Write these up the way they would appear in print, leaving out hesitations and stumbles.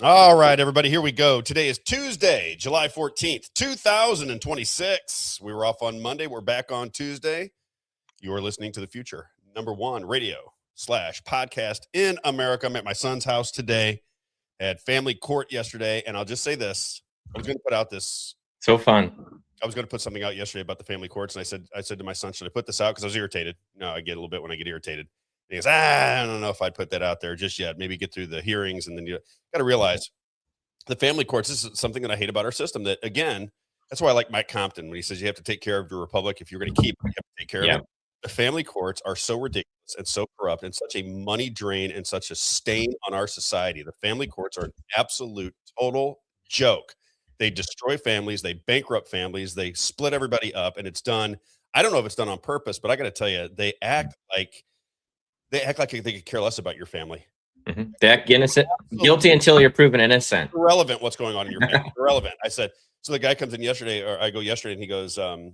All right, everybody, here we go. Today is Tuesday, July 14th, 2026. We were off on Monday. We're back on Tuesday. You are listening to the future, #1 radio/podcast in America. I'm at my son's house today. Had family court yesterday, and I'll just say this. I was going to put out this. So fun. I was going to put something out yesterday about the family courts, and I said to my son, should I put this out? Because I was irritated. I get a little bit when I get irritated. And he goes, I don't know if I'd put that out there just yet. Maybe get through the hearings, and then you got to realize the family courts. This is something that I hate about our system. That again, that's why I like Mike Compton when he says you have to take care of your republic. If you're going to keep it, you have to take care of it. The family courts are so ridiculous and so corrupt and such a money drain and such a stain on our society. The family courts are an absolute total joke. They destroy families, they bankrupt families, they split everybody up, and it's done. I don't know if it's done on purpose, but I got to tell you, they act like they could care less about your family. Mm-hmm. They act innocent, guilty until you're proven innocent. Irrelevant what's going on in your family. Irrelevant. I said. So the guy comes in yesterday, or I go yesterday, and he goes, the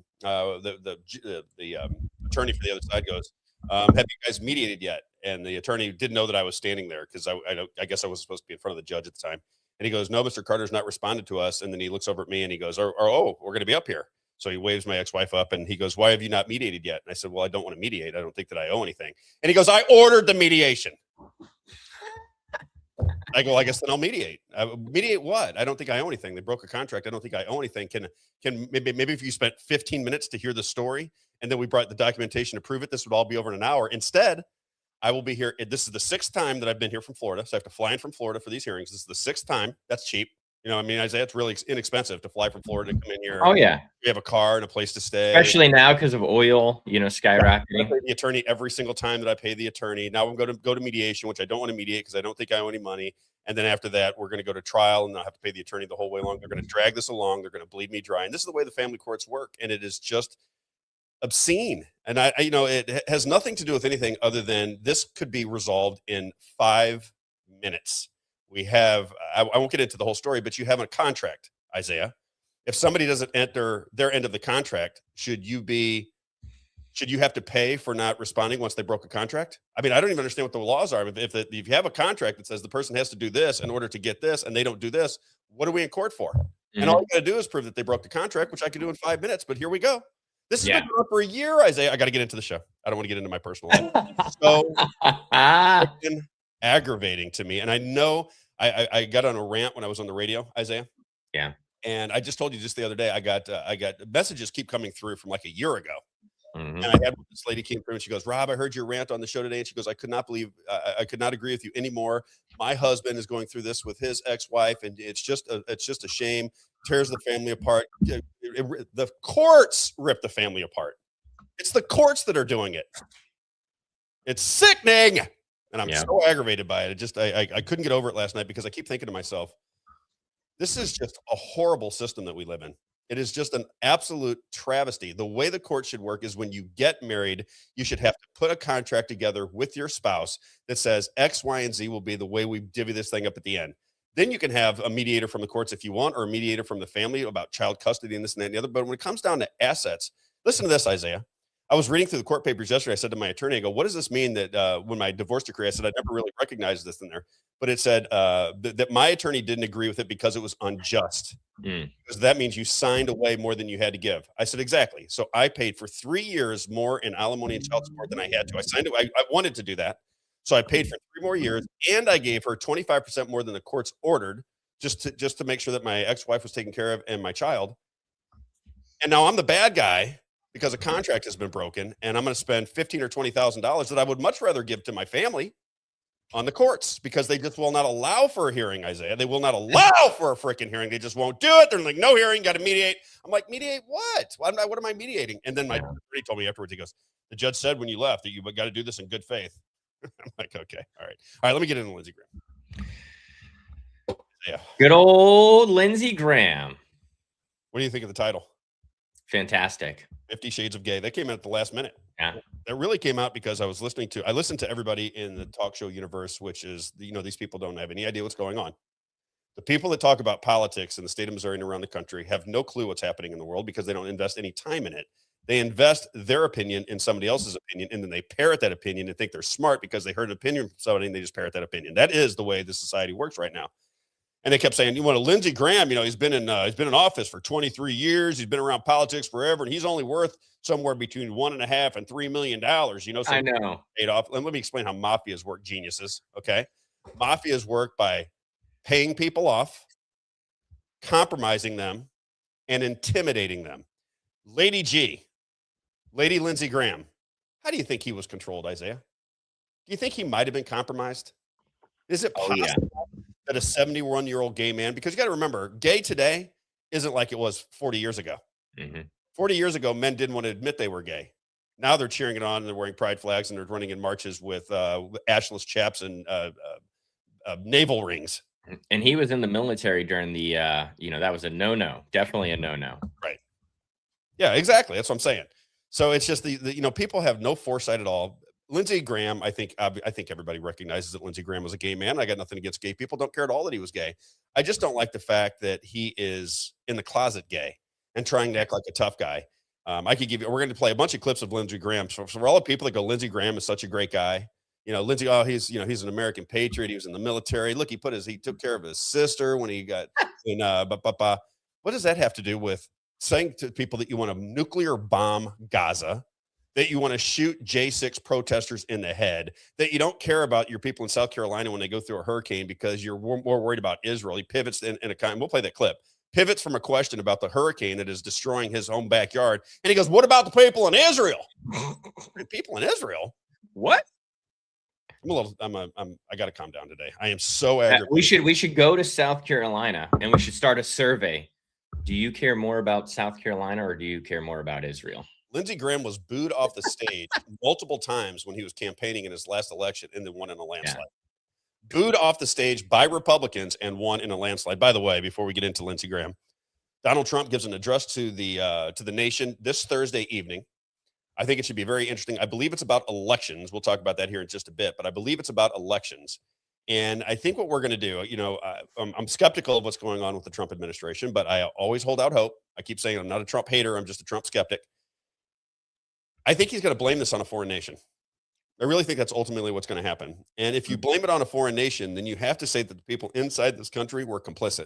attorney for the other side goes, have you guys mediated yet? And the attorney didn't know that I was standing there because I guess I was supposed to be in front of the judge at the time. And he goes, no, Mr. Carter's not responded to us. And then he looks over at me and he goes, oh, we're going to be up here. So he waves my ex-wife up and he goes, why have you not mediated yet? And I said, well, I don't want to mediate. I don't think that I owe anything. And he goes, I ordered the mediation. I go, I guess then I'll mediate. Mediate what? I don't think I owe anything. They broke a contract. I don't think I owe anything. Can maybe if you spent 15 minutes to hear the story and then we brought the documentation to prove it, this would all be over in an hour. Instead, I will be here. This is the 6th time that I've been here from Florida. So I have to fly in from Florida for these hearings. This is the 6th time. That's cheap. Isaiah, it's really inexpensive to fly from Florida to come in here. Oh, yeah. We have a car and a place to stay. Especially now because of oil, skyrocketing. I pay the attorney every single time that I pay the attorney. Now I'm going to go to mediation, which I don't want to mediate because I don't think I owe any money. And then after that, we're going to go to trial and I'll have to pay the attorney the whole way along. They're going to drag this along. They're going to bleed me dry. And this is the way the family courts work. And it is just obscene. And it has nothing to do with anything other than this could be resolved in 5 minutes. We have, I won't get into the whole story, but you have a contract, Isaiah. If somebody doesn't enter their end of the contract, should you have to pay for not responding once they broke a contract? I mean, I don't even understand what the laws are. If you have a contract that says the person has to do this in order to get this and they don't do this, what are we in court for? Mm-hmm. And all you got to do is prove that they broke the contract, which I could do in 5 minutes. But here we go. This has been going on for a year, Isaiah. I got to get into the show. I don't want to get into my personal life. So aggravating to me. And I know I got on a rant when I was on the radio, Isaiah. Yeah. And I just told you just the other day, I got messages keep coming through from like a year ago. Mm-hmm. And I had this lady came through and she goes, Rob, I heard your rant on the show today. And she goes, I could not believe, I could not agree with you anymore. My husband is going through this with his ex-wife and it's just a shame. Tears the family apart. The courts rip the family apart. It's the courts that are doing it. It's sickening. And I'm so aggravated by it. I couldn't get over it last night because I keep thinking to myself, this is just a horrible system that we live in. It is just an absolute travesty. The way the court should work is when you get married, you should have to put a contract together with your spouse that says X, Y, and Z will be the way we divvy this thing up at the end. Then you can have a mediator from the courts if you want, or a mediator from the family about child custody and this and that and the other. But when it comes down to assets, listen to this, Isaiah. I was reading through the court papers yesterday. I said to my attorney, I go, what does this mean that when my divorce decree, I said, I never really recognized this in there, but it said that my attorney didn't agree with it because it was unjust. Because that means you signed away more than you had to give. I said, exactly. So I paid for 3 years more in alimony and child support than I had to. I signed it. I wanted to do that. So I paid for 3 more years and I gave her 25% more than the courts ordered just to make sure that my ex-wife was taken care of and my child. And now I'm the bad guy because a contract has been broken and I'm going to spend $15,000 or $20,000 that I would much rather give to my family on the courts because they just will not allow for a hearing, Isaiah. They will not allow for a freaking hearing. They just won't do it. They're like, no hearing, got to mediate. I'm like, mediate what? What am I mediating? And then my attorney told me afterwards, he goes, the judge said when you left that you got to do this in good faith. I'm like, okay, all right, let me get into Lindsey Graham. Yeah, good old Lindsey Graham. What do you think of the title? Fantastic. 50 Shades of Gay. That came out at the last minute. Yeah. That really came out because I listened to everybody in the talk show universe, which is, these people don't have any idea what's going on. The people that talk about politics in the state of Missouri and around the country have no clue what's happening in the world because they don't invest any time in it. They invest their opinion in somebody else's opinion, and then they parrot that opinion and think they're smart because they heard an opinion from somebody and they just parrot that opinion. That is the way the society works right now. And they kept saying, you want a Lindsey Graham, he's been in office for 23 years. He's been around politics forever, and he's only worth somewhere between $1.5 and $3 million. So I know. paid off. Let me explain how mafias work, geniuses. Okay. Mafias work by paying people off, compromising them, and intimidating them. Lady Lindsey Graham, how do you think he was controlled, Isaiah? Do you think he might have been compromised? Is it possible that a 71-year-old gay man, because you got to remember, gay today isn't like it was 40 years ago. 40 years ago, men didn't want to admit they were gay. Now they're cheering it on, and they're wearing pride flags, and they're running in marches with ashless chaps and navel rings. And he was in the military during the, that was a no-no, definitely a no-no. Right. Yeah, exactly. That's what I'm saying. So it's just the people have no foresight at all. Lindsey Graham, I think everybody recognizes that Lindsey Graham was a gay man. I got nothing against gay people. Don't care at all that he was gay. I just don't like the fact that he is in the closet gay and trying to act like a tough guy. We're going to play a bunch of clips of Lindsey Graham. So for all the people that go, Lindsey Graham is such a great guy. Lindsey, he's an American patriot. He was in the military. Look, he took care of his sister when he got in, what does that have to do with saying to people that you want to nuclear bomb Gaza, that you want to shoot J6 protesters in the head, that you don't care about your people in South Carolina when they go through a hurricane because you're more worried about Israel? He pivots in a kind, we'll play that clip, pivots from a question about the hurricane that is destroying his home backyard. And he goes, what about the people in Israel? People in Israel? What? I got to calm down today. I am so aggravated. We should go to South Carolina and we should start a survey. Do you care more about South Carolina or do you care more about Israel? Lindsey Graham was booed off the stage multiple times when he was campaigning in his last election and then won in a landslide. Yeah. Booed off the stage by Republicans and won in a landslide. By the way, before we get into Lindsey Graham, Donald Trump gives an address to the nation this Thursday evening. I think it should be very interesting. I believe it's about elections. We'll talk about that here in just a bit, but I believe it's about elections. And I think what we're going to do, I'm skeptical of what's going on with the Trump administration, but I always hold out hope. I keep saying I'm not a Trump hater. I'm just a Trump skeptic. I think he's going to blame this on a foreign nation. I really think that's ultimately what's going to happen. And if you blame it on a foreign nation, then you have to say that the people inside this country were complicit.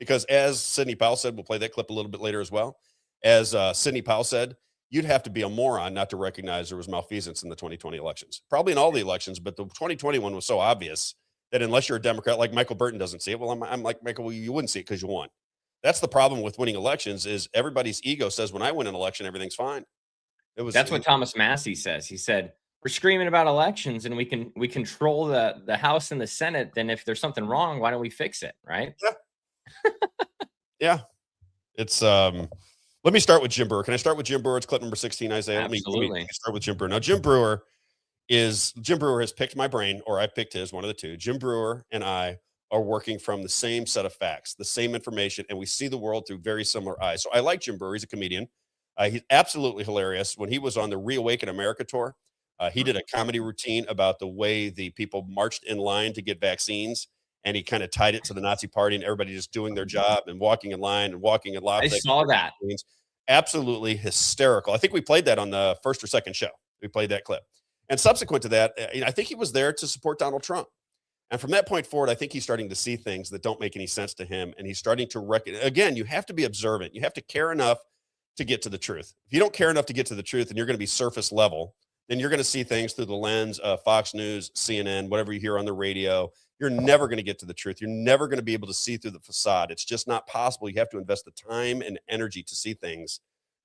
Because as Sidney Powell said, we'll play that clip a little bit later as well. As Sidney Powell said, you'd have to be a moron not to recognize there was malfeasance in the 2020 elections. Probably in all the elections, but the 2020 one was so obvious that unless you're a Democrat, like Michael Burton doesn't see it. Well, I'm like, Michael, well, you wouldn't see it because you won. That's the problem with winning elections is everybody's ego says when I win an election, everything's fine. That's what Thomas Massey says. He said, we're screaming about elections and we control the House and the Senate. Then if there's something wrong, why don't we fix it? Right. Yeah. Yeah. It's, let me start with Jim Brewer. Can I start with Jim Brewer? It's clip number 16, Isaiah. Absolutely. Let me start with Jim Brewer. Now, Jim Brewer has picked my brain, or I picked his, one of the two. Jim Brewer and I are working from the same set of facts, the same information, and we see the world through very similar eyes. So I like Jim Brewer. He's a comedian. He's absolutely hilarious. When he was on the Reawaken America tour, he did a comedy routine about the way the people marched in line to get vaccines. And he kind of tied it to the Nazi party and everybody just doing their job and walking in line and walking in lots. I saw that. Absolutely hysterical. I think we played that on the first or second show. We played that clip. And subsequent to that, I think he was there to support Donald Trump. And from that point forward, I think he's starting to see things that don't make any sense to him. And he's starting to recognize, again, you have to be observant. You have to care enough to get to the truth. If you don't care enough to get to the truth and you're going to be surface level, then you're going to see things through the lens of Fox News, CNN, whatever you hear on the radio. You're never going to get to the truth. You're never going to be able to see through the facade. It's just not possible. You have to invest the time and energy to see things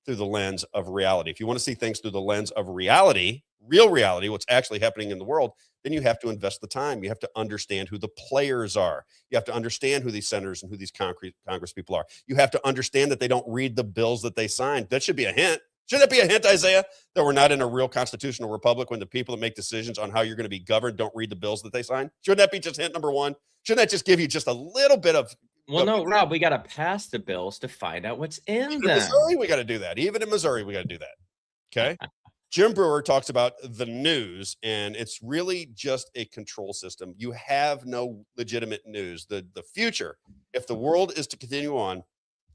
through the lens of reality. If you want to see things through the lens of reality, real reality, what's actually happening in the world, then you have to invest the time. You have to understand who the players are. You have to understand who these senators and who these Congress people are. You have to understand that they don't read the bills that they signed. That should be a hint. Shouldn't that be a hint, Isaiah, that we're not in a real constitutional republic when the people that make decisions on how you're going to be governed don't read the bills that they sign? Shouldn't that be just hint number one? Shouldn't that just give you just a little bit of... Well, no, Rob, we got to pass the bills to find out what's in them. In Missouri, we got to do that. Even in Missouri, we got to do that. Okay? Jim Brewer talks about the news, and it's really just a control system. You have no legitimate news. The future, if the world is to continue on,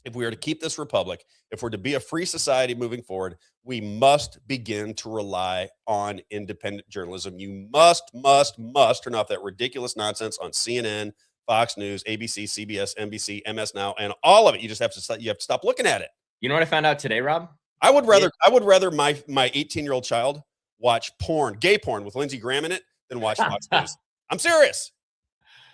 if we are to keep this republic, if we're to be a free society moving forward, we must begin to rely on independent journalism. You must turn off that ridiculous nonsense on CNN, Fox News, ABC, CBS, NBC, MS Now, and all of it. You just have to stop looking at it. You know what I found out today, Rob? I would rather my 18-year-old child watch porn, gay porn with Lindsey Graham in it than watch Fox News. I'm serious.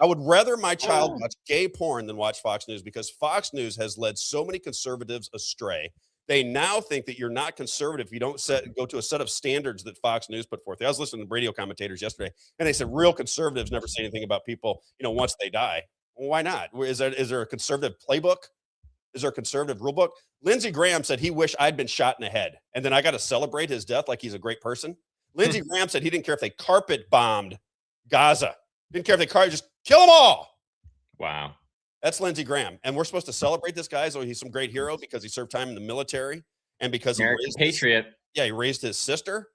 I would rather my child watch gay porn than watch Fox News, because Fox News has led so many conservatives astray. They now think that you're not conservative if you don't go to a set of standards that Fox News put forth. I was listening to radio commentators yesterday, and they said real conservatives never say anything about people, once they die. Well, why not? Is there a conservative playbook? Is there a conservative rule book? Lindsey Graham said he wished I'd been shot in the head, and then I got to celebrate his death like he's a great person. Lindsey Graham said he didn't care if they carpet bombed Gaza. Didn't care if they just kill them all. Wow. That's Lindsey Graham. And we're supposed to celebrate this guy as though he's some great hero because he served time in the military and because American patriot. He raised his sister.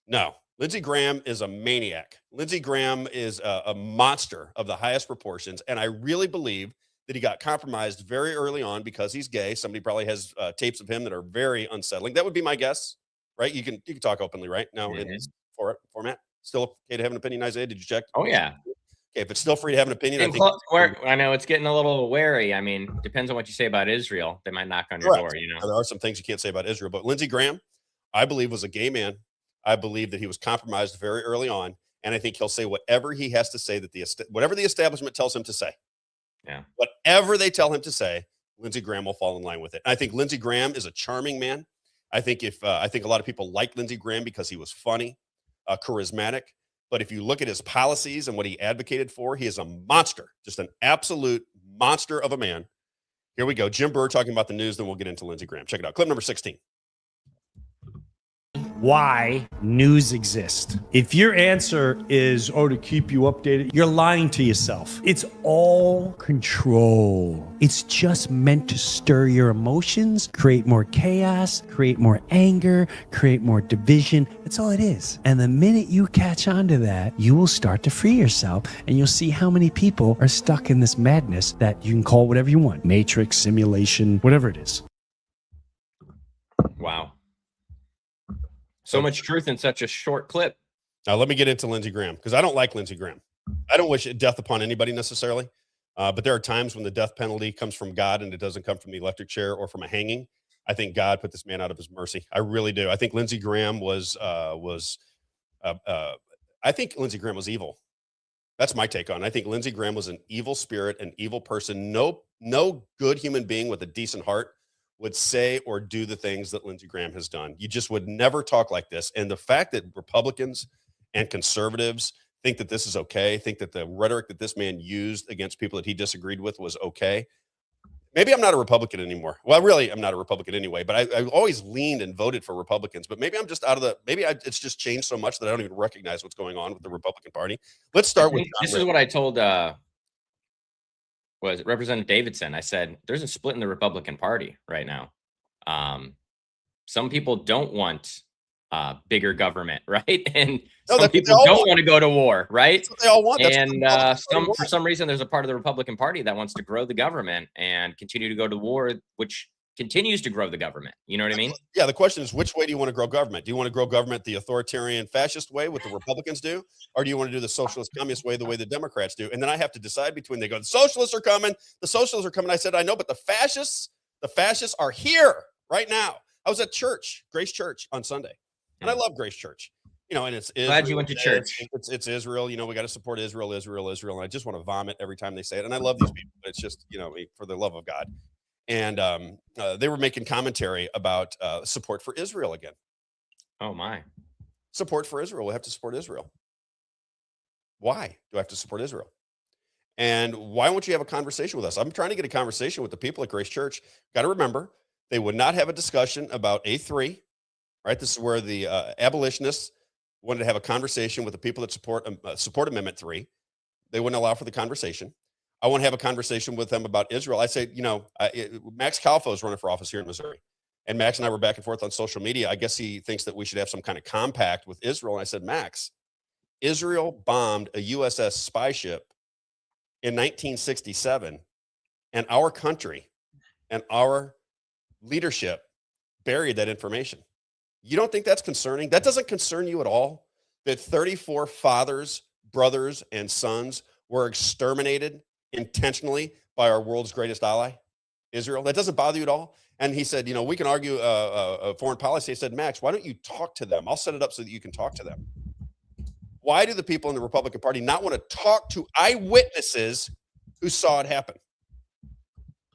No, Lindsey Graham is a maniac. Lindsey Graham is a monster of the highest proportions. And I really believe that he got compromised very early on because he's gay. Somebody probably has tapes of him that are very unsettling. That would be my guess, right? You can talk openly right now in this format. Still okay to have an opinion, Isaiah? Did you check? Oh, yeah. Okay, if it's still free to have an opinion, I know it's getting a little wary. I mean, depends on what you say about Israel. They might knock on your door, There are some things you can't say about Israel, but Lindsey Graham, I believe, was a gay man. I believe that he was compromised very early on, and I think he'll say whatever he has to say, whatever the establishment tells him to say. Yeah. Whatever they tell him to say, Lindsey Graham will fall in line with it. And I think Lindsey Graham is a charming man. I think I think a lot of people like Lindsey Graham because he was funny, charismatic. But if you look at his policies and what he advocated for, he is a monster, just an absolute monster of a man. Here we go. Jim Burr talking about the news, then we'll get into Lindsey Graham. Check it out. Clip number 16. Why news exists. If your answer is, to keep you updated, you're lying to yourself. It's all control. It's just meant to stir your emotions, create more chaos, create more anger, create more division. That's all it is. And the minute you catch on to that, you will start to free yourself, and you'll see how many people are stuck in this madness that you can call whatever you want. Matrix, simulation, whatever it is. Wow. So much truth in such a short clip. Now, let me get into Lindsey Graham, because I don't like Lindsey Graham. I don't wish death upon anybody necessarily, but there are times when the death penalty comes from God and it doesn't come from the electric chair or from a hanging. I think God put this man out of his mercy. I really do. I think Lindsey Graham was evil. That's my take on it. I think Lindsey Graham was an evil spirit, an evil person. No good human being with a decent heart would say or do the things that Lindsey Graham has done. You just would never talk like this. And the fact that Republicans and conservatives think that this is okay, think that the rhetoric that this man used against people that he disagreed with was okay. Maybe I'm not a Republican anymore. Well, really, I'm not a Republican anyway, but I always leaned and voted for Republicans. But maybe I'm just it's just changed so much that I don't even recognize what's going on with the Republican Party. Let's start with this is what I told was it Representative Davidson? I said, there's a split in the Republican Party right now. Some people don't want bigger government, right? And some people don't want to go to war, right? That's what they all want. And for some reason, there's a part of the Republican Party that wants to grow the government and continue to go to war, which continues to grow the government. You know what I mean? Yeah. The question is, which way do you want to grow government? Do you want to grow government the authoritarian fascist way, what the Republicans do? Or do you want to do the socialist communist way, the way the Democrats do? And then I have to decide between, they go, the socialists are coming. The socialists are coming. I said, I know, but the fascists are here right now. I was at church, Grace Church on Sunday. And I love Grace Church. And it's Israel. Glad you went to church. It's Israel. We got to support Israel. And I just want to vomit every time they say it. And I love these people, but it's just, for the love of God. And they were making commentary about support for Israel again. Oh, my. Support for Israel. We have to support Israel. Why do I have to support Israel? And why won't you have a conversation with us? I'm trying to get a conversation with the people at Grace Church. Got to remember, they would not have a discussion about A3, right? This is where the abolitionists wanted to have a conversation with the people that support Amendment 3. They wouldn't allow for the conversation. I want to have a conversation with them about Israel. I say, Max Calfo is running for office here in Missouri. And Max and I were back and forth on social media. I guess he thinks that we should have some kind of compact with Israel. And I said, Max, Israel bombed a USS spy ship in 1967, and our country and our leadership buried that information. You don't think that's concerning? That doesn't concern you at all? That 34 fathers, brothers, and sons were exterminated intentionally by our world's greatest ally, Israel? That doesn't bother you at all? And he said, we can argue foreign policy. I said, Max, why don't you talk to them? I'll set it up so that you can talk to them. Why do the people in the Republican Party not want to talk to eyewitnesses who saw it happen?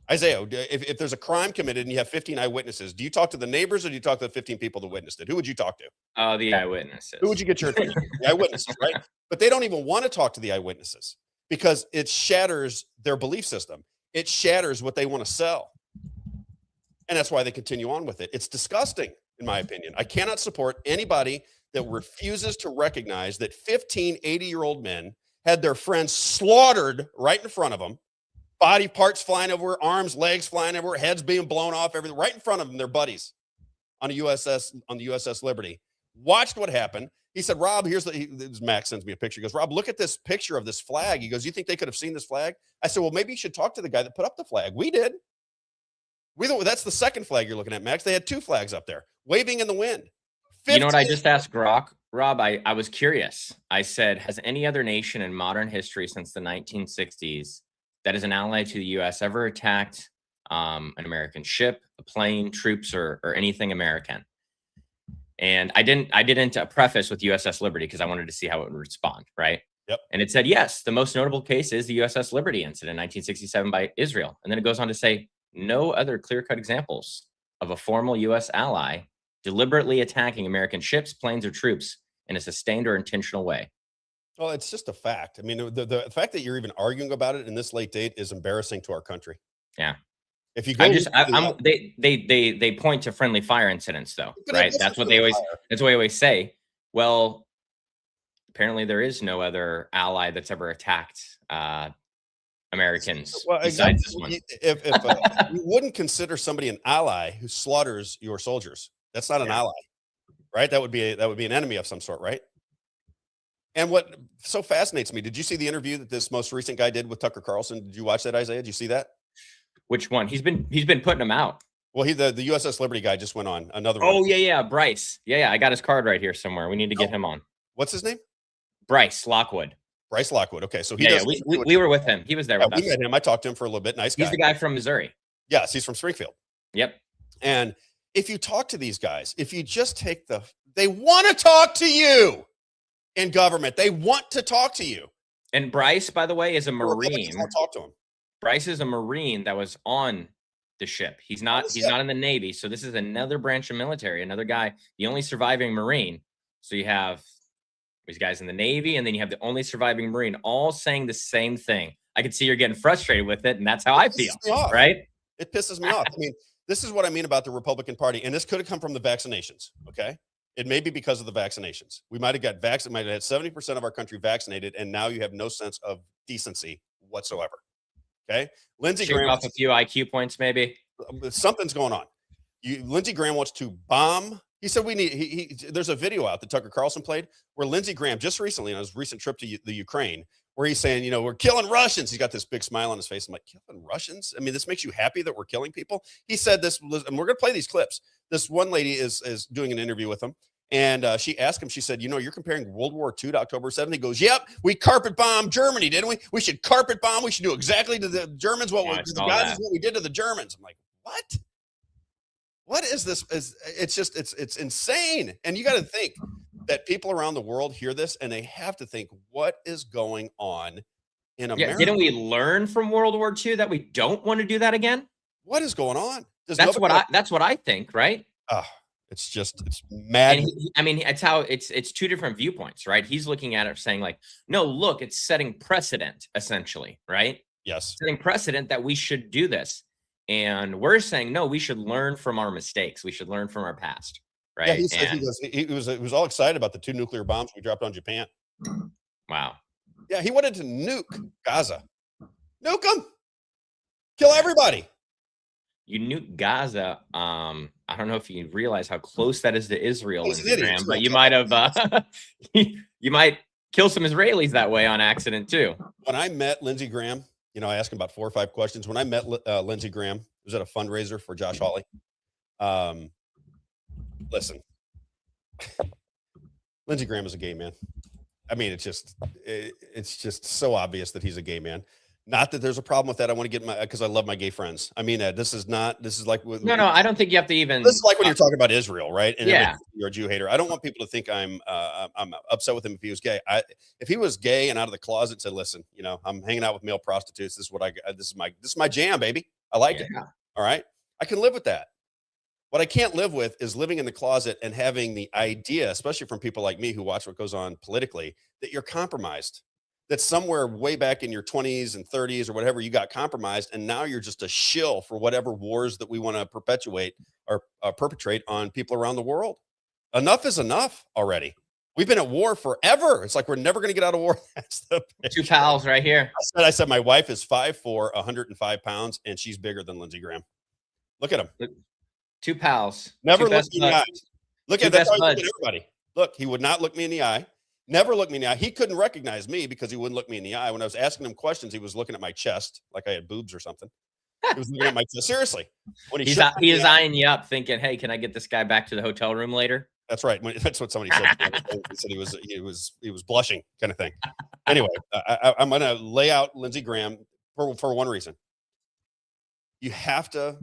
Isaiah, if there's a crime committed and you have 15 eyewitnesses, do you talk to the neighbors or do you talk to the 15 people that witnessed it? Who would you talk to? Oh, the eyewitnesses. Who would you get your attention? The eyewitnesses, right? But they don't even want to talk to the eyewitnesses because it shatters their belief system. It shatters what they want to sell. And that's why they continue on with it. It's disgusting, in my opinion. I cannot support anybody that refuses to recognize that 15 80-year-old men had their friends slaughtered right in front of them. Body parts flying everywhere, arms, legs flying everywhere, heads being blown off, everything right in front of them. Their buddies on the USS Liberty watched what happened. He said, Rob, Max sends me a picture. He goes, Rob, look at this picture of this flag. He goes, you think they could have seen this flag? I said, well, maybe you should talk to the guy that put up the flag. We did. That's the second flag you're looking at, Max. They had two flags up there waving in the wind. 15. You know what I just asked Rob? I was curious. I said, has any other nation in modern history since the 1960s that is an ally to the U.S. ever attacked an American ship, a plane, troops, or anything American? And I didn't preface with USS Liberty because I wanted to see how it would respond, right? Yep. And it said, yes, the most notable case is the USS Liberty incident in 1967 by Israel. And then it goes on to say, no other clear-cut examples of a formal U.S. ally deliberately attacking American ships, planes, or troops in a sustained or intentional way. Well, it's just a fact. I mean, the fact that you're even arguing about it in this late date is embarrassing to our country. Yeah. If you go, they point to friendly fire incidents, though, right? That's what they always say. Well, apparently there is no other ally that's ever attacked Americans besides this one. If you wouldn't consider somebody an ally who slaughters your soldiers, that's not an ally, right? That would be an enemy of some sort, right? And what so fascinates me, did you see the interview that this most recent guy did with Tucker Carlson? Did you watch that, Isaiah? Did you see that? Which one? He's been putting them out. Well, the USS Liberty guy just went on another one. Oh, yeah, Bryce. Yeah, I got his card right here somewhere. We need to get him on. What's his name? Bryce Lockwood. Bryce Lockwood. Okay, so we were with him. He was there with us. We met him. I talked to him for a little bit. Nice guy. He's the guy from Missouri. Yes, he's from Springfield. Yep. And if you talk to these guys, if you just take they want to talk to you in government. They want to talk to you. And Bryce, by the way, is a Marine. Won't talk to him. Bryce is a Marine that was on the ship. He's not in the Navy. So this is another branch of military, another guy, the only surviving Marine. So you have these guys in the Navy, and then you have the only surviving Marine, all saying the same thing. I can see you're getting frustrated with it, and that's how I feel, right? It pisses me off. I mean, this is what I mean about the Republican Party, and this could have come from the vaccinations, okay? It may be because of the vaccinations. We might have got vaccinated, might have had 70% of our country vaccinated, and now you have no sense of decency whatsoever. Okay, Lindsey Graham off a few IQ points, maybe. Something's going on. Lindsey Graham wants to bomb. He said we need. There's a video out that Tucker Carlson played where Lindsey Graham just recently on his recent trip to the Ukraine, where he's saying, we're killing Russians. He's got this big smile on his face. I'm like, killing Russians? I mean, this makes you happy that we're killing people? He said this, and we're going to play these clips. This one lady is doing an interview with him. And she asked him, she said, you're comparing World War II to October 7th. He goes, yep, we carpet bombed Germany, didn't we? We should carpet bomb. We should do exactly to the Germans what we did to the Germans. I'm like, what? What is this? It's insane. And you got to think that people around the world hear this and they have to think, what is going on in America? Yeah, didn't we learn from World War II that we don't want to do that again? What is going on? That's what I think, right? It's mad. And it's two different viewpoints, right? He's looking at it saying like, no, look, it's setting precedent essentially, right? Yes. Setting precedent that we should do this. And we're saying, no, we should learn from our mistakes. We should learn from our past, right? Yeah, he was all excited about the 2 nuclear bombs we dropped on Japan. Wow. Yeah, he wanted to nuke Gaza. Nuke them. Kill everybody. You nuke Gaza. I don't know if you realize how close that is to Israel, Graham, but you might have you might kill some Israelis that way on accident too. When I met Lindsey Graham, I asked him about 4 or 5 questions. When I met Lindsey Graham, it was at a fundraiser for Josh Hawley. Listen, Lindsey Graham is a gay man. I mean, it's just so obvious that he's a gay man. Not that there's a problem with that. I want to get because I love my gay friends. I mean, this is like No, I don't think you have to even. This is like when you're talking about Israel, right? And yeah, you're a Jew hater. I don't want people to think I'm upset with him if he was gay. If he was gay and out of the closet and said, listen, I'm hanging out with male prostitutes. This is what this is my jam, baby. I like it. All right. I can live with that. What I can't live with is living in the closet and having the idea, especially from people like me who watch what goes on politically, that you're compromised. That somewhere way back in your 20s and 30s or whatever, you got compromised, and now you're just a shill for whatever wars that we want to perpetuate or perpetrate on people around the world. Enough is enough already. We've been at war forever. It's like we're never going to get out of war. That's the two pals right here. I said my wife is 5'4", 105 pounds, and she's bigger than Lindsey Graham. Look at him. Two pals. Never look me in the eye. Look at that's how everybody. Look, he would not look me in the eye. Never looked me in the eye. He couldn't recognize me because he wouldn't look me in the eye. When I was asking him questions, he was looking at my chest like I had boobs or something. He was looking at my chest. Seriously. When he is eyeing you up thinking, hey, can I get this guy back to the hotel room later? That's right. That's what somebody said. He said he was blushing kind of thing. Anyway, I'm going to lay out Lindsey Graham for one reason. You have to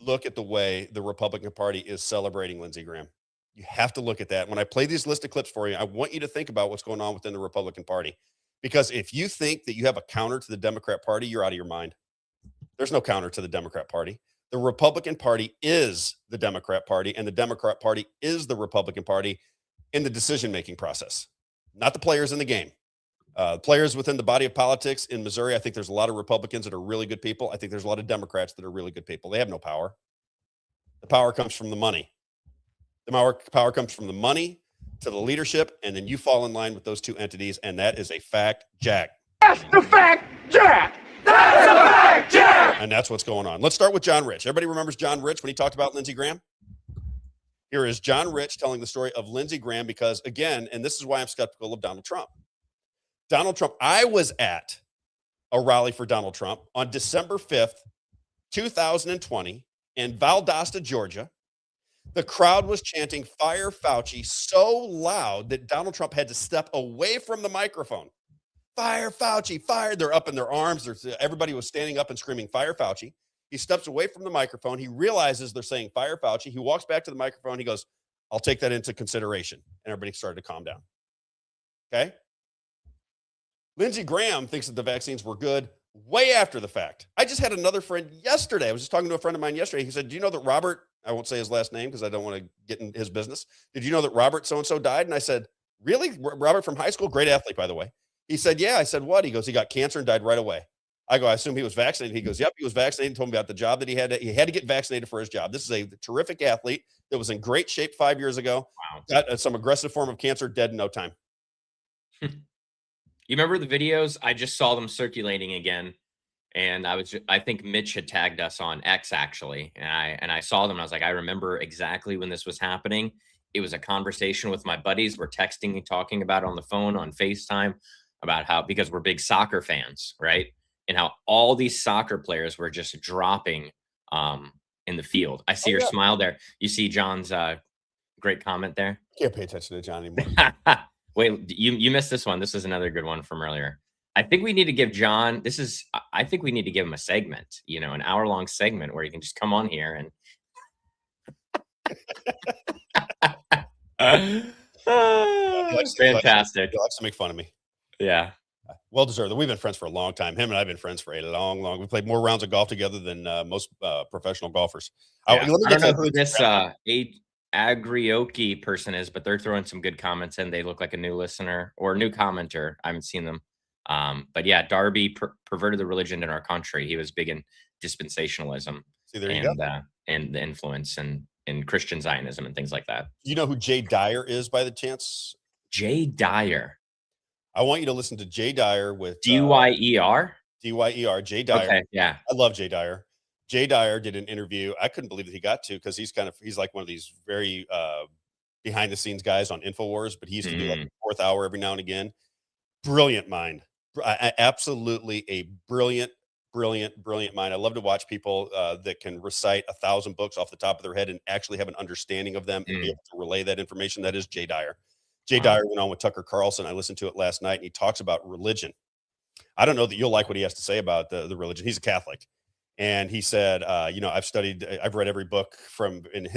look at the way the Republican Party is celebrating Lindsey Graham. You have to look at that. When I play these list of clips for you, I want you to think about what's going on within the Republican Party. Because if you think that you have a counter to the Democrat Party, you're out of your mind. There's no counter to the Democrat Party. The Republican Party is the Democrat Party, and the Democrat Party is the Republican Party in the decision-making process, not the players in the game. Players within the body of politics in Missouri, I think there's a lot of Republicans that are really good people. I think there's a lot of Democrats that are really good people. They have no power. The power comes from the money. The power comes from the money to the leadership, and then you fall in line with those two entities, and that is a fact, Jack. That's the fact, Jack. That's the fact, Jack. And that's what's going on. Let's start with John Rich. Everybody remembers John Rich when he talked about Lindsey Graham? Here is John Rich telling the story of Lindsey Graham because, again, and this is why I'm skeptical of Donald Trump. Donald Trump, I was at a rally for Donald Trump on December 5th, 2020 in Valdosta, Georgia. The crowd was chanting "Fire Fauci" so loud that Donald Trump had to step away from the microphone. Fire Fauci, fire. They're up in their arms. Everybody was standing up and screaming "Fire Fauci." He steps away from the microphone. He realizes they're saying "Fire Fauci." He walks back to the microphone. He goes, "I'll take that into consideration." And everybody started to calm down. Okay? Lindsey Graham thinks that the vaccines were good way after the fact. I just had another friend yesterday. I was just talking to a friend of mine yesterday. He said, do you know that Robert, I won't say his last name because I don't want to get in his business. Did you know that Robert so-and-so died? And I said, really? Robert from high school? Great athlete, by the way. He said, yeah. I said, what? He goes, he got cancer and died right away. I go, I assume he was vaccinated. He goes, yep, he was vaccinated. Told me about the job that he had to get vaccinated for his job. This is a terrific athlete that was in great shape 5 years ago. Wow. Got some aggressive form of cancer, dead in no time. You remember the videos? I just saw them circulating again. And I think Mitch had tagged us on X actually. And I saw them. And I was like, I remember exactly when this was happening. It was a conversation with my buddies. We're texting and talking about it on the phone, on FaceTime, about how, because we're big soccer fans, right? And how all these soccer players were just dropping in the field. I see your smile there. You see John's great comment there. Can't pay attention to John anymore. Wait, you missed this one. This is another good one from earlier. I think we need to give John, I think we need to give him a segment, an hour-long segment where he can just come on here and fantastic. He likes to make fun of me. Yeah. Well deserved. We've been friends for a long time. Him and I have been friends for a long. We played more rounds of golf together than most professional golfers. Yeah. I don't know who this Agrioki person is, but they're throwing some good comments in. They look like a new listener or a new commenter. I haven't seen them. But yeah, Darby perverted the religion in our country. He was big in dispensationalism. See, there you go. And the influence and Christian Zionism and things like that. You know who Jay Dyer is by the chance? Jay Dyer. I want you to listen to Jay Dyer with Dyer. Dyer. Jay Dyer. Okay, yeah. I love Jay Dyer. Jay Dyer did an interview. I couldn't believe that he got to, because he's like one of these very behind the scenes guys on InfoWars, but he used to do like the fourth hour every now and again. Brilliant mind. Absolutely a brilliant mind. I love to watch people that can recite 1,000 books off the top of their head and actually have an understanding of them and be able to relay that information. That is Jay Dyer. Jay Wow. Dyer went on with Tucker Carlson. I listened to it last night, and he talks about religion. I don't know that you'll like what he has to say about the religion. He's a Catholic, and he said, I've read every book in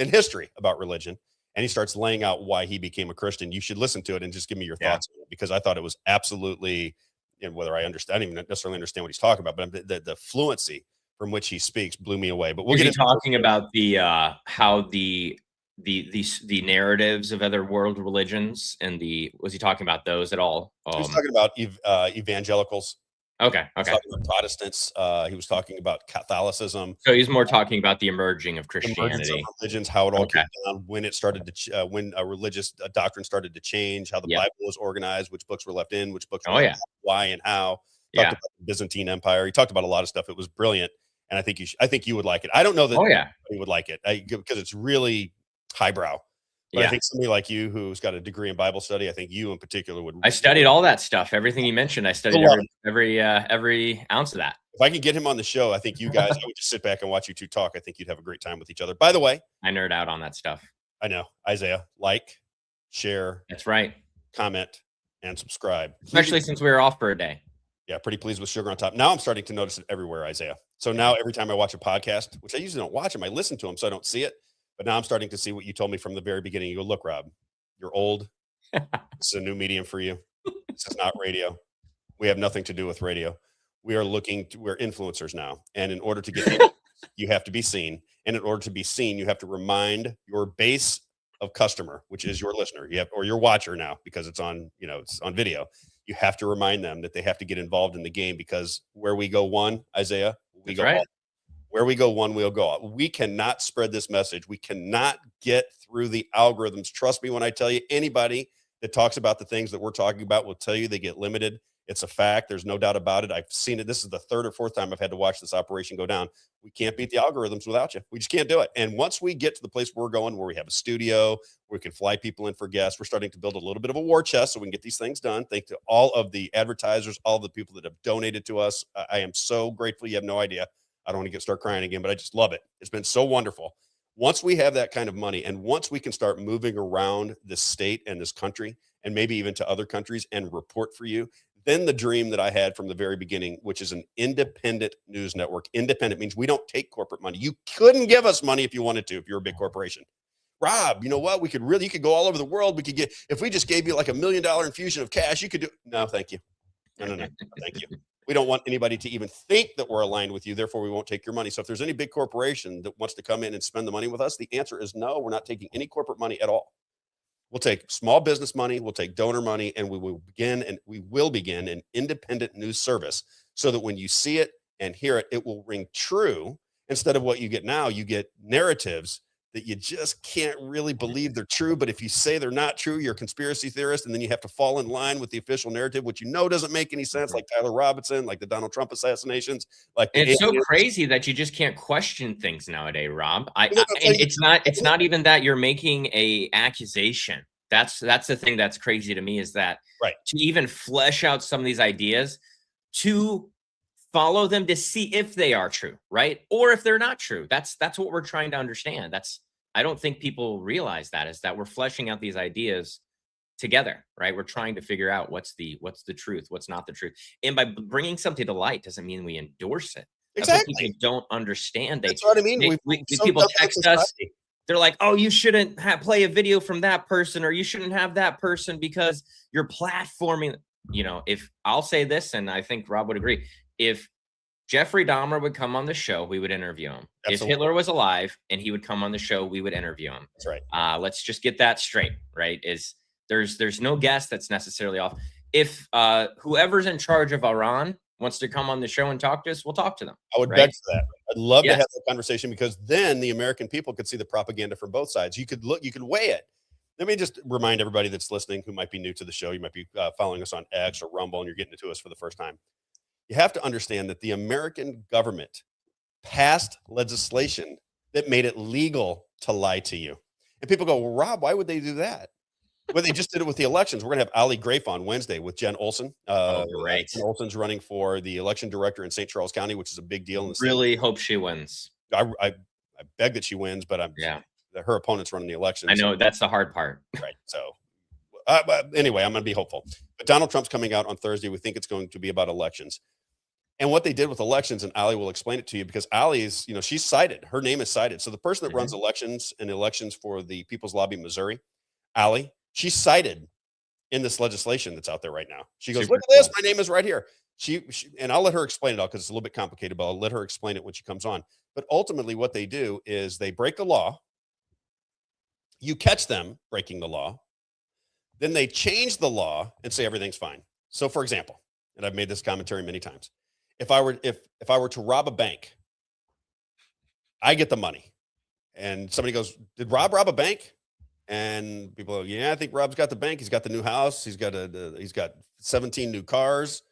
history about religion, and he starts laying out why he became a Christian. You should listen to it and just give me your thoughts on it, because I thought it was absolutely, and whether I understand, I don't even necessarily understand what he's talking about, but the fluency from which he speaks blew me away. But we'll Is get he into talking about the how the narratives of other world religions and was he talking about those at all? He was talking about evangelicals. Okay. He was talking about Protestants. He was talking about Catholicism. So he's more talking about the emerging of Emergence of Christianity. religions, how it all Okay. came down, when it started to when a religious doctrine started to change, how the Yep. Bible was organized, which books were left in, which books were Oh, left yeah. out, why and how. Yeah. Talked about the Byzantine Empire. He talked about a lot of stuff. It was brilliant, and I think you would like it. I don't know that Oh, yeah. you would like it because it's really highbrow. But I Yeah. think somebody like you who's got a degree in Bible study, I think you in particular would. I studied all that stuff. Everything you mentioned, I studied every ounce of that. If I could get him on the show, I think you guys, I would just sit back and watch you two talk. I think you'd have a great time with each other. By the way, I nerd out on that stuff. I know, Isaiah, like, share, That's right. comment, and subscribe. Especially since we were off for a day. Yeah, pretty pleased with Sugar on Top. Now I'm starting to notice it everywhere, Isaiah. So now every time I watch a podcast, which I usually don't watch them, I listen to them so I don't see it. But now I'm starting to see what you told me from the very beginning. You go, look, Rob, you're old. This is a new medium for you. This is not radio. We have nothing to do with radio. We're influencers now. And in order to get you have to be seen. And in order to be seen, you have to remind your base of customer, which is your listener, or your watcher now, because it's on video. You have to remind them that they have to get involved in the game, because where we go one, Isaiah, we go all. Where we go one, we'll go out. We cannot spread this message. We cannot get through the algorithms. Trust me when I tell you, anybody that talks about the things that we're talking about will tell you they get limited. It's a fact. There's no doubt about it. I've seen it. This is the third or fourth time I've had to watch this operation go down. We can't beat the algorithms without you. We just can't do it. And once we get to the place where we're going, where we have a studio, where we can fly people in for guests, we're starting to build a little bit of a war chest so we can get these things done. Thanks to all of the advertisers, all of the people that have donated to us. I am so grateful. You have no idea. I don't want to start crying again, but I just love it. It's been so wonderful. Once we have that kind of money, and once we can start moving around this state and this country, and maybe even to other countries, and report for you, then the dream that I had from the very beginning, which is an independent news network. Independent means we don't take corporate money. You couldn't give us money if you wanted to, if you're a big corporation. Rob, you know what? You could go all over the world. We could if we just gave you like $1 million infusion of cash, you could do. No, thank you. No, thank you. We don't want anybody to even think that we're aligned with you. Therefore, we won't take your money. So if there's any big corporation that wants to come in and spend the money with us, the answer is no. We're not taking any corporate money at all. We'll take small business money. We'll take donor money, and we will begin an independent news service, so that when you see it and hear it, it will ring true, instead of what you get now. You get narratives that you just can't really believe they're true. But if you say they're not true, you're a conspiracy theorist, and then you have to fall in line with the official narrative, which doesn't make any sense, like Tyler Robinson, like the Donald Trump assassinations. It's so crazy that you just can't question things nowadays, Rob. And it's not even that you're making a accusation. That's the thing that's crazy to me, is that to even flesh out some of these ideas, to follow them to see if they are true, right? Or if they're not true. That's what we're trying to understand. I don't think people realize is that we're fleshing out these ideas together, right? We're trying to figure out what's the truth, what's not the truth. And by bringing something to light doesn't mean we endorse it. Exactly. People don't understand. That's what I mean. People text us. They're like, oh, you shouldn't play a video from that person, or you shouldn't have that person because you're platforming. If I'll say this, and I think Rob would agree, if Jeffrey Dahmer would come on the show, we would interview him. Absolutely. If Hitler was alive and he would come on the show, we would interview him. That's right. Let's just get that straight, right? There's no guest that's necessarily off. If whoever's in charge of Iran wants to come on the show and talk to us, we'll talk to them. I would beg for that. I'd love to have that conversation, because then the American people could see the propaganda from both sides. You could weigh it. Let me just remind everybody that's listening, who might be new to the show. You might be following us on X or Rumble, and you're getting to us for the first time. You have to understand that the American government passed legislation that made it legal to lie to you. And people go, well, Rob, why would they do that? Well, they just did it with the elections. We're going to have Ali Grafe on Wednesday with Jen Olson. Right. Jen Olson's running for the election director in St. Charles County, which is a big deal. Really hope she wins. I beg that she wins, but her opponent's running the election. I know, that's the hard part. Right. So but anyway, I'm going to be hopeful. But Donald Trump's coming out on Thursday. We think it's going to be about elections. And what they did with elections, and Ali will explain it to you, because Ali is, she's cited. Her name is cited. So the person that runs elections for the People's Lobby Missouri, Ali, she's cited in this legislation that's out there right now. She goes, look at this. My name is right here. She and I'll let her explain it all because it's a little bit complicated, but I'll let her explain it when she comes on. But ultimately what they do is they break the law. You catch them breaking the law. Then they change the law and say everything's fine. So for example, and I've made this commentary many times, if I were to rob a bank, I get the money. And somebody goes, did Robb rob a bank? And people go, yeah, I think Robb's got the bank. He's got the new house. He's got 17 new cars.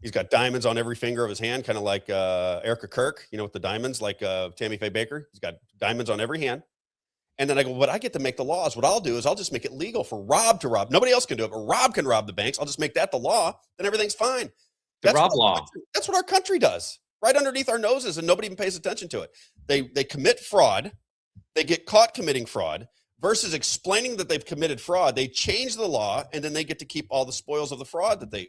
He's got diamonds on every finger of his hand, kind of like Erica Kirk, with the diamonds, like Tammy Faye Baker. He's got diamonds on every hand. And then I go, but I get to make the laws. What I'll do is I'll just make it legal for Robb to rob. Nobody else can do it, but Robb can rob the banks. I'll just make that the law. Then everything's fine. The Robb law. That's what our country does, right underneath our noses, and nobody even pays attention to it. They commit fraud. They get caught committing fraud. Versus explaining that they've committed fraud, they change the law, and then they get to keep all the spoils of the fraud that they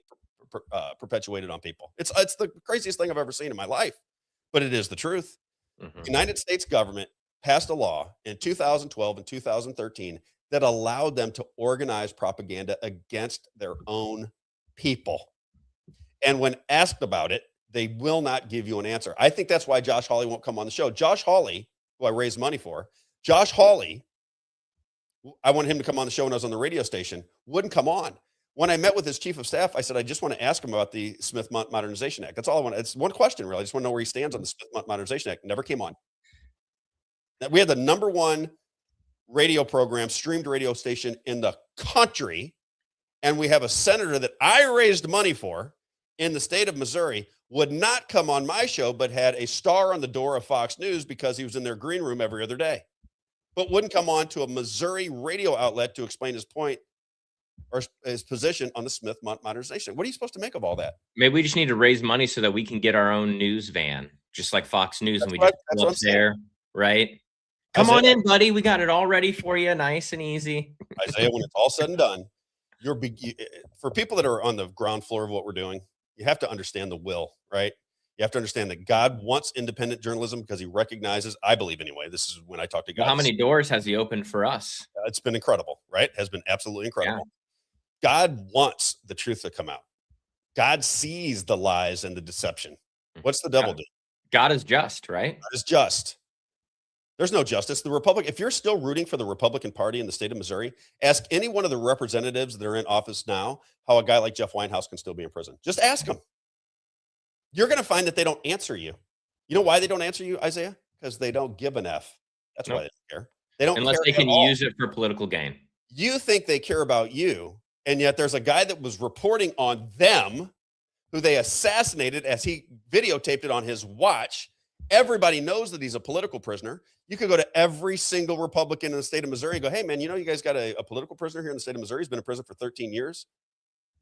perpetuated on people. It's the craziest thing I've ever seen in my life, but it is the truth. The United States government passed a law in 2012 and 2013 that allowed them to organize propaganda against their own people. And when asked about it, they will not give you an answer. I think that's why Josh Hawley won't come on the show. Josh Hawley, who I raised money for, Josh Hawley, I wanted him to come on the show when I was on the radio station, wouldn't come on. When I met with his chief of staff, I said, I just want to ask him about the Smith Modernization Act. That's all I want. It's one question, really. I just want to know where he stands on the Smith Modernization Act. Never came on. We had the #1 radio program, streamed radio station in the country. And we have a senator that I raised money for in the state of Missouri, would not come on my show, but had a star on the door of Fox News because he was in their green room every other day, but wouldn't come on to a Missouri radio outlet to explain his point or his position on the Smith Modernization. What are you supposed to make of all that? Maybe we just need to raise money so that we can get our own news van, just like Fox News, and we just go up there, right? Come on in, buddy. We got it all ready for you, nice and easy. Isaiah, when it's all said and done, for people that are on the ground floor of what we're doing, you have to understand the will, right? You have to understand that God wants independent journalism because he recognizes, I believe anyway, this is when I talk to God. Well, how many doors has he opened for us? It's been incredible, right? Has been absolutely incredible. Yeah. God wants the truth to come out. God sees the lies and the deception. What's the devil do? God is just, right? God is just. There's no justice. If you're still rooting for the Republican Party in the state of Missouri, ask any one of the representatives that are in office now how a guy like Jeff Winehouse can still be in prison. Just ask them. You're going to find that they don't answer you. You know why they don't answer you, Isaiah? Because they don't give an F. That's why they don't care. They don't unless care they can use it for political gain. You think they care about you, and yet there's a guy that was reporting on them who they assassinated as he videotaped it on his watch. Everybody knows that he's a political prisoner. You could go to every single Republican in the state of Missouri and go, hey, man, you guys got a political prisoner here in the state of Missouri. He's been in prison for 13 years.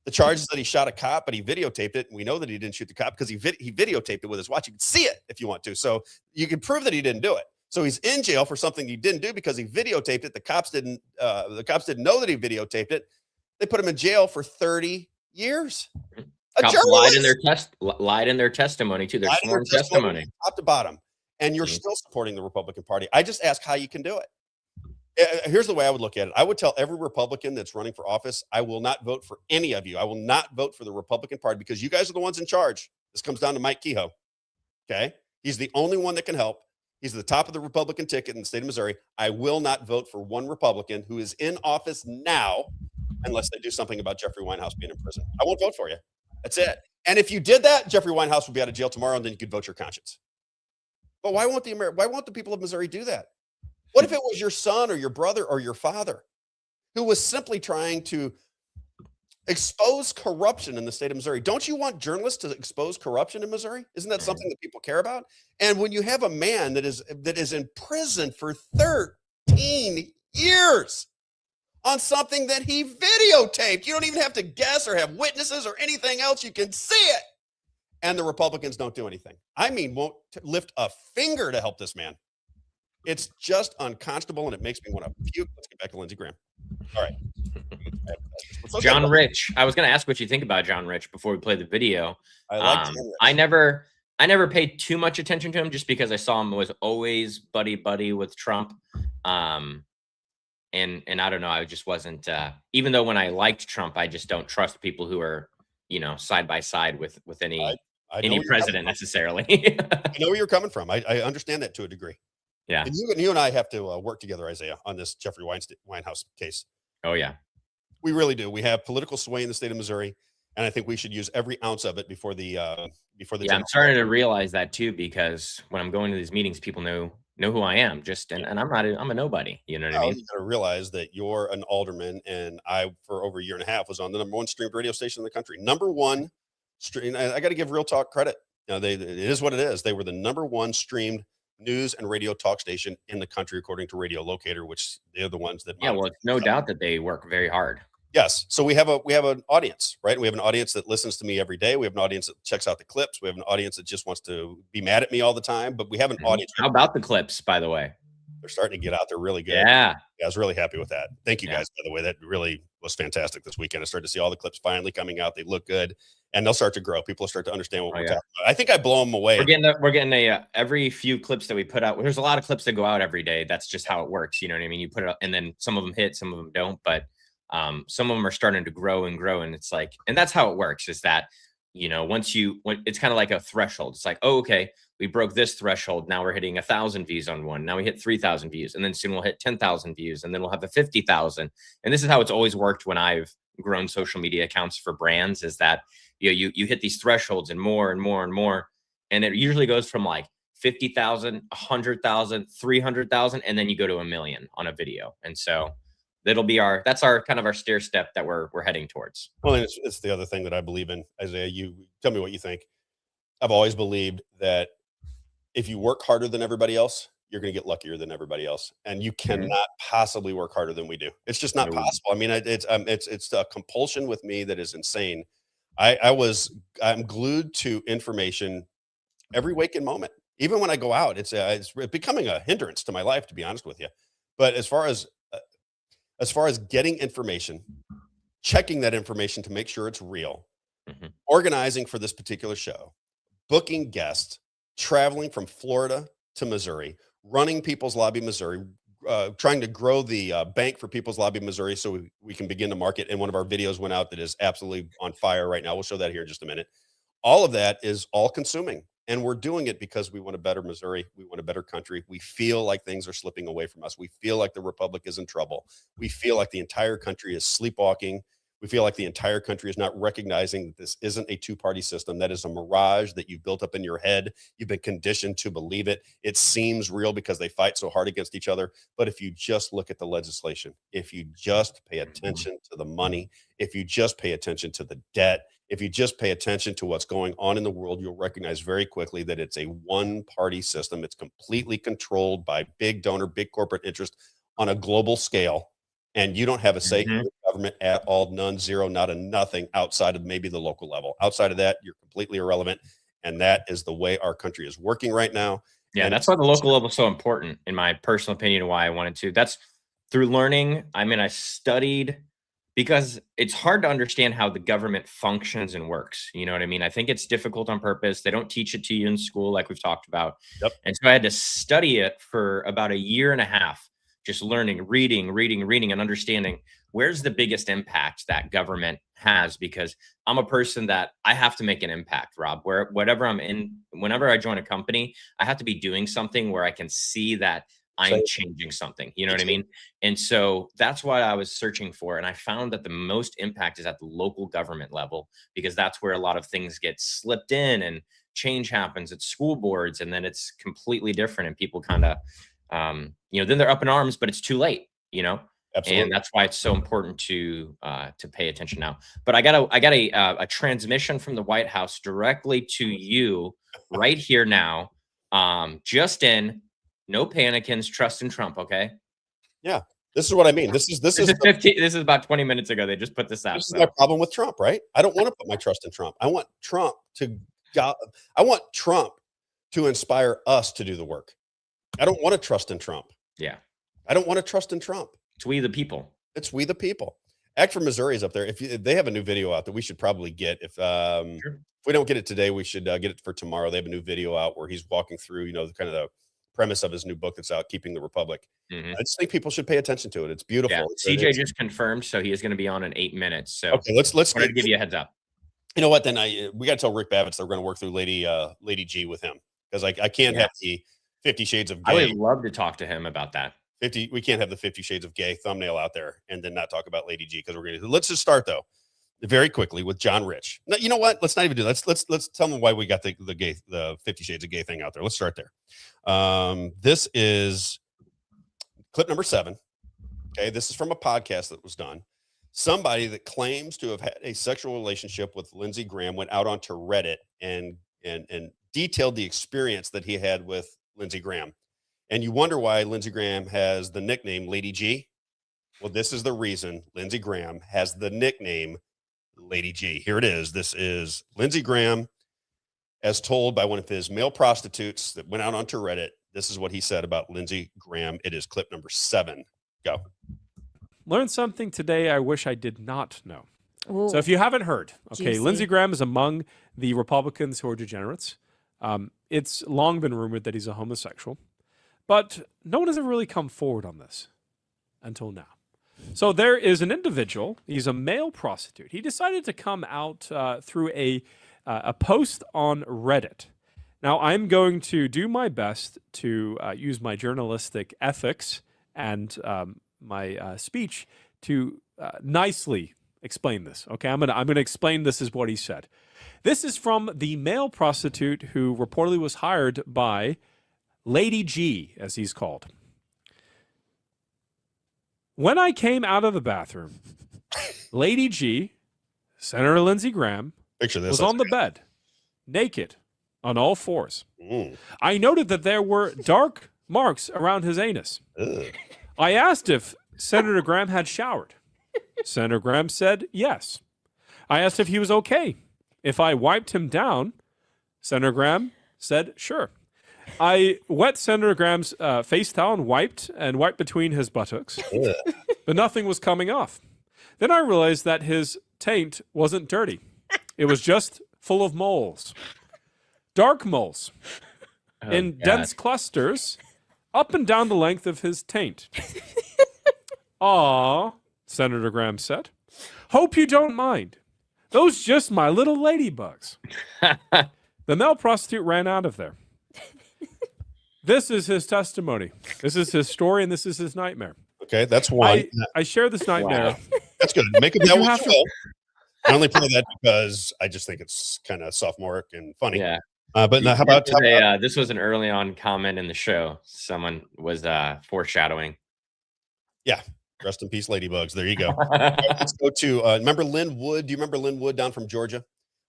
The charge is that he shot a cop, but he videotaped it. And we know that he didn't shoot the cop because he videotaped it with his watch. You can see it if you want to. So you can prove that he didn't do it. So he's in jail for something he didn't do because he videotaped it. The cops didn't know that he videotaped it. They put him in jail for 30 years. Cops lied in their testimony too. Their sworn testimony, top to bottom, and you're still supporting the Republican Party. I just ask how you can do it. Here's the way I would look at it. I would tell every Republican that's running for office, I will not vote for any of you. I will not vote for the Republican Party because you guys are the ones in charge. This comes down to Mike Kehoe. Okay, he's the only one that can help. He's at the top of the Republican ticket in the state of Missouri. I will not vote for one Republican who is in office now unless they do something about Jeffrey Winehouse being in prison. I won't vote for you. That's it. And if you did that, Jeffrey Winehouse would be out of jail tomorrow, and then you could vote your conscience. But why won't the people of Missouri do that? What if it was your son or your brother or your father who was simply trying to expose corruption in the state of Missouri? Don't you want journalists to expose corruption in Missouri? Isn't that something that people care about? And when you have a man that is in prison for 13 years on something that he videotaped, you don't even have to guess or have witnesses or anything else. You can see it. And the Republicans don't do anything. I mean, won't lift a finger to help this man. It's just unconscionable, and it makes me want to puke. Let's get back to Lindsey Graham. All right. John Rich. I was going to ask what you think about John Rich before we play the video. I like John Rich. I never paid too much attention to him just because I saw him was always buddy with Trump. And I don't know, I just wasn't even though when I liked Trump, I just don't trust people who are, side by side with any president necessarily. I know where you're coming from. I understand that to a degree. Yeah. And you and I have to work together, Isaiah, on this Jeffrey Winehouse case. Oh yeah. We really do. We have political sway in the state of Missouri, and I think we should use every ounce of it before the. Yeah, I'm starting to realize that too, because when I'm going to these meetings, people know who I am. And I'm a nobody. You know what I mean? You got to realize that you're an alderman, and I, for over a year and a half, was on the #1 streamed radio station in the country. #1 stream. I got to give Real Talk credit. It is what it is. They were the #1 streamed news and radio talk station in the country, according to Radio Locator, which they're the ones that. Yeah, well, it's no doubt that they work very hard. Yes. So we have an audience, right? We have an audience that listens to me every day. We have an audience that checks out the clips. We have an audience that just wants to be mad at me all the time, but we have an audience. How about the clips, by the way? They're starting to get out there really good. Yeah. I was really happy with that. Thank you guys, by the way. That really was fantastic this weekend. I started to see all the clips finally coming out. They look good, and they'll start to grow. People will start to understand what we're talking about. I think I blow them away. We're getting every few clips that we put out. There's a lot of clips that go out every day. That's just how it works. You know what I mean? You put it up, and then some of them hit, some of them don't, but some of them are starting to grow, and it's like, and that's how it works, is that, when it's kind of like a threshold. It's like, oh, okay, we broke this threshold. Now we're hitting 1,000 views on one. Now we hit 3,000 views, and then soon we'll hit 10,000 views, and then we'll have the 50,000. And this is how it's always worked when I've grown social media accounts for brands, is that, you hit these thresholds and more and more and more. And it usually goes from like 50,000, 100,000, 300,000, and then you go to 1 million on a video. And so that's our kind of our stair step that we're heading towards. Well, and it's the other thing that I believe in, Isaiah. You tell me what you think. I've always believed that if you work harder than everybody else, you're going to get luckier than everybody else, and you cannot possibly work harder than we do. It's just not possible. I mean, it's a compulsion with me that is insane. I'm glued to information every waking moment. Even when I go out, it's becoming a hindrance to my life, to be honest with you. But as far as getting information, checking that information to make sure it's real, organizing for this particular show, booking guests, traveling from Florida to Missouri, running People's Lobby Missouri, trying to grow the bank for People's Lobby Missouri so we can begin to market. And one of our videos went out that is absolutely on fire right now. We'll show that here in just a minute. All of that is all consuming. And we're doing it because we want a better Missouri. We want a better country. We feel like things are slipping away from us. We feel like the Republic is in trouble. We feel like the entire country is sleepwalking. We feel like the entire country is not recognizing that this isn't a two-party system. That is a mirage that you've built up in your head. You've been conditioned to believe it. It seems real because they fight so hard against each other. But if you just look at the legislation, if you just pay attention to the money, if you just pay attention to the debt, if you just pay attention to what's going on in the world, you'll recognize very quickly that it's a one-party system. It's completely controlled by big donor, big corporate interest on a global scale. And you don't have a say in the government at all, none, zero, not a nothing outside of maybe the local level. Outside of that, you're completely irrelevant. And that is the way our country is working right now. Yeah, and that's why the local level is so important, in my personal opinion, why I wanted to. That's through learning. I mean, I studied, because it's hard to understand how the government functions and works. You know what I mean? I think it's difficult on purpose. They don't teach it to you in school, like we've talked about. Yep. And so I had to study it for about a year and a half, just learning, reading, and understanding where's the biggest impact that government has, because I'm a person that I have to make an impact, Rob, where whatever I'm in, whenever I join a company, I have to be doing something where I can see that I'm changing something, you know what I mean? And so that's what I was searching for. And I found that the most impact is at the local government level, because that's where a lot of things get slipped in and change happens at school boards. And then it's completely different. And people kind of, then they're up in arms, but it's too late, Absolutely. And that's why it's so important to pay attention now. But I got a transmission from the White House directly to you right here now. Just in, no panikins, trust in Trump. Okay. Yeah. This is what I mean. This is about 20 minutes ago. They just put this out. This is my problem with Trump, right? I don't want to put my trust in Trump. I want Trump to inspire us to do the work. I don't want to trust in Trump. Yeah. I don't want to trust in Trump. It's we the people. It's we the people. Act for Missouri is up there. If they have a new video out that we should probably get. If we don't get it today, we should get it for tomorrow. They have a new video out where he's walking through, the kind of the premise of his new book that's out, Keeping the Republic. I just think people should pay attention to it. It's beautiful. Yeah. CJ just confirmed, so he is going to be on in 8 minutes. So okay, let's give you a heads up. You know what? Then we got to tell Rick Babbitts that we're going to work through Lady G with him, because I can't have the 50 Shades of Gay. I would love to talk to him about that. We can't have the 50 Shades of Gay thumbnail out there and then not talk about Lady G, because we're going to. Let's just start though, very quickly with John Rich. No, you know what? Let's not even do that. Let's tell them why we got the 50 Shades of Gay thing out there. Let's start there. This is clip number 7. Okay, this is from a podcast that was done. Somebody that claims to have had a sexual relationship with Lindsey Graham went out onto Reddit and detailed the experience that he had with Lindsey Graham. And you wonder why Lindsey Graham has the nickname Lady G. Well, this is the reason Lindsey Graham has the nickname Lady G. Here it is. This is Lindsey Graham, as told by one of his male prostitutes that went out onto Reddit. This is what he said about Lindsey Graham. It is clip number 7. Go. Learned something today I wish I did not know. Ooh. So if you haven't heard, okay, Juicy. Lindsey Graham is among the Republicans who are degenerates. It's long been rumored that he's a homosexual, but no one has ever really come forward on this until now. So there is an individual, he's a male prostitute. He decided to come out through a post on Reddit. Now, I'm going to do my best to use my journalistic ethics and my speech to nicely explain this. Okay, I'm gonna explain this is what he said. This is from the male prostitute who reportedly was hired by Lady G, as he's called. When I came out of the bathroom, Lady G, Senator Lindsey Graham, Picture this. was on the bed, naked, on all fours. Mm. I noted that there were dark marks around his anus. Ugh. I asked if Senator Graham had showered. Senator Graham said yes. I asked if he was okay. If I wiped him down, Senator Graham said sure. I wet Senator Graham's face towel and wiped between his buttocks, but nothing was coming off. Then I realized that his taint wasn't dirty. It was just full of moles. Dark moles in dense clusters up and down the length of his taint. Aw, Senator Graham said. Hope you don't mind. Those just my little ladybugs. The male prostitute ran out of there. This is his testimony. This is his story, and this is his nightmare. Okay, that's one. I share this nightmare. Wow. That's good. Make it that You one. have to- I only play that because I just think it's kind of sophomoric and funny. Yeah. But now, how about this was an early on comment in the show. Someone was foreshadowing. Yeah. Rest in peace, ladybugs. There you go. Let's go to remember Lynn Wood? Do you remember Lynn Wood down from Georgia?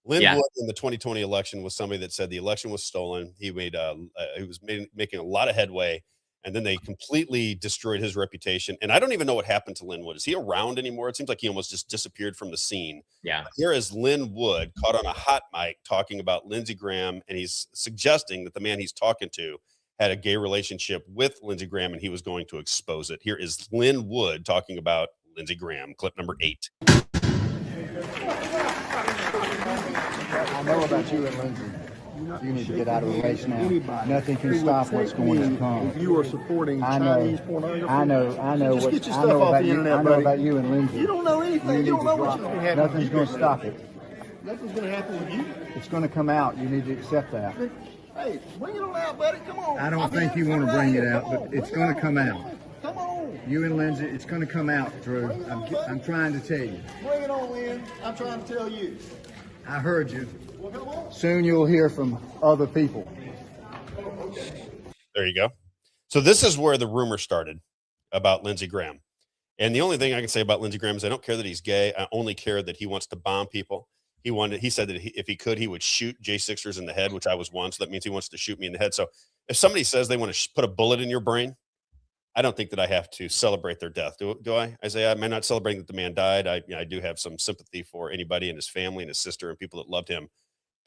Lynn Wood in the 2020 election was somebody that said the election was stolen. He was making a lot of headway, and then they completely destroyed his reputation. And I don't even know what happened to Lynn Wood. Is he around anymore? It seems like he almost just disappeared from the scene. Yeah. Here is Lynn Wood caught on a hot mic talking about Lindsey Graham, and he's suggesting that the man he's talking to had a gay relationship with Lindsey Graham, and he was going to expose it. Here is Lynn Wood talking about Lindsey Graham, clip number 8. I know about you and Lindsey. You need to get out of the race now. Nothing can stop what's going to come. If you are supporting Chinese pornography, I know just get your stuff off the internet, I know buddy. about you and Lindsey. You don't know anything. You don't know what's going to happen. Nothing's going to stop it. Nothing's going to happen with you. It's going to come out. You need to accept that. Hey, bring it on out, buddy. Come on. I don't think you want to bring it out, but it's going to come out. Come on. You and Lindsey, it's going to come out, Drew. I'm trying to tell you. Bring it on, Lynn. I'm trying to tell you. I heard you. Well, come on. Soon you'll hear from other people. There you go. So this is where the rumor started about Lindsey Graham. And the only thing I can say about Lindsey Graham is I don't care that he's gay. I only care that he wants to bomb people. He said that if he could, he would shoot J6ers in the head, which I was one. So that means he wants to shoot me in the head. So if somebody says they want to put a bullet in your brain, I don't think that I have to celebrate their death. Do I? Isaiah, am I not celebrating that the man died? I do have some sympathy for anybody and his family and his sister and people that loved him.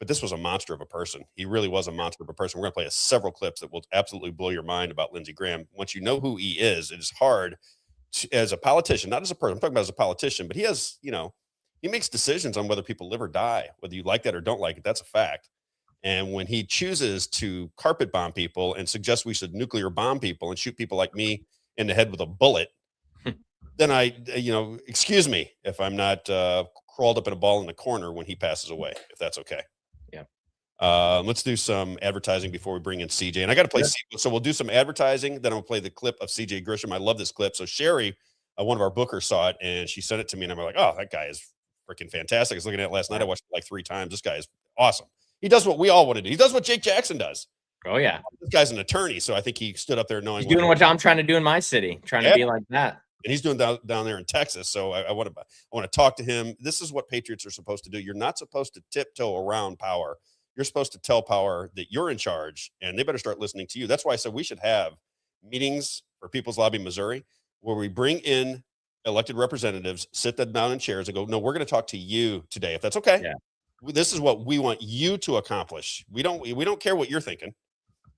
But this was a monster of a person. He really was a monster of a person. We're going to play several clips that will absolutely blow your mind about Lindsey Graham. Once you know who he is, it is hard as a politician, not as a person, I'm talking about as a politician, but he has, he makes decisions on whether people live or die, whether you like that or don't like it. That's a fact. And when he chooses to carpet bomb people and suggest we should nuclear bomb people and shoot people like me in the head with a bullet, then excuse me if I'm not crawled up in a ball in the corner when he passes away, if that's okay. Yeah. Let's do some advertising before we bring in CJ. And I got to play. So we'll do some advertising. Then I'll play the clip of CJ Grisham. I love this clip. So Sherry, one of our bookers, saw it and she sent it to me, and I'm like, oh, that guy is freaking fantastic. I was looking at it last night. I watched it like 3 times. This guy is awesome. He does what we all want to do. He does what Jake Jackson does. Oh yeah. This guy's an attorney, so I think he stood up there knowing he's doing what I'm trying to do in my city, trying to be like that. And he's doing down there in Texas. So I want to talk to him. This is what patriots are supposed to do. You're not supposed to tiptoe around power. You're supposed to tell power that you're in charge, and they better start listening to you. That's why I said we should have meetings for People's Lobby Missouri, where we bring in elected representatives, sit them down in chairs and go, no, we're going to talk to you today, if that's okay. Yeah. This is what we want you to accomplish. We don't care what you're thinking.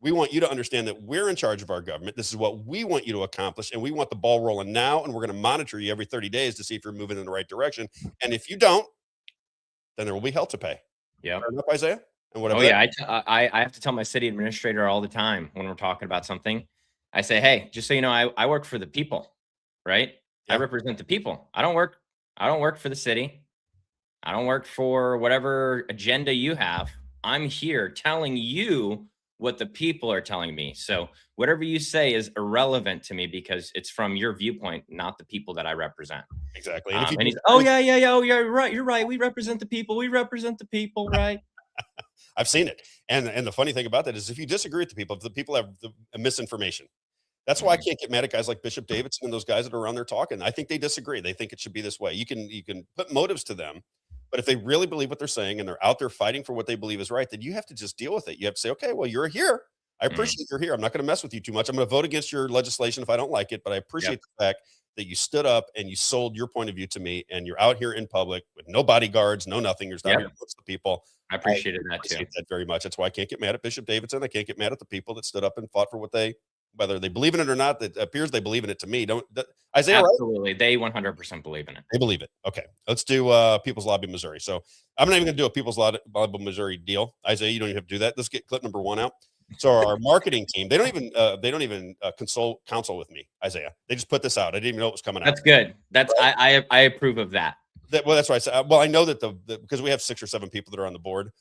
We want you to understand that we're in charge of our government. This is what we want you to accomplish, and we want the ball rolling now, and we're going to monitor you every 30 days to see if you're moving in the right direction. And if you don't, then there will be hell to pay. Yeah. Fair enough, Isaiah? And whatever. Oh yeah, I have to tell my city administrator all the time when we're talking about something. I say, hey, just so you know, I work for the people, right? Yeah. I represent the people. I don't work for the city. I don't work for whatever agenda you have. I'm here telling you what the people are telling me. So whatever you say is irrelevant to me because it's from your viewpoint, not the people that I represent. Exactly. And he's, oh yeah, you're right. We represent the people. Right? I've seen it. And the funny thing about that is if you disagree with the people have the misinformation. That's why I can't get mad at guys like Bishop Davidson and those guys that are around there talking. I think they disagree. They think it should be this way. You can put motives to them, but if they really believe what they're saying and they're out there fighting for what they believe is right, then you have to just deal with it. You have to say, okay, well, you're here. I appreciate you're here. I'm not going to mess with you too much. I'm going to vote against your legislation if I don't like it, but I appreciate the fact that you stood up and you sold your point of view to me, and you're out here in public with no bodyguards, no nothing. You're not here to the people. I appreciated that too. That very much. That's why I can't get mad at Bishop Davidson. I can't get mad at the people that stood up and fought for what whether they believe in it or not. It appears they believe in it to me. Isaiah, absolutely, right? They 100% believe in it. They believe it. Okay, let's do People's Lobby Missouri. So I'm not even going to do a People's Lobby Missouri deal. Isaiah, you don't even have to do that. Let's get clip number 1 out. So our marketing team, they don't even counsel with me, Isaiah. They just put this out. I didn't even know it was coming out. That's good. That's right? I approve of that. Well, that's right. So, well, I know that because we have 6 or 7 people that are on the board,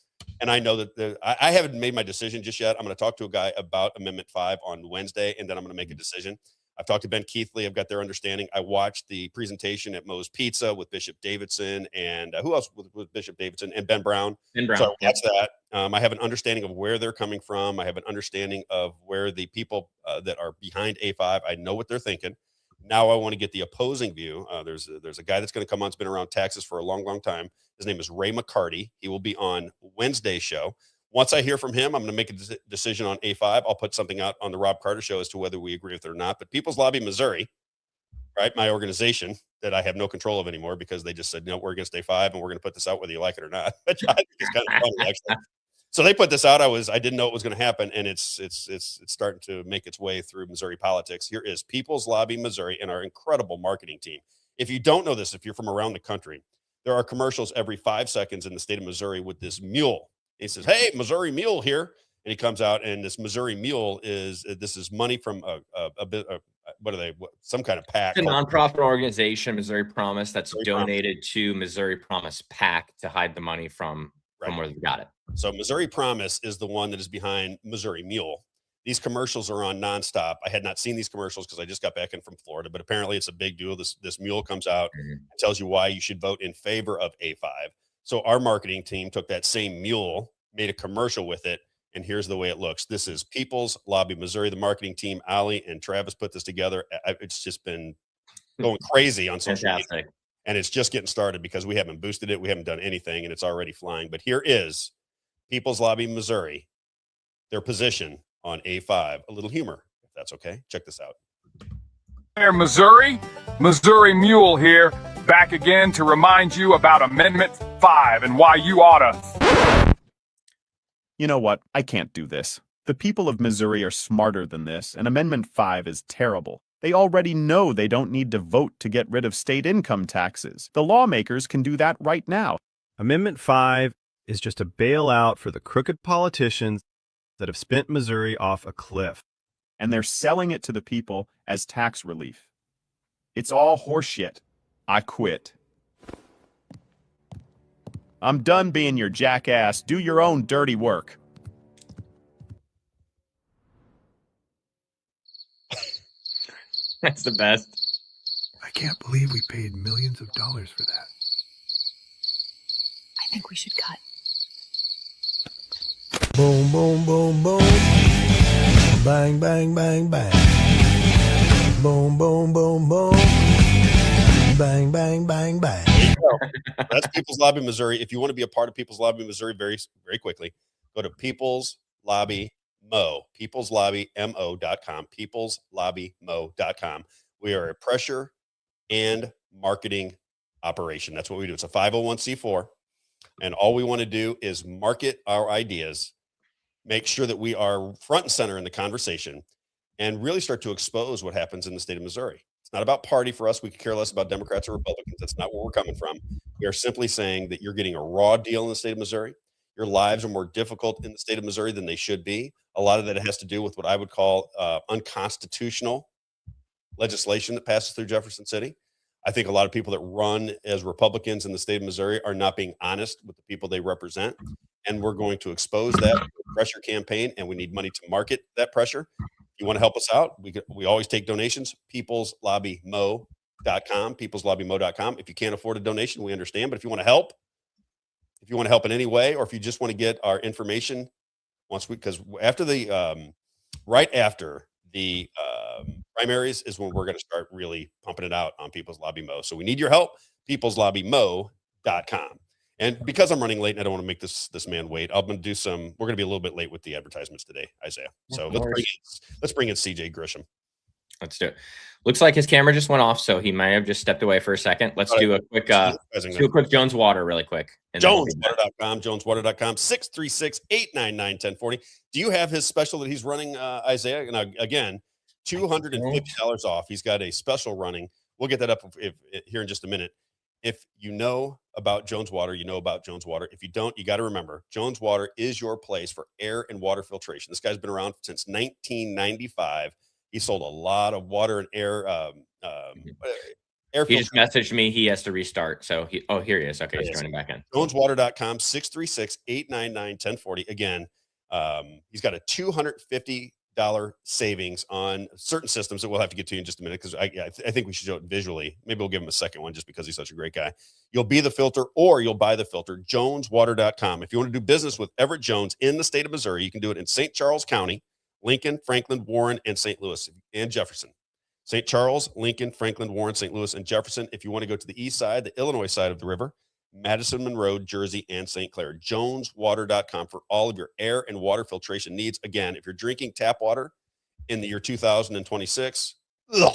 and I know that I haven't made my decision just yet. I'm going to talk to a guy about Amendment 5 on Wednesday, and then I'm going to make a decision. I've talked to Ben Keithley. I've got their understanding. I watched the presentation at Moe's Pizza with Bishop Davidson and who else with Bishop Davidson and Ben Brown. So I watched that. I have an understanding of where they're coming from. I have an understanding of where the people that are behind A5, I know what they're thinking. Now I want to get the opposing view. There's a guy that's going to come on. It's been around taxes for a long, long time. His name is Ray McCarty. He will be on Wednesday's show. Once I hear from him, I'm going to make a decision on A5. I'll put something out on the Robb Carter show as to whether we agree with it or not. But People's Lobby Missouri, right, my organization that I have no control of anymore because they just said, no, we're against A5 and we're going to put this out whether you like it or not, which I think is kind of funny, actually. So they put this out. I didn't know it was going to happen, and it's starting to make its way through Missouri politics. Here is People's Lobby Missouri and our incredible marketing team. If you don't know this, if you're from around the country, there are commercials every 5 seconds in the state of Missouri with this mule. He says, "Hey, Missouri Mule here," and he comes out, and this Missouri Mule is money from what are they? Some kind of PAC. It's a nonprofit organization, Missouri Promise, that's donated to Missouri Promise PAC to hide the money from where they got it. So Missouri Promise is the one that is behind Missouri Mule. These commercials are on nonstop. I had not seen these commercials because I just got back in from Florida, but apparently it's a big deal. This mule comes out and tells you why you should vote in favor of A5. So our marketing team took that same mule, made a commercial with it, and here's the way it looks. This is People's Lobby Missouri. The marketing team, Ali and Travis, put this together. It's just been going crazy on social media. And it's just getting started because we haven't boosted it. We haven't done anything, and it's already flying. But here is People's Lobby Missouri, their position on A5. A little humor, if that's okay. Check this out. There, Missouri Mule here, back again to remind you about Amendment 5 and why you oughta. You know what? I can't do this. The people of Missouri are smarter than this, and Amendment 5 is terrible. They already know they don't need to vote to get rid of state income taxes. The lawmakers can do that right now. Amendment 5 is just a bailout for the crooked politicians that have spent Missouri off a cliff. And they're selling it to the people as tax relief. It's all horseshit. I quit. I'm done being your jackass. Do your own dirty work. That's the best. I can't believe we paid millions of dollars for that. I think we should cut. Boom, boom, boom, boom. Bang, bang, bang, bang. Boom, boom, boom, boom. Bang, bang, bang, bang. That's People's Lobby Missouri. If you want to be a part of People's Lobby Missouri very quickly, go to People's Lobby Mo, peopleslobbymo.com, peopleslobbymo.com. We are a pressure and marketing operation. That's what we do. It's a 501c4. And all we want to do is market our ideas, make sure that we are front and center in the conversation, and really start to expose what happens in the state of Missouri. It's not about party for us. We could care less about Democrats or Republicans. That's not where we're coming from. We are simply saying that you're getting a raw deal in the state of Missouri. Your lives are more difficult in the state of Missouri than they should be. A lot of that has to do with what I would call unconstitutional legislation that passes through Jefferson City. I think a lot of people that run as Republicans in the state of Missouri are not being honest with the people they represent. And we're going to expose that pressure campaign, and we need money to market that pressure. If you want to help us out, we always take donations, peopleslobbymo.com, peopleslobbymo.com. If you can't afford a donation, we understand. But if you want to help in any way, or if you just want to get our information because after the right after the primaries is when we're going to start really pumping it out on People's Lobby Mo. So we need your help, peopleslobbymo.com. And because I'm running late and I don't want to make this man wait, we're going to be a little bit late with the advertisements today, Isaiah. So let's bring in CJ Grisham. Let's do it. Looks like his camera just went off, so he may have just stepped away for a second. Let's do a quick Jones Water really quick. Joneswater.com, joneswater.com, 636-899-1040. Do you have his special that he's running, Isaiah? And again, $250 off. He's got a special running. We'll get that up here in just a minute. If you know about Jones Water, you know about Jones Water. If you don't, you got to remember, Jones Water is your place for air and water filtration. This guy's been around since 1995. He sold a lot of water and air. He just messaged me. He has to restart. So here he is. Okay, he's joining back in. Joneswater.com, 636-899-1040. Again, he's got a $250 savings on certain systems that we'll have to get to in just a minute, because I think we should show it visually. Maybe we'll give him a second one just because he's such a great guy. You'll be the filter or you'll buy the filter. Joneswater.com. If you want to do business with Everett Jones in the state of Missouri, you can do it in St. Charles County, Lincoln, Franklin, Warren, and St. Louis and Jefferson. St. Charles, Lincoln, Franklin, Warren, St. Louis, and Jefferson. If you want to go to the east side, the Illinois side of the river, Madison, Monroe, Jersey, and St. Clair. Joneswater.com for all of your air and water filtration needs. Again, if you're drinking tap water in the year 2026, I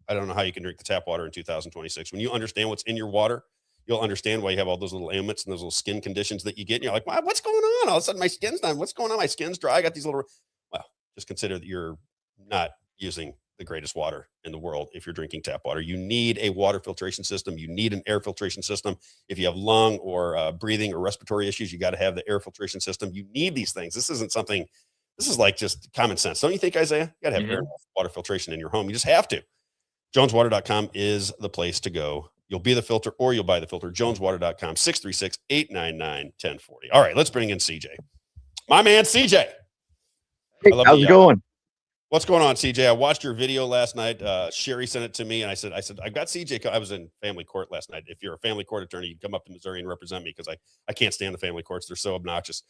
don't know how you can drink the tap water in 2026. When you understand what's in your water, you'll understand why you have all those little ailments and those little skin conditions that you get. And you're like, wow, what's going on? All of a sudden, my skin's done. What's going on? My skin's dry. I got these little. Well, just consider that you're not using the greatest water in the world if you're drinking tap water. You need a water filtration system. You need an air filtration system. If you have lung or breathing or respiratory issues, you got to have the air filtration system. You need these things. This isn't something, this is like just common sense. Don't you think, Isaiah? You got to have air and water filtration in your home. You just have to. Joneswater.com is the place to go. You'll be the filter or you'll buy the filter. Joneswater.com, 636-899-1040. All right, let's bring in CJ. My man, CJ. Hey, how's it going? What's going on, CJ? I watched your video last night. Sherry sent it to me, and I said, I've got CJ. I was in family court last night. If you're a family court attorney, you can come up to Missouri and represent me, because I can't stand the family courts. They're so obnoxious.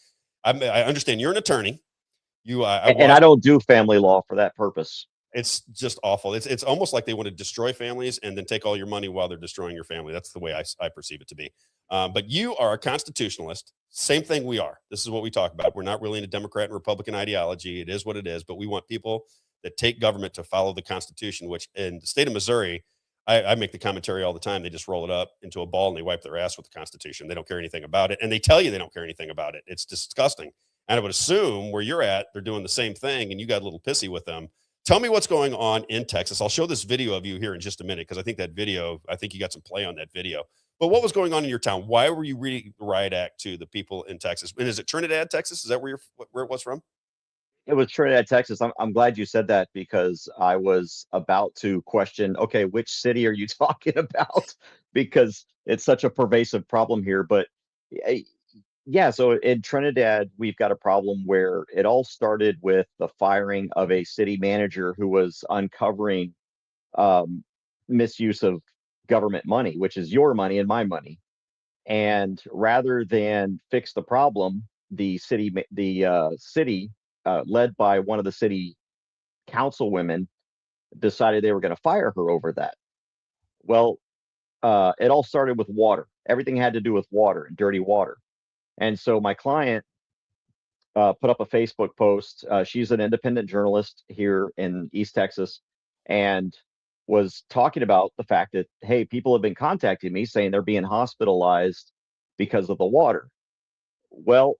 I understand you're an attorney. I don't do family law for that purpose. It's just awful. It's almost like they want to destroy families and then take all your money while they're destroying your family. That's the way I perceive it to be. But you are a constitutionalist. Same thing we are. This is what we talk about. We're not really into Democrat and Republican ideology. It is what it is. But we want people that take government to follow the Constitution, which in the state of Missouri, I make the commentary all the time. They just roll it up into a ball and they wipe their ass with the Constitution. They don't care anything about it. And they tell you they don't care anything about it. It's disgusting. And I would assume where you're at, they're doing the same thing, and you got a little pissy with them. Tell me what's going on in Texas. I'll show this video of you here in just a minute because I think that video, I think you got some play on that video. But what was going on in your town? Why were you reading the riot act to the people in Texas? And is it Trinidad, Texas? Is that where it was from? It was Trinidad, Texas. I'm glad you said that because I was about to question, okay, which city are you talking about? Because it's such a pervasive problem here. But yeah, so in Trinidad, we've got a problem where it all started with the firing of a city manager who was uncovering misuse of government money, which is your money and my money. And rather than fix the problem, the city, led by one of the city councilwomen, decided they were going to fire her over that. Well, it all started with water. Everything had to do with water and dirty water. And so my client put up a Facebook post. She's an independent journalist here in East Texas and was talking about the fact that, hey, people have been contacting me saying they're being hospitalized because of the water. Well,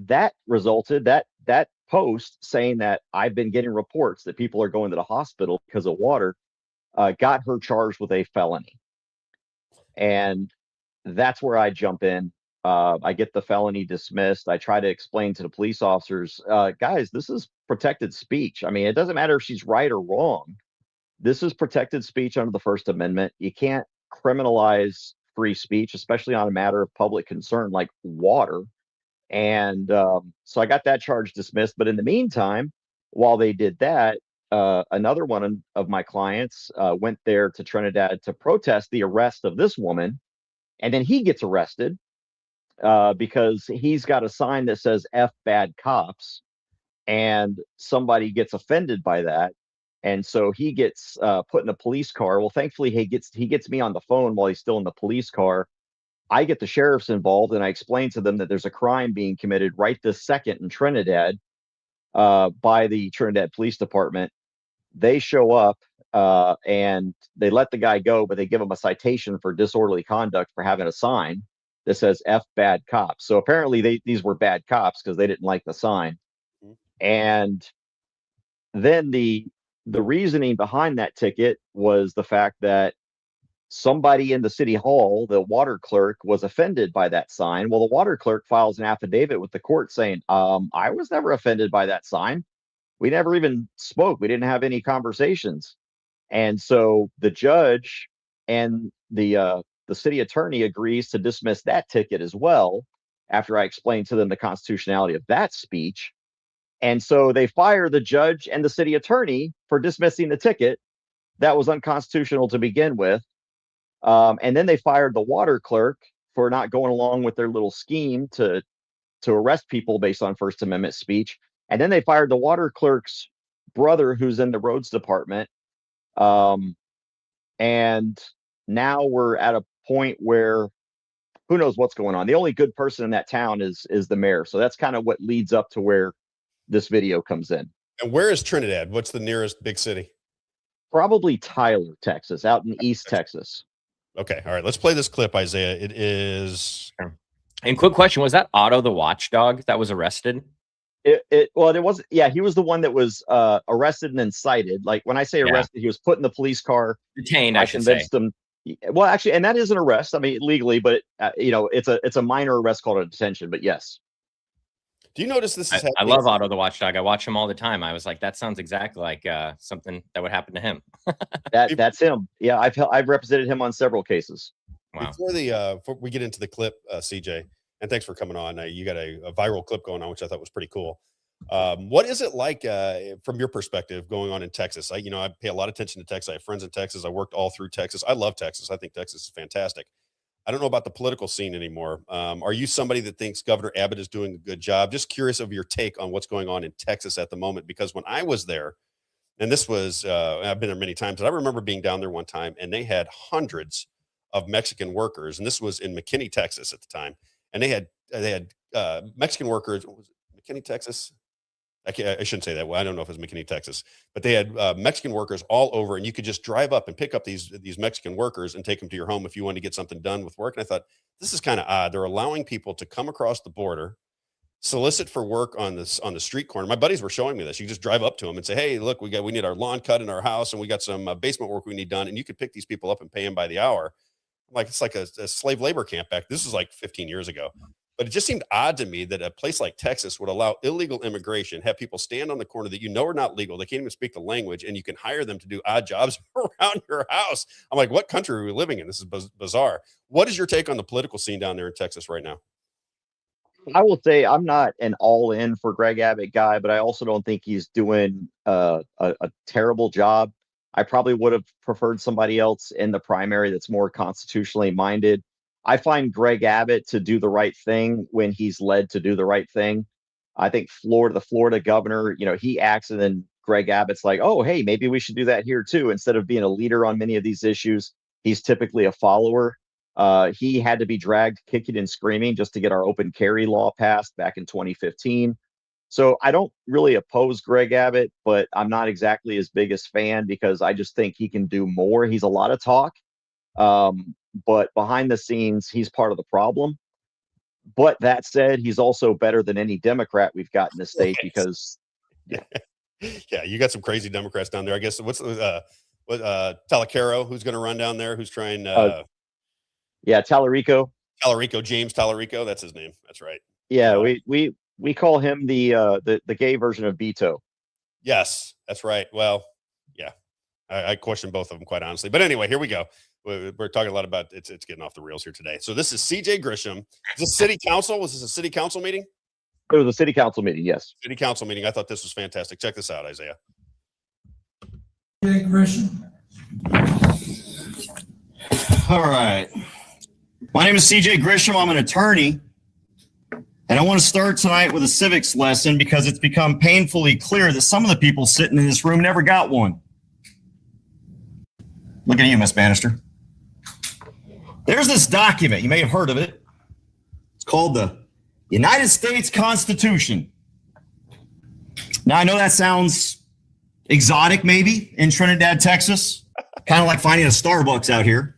that resulted, that post saying that I've been getting reports that people are going to the hospital because of water, got her charged with a felony. And that's where I jump in. I get the felony dismissed. I try to explain to the police officers, guys, this is protected speech. I mean, it doesn't matter if she's right or wrong. This is protected speech under the First Amendment. You can't criminalize free speech, especially on a matter of public concern like water. And so I got that charge dismissed. But in the meantime, while they did that, another one of my clients went there to Trinidad to protest the arrest of this woman. And then he gets arrested because he's got a sign that says F bad cops. And somebody gets offended by that. And so he gets put in a police car. Well, thankfully, he gets me on the phone while he's still in the police car. I get the sheriffs involved, and I explain to them that there's a crime being committed right this second in Trinidad by the Trinidad Police Department. They show up and they let the guy go, but they give him a citation for disorderly conduct for having a sign that says F bad cops. So apparently these were bad cops because they didn't like the sign. And then the reasoning behind that ticket was the fact that somebody in the city hall, the water clerk, was offended by that sign. Well, the water clerk files an affidavit with the court saying, I was never offended by that sign. We never even spoke. We didn't have any conversations. And so the judge and the city attorney agrees to dismiss that ticket as well after I explained to them the constitutionality of that speech. And so they fire the judge and the city attorney for dismissing the ticket that was unconstitutional to begin with. And then they fired the water clerk for not going along with their little scheme to arrest people based on First Amendment speech. And then they fired the water clerk's brother, who's in the roads department. And now we're at a point where who knows what's going on. The only good person in that town is the mayor. So that's kind of what leads up to where this video comes in. And where is Trinidad? What's the nearest big city? Probably Tyler, Texas, out in East Texas. Okay. All right. Let's play this clip, Isaiah. It is. And quick question, was that Otto the watchdog that was arrested? It wasn't. Yeah, he was the one that was arrested and then cited. Like when I say arrested, he was put in the police car. Detained, I should say. Them. Well, actually, and that is an arrest. I mean, legally, but it's a minor arrest called a detention. But yes. Do you notice this is happening? I love Otto the watchdog. I watch him all the time. I was like, that sounds exactly like something that would happen to him. That's him. Yeah, I've represented him on several cases. Wow. Before we get into the clip, CJ, and thanks for coming on. You got a viral clip going on, which I thought was pretty cool. What is it like from your perspective going on in Texas? I pay a lot of attention to Texas. I have friends in Texas. I worked all through Texas. I love Texas. I think Texas is fantastic. I don't know about the political scene anymore. Are you somebody that thinks Governor Abbott is doing a good job? Just curious of your take on what's going on in Texas at the moment, because when I was there, and this was, I've been there many times, and I remember being down there one time, and they had hundreds of Mexican workers, and this was in McKinney, Texas at the time, and they had Mexican workers. Was it McKinney, Texas? I shouldn't say that. Well, I don't know if it was McKinney, Texas, but they had Mexican workers all over, and you could just drive up and pick up these Mexican workers and take them to your home if you wanted to get something done with work. And I thought, this is kind of odd. They're allowing people to come across the border solicit for work on the street corner. My buddies were showing me this. You just drive up to them and say, "Hey, look, we need our lawn cut in our house, and we got some basement work we need done." And you could pick these people up and pay them by the hour. Like it's like a slave labor camp back. This was like 15 years ago. But it just seemed odd to me that a place like Texas would allow illegal immigration, have people stand on the corner that are not legal. They can't even speak the language, and you can hire them to do odd jobs around your house. I'm like, what country are we living in? This is bizarre. What is your take on the political scene down there in Texas right now? I will say I'm not an all-in for Greg Abbott guy, but I also don't think he's doing a terrible job. I probably would have preferred somebody else in the primary that's more constitutionally minded. I find Greg Abbott to do the right thing when he's led to do the right thing. I think the Florida governor, he acts and then Greg Abbott's like, oh, hey, maybe we should do that here too. Instead of being a leader on many of these issues, he's typically a follower. He had to be dragged kicking and screaming just to get our open carry law passed back in 2015. So I don't really oppose Greg Abbott, but I'm not exactly his biggest fan because I just think he can do more. He's a lot of talk. But behind the scenes, he's part of the problem. But that said, he's also better than any Democrat we've got in the state because, yeah, you got some crazy Democrats down there. I guess Talacaro, who's going to run down there? Who's trying? Tallarico, James Tallarico. That's his name. That's right. Yeah, we call him the gay version of Beto. Yes, that's right. Well, yeah, I question both of them quite honestly. But anyway, here we go. We're talking a lot about it's getting off the rails here today. So this is CJ Grisham. Is this city council? Was this a city council meeting? It was a city council meeting, yes. City council meeting. I thought this was fantastic. Check this out, Isaiah. CJ Grisham. All right. My name is CJ Grisham. I'm an attorney. And I want to start tonight with a civics lesson because it's become painfully clear that some of the people sitting in this room never got one. Look at you, Miss Bannister. There's this document. You may have heard of it. It's called the United States Constitution. Now, I know that sounds exotic, maybe, in Trinidad, Texas. Kind of like finding a Starbucks out here.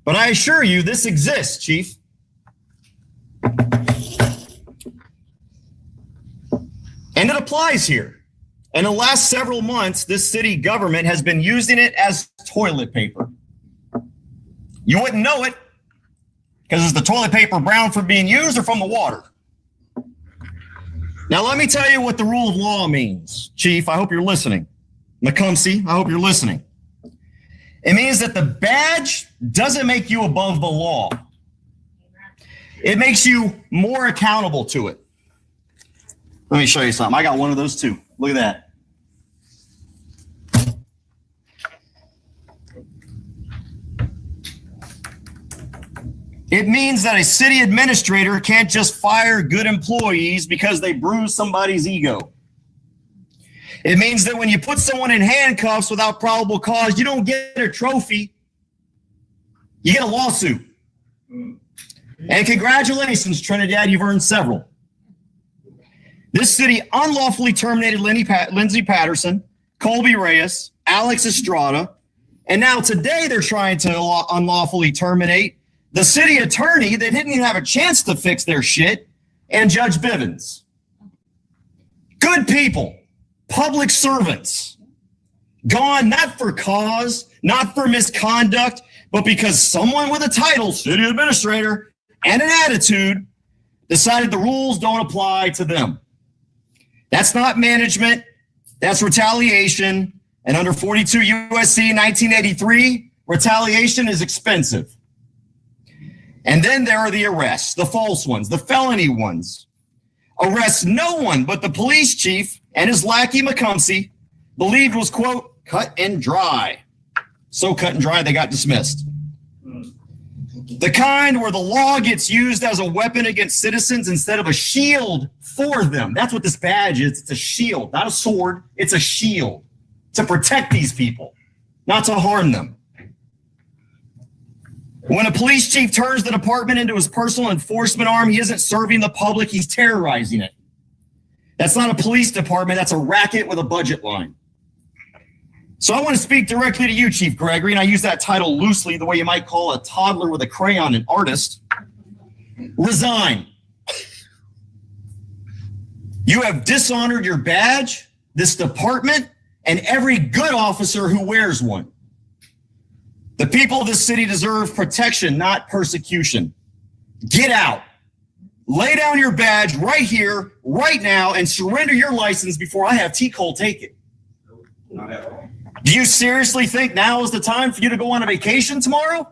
But I assure you, this exists, Chief. And it applies here. In the last several months, this city government has been using it as toilet paper. You wouldn't know it because is the toilet paper brown from being used or from the water? Now, let me tell you what the rule of law means. Chief, I hope you're listening. Macumsey, I hope you're listening. It means that the badge doesn't make you above the law. It makes you more accountable to it. Let me show you something. I got one of those too. Look at that. It means that a city administrator can't just fire good employees because they bruise somebody's ego. It means that when you put someone in handcuffs without probable cause, you don't get a trophy. You get a lawsuit. And congratulations, Trinidad, you've earned several. This city unlawfully terminated Lindsey Patterson, Colby Reyes, Alex Estrada, and now today they're trying to unlawfully terminate the city attorney that didn't even have a chance to fix their shit, and Judge Bivens. Good people, public servants, gone not for cause, not for misconduct, but because someone with a title, city administrator, and an attitude decided the rules don't apply to them. That's not management, that's retaliation, and under 42 USC 1983, retaliation is expensive. And then there are the arrests, the false ones, the felony ones. Arrests no one but the police chief and his lackey Macumsey believed was, quote, cut and dry. So cut and dry, they got dismissed. The kind where the law gets used as a weapon against citizens instead of a shield for them. That's what this badge is. It's a shield, not a sword. It's a shield to protect these people, not to harm them. When a police chief turns the department into his personal enforcement arm, he isn't serving the public, he's terrorizing it. That's not a police department, that's a racket with a budget line. So I want to speak directly to you, Chief Gregory, and I use that title loosely, the way you might call a toddler with a crayon an artist. Resign. You have dishonored your badge, this department, and every good officer who wears one. The people of this city deserve protection, not persecution. Get out. Lay down your badge right here, right now, and surrender your license before I have T. Cole take it. Do you seriously think now is the time for you to go on a vacation tomorrow?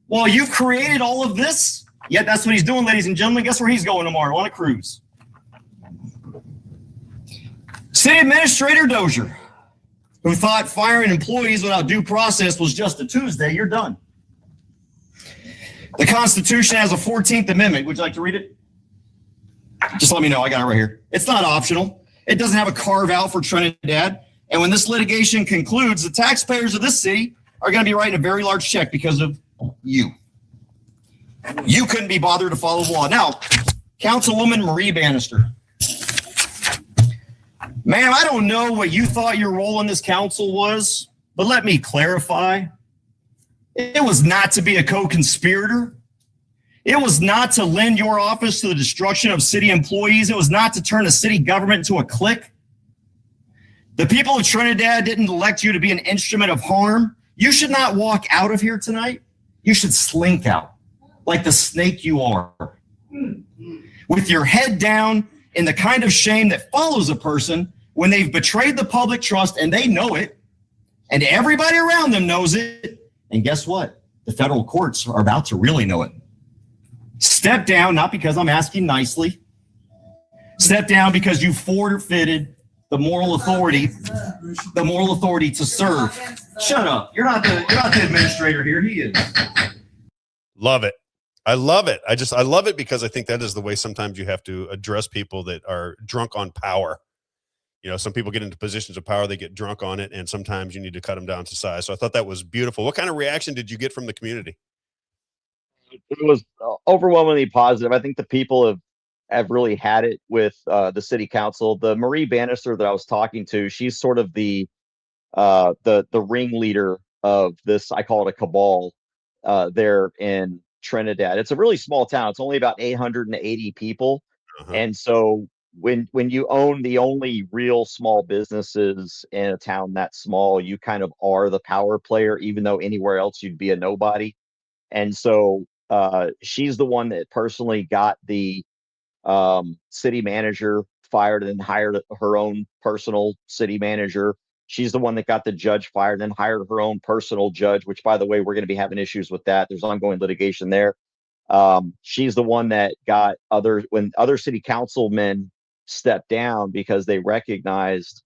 Well, you've created all of this. Yet that's what he's doing, ladies and gentlemen. Guess where he's going tomorrow? On a cruise. City Administrator Dozier, who thought firing employees without due process was just a Tuesday, you're done. The Constitution has a 14th Amendment. Would you like to read it? Just let me know. I got it right here. It's not optional. It doesn't have a carve out for Trinidad. And when this litigation concludes, the taxpayers of this city are going to be writing a very large check because of you. You couldn't be bothered to follow the law. Now, Councilwoman Marie Bannister. Ma'am, I don't know what you thought your role in this council was, but let me clarify. It was not to be a co-conspirator. It was not to lend your office to the destruction of city employees. It was not to turn a city government into a clique. The people of Trinidad didn't elect you to be an instrument of harm. You should not walk out of here tonight. You should slink out like the snake you are, with your head down in the kind of shame that follows a person when they've betrayed the public trust and they know it, and everybody around them knows it. And guess what? The federal courts are about to really know it. Step down, not because I'm asking nicely. Step down because you forfeited the moral authority to serve. Shut up. You're not the administrator here. He is. Love it. I love it. I love it because I think that is the way sometimes you have to address people that are drunk on power. You know, some people get into positions of power, they get drunk on it, and sometimes you need to cut them down to size. So I thought that was beautiful. What kind of reaction did you get from the community? It was overwhelmingly positive. I think the people have really had it with the city council. The Marie Bannister that I was talking to, she's sort of the ringleader of this. I call it a cabal there in Trinidad. It's a really small town. It's only about 880 people, and so when you own the only real small businesses in a town that small, you kind of are the power player, even though anywhere else you'd be a nobody. And so she's the one that personally got the city manager fired and hired her own personal city manager. She's the one that got the judge fired and hired her own personal judge, which, by the way, we're going to be having issues with that. There's ongoing litigation there. She's the one that got when other city councilmen stepped down because they recognized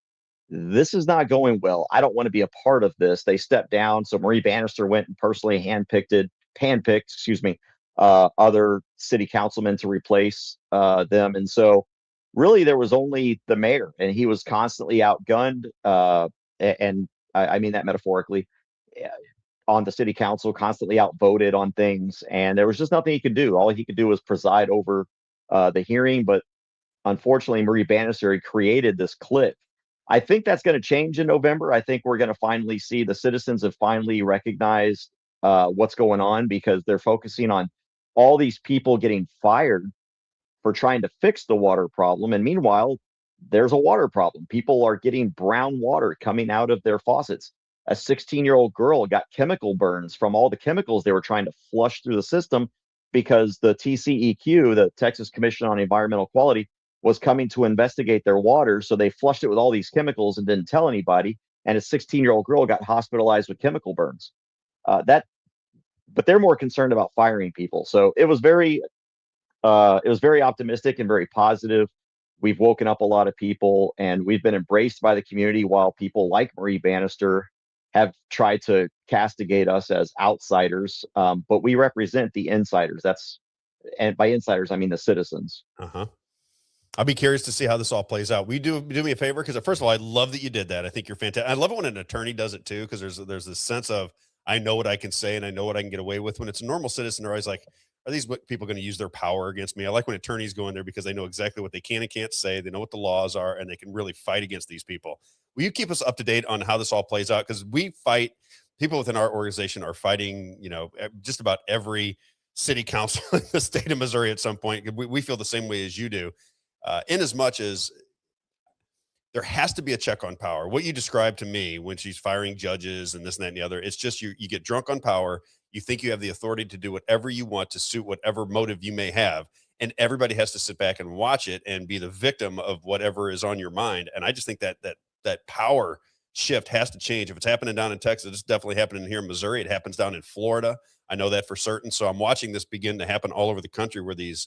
this is not going well. I don't want to be a part of this. They stepped down. So Marie Bannister went and personally handpicked, other city councilmen to replace them. And so really there was only the mayor, and he was constantly outgunned. And I mean that metaphorically, on the city council, constantly outvoted on things. And there was just nothing he could do. All he could do was preside over the hearing. But unfortunately, Marie Bannister created this clique. I think that's going to change in November. I think we're going to finally see the citizens have finally recognized what's going on, because they're focusing on all these people getting fired for trying to fix the water problem. And meanwhile, there's a water problem. People are getting brown water coming out of their faucets. A 16-year-old girl got chemical burns from all the chemicals they were trying to flush through the system, because the TCEQ, the Texas Commission on Environmental Quality, was coming to investigate their water. So they flushed it with all these chemicals and didn't tell anybody. And a 16-year-old girl got hospitalized with chemical burns. But they're more concerned about firing people. So it was very optimistic and very positive. We've woken up a lot of people, and we've been embraced by the community, while people like Marie Bannister have tried to castigate us as outsiders. But we represent the insiders. And by insiders, I mean the citizens. I'll be curious to see how this all plays out. Do me a favor, because first of all, I love that you did that. I think you're fantastic. I love it when an attorney does it too, because there's this sense of, I know what I can say and I know what I can get away with. When it's a normal citizen, they're always like, are these people going to use their power against me? I like when attorneys go in there, because they know exactly what they can and can't say. They know what the laws are, and they can really fight against these people. Will you keep us up to date on how this all plays out? Because people within our organization are fighting, just about every city council in the state of Missouri at some point. We feel the same way as you do. In as much as there has to be a check on power. What you described to me when she's firing judges and this and that and the other, it's just you get drunk on power. You think you have the authority to do whatever you want to suit whatever motive you may have. And everybody has to sit back and watch it and be the victim of whatever is on your mind. And I just think that power shift has to change. If it's happening down in Texas, it's definitely happening here in Missouri. It happens down in Florida. I know that for certain. So I'm watching this begin to happen all over the country, where these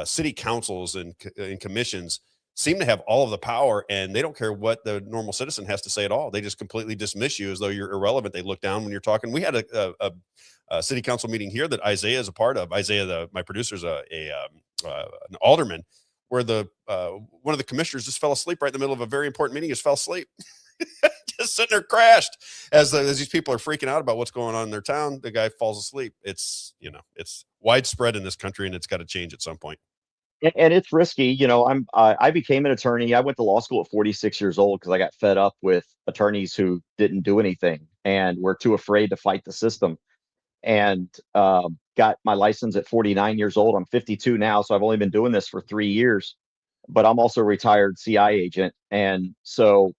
city councils and commissions seem to have all of the power, and they don't care what the normal citizen has to say at all. They just completely dismiss you as though you're irrelevant. They look down when you're talking. We had a city council meeting here that Isaiah is a part of. Isaiah, my producer's an alderman, where one of the commissioners just fell asleep right in the middle of a very important meeting. Just fell asleep, just sitting there crashed as these people are freaking out about what's going on in their town. The guy falls asleep. It's widespread in this country, and it's got to change at some point. And it's risky. I became an attorney. I went to law school at 46 years old because I got fed up with attorneys who didn't do anything and were too afraid to fight the system. And got my license at 49 years old. I'm 52 now, so I've only been doing this for 3 years. But I'm also a retired CI agent, and so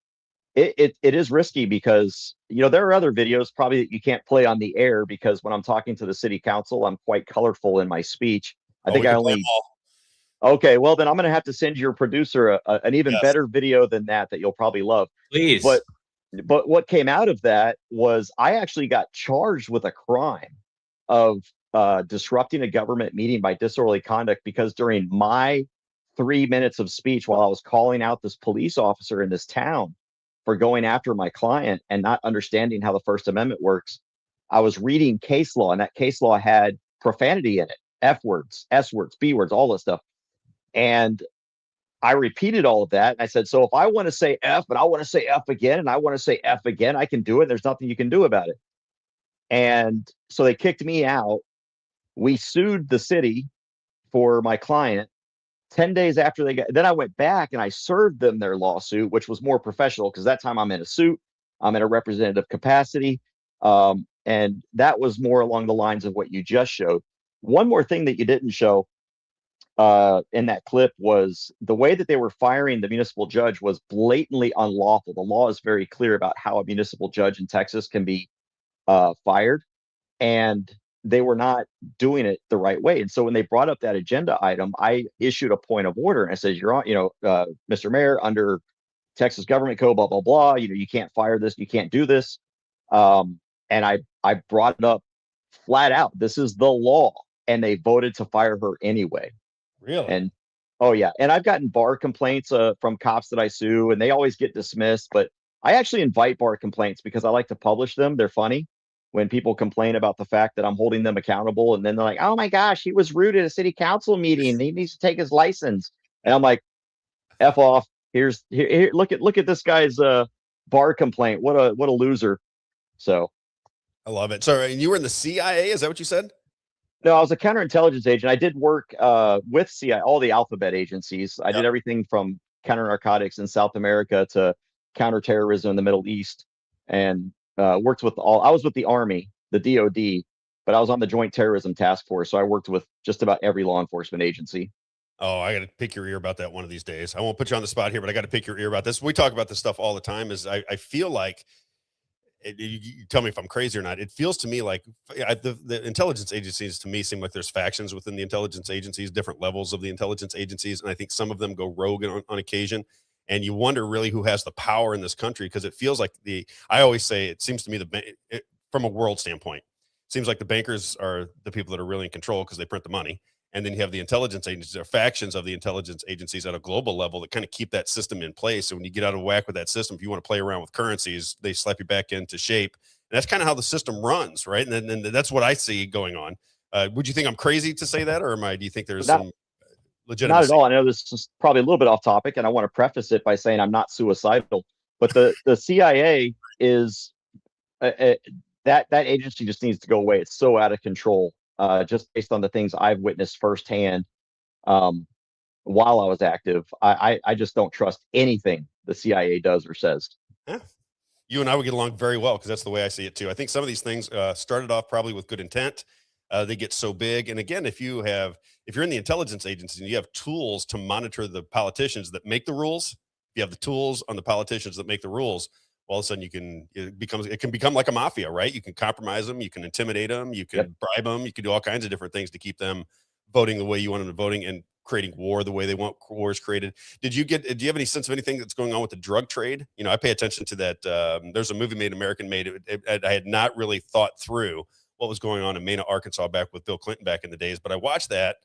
it is risky because there are other videos probably that you can't play on the air, because when I'm talking to the city council, I'm quite colorful in my speach. I think I only. Okay, well then I'm going to have to send your producer an even better video than that you'll probably love. Please. But what came out of that was I actually got charged with a crime of disrupting a government meeting by disorderly conduct, because during my 3 minutes of speech, while I was calling out this police officer in this town for going after my client and not understanding how the First Amendment works, I was reading case law, and that case law had profanity in it, F words, S words, B words, all this stuff. And I repeated all of that. And I said, so if I want to say F, but I want to say F again, and I want to say F again, I can do it. There's nothing you can do about it. And so they kicked me out. We sued the city for my client. 10 days after then I went back and I served them their lawsuit, which was more professional, because that time I'm in a suit, I'm in a representative capacity. And that was more along the lines of what you just showed. One more thing that you didn't show in that clip was the way that they were firing the municipal judge was blatantly unlawful. The law is very clear about how a municipal judge in Texas can be fired, and they were not doing it the right way. And so when they brought up that agenda item, I issued a point of order, and I said, you're on, Mr. Mayor, under Texas government code, blah, blah, blah, you can't fire this, you can't do this. And I brought it up flat out. This is the law. And they voted to fire her anyway. Really? And oh yeah. And I've gotten bar complaints from cops that I sue, and they always get dismissed, but I actually invite bar complaints because I like to publish them. They're funny when people complain about the fact that I'm holding them accountable, and then they're like, oh my gosh, he was rude at a city council meeting, he needs to take his license. And I'm like, F off. Here, look at this guy's bar complaint. What a loser. So I love it. So you were in the CIA, is that what you said? No, I was a counterintelligence agent. I did work with CIA, all the alphabet agencies. I did everything from counter narcotics in South America to counterterrorism in the Middle East, and worked with I was with the Army, the DOD, but I was on the Joint Terrorism Task Force. So I worked with just about every law enforcement agency. Oh, I got to pick your ear about that one of these days. I won't put you on the spot here, but I got to pick your ear about this. We talk about this stuff all the time. I feel like, you tell me if I'm crazy or not, it feels to me like the intelligence agencies to me seem like there's factions within the intelligence agencies, different levels of the intelligence agencies. And I think some of them go rogue on occasion. And you wonder really who has the power in this country, because it feels like I always say, it seems to me from a world standpoint, it seems like the bankers are the people that are really in control because they print the money. And then you have the intelligence agencies, or factions of the intelligence agencies at a global level that kind of keep that system in place. So when you get out of whack with that system, if you want to play around with currencies, they slap you back into shape. And that's kind of how the system runs, right? And then that's what I see going on. Would you think I'm crazy to say that, or do you think there's some legitimacy? Not at all. I know this is probably a little bit off topic, and I want to preface it by saying I'm not suicidal. But the CIA is that agency just needs to go away. It's so out of control. Just based on the things I've witnessed firsthand while I was active, I just don't trust anything the CIA does or says. Yeah. You and I would get along very well, because that's the way I see it too. I think some of these things started off probably with good intent. They get so big. And again, if you're in the intelligence agency and you have tools to monitor the politicians that make the rules, you have the tools on the politicians that make the rules, all of a sudden it can become like a mafia, right? You can compromise them, you can intimidate them, you can bribe them, you can do all kinds of different things to keep them voting the way you want them to voting and creating war the way they want wars created. Do you have any sense of anything that's going on with the drug trade? I pay attention to that. There's a movie made, American Made. I had not really thought through what was going on in Mena, Arkansas back with Bill Clinton back in the days, but I watched that.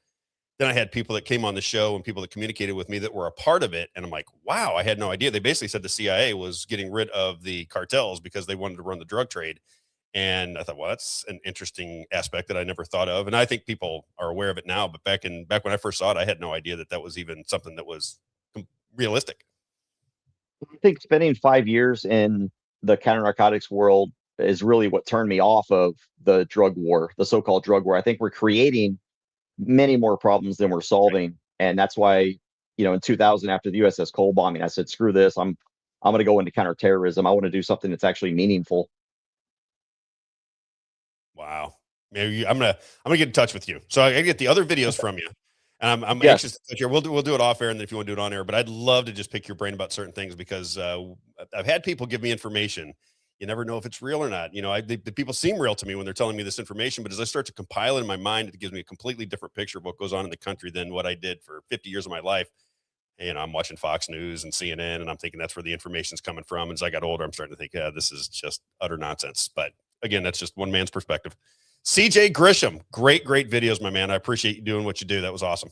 Then I had people that came on the show and people that communicated with me that were a part of it. And I'm like, wow, I had no idea. They basically said the CIA was getting rid of the cartels because they wanted to run the drug trade. And I thought, well, that's an interesting aspect that I never thought of. And I think people are aware of it now. But back when I first saw it, I had no idea that was even something that was realistic. I think spending 5 years in the counter narcotics world is really what turned me off of the drug war, the so-called drug war. I think we're creating many more problems than we're solving. And that's why, in 2000, after the USS Cole bombing, I said, screw this. I'm going to go into counterterrorism. I want to do something that's actually meaningful. Wow. Maybe I'm gonna get in touch with you. So I get the other videos from you. And I'm anxious to touch here. We'll do it off air, and then if you want to do it on air, but I'd love to just pick your brain about certain things because I've had people give me information. You never know if it's real or not. The people seem real to me when they're telling me this information, but as I start to compile it in my mind, it gives me a completely different picture of what goes on in the country than what I did for 50 years of my life. And I'm watching Fox News and CNN, and I'm thinking that's where the information's coming from. And as I got older, I'm starting to think, yeah, this is just utter nonsense. But again, that's just one man's perspective. CJ Grisham, great videos, my man. I appreciate you doing what you do. That was awesome.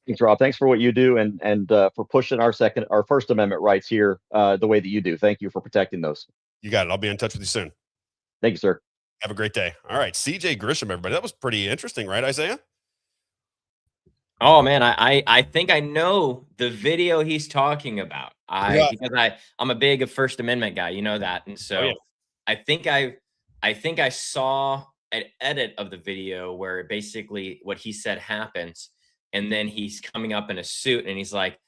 Thanks, Rob. Thanks for what you do and for pushing our First Amendment rights here the way that you do. Thank you for protecting those. You got it. I'll be in touch with you soon. Thank you, sir. Have a great day. All right. CJ Grisham, everybody. That was pretty interesting, right, Isaiah? Oh man, I think I know the video he's talking about. Because I'm a big First Amendment guy, you know that. And so I think I saw an edit of the video where basically what he said happens, and then he's coming up in a suit and he's like,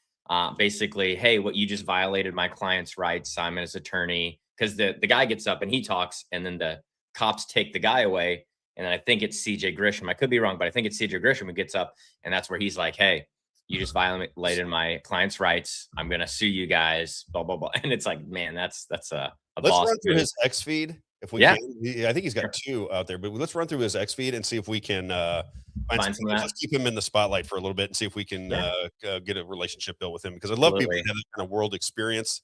basically, hey, what you just violated my client's rights. I'm his attorney. Because the guy gets up and he talks, and then the cops take the guy away. And I think it's CJ Grisham. I could be wrong, but I think it's CJ Grisham who gets up, and that's where he's like, hey, you just violated my client's rights. I'm going to sue you guys, blah, blah, blah. And it's like, man, that's a Let's boss run through move. his X feed if we can. I think he's got two out there, but let's run through his X feed and see if we can find some. Let's keep him in the spotlight for a little bit and see if we can get a relationship built with him, because I love people that have that kind of world experience.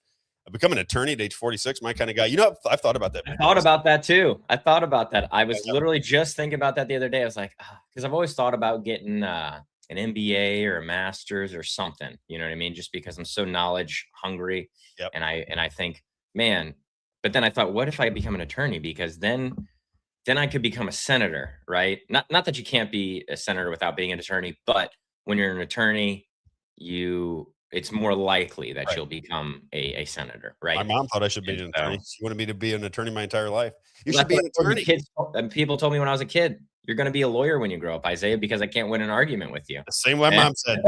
Become an attorney at age 46, my kind of guy. I've thought about that. I thought about that too. I thought about that. I was literally just thinking about that the other day. I was like, because I've always thought about getting an MBA or a master's or something. You know what I mean? Just because I'm so knowledge hungry. Yep. And I think, man. But then I thought, what if I become an attorney? Because then I could become a senator, right? Not that you can't be a senator without being an attorney, but when you're an attorney, it's more likely that you'll become a senator, right? My mom thought I should be an attorney. She wanted me to be an attorney my entire life. You should be an attorney. People told me when I was a kid, you're going to be a lawyer when you grow up, Isaiah, because I can't win an argument with you. The same way my mom said.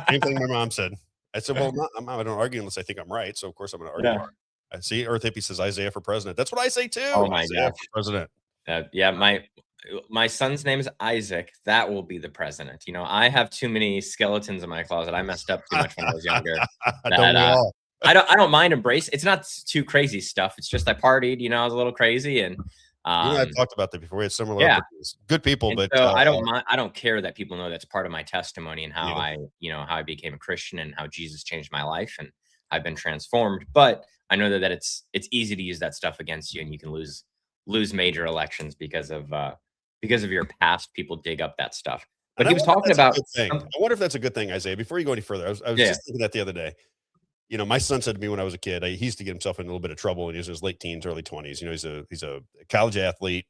Same thing my mom said. I said, well, I don't argue unless I think I'm right. So, of course, I'm going to argue. Yeah. I see Earth Hippie says Isaiah for president. That's what I say, too. Oh, my Isaiah God. for president. My son's name is Isaac. That will be the president. I have too many skeletons in my closet. I messed up too much when I was younger. I don't mind embrace. It's not too crazy stuff. It's just I partied. I was a little crazy, and you and I talked about that before. We had similar upbringings. Good people, but so I don't mind. I don't care that people know that's part of my testimony and how how I became a Christian and how Jesus changed my life, and I've been transformed. But I know that it's easy to use that stuff against you, and you can lose major elections because of your past. People dig up that stuff. But he was talking about. I wonder if that's a good thing, Isaiah. Before you go any further, I was just thinking that the other day. My son said to me when I was a kid, he used to get himself in a little bit of trouble when he was in his late teens, early 20s. He's a college athlete,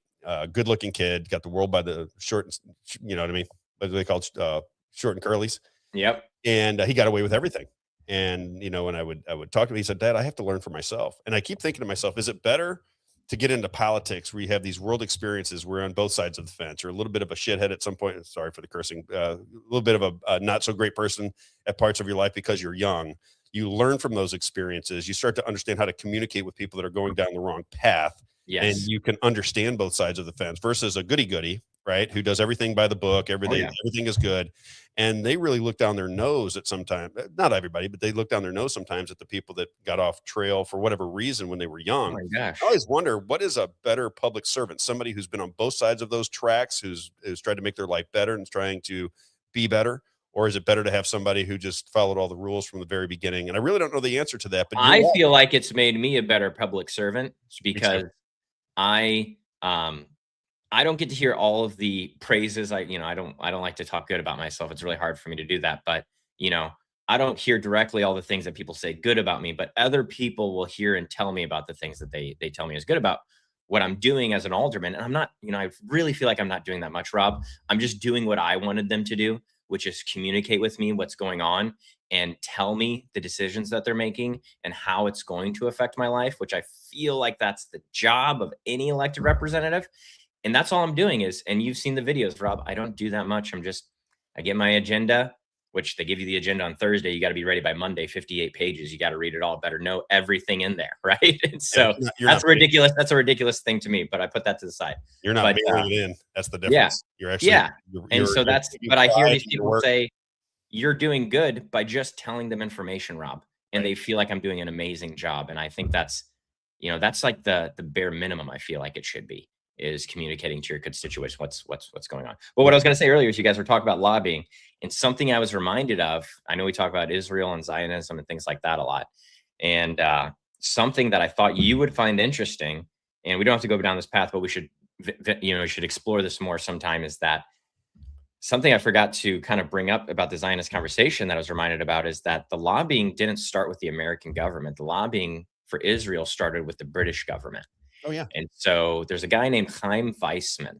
good looking kid, got the world by the short, you know what I mean? What do they call it? Short and curlies. Yep. And he got away with everything. And, when I would talk to him, he said, Dad, I have to learn for myself. And I keep thinking to myself, is it better to get into politics where you have these world experiences where on both sides of the fence, you're a little bit of a shithead at some point. Sorry for the cursing, a little bit of a not so great person at parts of your life because you're young. You learn from those experiences. You start to understand how to communicate with people that are going down the wrong path. Yes. And you can understand both sides of the fence versus a goody-goody, right? Who does everything by the book, everything is good. And they really look down their nose at sometimes, not everybody, but they look down their nose sometimes at the people that got off trail for whatever reason when they were young. Oh my gosh. I always wonder, what is a better public servant? Somebody who's been on both sides of those tracks, who's tried to make their life better and is trying to be better? Or is it better to have somebody who just followed all the rules from the very beginning? And I really don't know the answer to that. But I feel like it's made me a better public servant because I don't get to hear all of the praises. I don't like to talk good about myself. It's really hard for me to do that. But, I don't hear directly all the things that people say good about me, but other people will hear and tell me about the things that they tell me is good about what I'm doing as an alderman. And I'm not, I really feel like I'm not doing that much, Rob. I'm just doing what I wanted them to do, which is communicate with me what's going on and tell me the decisions that they're making and how it's going to affect my life, which I feel like that's the job of any elected representative. And that's all I'm doing and you've seen the videos, Rob. I don't do that much. I get my agenda, which they give you the agenda on Thursday. You got to be ready by Monday, 58 pages. You got to read it all. Better know everything in there. Right. And so that's ridiculous. That's a ridiculous thing to me, but I put that to the side. You're not mailing it in. That's the difference. Yeah. You're actually, but I hear these people say you're doing good by just telling them information, Rob. And they feel like I'm doing an amazing job. And I think that's like the bare minimum I feel like it should be, is communicating to your constituents what's going on. But what I was going to say earlier is you guys were talking about lobbying, and something I was reminded of, I know we talk about Israel and Zionism and things like that a lot. And something that I thought you would find interesting, and we don't have to go down this path, but we should explore this more sometime, is that something I forgot to kind of bring up about the Zionist conversation that I was reminded about is that the lobbying didn't start with the American government. The lobbying for Israel started with the British government. Oh, yeah. And so there's a guy named Chaim Weissman,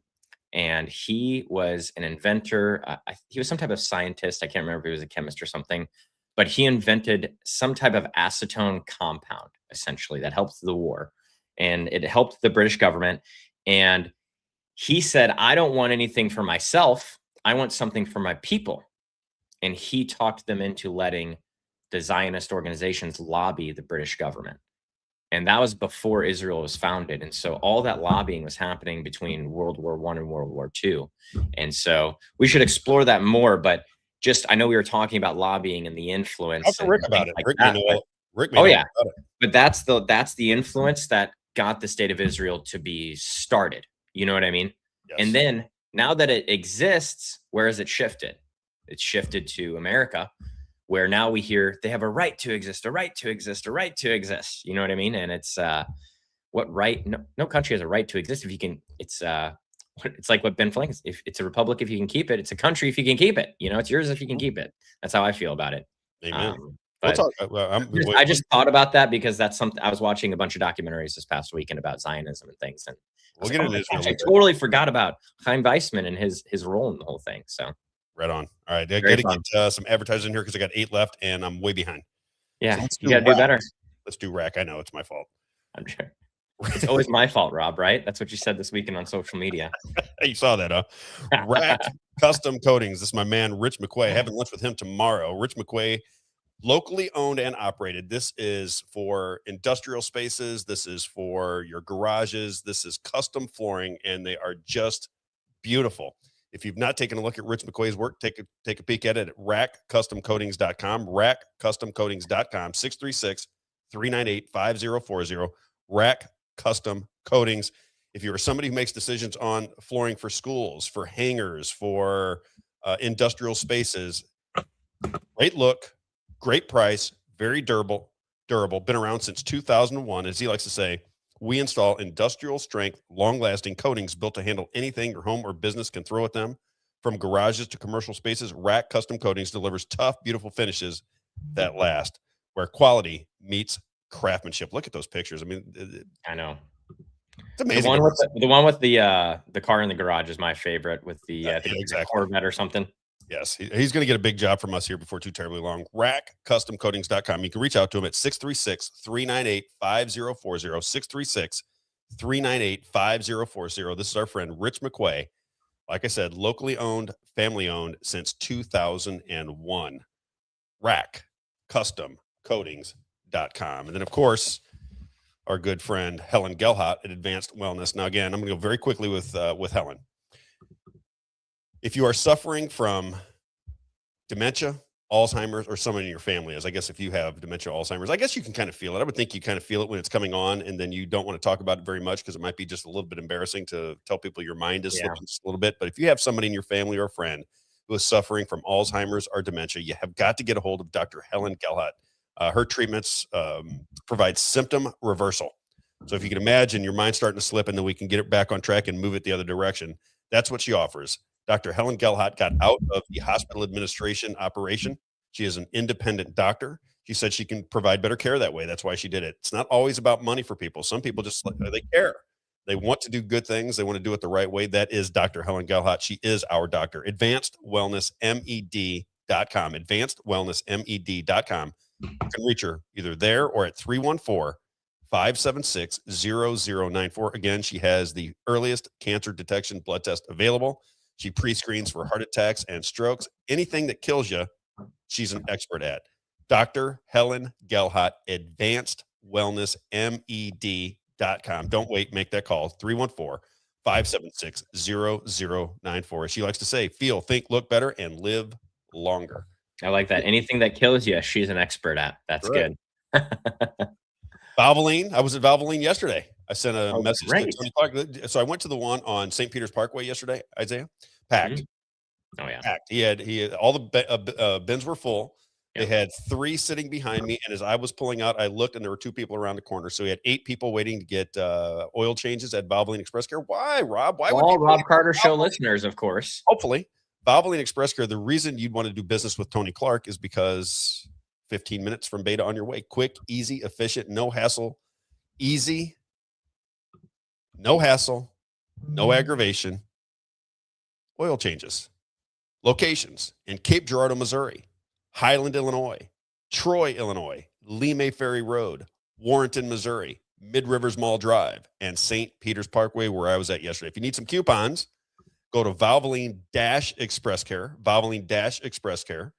and he was an inventor. He was some type of scientist. I can't remember if he was a chemist or something, but he invented some type of acetone compound, essentially, that helped the war. And it helped the British government. And he said, I don't want anything for myself. I want something for my people. And he talked them into letting the Zionist organizations lobby the British government. And that was before Israel was founded. And so all that lobbying was happening between World War I and World War II. And so we should explore that more. But I know we were talking about lobbying and the influence. Talk to Rick about it. Like Rick but that's the influence that got the state of Israel to be started. You know what I mean? Yes. And then now that it exists, where has it shifted? It's shifted to America, where now we hear they have a right to exist, a right to exist, a right to exist. You know what I mean? And it's what right? No country has a right to exist if you can. It's like what Ben Franklin. If it's a republic, if you can keep it, it's a country if you can keep it. It's yours if you can keep it. That's how I feel about it. Amen. I just thought about that because that's something. I was watching a bunch of documentaries this past weekend about Zionism and things, and I totally forgot about Chaim Weissman and his role in the whole thing. So. Right on. All right. I got to get some advertising in here because I got 8 left and I'm way behind. Yeah. So you got to do better. Let's do rack. I know it's my fault. I'm sure. It's always my fault, Rob, right? That's what you said this weekend on social media. You saw that, huh? Rack Custom Coatings. This is my man, Rich McQuay. Having lunch with him tomorrow. Rich McQuay, locally owned and operated. This is for industrial spaces. This is for your garages. This is custom flooring, and they are just beautiful. If you've not taken a look at Rich McQuay's work, take a peek at it at rackcustomcoatings.com, rackcustomcoatings.com, 636-398-5040, Rack Custom Coatings. If you are somebody who makes decisions on flooring for schools, for hangars, for industrial spaces, great look, great price, very durable, been around since 2001. As he likes to say, we install industrial strength, long-lasting coatings built to handle anything your home or business can throw at them. From garages to commercial spaces, Rack Custom Coatings delivers tough, beautiful finishes that last, where quality meets craftsmanship. Look at those pictures. I mean, I know. It's amazing. The one with the car in the garage is my favorite, with the Corvette or something. Yes, he's going to get a big job from us here before too terribly long. RackCustomCoatings.com. You can reach out to him at 636-398-5040, 636-398-5040. This is our friend Rich McQuay. Like I said, locally owned, family owned since 2001. RackCustomCoatings.com. And then, of course, our good friend Helen Gelhot at Advanced Wellness. Now, again, I'm going to go very quickly with Helen. If you are suffering from dementia, Alzheimer's, or someone in your family is, I guess if you have dementia, Alzheimer's, I guess you can kind of feel it. I would think you kind of feel it when it's coming on, and then you don't want to talk about it very much because it might be just a little bit embarrassing to tell people your mind is slipping just a little bit. But if you have somebody in your family or a friend who is suffering from Alzheimer's or dementia, you have got to get a hold of Dr. Helen Gelhut. Her treatments provide symptom reversal. So if you can imagine your mind starting to slip and then we can get it back on track and move it the other direction, that's what she offers. Dr. Helen Gelhut got out of the hospital administration operation. She is an independent doctor. She said she can provide better care that way. That's why she did it. It's not always about money for people. Some people just, they care. They want to do good things. They want to do it the right way. That is Dr. Helen Gelhut. She is our doctor. AdvancedWellnessMed.com. AdvancedWellnessMed.com. You can reach her either there or at 314-576-0094. Again, she has the earliest cancer detection blood test available. She pre-screens for heart attacks and strokes. Anything that kills you, she's an expert at. Dr. Helen Gelhut, AdvancedWellnessMed.com. Don't wait. Make that call. 314-576-0094. As she likes to say, feel, think, look better, and live longer. I like that. Anything that kills you, she's an expert at. That's good. Valvoline. I was at Valvoline yesterday. I sent a message to Tony Clark. So I went to the one on St. Peter's Parkway yesterday, Isaiah. Packed. Oh, yeah. Packed. He had all the bins were full. They had 3 sitting behind me. And as I was pulling out, I looked and there were 2 people around the corner. So he had 8 people waiting to get oil changes at Valvoline Express Care. Why, Rob? Why would all Rob Carter Show listeners, of course. Hopefully. Valvoline Express Care, the reason you'd want to do business with Tony Clark is because 15 minutes from Beta on your way. Quick, easy, efficient, no hassle. Easy, no hassle, no aggravation. Oil changes. Locations in Cape Girardeau, Missouri, Highland, Illinois, Troy, Illinois, Lee Ferry Road, Warrenton, Missouri, Mid Rivers Mall Drive, and St. Peter's Parkway, where I was at yesterday. If you need some coupons, go to Valvoline-Express Care, Valvoline-Express Care,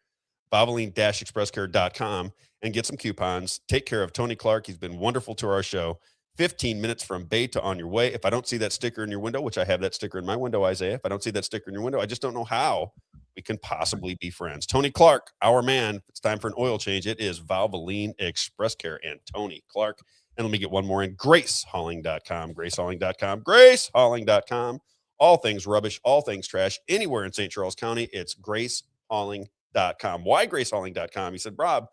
Valvoline-expresscare.com, and get some coupons. Take care of Tony Clark. He's been wonderful to our show. 15 minutes from Bay to on your way. If I don't see that sticker in your window, which I have that sticker in my window, Isaiah, if I don't see that sticker in your window, I just don't know how we can possibly be friends. Tony Clark, our man. If it's time for an oil change, it is Valvoline Express Care and Tony Clark. And let me get one more in, gracehauling.com, gracehauling.com, gracehauling.com. All things rubbish, all things trash, anywhere in St. Charles County, it's gracehauling.com. Why gracehauling.com? He said, Rob,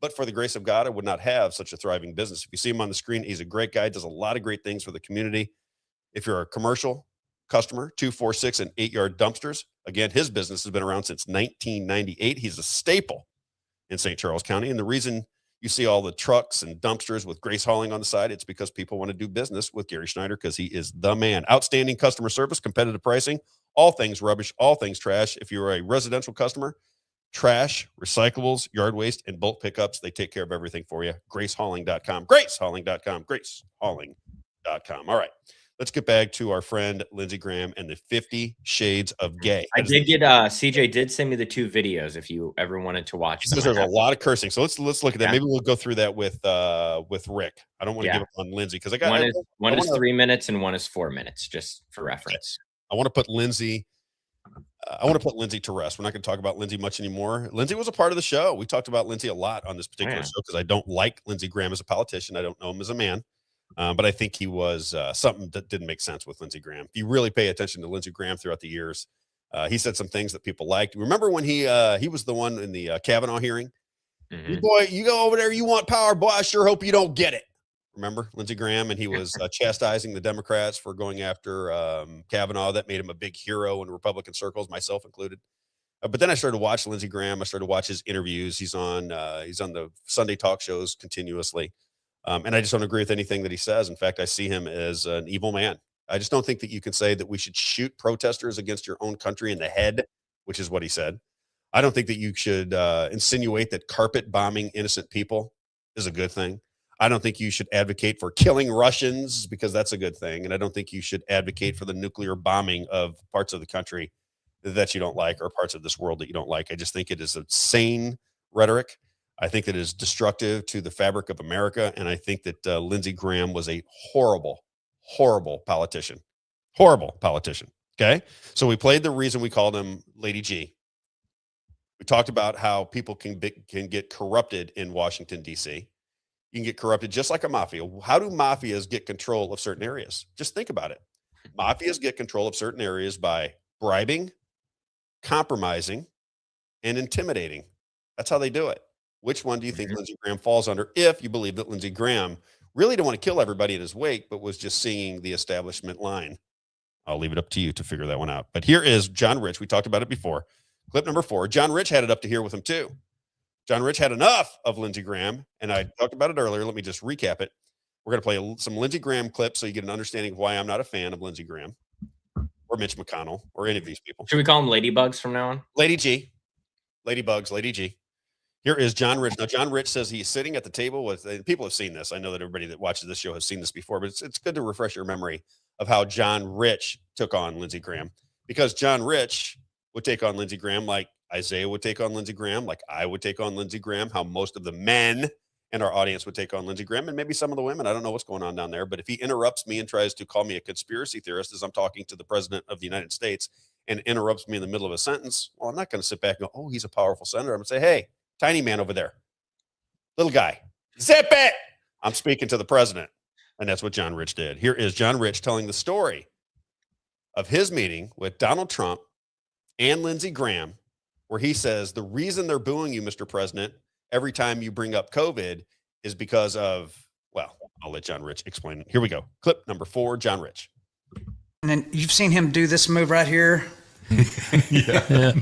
but for the grace of God, I would not have such a thriving business. If you see him on the screen, he's a great guy, does a lot of great things for the community. If you're a commercial customer, 2, 4, 6, and 8-yard dumpsters, again, his business has been around since 1998. He's a staple in St. Charles County. And the reason you see all the trucks and dumpsters with Grace Hauling on the side, it's because people want to do business with Gary Schneider because he is the man. Outstanding customer service, competitive pricing, all things rubbish, all things trash. If you're a residential customer, trash, recyclables, yard waste, and bulk pickups, they take care of everything for you. gracehauling.com, gracehauling.com, gracehauling.com. All right, let's get back to our friend Lindsey Graham and the 50 Shades of Gay. I did get CJ did send me the 2 videos if you ever wanted to watch them. There's a lot of cursing, so let's look at that. Maybe we'll go through that with Rick. I don't want to give up on Lindsey because I got one is 3 minutes and one is 4 minutes, just for reference. I want to put Lindsey. I want to put Lindsey to rest. We're not going to talk about Lindsey much anymore. Lindsey was a part of the show. We talked about Lindsey a lot on this particular show because I don't like Lindsey Graham as a politician. I don't know him as a man. But I think he was something that didn't make sense with Lindsey Graham. If you really pay attention to Lindsey Graham throughout the years, he said some things that people liked. Remember when he was the one in the Kavanaugh hearing? Mm-hmm. Boy, you go over there, you want power, boy, I sure hope you don't get it. Remember Lindsey Graham? And he was chastising the Democrats for going after Kavanaugh. That made him a big hero in Republican circles, myself included. But then I started to watch Lindsey Graham. I started to watch his interviews. He's on the Sunday talk shows continuously. And I just don't agree with anything that he says. In fact, I see him as an evil man. I just don't think that you can say that we should shoot protesters against your own country in the head, which is what he said. I don't think that you should insinuate that carpet bombing innocent people is a good thing. I don't think you should advocate for killing Russians because that's a good thing. And I don't think you should advocate for the nuclear bombing of parts of the country that you don't like or parts of this world that you don't like. I just think it is insane rhetoric. I think that it is destructive to the fabric of America. And I think that Lindsey Graham was a horrible, horrible politician. Horrible politician. Okay. So we played the reason we called him Lady G. We talked about how people can get corrupted in Washington, D.C. You can get corrupted just like a mafia. How do mafias get control of certain areas? Just think about it. Mafias get control of certain areas by bribing, compromising, and intimidating. That's how they do it. Which one do you think Lindsey Graham falls under if you believe that Lindsey Graham really didn't want to kill everybody in his wake, but was just singing the establishment line? I'll leave it up to you to figure that one out. But here is John Rich. We talked about it before. Clip number 4. John Rich had it up to here with him too. John Rich had enough of Lindsey Graham, and I talked about it earlier. Let me just recap it. We're going to play some Lindsey Graham clips so you get an understanding of why I'm not a fan of Lindsey Graham or Mitch McConnell or any of these people. Should we call them ladybugs from now on? Lady G. Ladybugs, Lady G. Here is John Rich. Now, John Rich says he's sitting at the table with, people have seen this. I know that everybody that watches this show has seen this before, but it's good to refresh your memory of how John Rich took on Lindsey Graham, because John Rich would take on Lindsey Graham like Isaiah would take on Lindsey Graham, like I would take on Lindsey Graham, how most of the men in our audience would take on Lindsey Graham, and maybe some of the women. I don't know what's going on down there, but if he interrupts me and tries to call me a conspiracy theorist as I'm talking to the president of the United States and interrupts me in the middle of a sentence, well, I'm not going to sit back and go, oh, he's a powerful senator. I'm going to say, hey, tiny man over there, little guy, zip it. I'm speaking to the president. And that's what John Rich did. Here is John Rich telling the story of his meeting with Donald Trump and Lindsey Graham, where he says the reason they're booing you, Mr. President, every time you bring up COVID is because of, well, I'll let John Rich explain it. Here we go. Clip number 4, John Rich. And then you've seen him do this move right here. Yeah.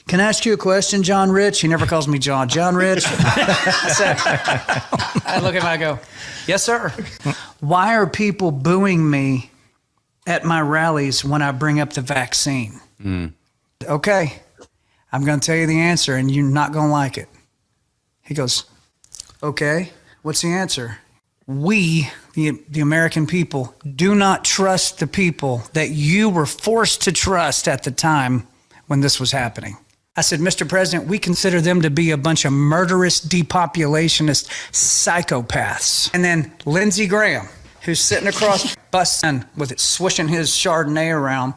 Can I ask you a question, John Rich? He never calls me John. John Rich. I look at him, I go, yes, sir. Why are people booing me at my rallies when I bring up the vaccine? Okay, I'm going to tell you the answer, and you're not going to like it. He goes, okay, what's the answer? We, the American people, do not trust the people that you were forced to trust at the time when this was happening. I said, Mr. President, we consider them to be a bunch of murderous, depopulationist psychopaths. And then Lindsey Graham, who's sitting across busting with it, swishing his Chardonnay around,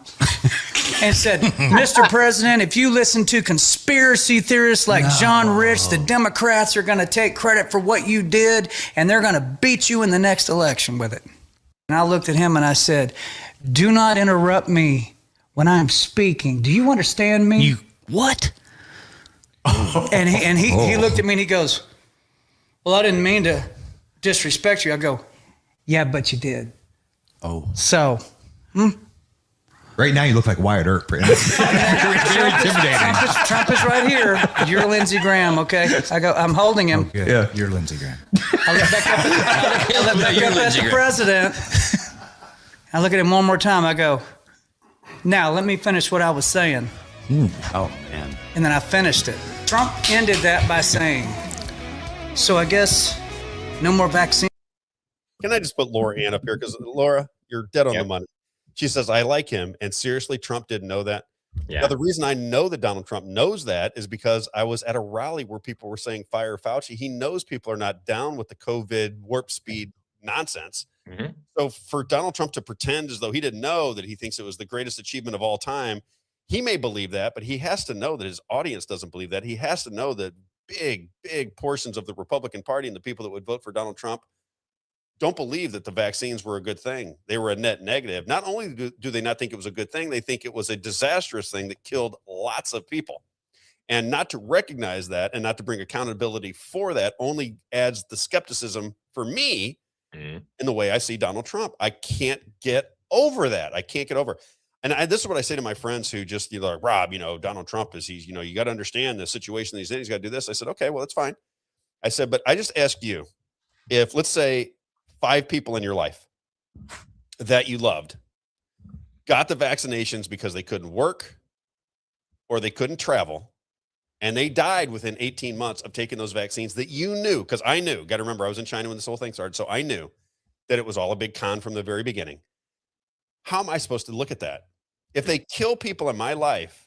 and said, Mr. President, if you listen to conspiracy theorists like John Rich, the Democrats are going to take credit for what you did, and they're going to beat you in the next election with it. And I looked at him and I said, do not interrupt me when I'm speaking. Do you understand me? You what? And he looked at me and he goes, well, I didn't mean to disrespect you. I go, yeah, but you did. Oh. So, Right now you look like Wyatt Earp. Very intimidating. Trump is right here. You're Lindsey Graham, okay? I go, I'm holding him. Okay. Yeah. You're Lindsey Graham. I look back up at the president. I look at him one more time. I go, now let me finish what I was saying. Oh, man. And then I finished it. Trump ended that by saying, so I guess no more vaccine. Can I just put Laura Ann up here? Because Laura, you're dead on the money. She says, I like him. And seriously, Trump didn't know that. Yeah. Now, the reason I know that Donald Trump knows that is because I was at a rally where people were saying fire Fauci. He knows people are not down with the COVID warp speed nonsense. So for Donald Trump to pretend as though he didn't know that he thinks it was the greatest achievement of all time, he may believe that, but he has to know that his audience doesn't believe that. He has to know that big portions of the Republican Party and the people that would vote for Donald Trump don't believe that the vaccines were a good thing. They were a net negative. Not only do they not think it was a good thing, they think it was a disastrous thing that killed lots of people. And not to recognize that and not to bring accountability for that only adds the skepticism for me in the way I see Donald Trump. I can't get over that. I can't get over. And this is what I say to my friends who just, like, Rob, Donald Trump is, you got to understand the situation that he's in. He's got to do this. I said, okay, well, that's fine. I said, but I just ask you, if let's say 5 people in your life that you loved got the vaccinations because they couldn't work or they couldn't travel, and they died within 18 months of taking those vaccines that you knew, because I knew, got to remember, I was in China when this whole thing started, so I knew that it was all a big con from the very beginning. How am I supposed to look at that? If they kill people in my life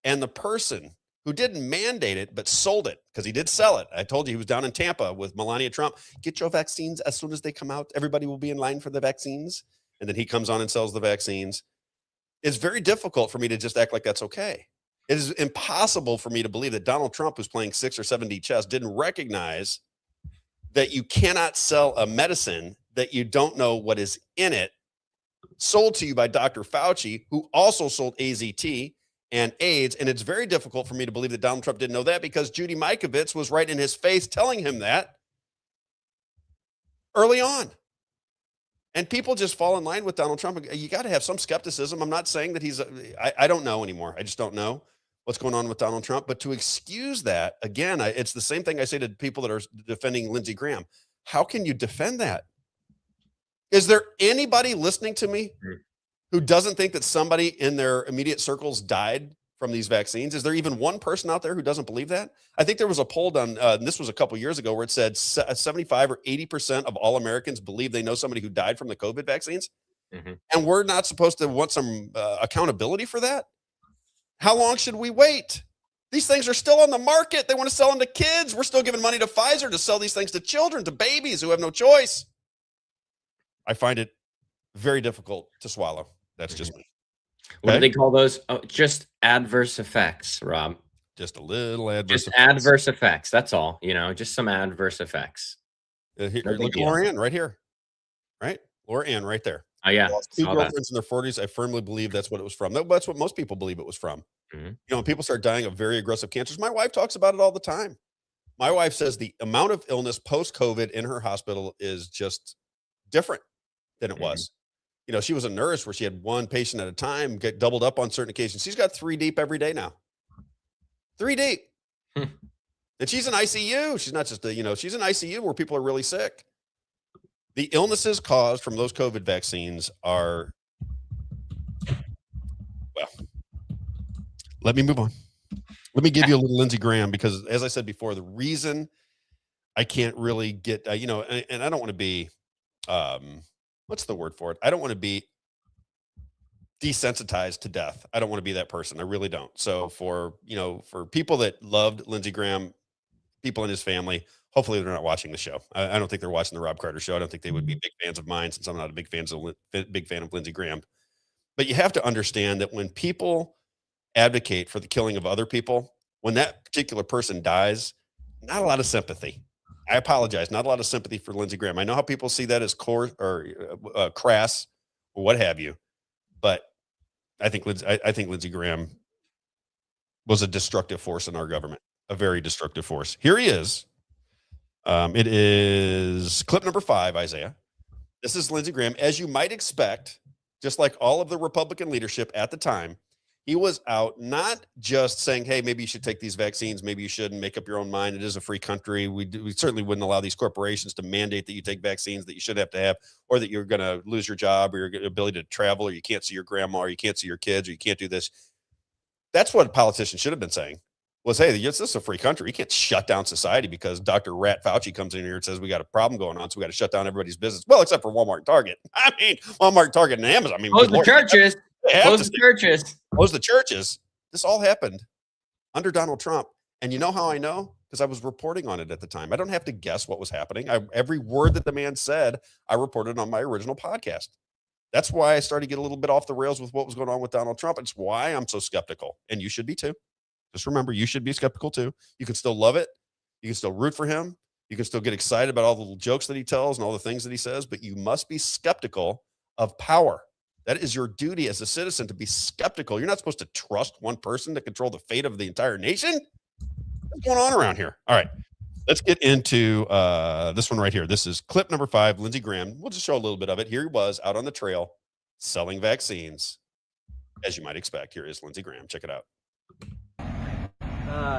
and the person who didn't mandate it but sold it, because he did sell it. I told you he was down in Tampa with Melania Trump. Get your vaccines as soon as they come out. Everybody will be in line for the vaccines. And then he comes on and sells the vaccines. It's very difficult for me to just act like that's okay. It is impossible for me to believe that Donald Trump, who's playing 6 or 7D chess, didn't recognize that you cannot sell a medicine that you don't know what is in it, sold to you by Dr. Fauci, who also sold AZT and AIDS. And it's very difficult for me to believe that Donald Trump didn't know that, because Judy Mikovits was right in his face telling him that early on. And people just fall in line with Donald Trump. You got to have some skepticism. I'm not saying that he's, I don't know anymore. I just don't know what's going on with Donald Trump. But to excuse that, again, it's the same thing I say to people that are defending Lindsey Graham. How can you defend that? Is there anybody listening to me who doesn't think that somebody in their immediate circles died from these vaccines? Is there even one person out there who doesn't believe that? I think there was a poll done, and this was a couple years ago, where it said 75 or 80% of all Americans believe they know somebody who died from the COVID vaccines. And we're not supposed to want some accountability for that? How long should we wait? These things are still on the market. They want to sell them to kids. We're still giving money to Pfizer to sell these things to children, to babies who have no choice. I find it very difficult to swallow. That's just me. What do they call those? Oh, just adverse effects, Rob. Just a little adverse effects. Adverse effects. That's all. Just some adverse effects. Here, look at Laura Ann right here. Right? Laura Ann right there. Oh, yeah. Two girlfriends in their 40s. I firmly believe that's what it was from. That's what most people believe it was from. When people start dying of very aggressive cancers, my wife talks about it all the time. My wife says the amount of illness post-COVID in her hospital is just different than it was. She was a nurse where she had one patient at a time, get doubled up on certain occasions. She's got 3 deep every day now. 3 deep. And she's in ICU. She's not just she's in ICU where people are really sick. The illnesses caused from those COVID vaccines are, well, let me move on. Let me give you a little Lindsey Graham, because as I said before, the reason I can't really get, and I don't want to be, what's the word for it? I don't want to be desensitized to death. I don't want to be that person. I really don't. So for people that loved Lindsey Graham, people in his family, hopefully they're not watching the show. I don't think they're watching the Rob Carter show. I don't think they would be big fans of mine, since I'm not a big fan of Lindsey Graham. But you have to understand that when people advocate for the killing of other people, when that particular person dies, not a lot of sympathy. I apologize. Not a lot of sympathy for Lindsey Graham. I know how people see that as core or crass or what have you, but I think Lindsey Graham was a destructive force in our government, a very destructive force. Here he is. It is clip number 5, Isaiah. This is Lindsey Graham. As you might expect, just like all of the Republican leadership at the time, he was out not just saying, hey, maybe you should take these vaccines, maybe you shouldn't, make up your own mind. It is a free country. We certainly wouldn't allow these corporations to mandate that you take vaccines that you should have to have, or that you're going to lose your job, or your ability to travel, or you can't see your grandma, or you can't see your kids, or you can't do this. That's what politicians should have been saying, was, hey, this is a free country. You can't shut down society because Dr. Rat Fauci comes in here and says we got a problem going on, so we got to shut down everybody's business. Well, except for Walmart and Target. I mean, Walmart, Target, and Amazon. I mean, close the churches. Close the churches. Close the churches. This all happened under Donald Trump. And you know how I know? Because I was reporting on it at the time. I don't have to guess what was happening. Every word that the man said, I reported on my original podcast. That's why I started to get a little bit off the rails with what was going on with Donald Trump. It's why I'm so skeptical. And you should be too. Just remember, you should be skeptical too. You can still love it. You can still root for him. You can still get excited about all the little jokes that he tells and all the things that he says, but you must be skeptical of power. That is your duty as a citizen, to be skeptical. You're not supposed to trust one person to control the fate of the entire nation. What's going on around here? All right, let's get into this one right here. This is clip number 5, Lindsey Graham. We'll just show a little bit of it. Here he was out on the trail selling vaccines, as you might expect. Here is Lindsey Graham. Check it out.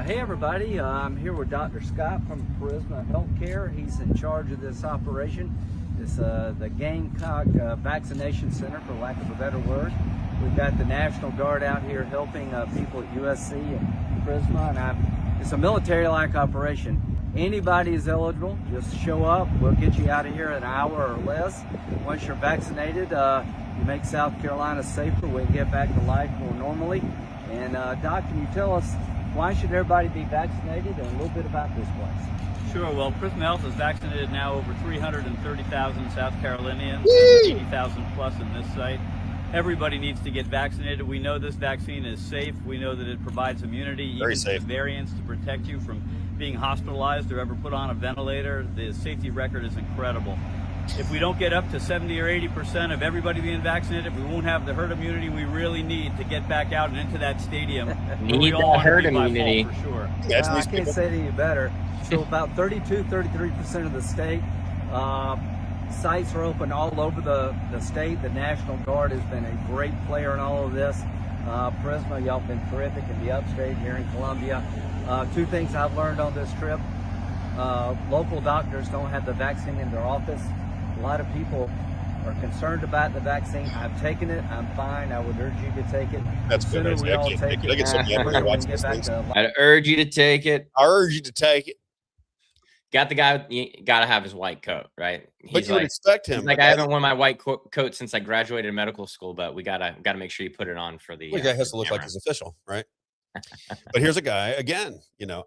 Hey everybody, I'm here with Dr. Scott from Charisma Healthcare. He's in charge of this operation. It's the Gamecock Vaccination Center, for lack of a better word. We've got the National Guard out here helping people at USC and Charisma, and it's a military-like operation. Anybody is eligible. Just show up. We'll get you out of here in an hour or less. Once you're vaccinated, you make South Carolina safer. We can get back to life more normally. And Doc, can you tell us, why should everybody be vaccinated, and a little bit about this place? Sure. Well, Charisma Health has vaccinated now over 330,000 South Carolinians, 80,000 plus in this site. everybody needs to get vaccinated. We know this vaccine is safe. We know that it provides immunity, Very even safe. to variants, to protect you from being hospitalized or ever put on a ventilator. The safety record is incredible. If we don't get up to 70 or 80% of everybody being vaccinated, we won't have the herd immunity we really need to get back out and into that stadium. Need that herd immunity. For sure. I can't say it any better. So about 33% of the state, sites are open all over the state. The National Guard has been a great player in all of this. Prisma, y'all been terrific in the upstate here in Columbia. Two things I've learned on this trip. Local doctors don't have the vaccine in their office. A lot of people are concerned about the vaccine. I've taken it. I'm fine. I would urge you to take it. That's The good. sooner we all I take get it, so the angry quicker we watching can get these back things. to I'd urge you to take it. I urge you to take it. Got the guy. You gotta have his white coat, right? But you would expect him. He's like, I haven't worn my white coat since I graduated medical school, but we gotta make sure you put it on for the. The guy has to look like he's official, right? But here's a guy again,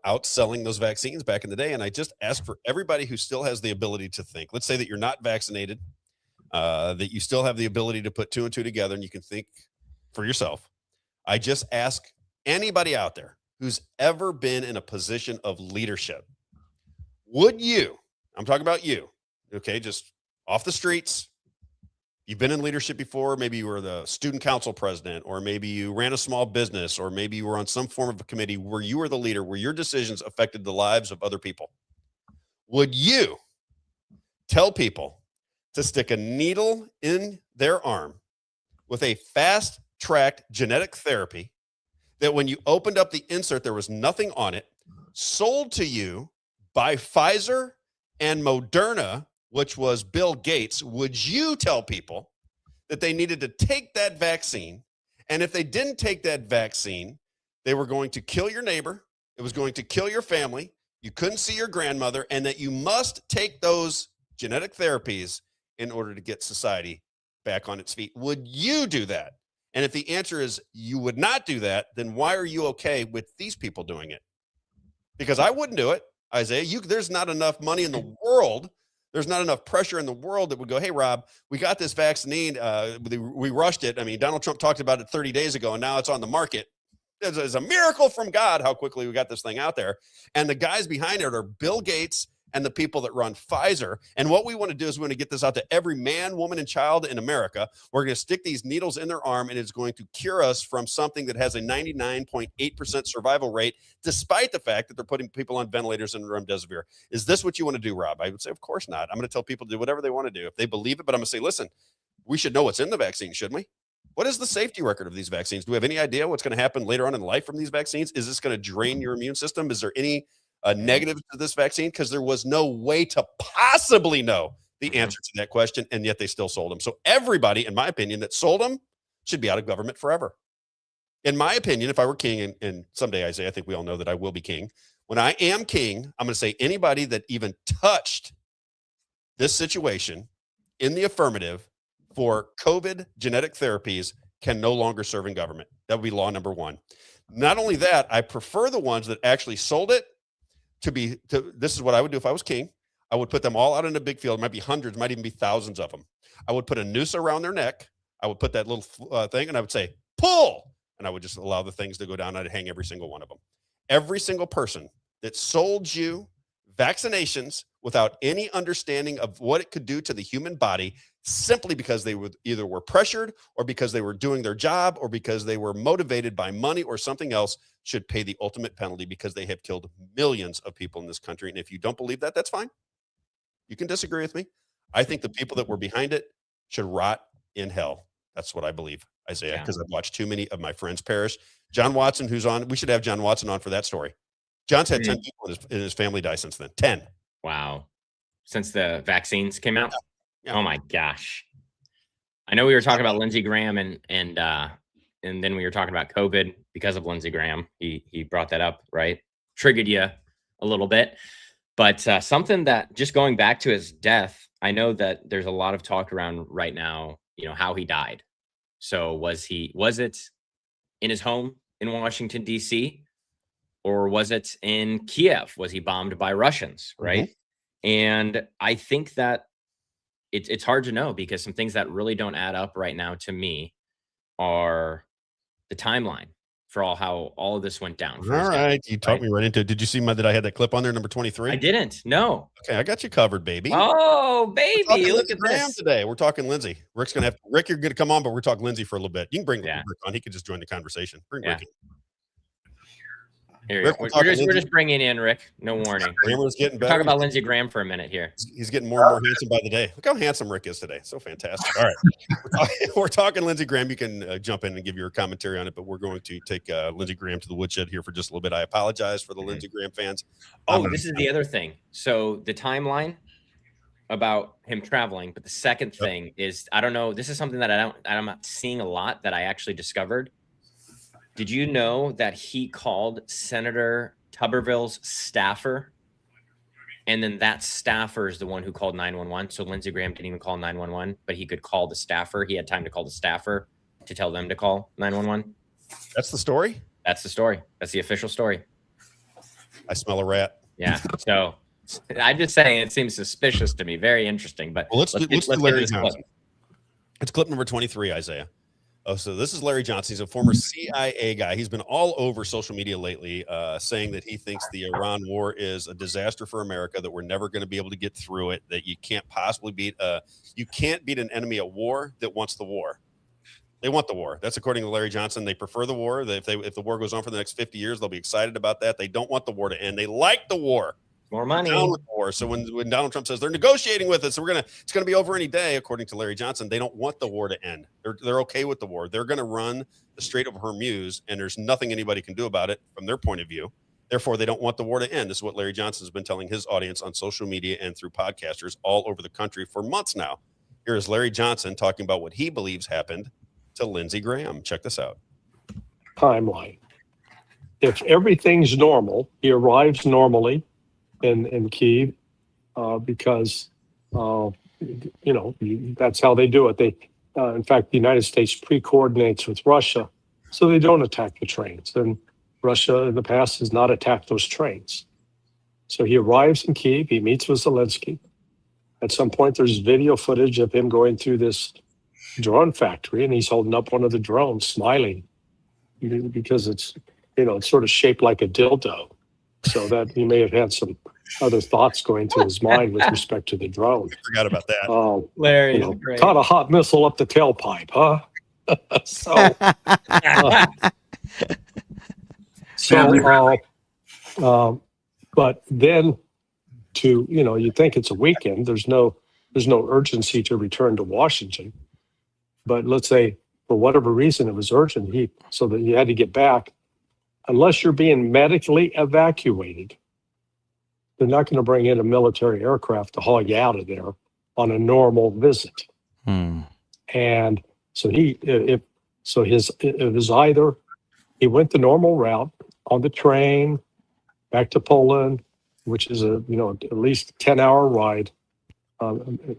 outselling those vaccines back in the day. And I just ask for everybody who still has the ability to think. Let's say that you're not vaccinated, that you still have the ability to put two and two together, and you can think for yourself. I just ask anybody out there who's ever been in a position of leadership, would you? I'm talking about you. Okay, just off the streets. You've been in leadership before. Maybe you were the student council president, or maybe you ran a small business, or maybe you were on some form of a committee where you were the leader, where your decisions affected the lives of other people. Would you tell people to stick a needle in their arm with a fast-tracked genetic therapy that when you opened up the insert, there was nothing on it, sold to you by Pfizer and Moderna, which was Bill Gates? Would you tell people that they needed to take that vaccine? And if they didn't take that vaccine, they were going to kill your neighbor. It was going to kill your family. You couldn't see your grandmother, and that you must take those genetic therapies in order to get society back on its feet. Would you do that? And if the answer is you would not do that, then why are you okay with these people doing it? Because I wouldn't do it, Isaiah. There's not enough money in the world. There's not enough pressure in the world that would go, hey, Rob, we got this vaccine. We rushed it. I mean, Donald Trump talked about it 30 days ago, and now it's on the market. It's a miracle from God how quickly we got this thing out there. And the guys behind it are Bill Gates and the people that run Pfizer. And what we want to do is we want to get this out to every man, woman, and child in America. We're going to stick these needles in their arm, and it's going to cure us from something that has a 99.8% survival rate, despite the fact that they're putting people on ventilators and remdesivir. Is this what you want to do, Rob? I would say, of course not. I'm going to tell people to do whatever they want to do if they believe it. But I'm going to say, listen, we should know what's in the vaccine, shouldn't we? What is the safety record of these vaccines? Do we have any idea what's going to happen later on in life from these vaccines? Is this going to drain your immune system? Is there any negatives to this vaccine? Because there was no way to possibly know the answer to that question, and yet they still sold them. So everybody, in my opinion, that sold them should be out of government forever. In my opinion, if I were king, and someday, Isaiah, I think we all know that I will be king. When I am king, I'm going to say anybody that even touched this situation in the affirmative for COVID genetic therapies can no longer serve in government. That would be law number one. Not only that, I prefer the ones that actually sold it this is what I would do if I was king. I would put them all out in a big field. It might be hundreds, might even be thousands of them. I would put a noose around their neck. I would put that little thing, and I would say, pull. And I would just allow the things to go down. I'd hang every single one of them. Every single person that sold you vaccinations without any understanding of what it could do to the human body, simply because they either were pressured, or because they were doing their job, or because they were motivated by money or something else, should pay the ultimate penalty, because they have killed millions of people in this country. And if you don't believe that, that's fine. You can disagree with me. I think the people that were behind it should rot in hell. That's what I believe, Isaiah, because I've watched too many of my friends perish. John Watson, who's on, we should have John Watson on for that story. John's had 10 people in his family die since then. 10. Wow. Since the vaccines came out? Yeah. Oh my gosh. I know we were talking about Lindsey Graham and then we were talking about COVID because of Lindsey Graham. He brought that up, right? Triggered you a little bit. But something that, just going back to his death, I know that there's a lot of talk around right now, how he died. So was it in his home in Washington, D.C., or was it in Kiev? Was he bombed by Russians, right? Mm-hmm. And I think that it's hard to know, because some things that really don't add up right now to me are the timeline for how all of this went down. All right. You talked me right into it. Did you see that I had that clip on there, number 23? I didn't. No. Okay, I got you covered, baby. Oh, baby. Look at Graham this. Today. We're talking Lindsey. Rick, you're going to come on, but we're talking Lindsey for a little bit. You can bring Rick on. He could just join the conversation. Bring Rick in. Here we go. We're just bringing in Rick. No warning. Grammer's getting better. Talk about Lindsey Graham for a minute here. He's getting more and more handsome by the day. Look how handsome Rick is today. So fantastic. All right. We're talking Lindsey Graham. You can jump in and give your commentary on it, but we're going to take Lindsey Graham to the woodshed here for just a little bit. I apologize for the Lindsey Graham fans. This is the other thing. So the timeline about him traveling, but the second thing is, I don't know. This is something that I'm not seeing a lot that I actually discovered. Did you know that he called Senator Tuberville's staffer? And then that staffer is the one who called 911. So Lindsey Graham didn't even call 911, but he could call the staffer. He had time to call the staffer to tell them to call 911. That's the story? That's the story. That's the official story. I smell a rat. Yeah. So I'm just saying it seems suspicious to me. Very interesting. But let's do Larry Johnson. It's clip number 23, Isaiah. Oh, so this is Larry Johnson. He's a former CIA guy. He's been all over social media lately, saying that he thinks the Iran war is a disaster for America, that we're never going to be able to get through it, that you can't possibly beat an enemy at war that wants the war. They want the war. That's according to Larry Johnson. They prefer the war. If the war goes on for the next 50 years, they'll be excited about that. They don't want the war to end. They like the war. More money. Down with the war. So when Donald Trump says they're negotiating with us, so it's gonna be over any day, according to Larry Johnson, they don't want the war to end. They're okay with the war. They're gonna run the Strait of Hormuz, and there's nothing anybody can do about it from their point of view. Therefore, they don't want the war to end. This is what Larry Johnson has been telling his audience on social media and through podcasters all over the country for months now. Here is Larry Johnson talking about what he believes happened to Lindsey Graham. Check this out. Timeline. If everything's normal, he arrives normally in Kyiv because that's how they do it. They, in fact, the United States pre-coordinates with Russia so they don't attack the trains. And Russia in the past has not attacked those trains. So he arrives in Kyiv. He meets with Zelensky. At some point, there's video footage of him going through this drone factory, and he's holding up one of the drones, smiling, because it's sort of shaped like a dildo. So that he may have had some other thoughts going through his mind with respect to the drone. Forgot about that. Larry, caught a hot missile up the tailpipe, huh? But then you think it's a weekend. There's no urgency to return to Washington. But let's say for whatever reason it was urgent, so that you had to get back. Unless you're being medically evacuated, they're not going to bring in a military aircraft to haul you out of there on a normal visit. And so it was either he went the normal route on the train back to Poland, which is at least 10-hour ride,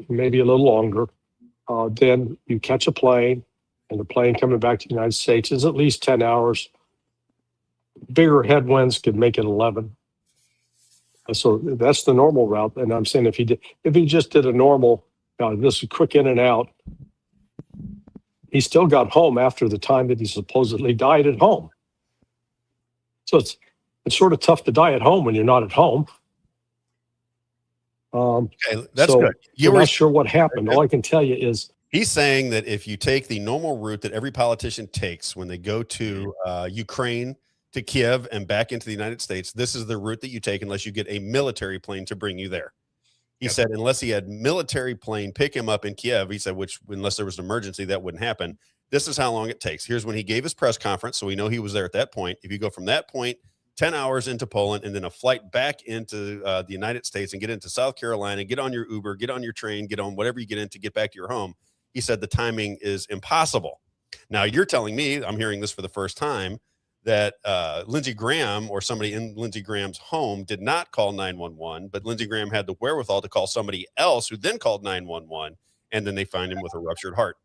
maybe a little longer. Then you catch a plane, and the plane coming back to the United States is at least 10 hours. Bigger headwinds could make it 11. So that's the normal route. And I'm saying if he just did a normal, this is quick in and out, he still got home after the time that he supposedly died at home. So it's sort of tough to die at home when you're not at home. Okay, that's good. I'm not sure what happened. All I can tell you is he's saying that if you take the normal route that every politician takes when they go to Ukraine, to Kiev and back into the United States, this is the route that you take unless you get a military plane to bring you there. He said unless he had military plane pick him up in Kiev, he said, which unless there was an emergency, that wouldn't happen. This is how long it takes. Here's when he gave his press conference, so we know he was there at that point. If you go from that point 10 hours into Poland and then a flight back into the United States and get into South Carolina, get on your Uber, get on your train, get on whatever you get in to get back to your home, he said the timing is impossible. Now you're telling me, I'm hearing this for the first time, that Lindsey Graham or somebody in Lindsey Graham's home did not call 911, but Lindsey Graham had the wherewithal to call somebody else who then called 911, and then they find him with a ruptured heart.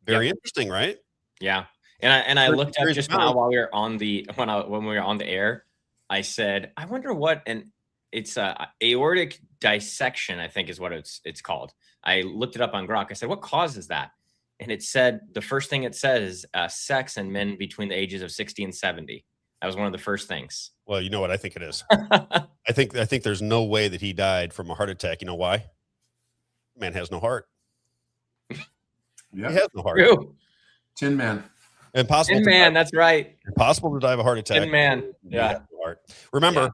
Very interesting, right? Yeah. And I looked up just now while we were on when we were on the air. I said, I wonder what, and it's aortic dissection, I think is what it's called. I looked it up on Grok. I said, what causes that? and it said the first thing it said is sex and men between the ages of 60 and 70. That was one of the first things. Well, you know what I think it is. I think there's no way that he died from a heart attack. You know why? Man has no heart. Yeah. He has no heart. True. Tin Man. Impossible. Tin Man, that's right. Impossible to die of a heart attack. Tin Man. He Yeah. has no heart. Remember,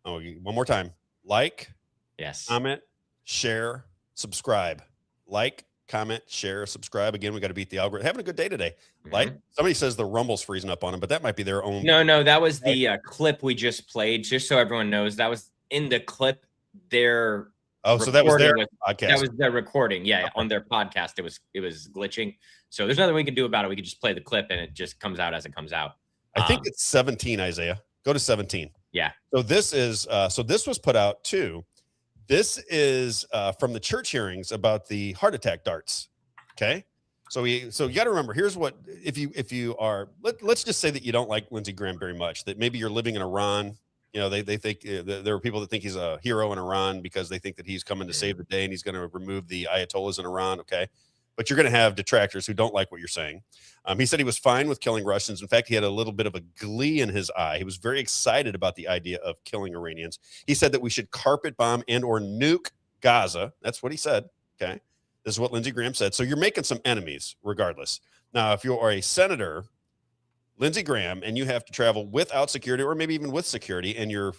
one more time. Like, yes, comment, share, subscribe. Like, comment, share, subscribe. Again, we got to beat the algorithm. Having a good day today. Like, somebody says the Rumble's freezing up on them, but that might be their own. No, that was the clip we just played. Just so everyone knows, that was in the clip. Their so that was their podcast. That was their recording. Yeah, on their podcast, it was glitching. So there's nothing we can do about it. We can just play the clip, and it just comes out as it comes out. I think it's 17, Isaiah. Go to 17. Yeah. So this is this was put out too. This is from the church hearings about the heart attack darts. Okay. So you got to remember, here's what, if you are, let's just say that you don't like Lindsey Graham very much, that maybe you're living in Iran. You know, they think there are people that think he's a hero in Iran because they think that he's coming to save the day and he's going to remove the Ayatollahs in Iran. Okay. But you're going to have detractors who don't like what you're saying. He said he was fine with killing Russians. In fact, he had a little bit of a glee in his eye. He was very excited about the idea of killing Iranians. He said that we should carpet bomb and or nuke Gaza. That's what he said. Okay. This is what Lindsey Graham said. So you're making some enemies regardless. Now, if you are a senator, Lindsey Graham, and you have to travel without security or maybe even with security, and you're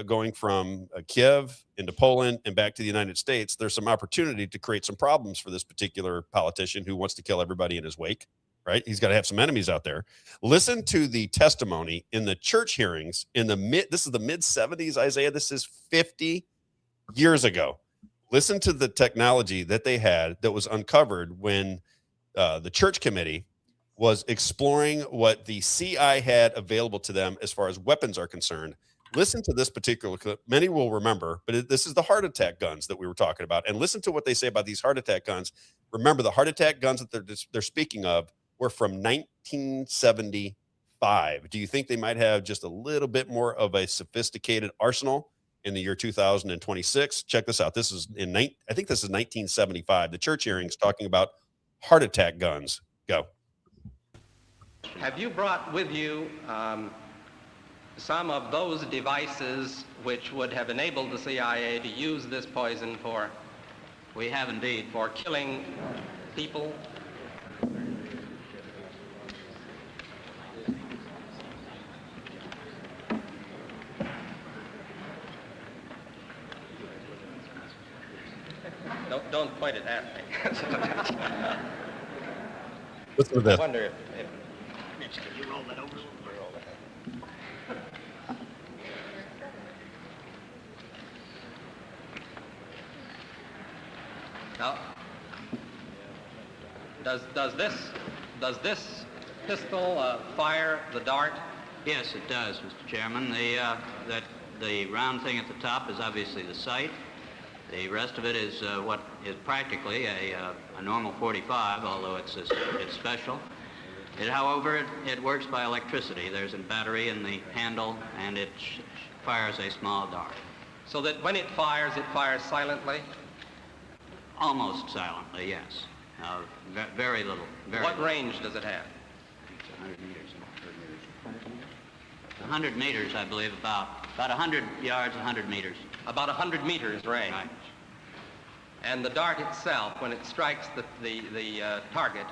going from Kiev into Poland and back to the United States, there's some opportunity to create some problems for this particular politician who wants to kill everybody in his wake, right? He's got to have some enemies out there. Listen to the testimony in the church hearings this is the mid 70s, Isaiah. This is 50 years ago. Listen to the technology that they had that was uncovered when the church committee was exploring what the CI had available to them as far as weapons are concerned. Listen to this particular clip. Many will remember, but this is the heart attack guns that we were talking about. And listen to what they say about these heart attack guns. Remember, the heart attack guns that they're speaking of were from 1975. Do you think they might have just a little bit more of a sophisticated arsenal in the year 2026? Check this out. This is I think this is 1975. The church hearings talking about heart attack guns. Go. Have you brought with you some of those devices which would have enabled the CIA to use this poison for? We have indeed. For killing people? Don't point it at me. Listen to this. I wonder if Can you roll that over? Now, does this pistol fire the dart? Yes, it does, Mr. Chairman. The round thing at the top is obviously the sight. The rest of it is what is practically a normal 45, although it's special. However, it works by electricity. There's a battery in the handle, and it fires a small dart. So that when it fires silently? Almost silently, yes. Very little. What range does it have? 100 meters. 100 meters, I believe, about 100 yards, 100 meters. About 100 meters range. Right. And the dart itself, when it strikes the target,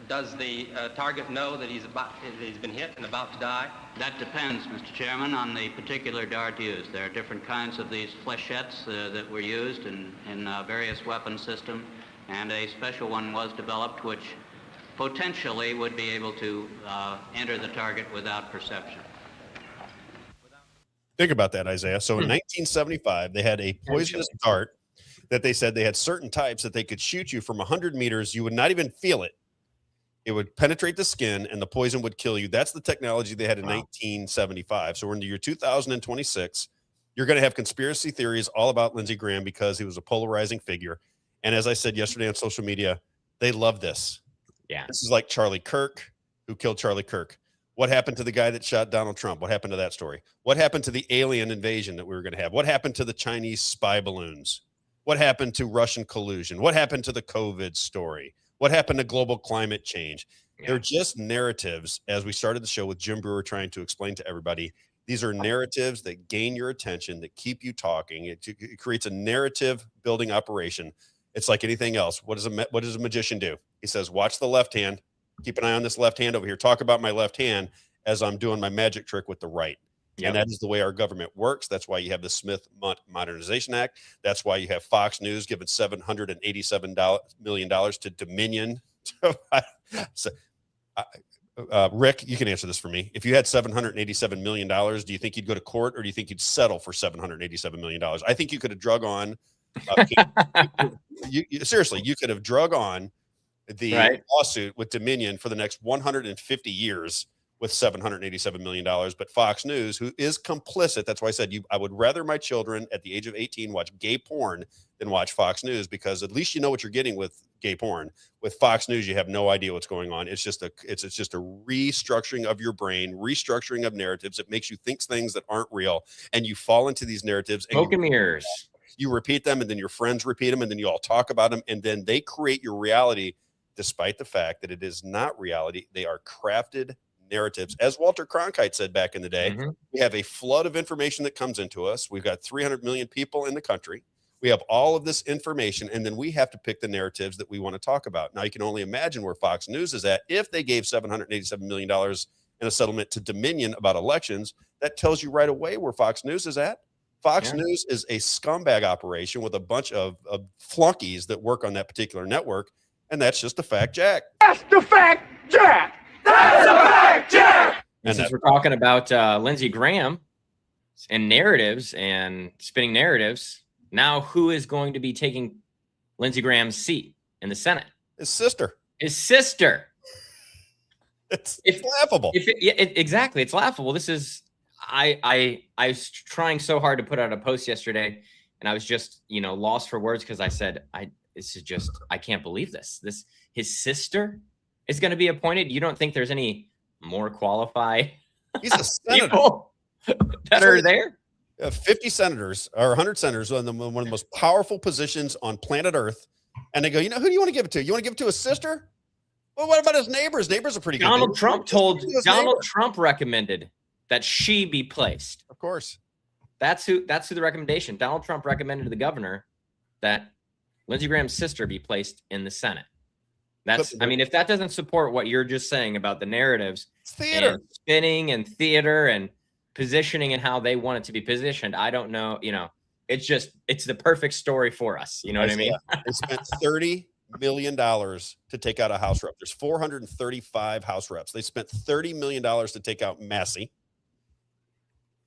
does the target know that he's been hit and about to die? That depends, Mr. Chairman, on the particular dart used. There are different kinds of these flechettes that were used in various weapon systems, and a special one was developed which potentially would be able to enter the target without perception. Think about that, Isaiah. So in 1975, they had a poisonous dart that they said they had certain types that they could shoot you from 100 meters. You would not even feel it. It would penetrate the skin and the poison would kill you. That's the technology they had in 1975. So we're in the year 2026. You're going to have conspiracy theories all about Lindsey Graham because he was a polarizing figure. And as I said yesterday on social media, they love this. Yeah. This is like Charlie Kirk, who killed Charlie Kirk. What happened to the guy that shot Donald Trump? What happened to that story? What happened to the alien invasion that we were going to have? What happened to the Chinese spy balloons? What happened to Russian collusion? What happened to the COVID story? What happened to global climate change? Yeah. They're just narratives, as we started the show with Jim Brewer trying to explain to everybody. These are narratives that gain your attention, that keep you talking. It creates a narrative building operation. It's like anything else. What does a magician do? He says, watch the left hand. Keep an eye on this left hand over here. Talk about my left hand as I'm doing my magic trick with the right. Yep. And that is the way our government works. That's why you have the Smith Modernization Act. That's why you have Fox News giving $787 million to Dominion. So, Rick, you can answer this for me. If you had $787 million, do you think you'd go to court, or do you think you'd settle for $787 million? I think you could have drug on. Seriously, you could have drug on the lawsuit with Dominion for the next 150 years with $787 million. But Fox News, who is complicit, that's why I said I would rather my children at the age of 18 watch gay porn than watch Fox News, because at least you know what you're getting with gay porn. With Fox News, you have no idea what's going on. It's just a restructuring of your brain, restructuring of narratives. It makes you think things that aren't real, and you fall into these narratives. Smoke and mirrors. You repeat them, and then your friends repeat them, and then you all talk about them, and then they create your reality, despite the fact that it is not reality. They are crafted narratives. As Walter Cronkite said back in the day, we have a flood of information that comes into us. We've got 300 million people in the country. We have all of this information, and then we have to pick the narratives that we want to talk about. Now, you can only imagine where Fox News is at. If they gave $787 million in a settlement to Dominion about elections, that tells you right away where Fox News is at. Fox News is a scumbag operation with a bunch of flunkies that work on that particular network, and that's just a fact, Jack. That's the fact, Jack! That's a fact, Jack! And since we're talking about Lindsey Graham and narratives and spinning narratives, now who is going to be taking Lindsey Graham's seat in the Senate? His sister. His sister. It's laughable. Exactly. It's laughable. This is, I was trying so hard to put out a post yesterday, and I was just, lost for words, because I said, I can't believe this. His sister is going to be appointed. You don't think there's any more qualified He's a senator. people that are there? 50 senators or 100 senators on one of the most powerful positions on planet Earth. And they go, who do you want to give it to? You want to give it to his sister? Well, what about his neighbors? Neighbors are pretty good. Donald Trump recommended that she be placed. Of course. That's who the recommendation. Donald Trump recommended to the governor that Lindsey Graham's sister be placed in the Senate. If that doesn't support what you're just saying about the narratives, theater, and spinning and theater and positioning and how they want it to be positioned, I don't know. It's the perfect story for us. You know what I mean? They spent $30 million to take out a House rep. There's 435 House reps. They spent $30 million to take out Massey.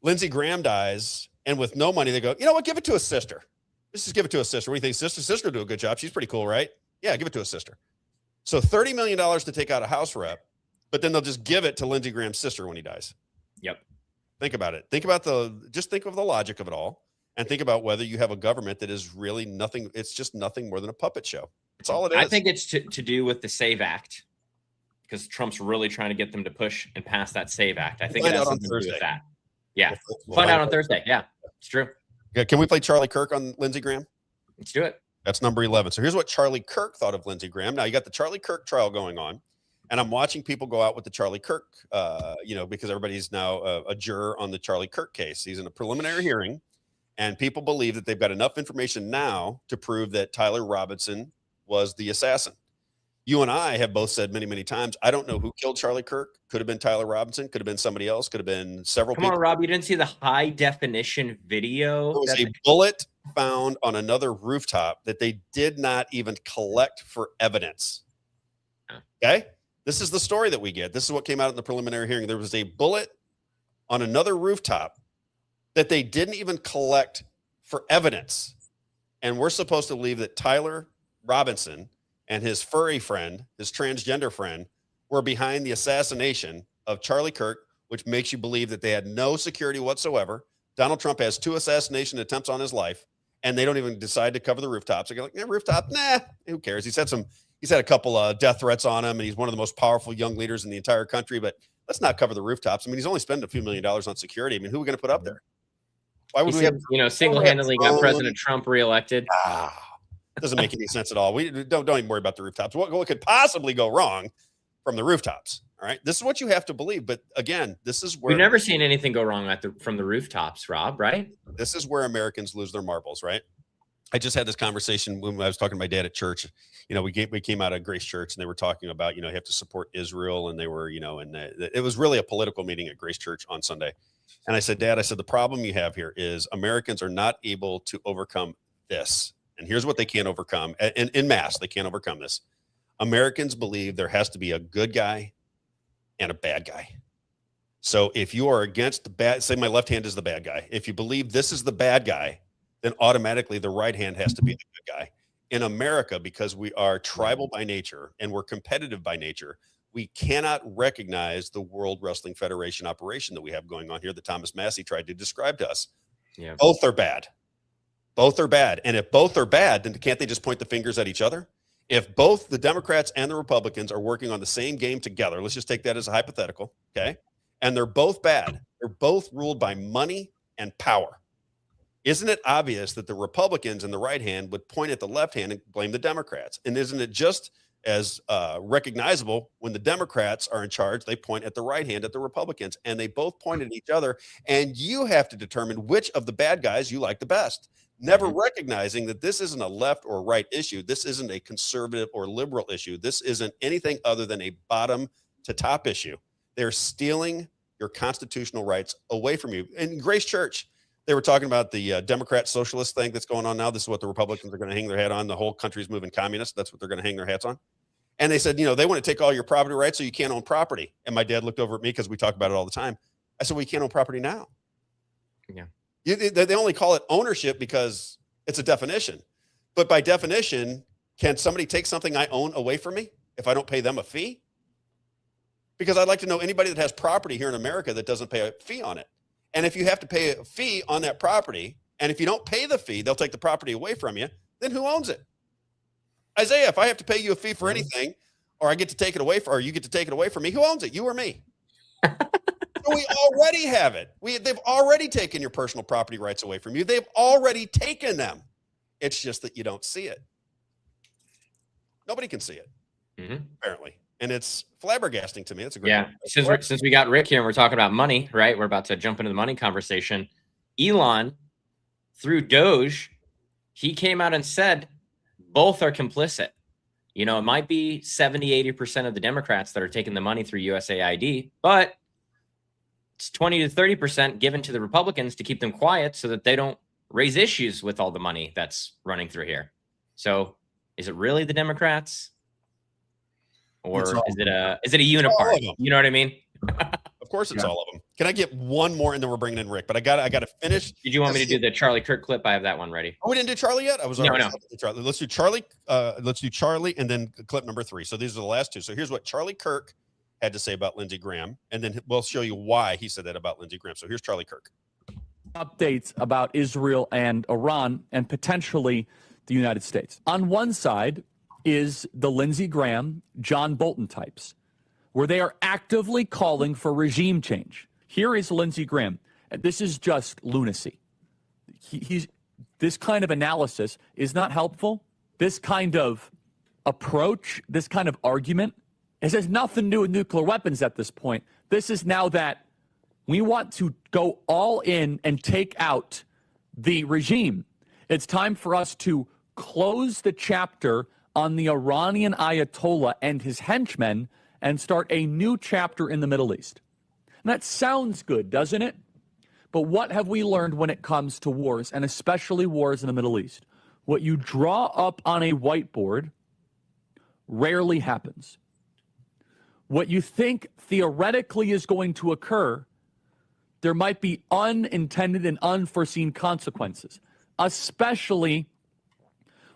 Lindsey Graham dies, and with no money, they go, you know what? Give it to his sister. Let's just give it to his sister. What do you think? Sister will do a good job. She's pretty cool, right? Yeah, give it to his sister. So $30 million to take out a House rep, but then they'll just give it to Lindsey Graham's sister when he dies. Yep. Think about it. Think of the logic of it all, and think about whether you have a government that is really nothing. It's just nothing more than a puppet show. That's all it is. I think it's to do with the SAVE Act, because Trump's really trying to get them to push and pass that SAVE Act. I think it has something to do with that. Yeah. We'll find out on Thursday. Yeah, it's true. Okay, can we play Charlie Kirk on Lindsey Graham? Let's do it. That's number 11. So here's what Charlie Kirk thought of Lindsey Graham. Now you got the Charlie Kirk trial going on, and I'm watching people go out with the Charlie Kirk, because everybody's now a juror on the Charlie Kirk case. He's in a preliminary hearing, and people believe that they've got enough information now to prove that Tyler Robinson was the assassin. You and I have both said many, many times, I don't know who killed Charlie Kirk. Could have been Tyler Robinson. Could have been somebody else. Could have been several people. Come on, Rob. You didn't see the high definition video? There was a bullet found on another rooftop that they did not even collect for evidence. Okay? This is the story that we get. This is what came out in the preliminary hearing. There was a bullet on another rooftop that they didn't even collect for evidence. And we're supposed to believe that Tyler Robinson and his furry friend, his transgender friend, were behind the assassination of Charlie Kirk, which makes you believe that they had no security whatsoever. Donald Trump has 2 assassination attempts on his life, and they don't even decide to cover the rooftops. They go like, rooftop, nah, who cares? He's had a couple of death threats on him, and he's one of the most powerful young leaders in the entire country, but let's not cover the rooftops. I mean, he's only spending a few $1 million on security. I mean, who are we going to put up there? Why would we have, single-handedly got President Trump reelected? Doesn't make any sense at all. We don't even worry about the rooftops. What could possibly go wrong from the rooftops? All right, this is what you have to believe. But again, this is where we've never seen anything go wrong from the rooftops, Rob. Right? This is where Americans lose their marbles. Right? I just had this conversation when I was talking to my dad at church. We came out of Grace Church, and they were talking about you have to support Israel, and they were and it was really a political meeting at Grace Church on Sunday. And I said, Dad, the problem you have here is Americans are not able to overcome this. And here's what they can't overcome. In mass, they can't overcome this. Americans believe there has to be a good guy and a bad guy. So if you are against the bad, say my left hand is the bad guy. If you believe this is the bad guy, then automatically the right hand has to be the good guy. In America, because we are tribal by nature and we're competitive by nature, we cannot recognize the World Wrestling Federation operation that we have going on here that Thomas Massey tried to describe to us. Yeah. Both are bad. Both are bad. And if both are bad, then can't they just point the fingers at each other? If both the Democrats and the Republicans are working on the same game together, let's just take that as a hypothetical, okay? And they're both bad. They're both ruled by money and power. Isn't it obvious that the Republicans in the right hand would point at the left hand and blame the Democrats? And isn't it just as recognizable when the Democrats are in charge, they point at the right hand at the Republicans, and they both point at each other, and you have to determine which of the bad guys you like the best, never recognizing that this isn't a left or right issue. This isn't a conservative or liberal issue. This isn't anything other than a bottom to top issue. They're stealing your constitutional rights away from you. In Grace Church, they were talking about the Democrat socialist thing that's going on now. This is what the Republicans are going to hang their hat on. The whole country's moving communist. That's what they're going to hang their hats on. And they said, they want to take all your property rights so you can't own property. And my dad looked over at me because we talk about it all the time. I said, well, you can't own property now. Yeah. They only call it ownership because it's a definition. But by definition, can somebody take something I own away from me if I don't pay them a fee? Because I'd like to know anybody that has property here in America that doesn't pay a fee on it. And if you have to pay a fee on that property, and if you don't pay the fee, they'll take the property away from you, then who owns it? Isaiah, if I have to pay you a fee for anything, or I get to take it away or you get to take it away from me, who owns it? You or me? So we already have it. They've already taken your personal property rights away from you. They've already taken them. It's just that you don't see it. Nobody can see it, apparently. And it's flabbergasting to me. It's a great Since we got Rick here and we're talking about money, right? We're about to jump into the money conversation. Elon, through Doge, he came out and said both are complicit. It might be 70-80% of the Democrats that are taking the money through USAID, but it's 20 to 30% given to the Republicans to keep them quiet so that they don't raise issues with all the money that's running through here. So is it really the Democrats? Or is it a unipart? You know what I mean? Of course it's all of them. Can I get one more and then we're bringing in Rick? But I got to finish. Did you want me to do the Charlie Kirk clip? I have that one ready. Oh, we didn't do Charlie yet? No. Let's do Charlie. Let's do Charlie and then clip number 3. So these are the last two. So here's what Charlie Kirk had to say about Lindsey Graham, and then we'll show you why he said that about Lindsey Graham. So here's Charlie Kirk. Updates about Israel and Iran and potentially the United States. On one side is the Lindsey Graham, John Bolton types, where they are actively calling for regime change. Here is Lindsey Graham. This is just lunacy. This kind of analysis is not helpful. This kind of approach, this kind of argument, it has nothing to do with nuclear weapons at this point. This is now that we want to go all in and take out the regime. It's time for us to close the chapter on the Iranian Ayatollah and his henchmen and start a new chapter in the Middle East. And that sounds good, doesn't it? But what have we learned when it comes to wars, and especially wars in the Middle East? What you draw up on a whiteboard rarely happens. What you think theoretically is going to occur, there might be unintended and unforeseen consequences, especially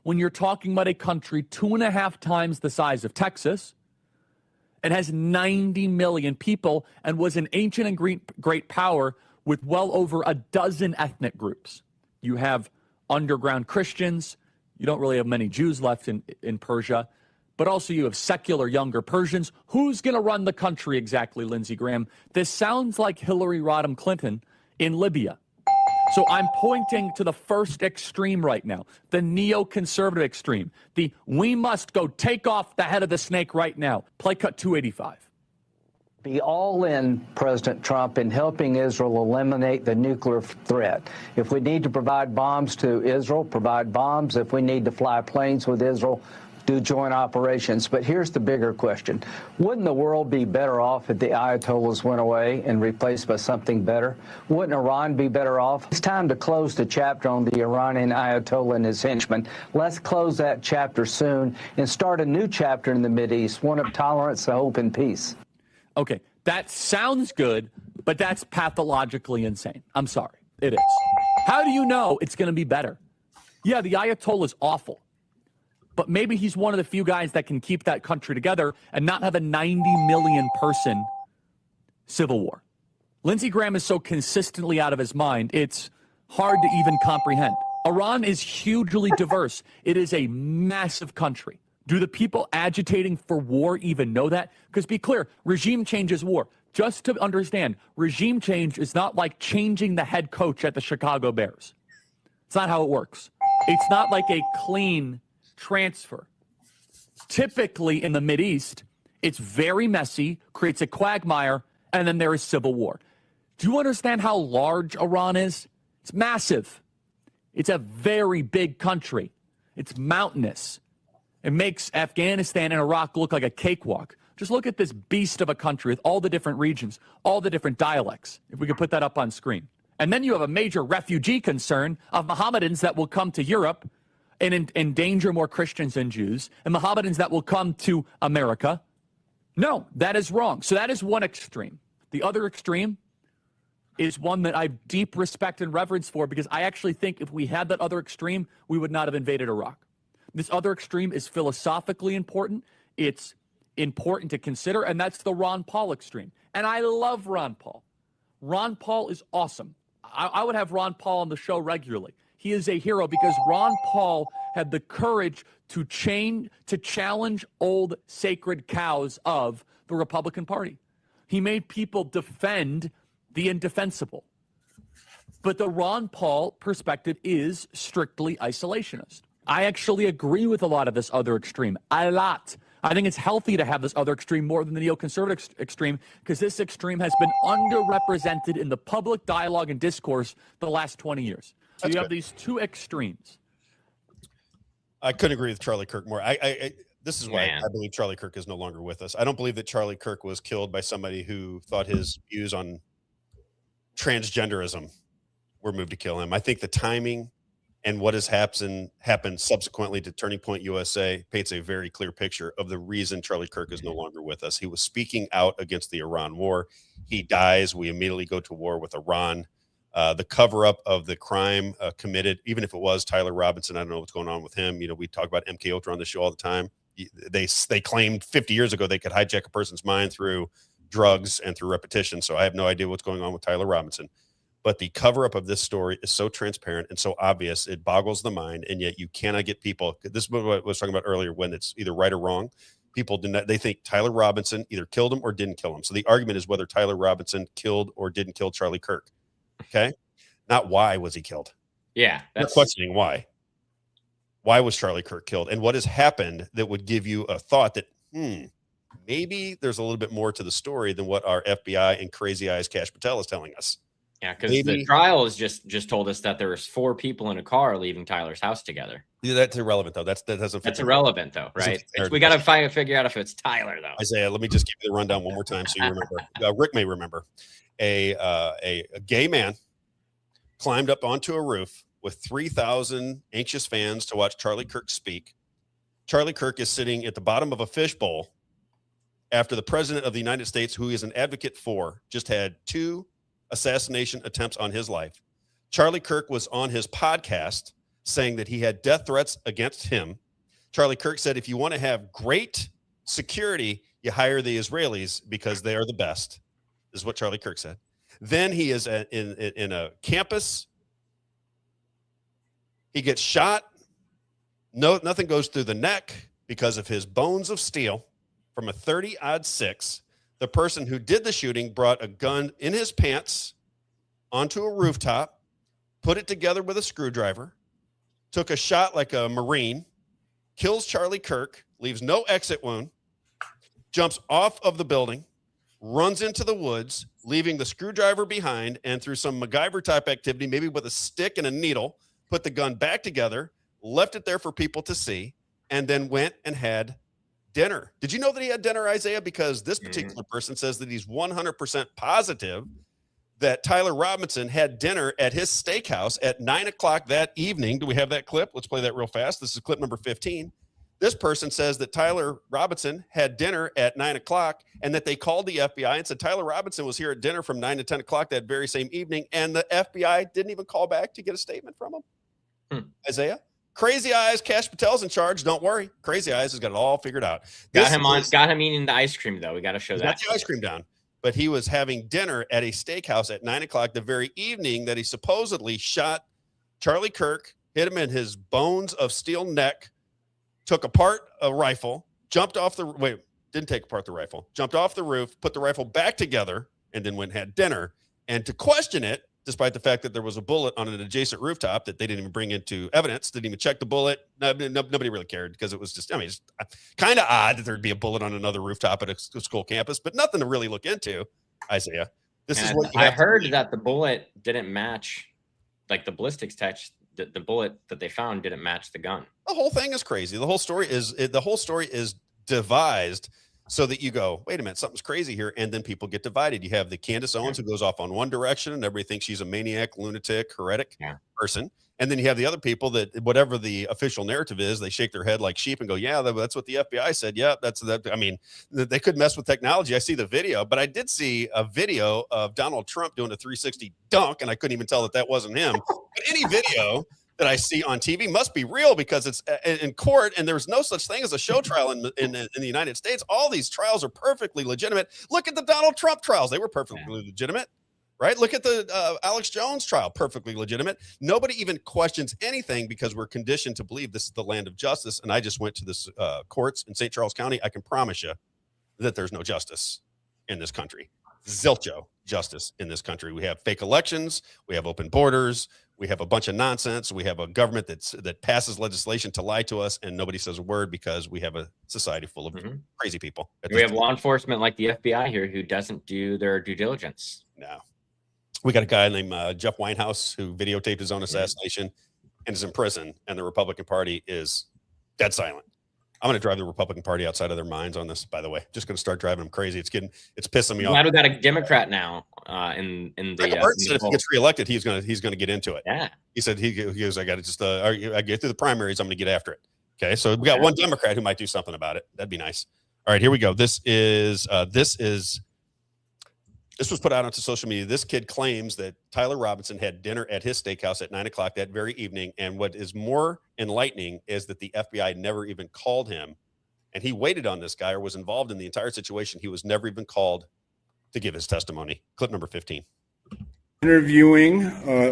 when you're talking about a country 2.5 times the size of Texas. It has 90 million people and was an ancient and great power with well over a dozen ethnic groups. You have underground Christians. You don't really have many Jews left in Persia. But also you have secular younger Persians. Who's going to run the country exactly, Lindsey Graham? This sounds like Hillary Rodham Clinton in Libya. So I'm pointing to the first extreme right now, the neoconservative extreme. The we must go take off the head of the snake right now. Play cut 285. Be all in, President Trump, in helping Israel eliminate the nuclear threat. If we need to provide bombs to Israel, provide bombs. If we need to fly planes with Israel, do joint operations. But here's the bigger question. Wouldn't the world be better off if the Ayatollahs went away and replaced by something better? Wouldn't Iran be better off? It's time to close the chapter on the Iranian Ayatollah and his henchmen. Let's close that chapter soon and start a new chapter in the Mideast, one of tolerance, hope, and peace. Okay, that sounds good, but that's pathologically insane. I'm sorry. It is. How do you know it's going to be better? Yeah, the Ayatollah is awful. But maybe he's one of the few guys that can keep that country together and not have a 90 million person civil war. Lindsey Graham is so consistently out of his mind, it's hard to even comprehend. Iran is hugely diverse. It is a massive country. Do the people agitating for war even know that? Because be clear, regime change is war. Just to understand, regime change is not like changing the head coach at the Chicago Bears. It's not how it works. It's not like a clean transfer. Typically in the Mideast, it's very messy, creates a quagmire, and then there is civil war. Do you understand how large Iran is? It's massive. It's a very big country. It's mountainous. It makes Afghanistan and Iraq look like a cakewalk. Just look at this beast of a country with all the different regions, all the different dialects, if we could put that up on screen. And then you have a major refugee concern of Mohammedans that will come to Europe and endanger more Christians and Jews, and Mohammedans that will come to America. No, that is wrong. So that is one extreme. The other extreme is one that I have deep respect and reverence for, because I actually think if we had that other extreme, we would not have invaded Iraq. This other extreme is philosophically important. It's important to consider, and that's the Ron Paul extreme. And I love Ron Paul. Ron Paul is awesome. I would have Ron Paul on the show regularly. He is a hero because Ron Paul had the courage to challenge old sacred cows of the Republican Party. He made people defend the indefensible. But the Ron Paul perspective is strictly isolationist. I actually agree with a lot of this other extreme. A lot. I think it's healthy to have this other extreme more than the neoconservative extreme, because this extreme has been underrepresented in the public dialogue and discourse the last 20 years. So you have these two extremes. I couldn't agree with Charlie Kirk more. This is why I believe Charlie Kirk is no longer with us. I don't believe that Charlie Kirk was killed by somebody who thought his views on transgenderism were moved to kill him. I think the timing and what has happened subsequently to Turning Point USA paints a very clear picture of the reason Charlie Kirk is no longer with us. He was speaking out against the Iran war. He dies. We immediately go to war with Iran. The cover-up of the crime committed, even if it was Tyler Robinson, I don't know what's going on with him. You know, we talk about MK Ultra on the show all the time. They claimed 50 years ago they could hijack a person's mind through drugs and through repetition. So I have no idea what's going on with Tyler Robinson. But the cover-up of this story is so transparent and so obvious, it boggles the mind, and yet you cannot get people. This is what I was talking about earlier, when it's either right or wrong. People do not. They think Tyler Robinson either killed him or didn't kill him. So the argument is whether Tyler Robinson killed or didn't kill Charlie Kirk. Okay, not why was he killed. Yeah, that's questioning why. Why was Charlie Kirk killed, and what has happened that would give you a thought that maybe there's a little bit more to the story than what our FBI and Crazy Eyes Kash Patel is telling us. Yeah, because the trial has just told us that there was 4 people in a car leaving Tyler's house together. Yeah, that's irrelevant though. That doesn't. That's irrelevant though, right? We got to figure out if it's Tyler though. Isaiah, let me just give you the rundown one more time so you remember. Rick may remember. A gay man climbed up onto a roof with 3,000 anxious fans to watch Charlie Kirk speak. Charlie Kirk is sitting at the bottom of a fishbowl after the president of the United States, who he is an advocate for, just had 2 assassination attempts on his life. Charlie Kirk was on his podcast saying that he had death threats against him. Charlie Kirk said, if you want to have great security, you hire the Israelis because they are the best. This is what Charlie Kirk said. Then he is in a campus. He gets shot. No, nothing goes through the neck because of his bones of steel from a 30-06. The person who did the shooting brought a gun in his pants onto a rooftop. put it together with a screwdriver, took a shot like a Marine, kills Charlie Kirk, leaves no exit wound, jumps off of the building, runs into the woods, leaving the screwdriver behind, and through some MacGyver type activity, maybe with a stick and a needle, put the gun back together, left it there for people to see, and then went and had dinner. Did you know that he had dinner, Isaiah? Because this particular person says that he's 100% positive that Tyler Robinson had dinner at his steakhouse at 9 o'clock that evening. Do we have that clip? Let's play that real fast. This is clip number 15. This person says that Tyler Robinson had dinner at 9 o'clock and that they called the FBI and said Tyler Robinson was here at dinner from 9 to 10 o'clock that very same evening. And the FBI didn't even call back to get a statement from him. Isaiah? Crazy Eyes, Cash Patel's in charge. Don't worry. Crazy Eyes has got it all figured out. Got him eating the ice cream, though. We got to show that. Got the ice cream down. But he was having dinner at a steakhouse at 9 o'clock the very evening that he supposedly shot Charlie Kirk, hit him in his bones of steel neck, took apart a rifle, jumped off the didn't take apart the rifle, jumped off the roof, put the rifle back together, and then went and had dinner. And to question it, despite the fact that there was a bullet on an adjacent rooftop that they didn't even bring into evidence, didn't even check the bullet. Nobody really cared because it was just, it's kind of odd that there'd be a bullet on another rooftop at a school campus, but nothing to really look into, Isaiah. This is what I heard that the bullet didn't match, like the ballistics test, the bullet that they found didn't match the gun. The whole thing is crazy. The whole story is devised so that you go, wait a minute, something's crazy here. And then people get divided. You have the Candace Owens who goes off on one direction and everybody thinks she's a maniac, lunatic, heretic person. And then you have the other people that whatever the official narrative is, they shake their head like sheep and go, yeah, that's what the FBI said. Yeah, that's that. I mean, they could mess with technology. I see the video, but I did see a video of Donald Trump doing a 360 dunk, and I couldn't even tell that wasn't him. But any video that I see on TV must be real because it's in court and there's no such thing as a show trial in the United States. All these trials are perfectly legitimate. Look at the Donald Trump trials. They were perfectly legitimate, right? Look at the Alex Jones trial, perfectly legitimate. Nobody even questions anything because we're conditioned to believe this is the land of justice. And I just went to this courts in St. Charles County. I can promise you that there's no justice in this country. Zilcho justice in this country. We have fake elections. We have open borders. We have a bunch of nonsense. We have a government that passes legislation to lie to us, and nobody says a word because we have a society full of crazy people. We have law enforcement like the FBI here who doesn't do their due diligence. No. We got a guy named Jeff Winehouse who videotaped his own assassination and is in prison, and the Republican Party is dead silent. I'm going to drive the Republican Party outside of their minds on this, by the way. Just going to start driving them crazy. It's pissing me off. Glad we got a Democrat now in the. If he gets reelected, he's going to get into it. Yeah. He said he goes, I got to just I get through the primaries. I'm going to get after it. Okay, so we got one Democrat who might do something about it. That'd be nice. All right, here we go. This was put out onto social media. This kid claims that Tyler Robinson had dinner at his steakhouse at 9 o'clock that very evening. And what is more enlightening is that the FBI never even called him. And he waited on this guy or was involved in the entire situation. He was never even called to give his testimony. Clip number 15. Interviewing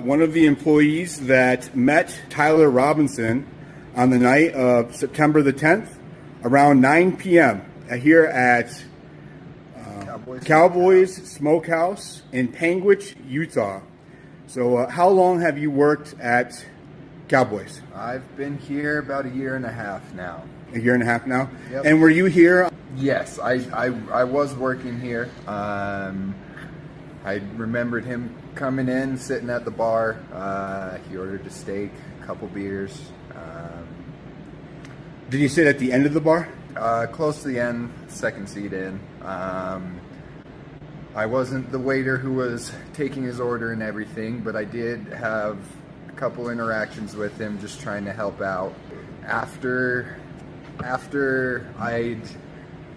one of the employees that met Tyler Robinson on the night of September the 10th around 9 p.m. here at Cowboys Smokehouse in Panguitch, Utah. So how long have you worked at Cowboys? I've been here about a year and a half now. A year and a half now? Yep. And were you here? Yes, I was working here. I remembered him coming in, sitting at the bar. He ordered a steak, a couple beers. Did you sit at the end of the bar? Close to the end, second seat in. I wasn't the waiter who was taking his order and everything, but I did have a couple interactions with him just trying to help out. After I'd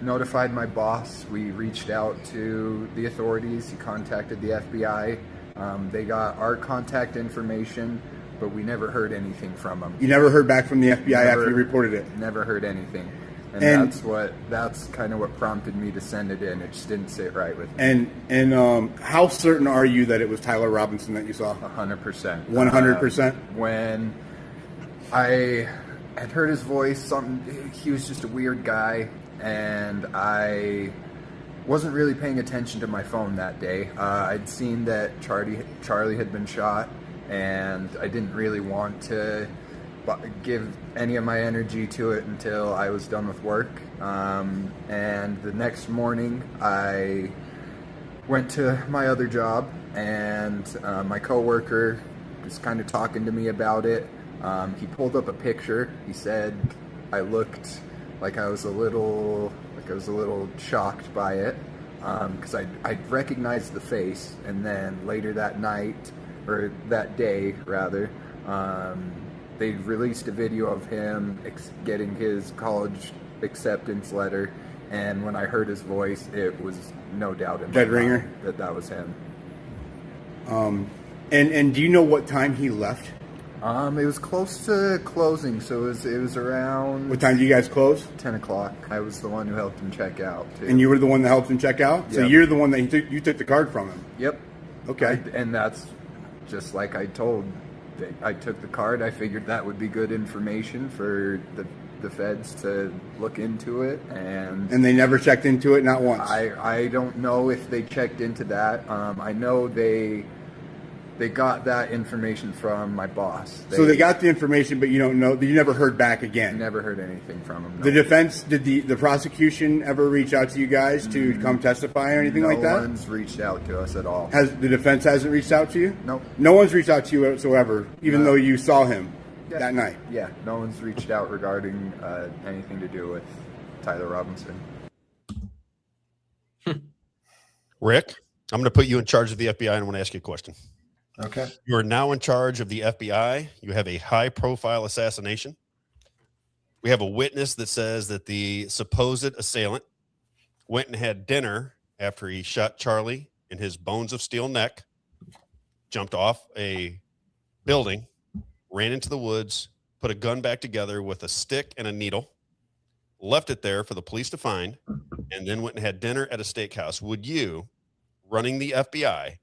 notified my boss, we reached out to the authorities. He contacted the FBI. They got our contact information, but we never heard anything from them. You never heard back from the FBI after you reported it? Never heard anything. And that's kind of what prompted me to send it in. It just didn't sit right with me. And how certain are you that it was Tyler Robinson that you saw? 100%. 100%? When I had heard his voice, he was just a weird guy, and I wasn't really paying attention to my phone that day. I'd seen that Charlie had been shot, and I didn't really want to give any of my energy to it until I was done with work. And the next morning, I went to my other job, and my coworker was kind of talking to me about it. He pulled up a picture. He said I looked like I was a little shocked by it, because I recognized the face. And then later that night, or that day rather, they released a video of him getting his college acceptance letter, and when I heard his voice, it was no doubt in my mind that was him. And do you know what time he left? It was close to closing, so it was around. What time do you guys close? 10 o'clock. I was the one who helped him check out too. And you were the one that helped him check out? So Yep. you're the one that you took the card from him? Yep. Okay. And that's just like I told. I took the card. I figured that would be good information for the feds to look into it, and they never checked into it, not once. I don't know if they checked into that. I know they got that information from my boss. So they got the information, but you don't know. You never heard back again. Never heard anything from them. No. The defense, did the prosecution ever reach out to you guys to come testify or anything like that? No one's reached out to us at all. Has the defense hasn't reached out to you? No. No one's reached out to you whatsoever, even though you saw him that night. Yeah, no one's reached out regarding anything to do with Tyler Robinson. Rick, I'm going to put you in charge of the FBI, and I want to ask you a question. Okay. You are now in charge of the FBI. You have a high-profile assassination. We have a witness that says that the supposed assailant went and had dinner after he shot Charlie in his bones of steel neck, jumped off a building, ran into the woods, put a gun back together with a stick and a needle, left it there for the police to find, and then went and had dinner at a steakhouse. Would you, running the FBI,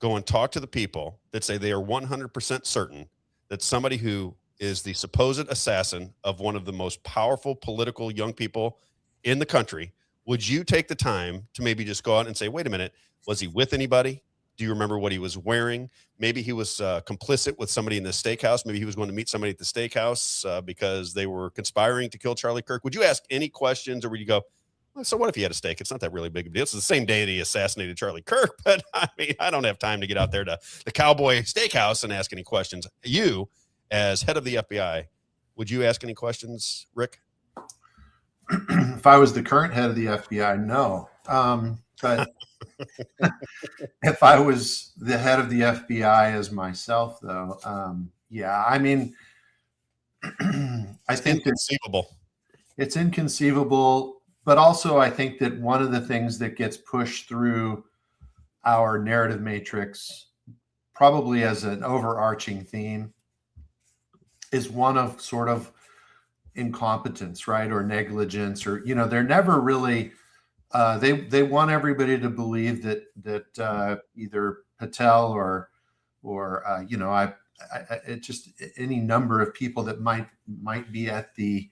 go and talk to the people that say they are 100% certain that somebody who is the supposed assassin of one of the most powerful political young people in the country, would you take the time to maybe just go out and say, wait a minute, was he with anybody? Do you remember what he was wearing? Maybe he was complicit with somebody in the steakhouse. Maybe he was going to meet somebody at the steakhouse because they were conspiring to kill Charlie Kirk. Would you ask any questions, or would you go, well, so what if he had a steak? It's not that really big of a deal. It's the same day that he assassinated Charlie Kirk, but I mean, I don't have time to get out there to the Cowboy Steakhouse and ask any questions. You, as head of the FBI, would you ask any questions, Rick? If I was the current head of the FBI, no. But if I was the head of the FBI as myself, though, yeah, I mean, I think it's inconceivable. But also, I think that one of the things that gets pushed through our narrative matrix, probably as an overarching theme, is one of sort of incompetence, right? Or negligence, or, you know, they're never really, they want everybody to believe that either Patel or you know, it just any number of people that might be at the,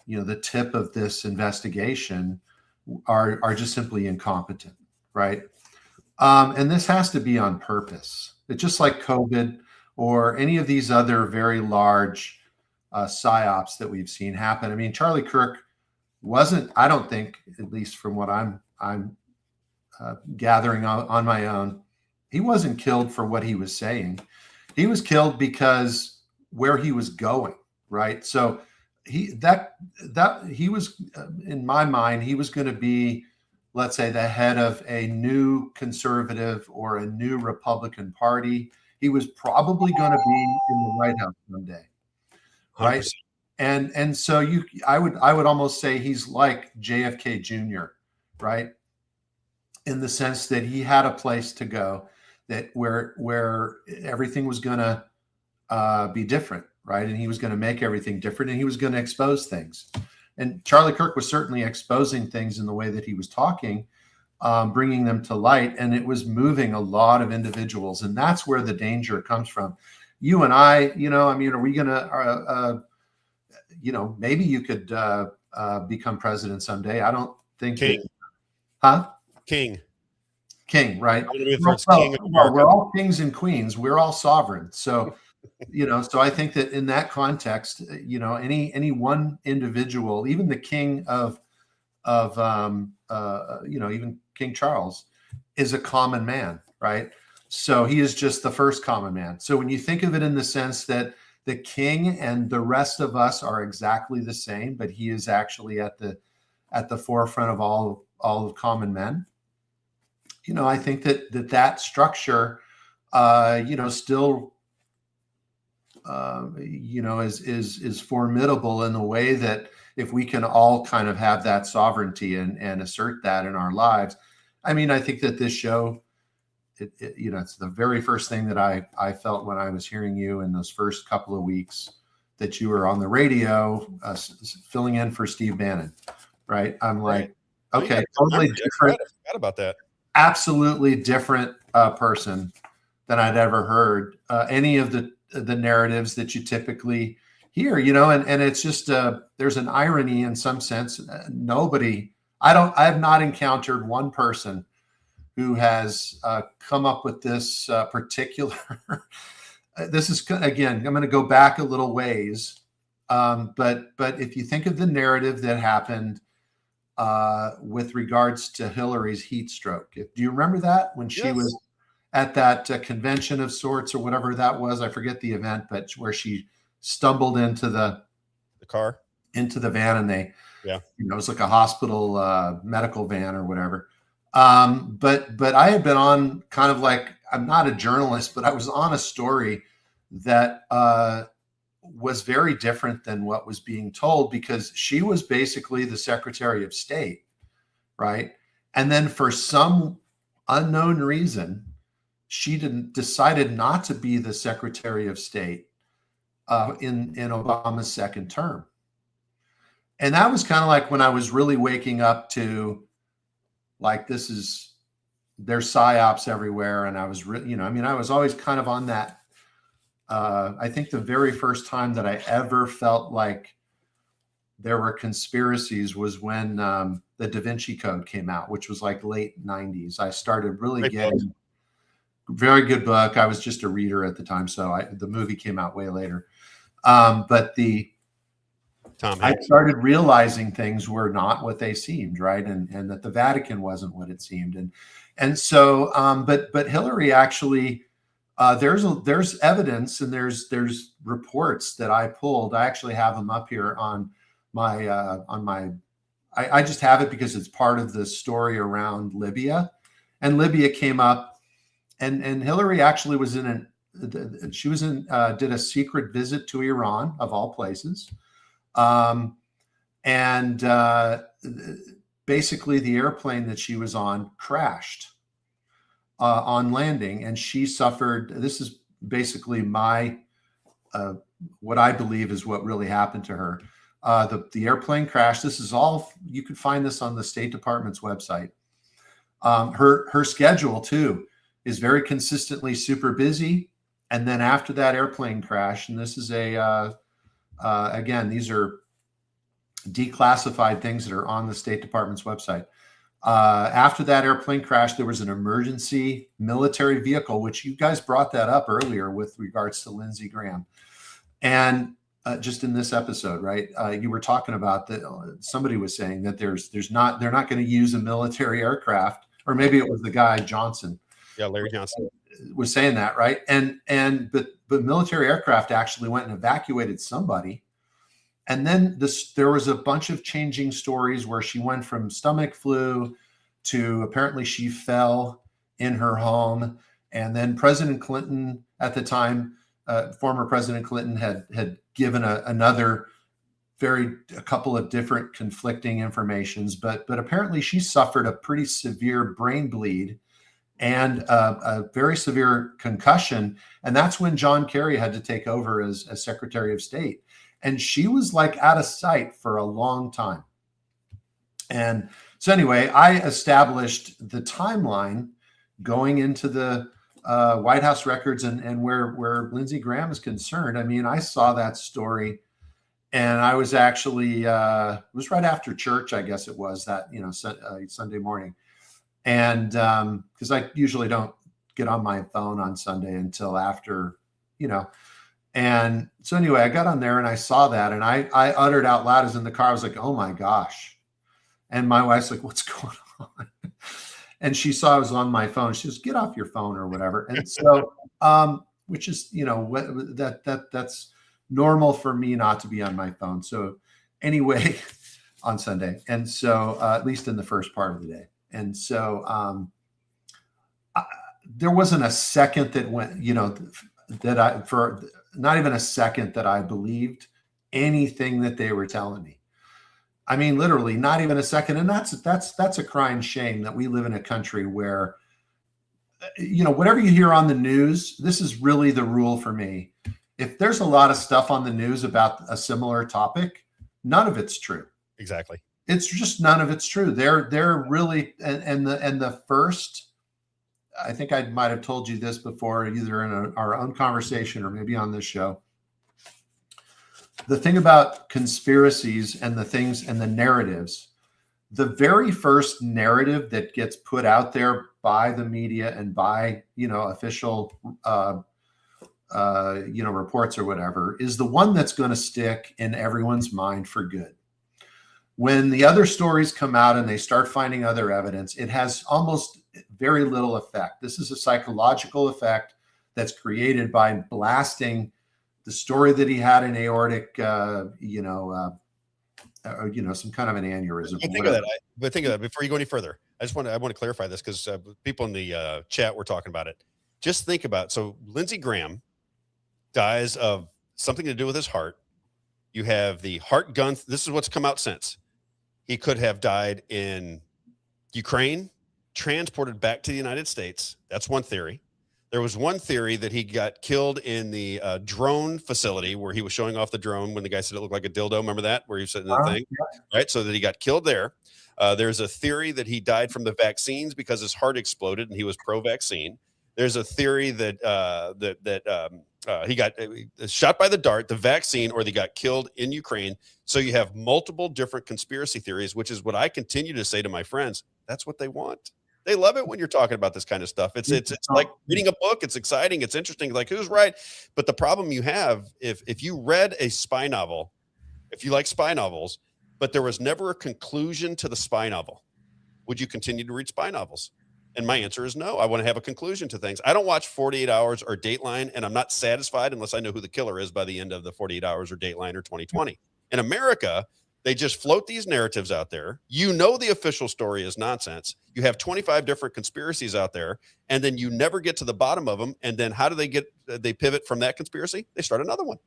you know, the tip of this investigation are just simply incompetent, right? And this has to be on purpose. It's just like COVID or any of these other very large psyops that we've seen happen. I mean, Charlie Kirk wasn't, I don't think, at least from what I'm gathering on my own, he wasn't killed for what he was saying. He was killed because where he was going, right? So he was, in my mind, he was going to be, let's say, the head of a new conservative or a new Republican Party. He was probably going to be in the White House someday, right? 100%. And so I would almost say he's like JFK Jr., right? In the sense that he had a place to go, that where everything was going to be different, right? And he was going to make everything different, and he was going to expose things. And Charlie Kirk was certainly exposing things in the way that he was talking, bringing them to light, and it was moving a lot of individuals. And that's where the danger comes from. You and I, you know, I mean, are we going to, you know, maybe you could become president someday. I don't think. King. Huh? King. King, right? I'm gonna be the first king of America. We're all kings and queens. We're all sovereign. So, so I think that in that context, any one individual, even the king of even King Charles, is a common man, right? So he is just the first common man. So when you think of it in the sense that the king and the rest of us are exactly the same, but he is actually at the forefront of all of common men. I think that structure, still, is formidable in the way that if we can all kind of have that sovereignty and assert that in our lives. I mean, I think that this show, it's the very first thing that I felt when I was hearing you in those first couple of weeks that you were on the radio, filling in for Steve Bannon, right? I'm like, okay, totally different. I forgot about that. Absolutely different person than I'd ever heard any of the narratives that you typically hear, and it's just there's an irony in some sense. I have not encountered one person who has come up with this particular. This is, again, I'm going to go back a little ways, but if you think of the narrative that happened with regards to Hillary's heat stroke, do you remember that when she was at that convention of sorts or whatever that was? I forget the event, but where she stumbled into the car, into the van, and it was like a hospital medical van or whatever. But I had been on kind of like, I'm not a journalist, but I was on a story that was very different than what was being told, because she was basically the Secretary of State, right? And then for some unknown reason, she decided not to be the Secretary of State in Obama's second term. And that was kind of like when I was really waking up to, like, there's psyops everywhere. And I was, I was always kind of on that. I think the very first time that I ever felt like there were conspiracies was when the Da Vinci Code came out, which was like late 90s. I started really getting very good book. I was just a reader at the time, so the movie came out way later. But I started realizing things were not what they seemed, right? And that the Vatican wasn't what it seemed. And so, but Hillary actually, there's evidence and there's reports that I pulled. I actually have them up here on my, I just have it because it's part of the story around Libya, and Libya came up, and Hillary actually was did a secret visit to Iran, of all places. Basically the airplane that she was on crashed on landing, and she suffered. This is basically my what I believe is what really happened to her. The airplane crashed. This is all, you could find this on the State Department's website. Her schedule too is very consistently super busy. And then after that airplane crash, and this is again, these are declassified things that are on the State Department's website. After that airplane crash, there was an emergency military vehicle, which you guys brought that up earlier with regards to Lindsey Graham. And just in this episode, right? You were talking about that. Somebody was saying that they're not going to use a military aircraft, or maybe it was the guy Johnson. Yeah, Larry Johnson was saying that, right? But military aircraft actually went and evacuated somebody. And then there was a bunch of changing stories where she went from stomach flu to apparently she fell in her home. And then President Clinton at the time, former President Clinton had given a couple of different conflicting informations, but apparently she suffered a pretty severe brain bleed and a very severe concussion. And that's when John Kerry had to take over as Secretary of State. And she was like out of sight for a long time. And so anyway, I established the timeline going into the White House records and where Lindsey Graham is concerned. I mean, I saw that story, and I was actually, it was right after church, I guess it was, that, Sunday morning. And because I usually don't get on my phone on Sunday until after, And so anyway, I got on there and I saw that, and I uttered out loud as in the car, I was like, oh my gosh. And my wife's like, what's going on? And she saw I was on my phone. She goes, get off your phone or whatever. And so, which is, that's normal for me not to be on my phone. So anyway, on Sunday. And so, at least in the first part of the day. And so, there wasn't a second that went, for not even a second that I believed anything that they were telling me. I mean, literally not even a second. And that's a crying shame that we live in a country where, whatever you hear on the news, this is really the rule for me. If there's a lot of stuff on the news about a similar topic, none of it's true. Exactly. It's just none of it's true. They're really, and the first, I think I might have told you this before, either in our own conversation or maybe on this show. The thing about conspiracies and the things and the narratives, the very first narrative that gets put out there by the media and by, official, reports or whatever, is the one that's going to stick in everyone's mind for good. When the other stories come out and they start finding other evidence, it has almost very little effect. This is a psychological effect that's created by blasting the story that he had an aortic, some kind of an aneurysm. But think of that before you go any further. I want to clarify this because people in the chat were talking about it. Just think about, so Lindsey Graham dies of something to do with his heart. You have the heart gun. This is what's come out since. He could have died in Ukraine, transported back to the United States. That's one theory. There was one theory that he got killed in the drone facility where he was showing off the drone when the guy said it looked like a dildo. Remember that? Where he was sitting in the thing, right? So that he got killed there. There's a theory that he died from the vaccines because his heart exploded and he was pro-vaccine. There's a theory that he got shot by the dart, the vaccine, or they got killed in Ukraine. So you have multiple different conspiracy theories, which is what I continue to say to my friends. That's what they want. They love it when you're talking about this kind of stuff. It's like reading a book. It's exciting. It's interesting. Like, who's right? But the problem you have, if you read a spy novel, if you like spy novels, but there was never a conclusion to the spy novel, would you continue to read spy novels? And my answer is no. I want to have a conclusion to things. I don't watch 48 Hours or Dateline, and I'm not satisfied unless I know who the killer is by the end of the 48 Hours or Dateline or 2020. In America, they just float these narratives out there. The official story is nonsense. You have 25 different conspiracies out there, and then you never get to the bottom of them. And then how do they pivot from that conspiracy? They start another one.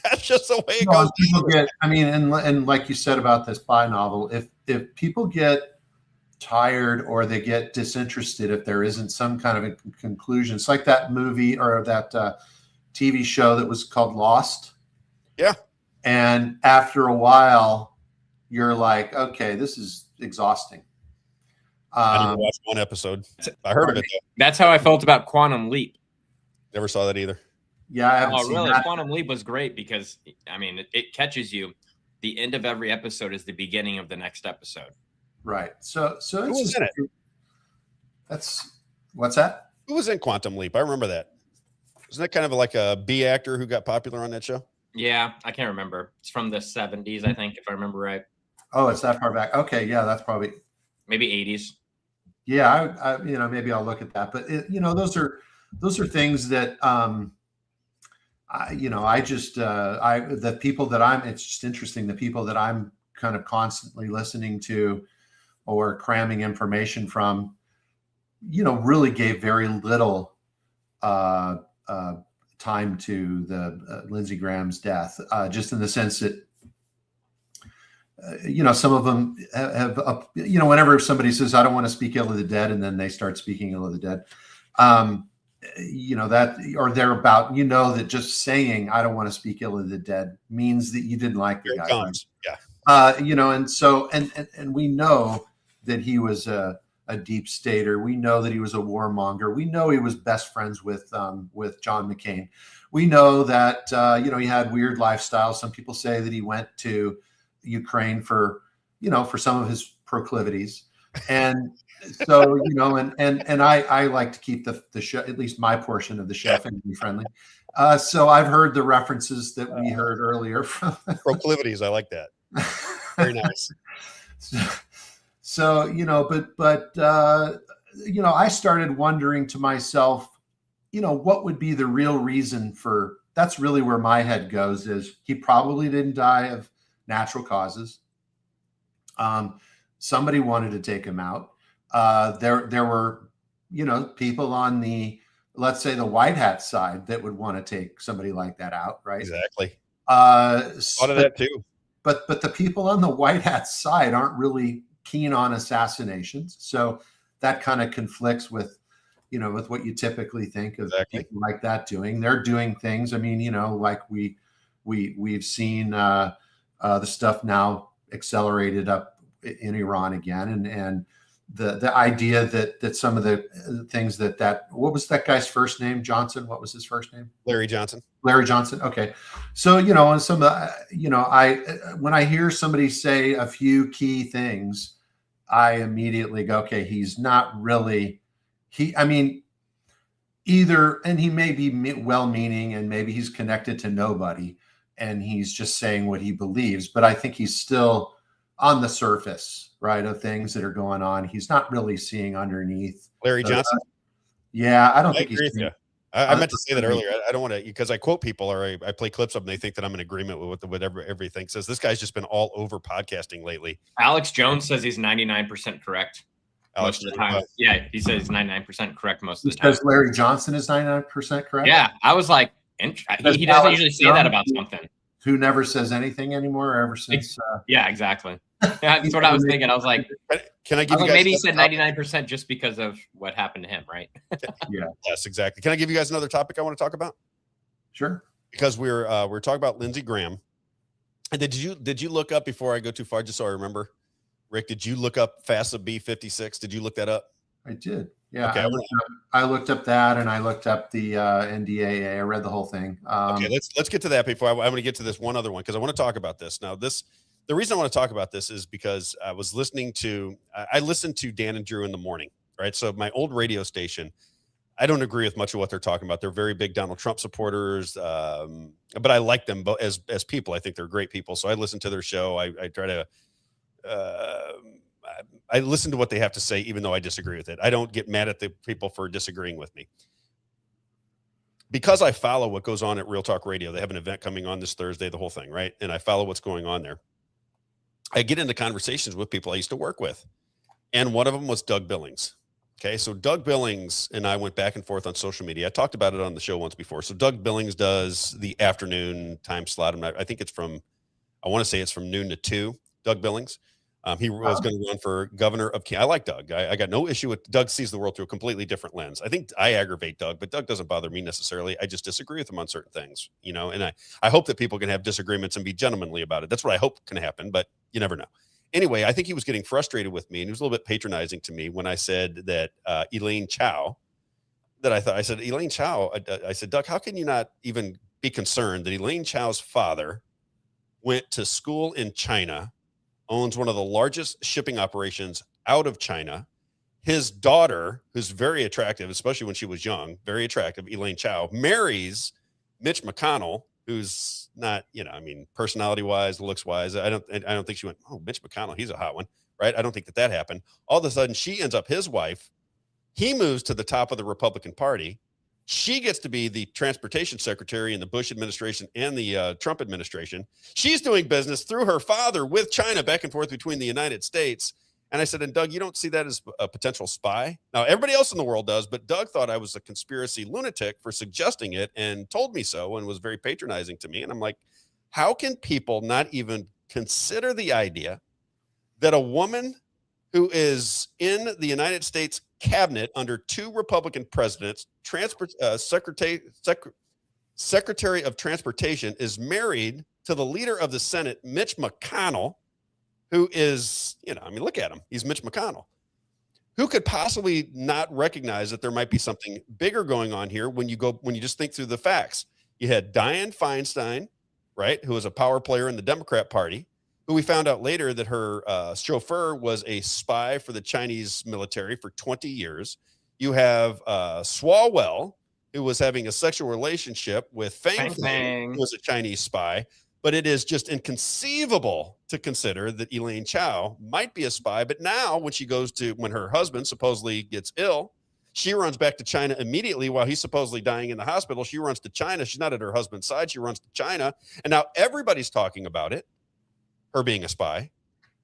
That's just the way it goes. People and like you said about this spy novel, if people get tired or they get disinterested, if there isn't some kind of a conclusion, it's like that movie or that TV show that was called Lost. Yeah. And after a while, you're like, okay, this is exhausting. I didn't watch one episode. I heard of it, though. That's how I felt about Quantum Leap. Never saw that either. Yeah, I haven't seen really? that. Quantum Leap was great because, it catches you. The end of every episode is the beginning of the next episode. Right. So who was in it? What's that? Who was in Quantum Leap? I remember that. Wasn't that kind of like a B actor who got popular on that show? Yeah, I can't remember. It's from the 70s, I think, if I remember right. Oh, it's that far back. Okay, yeah, that's probably maybe 80s. Yeah, I maybe I'll look at that. But those are things that the people that it's just interesting. The people that I'm kind of constantly listening to or cramming information from, really gave very little time to the Lindsey Graham's death, just in the sense that, some of them have, whenever somebody says, I don't want to speak ill of the dead, and then they start speaking ill of the dead, that, or they're about, that just saying, I don't want to speak ill of the dead means that you didn't like the guy. Right? Yeah. And so, and we know that he was a deep stater. We know that he was a warmonger. We know he was best friends with John McCain. We know that, he had weird lifestyles. Some people say that he went to Ukraine for some of his proclivities. And so, and I like to keep the show, at least my portion of the show, family friendly. So I've heard the references that we heard earlier from proclivities. I like that. Very nice. So, but I started wondering to myself, what would be the real reason for, that's really where my head goes, is he probably didn't die of natural causes. Somebody wanted to take him out. There were, people on the, let's say, the white hat side that would want to take somebody like that out, right? Exactly. Thought of that too. But the people on the white hat side aren't really keen on assassinations, so that kind of conflicts with, with what you typically think of people like that doing. They're doing things. I mean, like we've seen the stuff now accelerated up in Iran again, and the idea that some of the things that what was that guy's first name? Johnson. What was his first name? Larry Johnson. Larry Johnson. Okay. So, and some of the, when I hear somebody say a few key things, I immediately go, okay, he's not really, either, and he may be well-meaning and maybe he's connected to nobody and he's just saying what he believes, but I think he's still on the surface, right, of things that are going on. He's not really seeing underneath. Larry Johnson? Yeah, I don't think he's. I meant to say that earlier. I don't want to, because I quote people or I play clips of them. They think that I'm in agreement with whatever everything says. This guy's just been all over podcasting lately. Alex Jones says he's 99% correct most of the time. Yeah, he says he's 99% correct most of the time. Because Larry Johnson is 99% correct? Yeah, I was like, he doesn't usually say that about something. Who never says anything anymore ever since. Yeah, exactly. That's what I was thinking. I was like, can I give you guys maybe he said 99% just because of what happened to him, right? Yeah. Yes, exactly. Can I give you guys another topic I want to talk about? Sure. Because we're talking about Lindsey Graham. And did you look up, before I go too far, just so I remember, Rick, did you look up FASA B56? Did you look that up? I did. Yeah. Okay. I looked up that, and I looked up the NDAA. I read the whole thing. Okay, let's get to that before I'm going to get to this one other one, because I want to talk about this. Now, the reason I want to talk about this is because I listened to Dan and Drew in the morning, right? So my old radio station, I don't agree with much of what they're talking about. They're very big Donald Trump supporters, but I like them as people. I think they're great people. So I listen to their show. I try to I listen to what they have to say, even though I disagree with it. I don't get mad at the people for disagreeing with me, because I follow what goes on at Real Talk Radio. They have an event coming on this Thursday, the whole thing, right? And I follow what's going on there. I get into conversations with people I used to work with, and one of them was Doug Billings. Okay, so Doug Billings and I went back and forth on social media. I talked about it on the show once before. So Doug Billings does the afternoon time slot. I think it's from, I want to say it's from noon to 2, Doug Billings. He was going to run for governor of Kansas. I like Doug. I got no issue with Doug. Sees the world through a completely different lens. I think I aggravate Doug, but Doug doesn't bother me necessarily. I just disagree with him on certain things, and I hope that people can have disagreements and be gentlemanly about it. That's what I hope can happen, but you never know. Anyway, I think he was getting frustrated with me, and he was a little bit patronizing to me when I said that Elaine Chao, I said, Elaine Chao, I said, Doug, how can you not even be concerned that Elaine Chao's father went to school in China, owns one of the largest shipping operations out of China. His daughter, who's very attractive, especially when she was young, very attractive, Elaine Chao, marries Mitch McConnell, who's not, personality-wise, looks-wise. I don't think she went, oh, Mitch McConnell, he's a hot one, right? I don't think that happened. All of a sudden, she ends up his wife. He moves to the top of the Republican Party. She gets to be the transportation secretary in the Bush administration and the Trump administration. She's doing business through her father with China, back and forth between the United States. And I said, and Doug, you don't see that as a potential spy? Now, everybody else in the world does, but Doug thought I was a conspiracy lunatic for suggesting it and told me so, and was very patronizing to me. And I'm like, how can people not even consider the idea that a woman who is in the United States cabinet under 2 Republican presidents, Secretary of Transportation, is married to the leader of the Senate, Mitch McConnell, who is, look at him. He's Mitch McConnell. Who could possibly not recognize that there might be something bigger going on here when you just think through the facts? You had Dianne Feinstein, right, who was a power player in the Democrat Party. But we found out later that her chauffeur was a spy for the Chinese military for 20 years. You have Swalwell, who was having a sexual relationship with Fang Fang, who was a Chinese spy. But it is just inconceivable to consider that Elaine Chao might be a spy. But now when her husband supposedly gets ill, she runs back to China immediately while he's supposedly dying in the hospital. She runs to China. She's not at her husband's side. She runs to China. And now everybody's talking about it, her being a spy.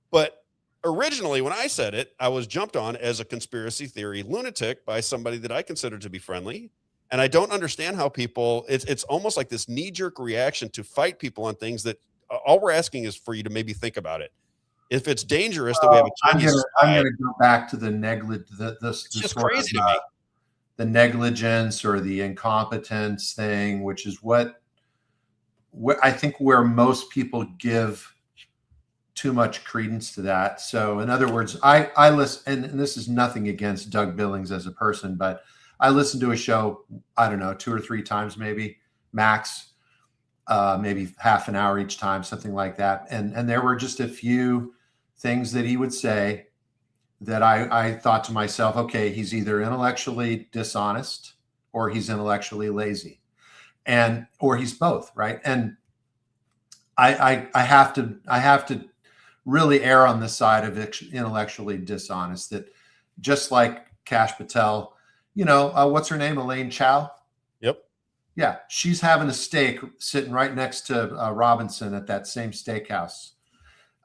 But originally, when I said it, I was jumped on as a conspiracy theory lunatic by somebody that I consider to be friendly. And I don't understand how people, it's almost like this knee-jerk reaction to fight people on things that all we're asking is for you to maybe think about it. If it's dangerous that we have a Chinese I'm going to go back to the it's just crazy to me. The negligence or the incompetence thing, which is what I think where most people give too much credence to that. So in other words, I listen, and this is nothing against Doug Billings as a person, but I listened to a show, I don't know, 2 or 3 times, maybe max, maybe half an hour each time, something like that. And there were just a few things that he would say that I thought to myself, okay, he's either intellectually dishonest or he's intellectually lazy, or he's both, right? And I have to really err on the side of intellectually dishonest. That just like Kash Patel, what's her name? Elaine Chao. Yep. Yeah. She's having a steak sitting right next to Robinson at that same steakhouse.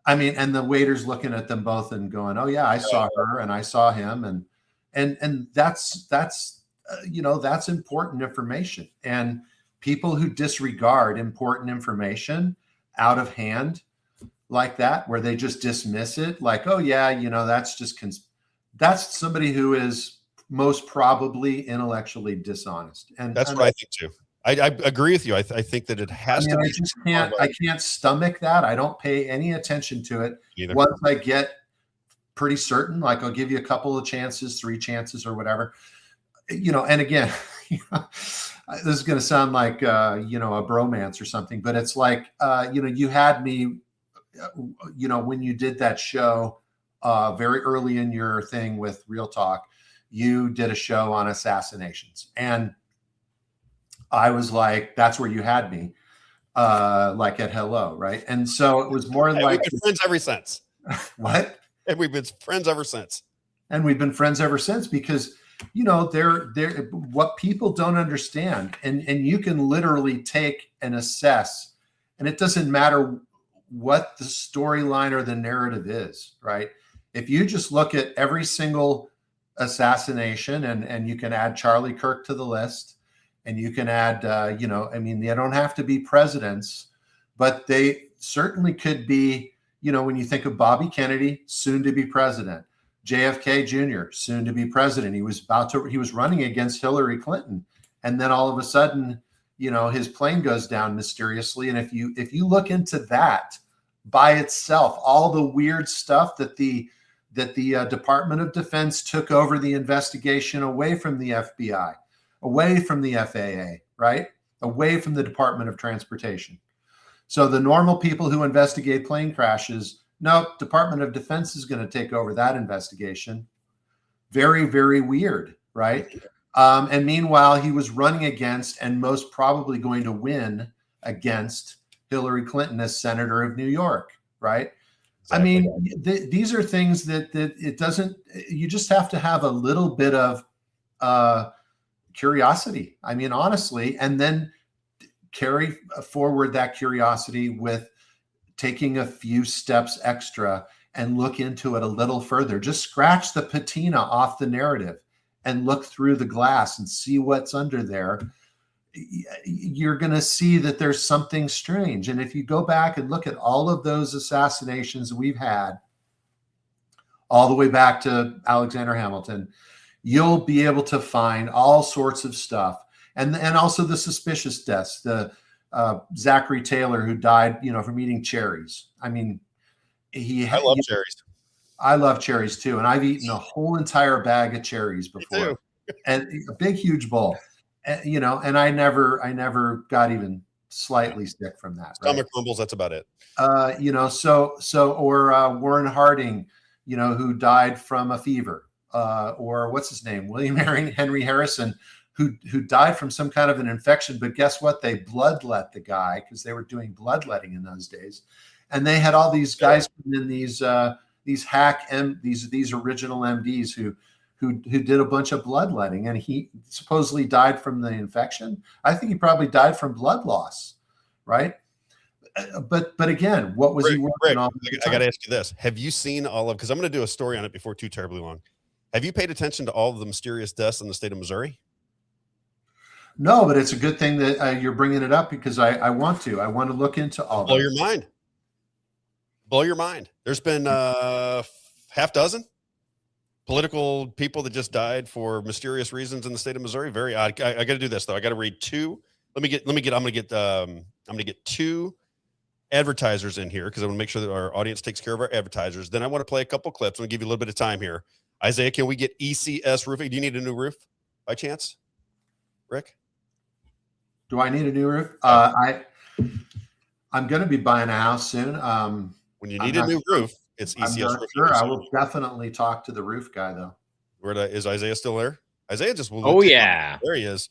I mean, and the waiter's looking at them both and going, oh yeah, I saw her and I saw him. And that's important information. And people who disregard important information out of hand like that, where they just dismiss it like, oh yeah, that's just, that's somebody who is most probably intellectually dishonest. And that's what I think too. I agree with you. I think that it has to be. I can't stomach that. I don't pay any attention to it. Either. Once I get pretty certain, like I'll give you a couple of chances, 3 chances or whatever, and again, this is going to sound like, a bromance or something, but it's like, you had me, when you did that show very early in your thing with Real Talk, you did a show on assassinations. And I was like, that's where you had me, like at Hello, right? And so it was more like... We've been friends ever since. What? And we've been friends ever since. And we've been friends ever since because, they're what people don't understand. And you can literally take and assess, and it doesn't matter what the storyline or the narrative is, right? If you just look at every single assassination, and you can add Charlie Kirk to the list, and you can add, they don't have to be presidents, but they certainly could be, when you think of Bobby Kennedy, soon to be president, JFK Jr., soon to be president. He was running against Hillary Clinton. And then all of a sudden, his plane goes down mysteriously. And if you look into that by itself, all the weird stuff that the Department of Defense took over the investigation away from the FBI, away from the FAA, right? Away from the Department of Transportation. So the normal people who investigate plane crashes, no, Department of Defense is going to take over that investigation. Very, very weird, right? And meanwhile, he was running against and most probably going to win against Hillary Clinton as Senator of New York, right? Exactly. I mean, these are things that it doesn't, you just have to have a little bit of curiosity. I mean, honestly, and then carry forward that curiosity with taking a few steps extra and look into it a little further. Just scratch the patina off the narrative and look through the glass and see what's under there. You're going to see that there's something strange. And if you go back and look at all of those assassinations we've had, all the way back to Alexander Hamilton, you'll be able to find all sorts of stuff. And also the suspicious deaths, the Zachary Taylor, who died, from eating cherries. I mean, I love cherries. I love cherries too. And I've eaten a whole entire bag of cherries before, and a big, huge bowl. And I never got even slightly sick from that. Stomach rumbles. That's about it. Or Warren Harding, who died from a fever, or what's his name, William Henry Harrison, who died from some kind of an infection. But guess what? They bloodlet the guy because they were doing bloodletting in those days, and they had all these guys in these original MDs who did a bunch of bloodletting, and he supposedly died from the infection. I think he probably died from blood loss, right? But again, what was he working on? I got to ask you this: have you seen all of? Because I'm going to do a story on it before too terribly long. Have you paid attention to all of the mysterious deaths in the state of Missouri? No, but it's a good thing that you're bringing it up because I want to look into all. Blow your mind. Blow your mind. There's been half dozen political people that just died for mysterious reasons in the state of Missouri. Very odd. I got to do this though. I got to read two. I'm going to get two advertisers in here because I want to make sure that our audience takes care of our advertisers. Then I want to play a couple clips. I'm going to give you a little bit of time here. Isaiah, can we get ECS Roofing? Do you need a new roof by chance, Rick? Do I need a new roof? I'm going to be buying a house soon. When you need a new roof, it's ECS Roofing. Sure. I will definitely talk to the roof guy though. Is Isaiah still there? Isaiah just will. Oh yeah, there he is.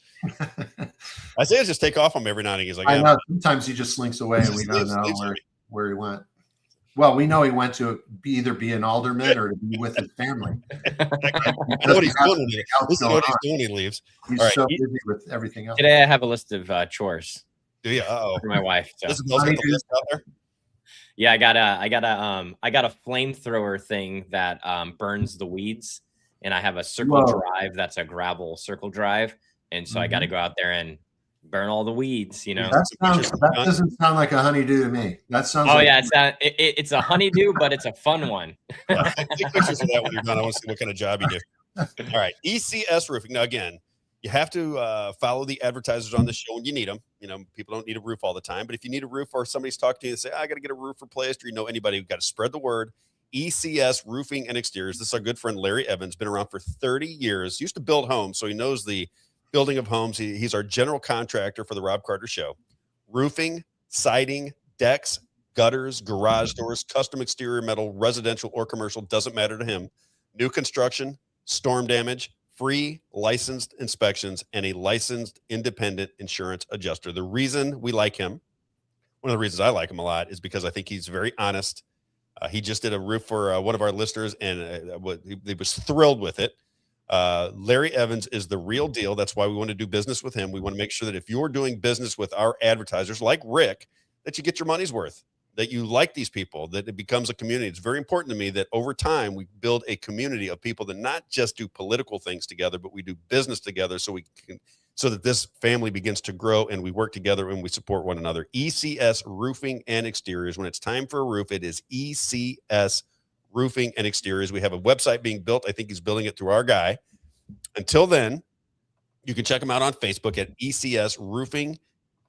Isaiah just take off on me every now and again. He's like, I know. Sometimes he just slinks away, and we don't know where he went. Well, we know he went to either be an alderman or to be with his family. I know what he's doing. Listen to what he's doing. He leaves. He's so busy with everything else. Today I have a list of chores. Do you? For my wife. So. Yeah, I got a flamethrower thing that burns the weeds, and I have a circle drive that's a gravel circle drive, and so I got to go out there and burn all the weeds. That doesn't sound like a honeydew to me. That sounds. Oh yeah, it's a honeydew, but it's a fun one. Take pictures of that when you're done. I want to see what kind of job you do. All right, ECS Roofing. Now again, you have to follow the advertisers on the show when you need them. People don't need a roof all the time, but if you need a roof or somebody's talking to you and say, I got to get a roof replaced, or anybody, you've got to spread the word. ECS Roofing and Exteriors. This is our good friend Larry Evans, been around for 30 years. Used to build homes, so he knows the building of homes. He's our general contractor for the Rob Carter Show. Roofing, siding, decks, gutters, garage doors, custom exterior metal, residential or commercial, doesn't matter to him. New construction, storm damage, free licensed inspections, and a licensed independent insurance adjuster. The reason we like him, one of the reasons I like him a lot, is because I think he's very honest. He just did a roof for one of our listeners, and he was thrilled with it. Larry Evans is the real deal. That's why we want to do business with him. We want to make sure that if you're doing business with our advertisers like Rick, that you get your money's worth, that you like these people, that it becomes a community. It's very important to me that over time we build a community of people that not just do political things together, but we do business together so that this family begins to grow and we work together and we support one another. ECS Roofing and Exteriors. When it's time for a roof, it is ECS Roofing and Exteriors. We have a website being built. I think he's building it through our guy. Until then, you can check him out on Facebook at ECS Roofing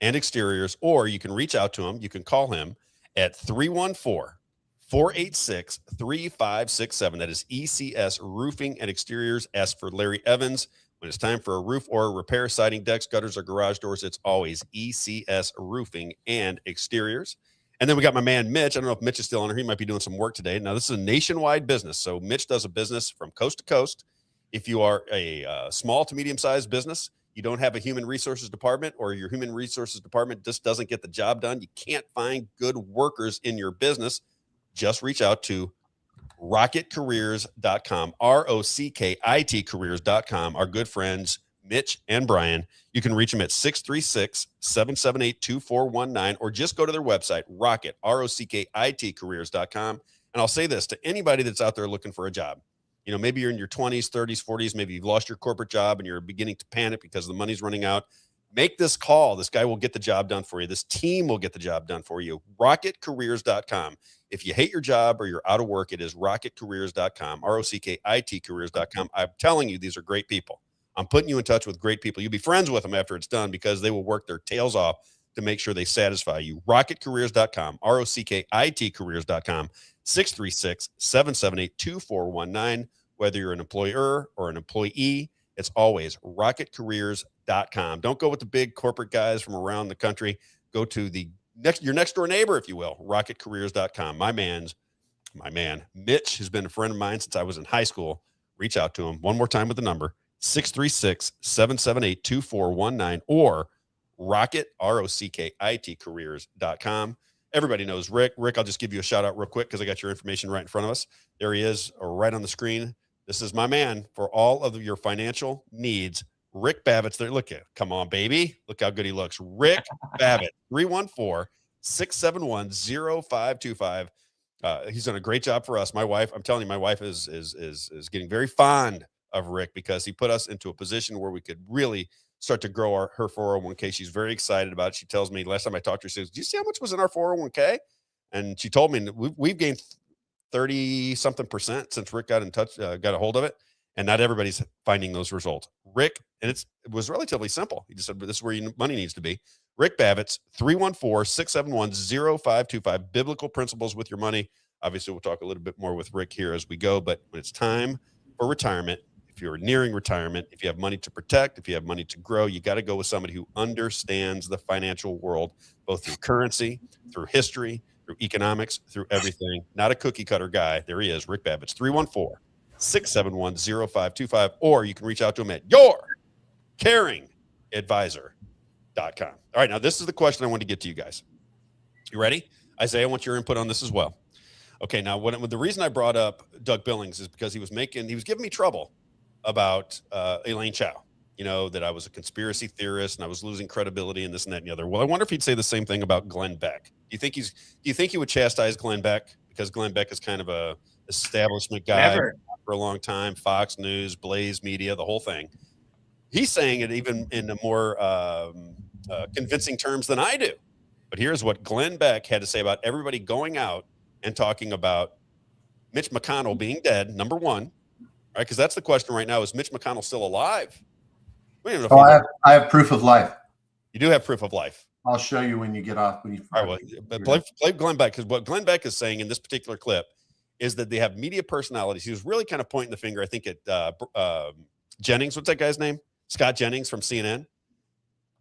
and Exteriors, or you can reach out to him. You can call him at 314-486-3567. That is ECS Roofing and Exteriors. Ask for Larry Evans. When it's time for a roof or a repair, siding, decks, gutters, or garage doors, it's always ECS Roofing and Exteriors. And then we got my man, Mitch. I don't know if Mitch is still on here. He might be doing some work today. Now, this is a nationwide business. So Mitch does a business from coast to coast. If you are a small to medium-sized business, you don't have a human resources department, or your human resources department just doesn't get the job done, you can't find good workers in your business, just reach out to rocketcareers.com, ROCKIT careers.com. Our good friends, Mitch and Brian. You can reach them at 636-778-2419, or just go to their website, ROCKIT careers.com. And I'll say this to anybody that's out there looking for a job. Maybe you're in your 20s, 30s, 40s. Maybe you've lost your corporate job and you're beginning to panic because the money's running out. Make this call. This guy will get the job done for you. This team will get the job done for you. RocketCareers.com. If you hate your job or you're out of work, it is RocketCareers.com, ROCKIT careers.com. I'm telling you, these are great people. I'm putting you in touch with great people. You'll be friends with them after it's done because they will work their tails off to make sure they satisfy you. RocketCareers.com, ROCKIT careers.com. 636-778-2419. Whether you're an employer or an employee, it's always rocketcareers.com. Don't go with the big corporate guys from around the country. go to your next door neighbor, if you will, rocketcareers.com. My man, Mitch, has been a friend of mine since I was in high school. Reach out to him one more time with the number 636-778-2419 or rocket, ROCKIT careers.com. Everybody knows Rick. Rick, I'll just give you a shout out real quick because I got your information right in front of us. There he is, right on the screen. This is my man for all of your financial needs. Rick Babbitt's there. Look at, come on, baby. Look how good he looks. Rick Babbitt, 314-671-0525. He's done a great job for us. My wife, I'm telling you, my wife is getting very fond of Rick because he put us into a position where we could really start to grow her 401k. She's very excited about it. She tells me last time I talked to her, she says, do you see how much was in our 401k? And she told me that we've gained 30 something % since Rick got in touch, got a hold of it. And not everybody's finding those results. Rick, and it was relatively simple. He just said, this is where your money needs to be. Rick Babbitt's 314-671-0525, biblical principles with your money. Obviously, we'll talk a little bit more with Rick here as we go, but when it's time for retirement, if you're nearing retirement, if you have money to protect, if you have money to grow, you got to go with somebody who understands the financial world, both through currency, through history, through economics, through everything. Not a cookie cutter guy. There he is, Rick Babbitt's 314-671-0525, or you can reach out to him at yourcaringadvisor.com. All right, now this is the question I want to get to you guys. You ready? Isaiah, I want your input on this as well. Okay, now the reason I brought up Doug Billings is because he was giving me trouble about Elaine Chao, that I was a conspiracy theorist and I was losing credibility and this and that and the other. Well, I wonder if he'd say the same thing about Glenn Beck. Do you think he would chastise Glenn Beck because Glenn Beck is kind of a establishment guy for a long time, Fox News, Blaze Media, the whole thing. He's saying it even in a more convincing terms than I do. But here's what Glenn Beck had to say about everybody going out and talking about Mitch McConnell being dead, number one, right? Because that's the question right now: is Mitch McConnell still alive? I have proof of life. You do have proof of life. I'll show you when you get off. All right, well, play Glenn Beck, because what Glenn Beck is saying in this particular clip is that they have media personalities. He was really kind of pointing the finger, I think, at Jennings. What's that guy's name? Scott Jennings from CNN.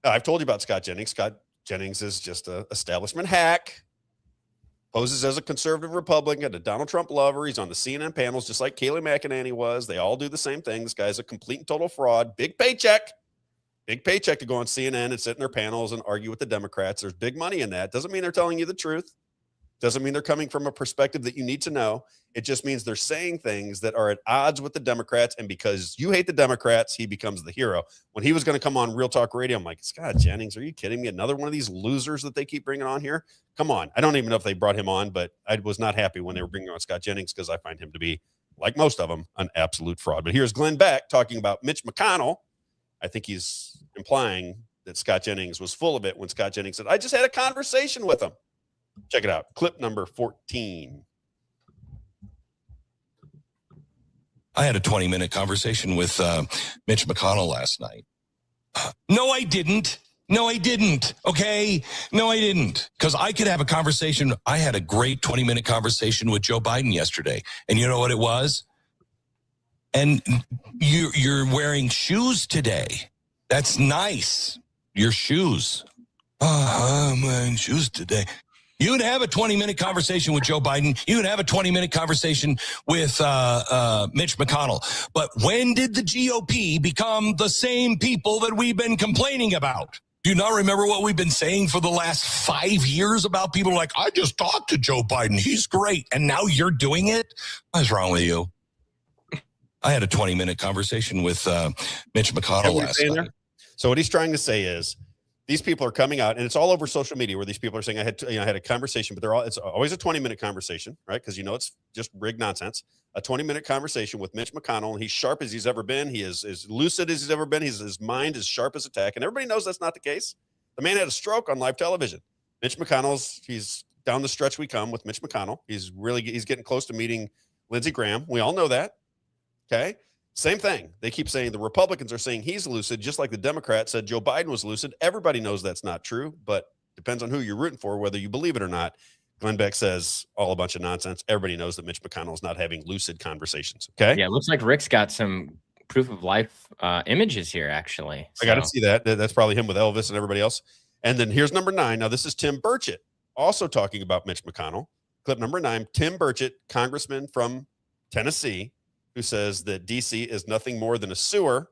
I've told you about Scott Jennings. Scott Jennings is just an establishment hack. Poses as a conservative Republican, a Donald Trump lover. He's on the CNN panels just like Kayleigh McEnany was. They all do the same thing. This guy's a complete and total fraud. Big paycheck to go on CNN and sit in their panels and argue with the Democrats. There's big money in that. Doesn't mean they're telling you the truth. Doesn't mean they're coming from a perspective that you need to know. It just means they're saying things that are at odds with the Democrats. And because you hate the Democrats, he becomes the hero. When he was going to come on Real Talk Radio, I'm like, Scott Jennings, are you kidding me? Another one of these losers that they keep bringing on here? Come on. I don't even know if they brought him on, but I was not happy when they were bringing on Scott Jennings because I find him to be, like most of them, an absolute fraud. But here's Glenn Beck talking about Mitch McConnell. I think he's implying that Scott Jennings was full of it when Scott Jennings said, I just had a conversation with him. Check it out. Clip number 14. I had a 20-minute conversation with Mitch McConnell last night. No, I didn't. Okay? No, I didn't. Because I could have a conversation. I had a great 20-minute conversation with Joe Biden yesterday. And you know what it was? And you're wearing shoes today. That's nice. Your shoes. I'm wearing shoes today. You would have a 20-minute conversation with Joe Biden. You would have a 20-minute conversation with Mitch McConnell. But when did the GOP become the same people that we've been complaining about? Do you not remember what we've been saying for the last 5 years about people like, I just talked to Joe Biden. He's great. And now you're doing it? What's wrong with you? I had a 20-minute conversation with Mitch McConnell last night. So what he's trying to say is, these people are coming out, and it's all over social media where these people are saying, I had a conversation, but it's always a 20-minute conversation, right? Because it's just rigged nonsense. A 20-minute conversation with Mitch McConnell, and he's sharp as he's ever been. He is as lucid as he's ever been. His mind is sharp as a tack, and everybody knows that's not the case. The man had a stroke on live television. Mitch McConnell's, he's down the stretch we come with Mitch McConnell. He's getting close to meeting Lindsey Graham. We all know that. Okay. Same thing. They keep saying the Republicans are saying he's lucid, just like the Democrats said Joe Biden was lucid. Everybody knows that's not true, but depends on who you're rooting for, whether you believe it or not. Glenn Beck says all a bunch of nonsense. Everybody knows that Mitch McConnell is not having lucid conversations. Okay. Yeah. It looks like Rick's got some proof of life images here, actually. I got to see that. That's probably him with Elvis and everybody else. And then here's number 9. Now, this is Tim Burchett also talking about Mitch McConnell. Clip number 9, Tim Burchett, congressman from Tennessee, who says that D.C. is nothing more than a sewer.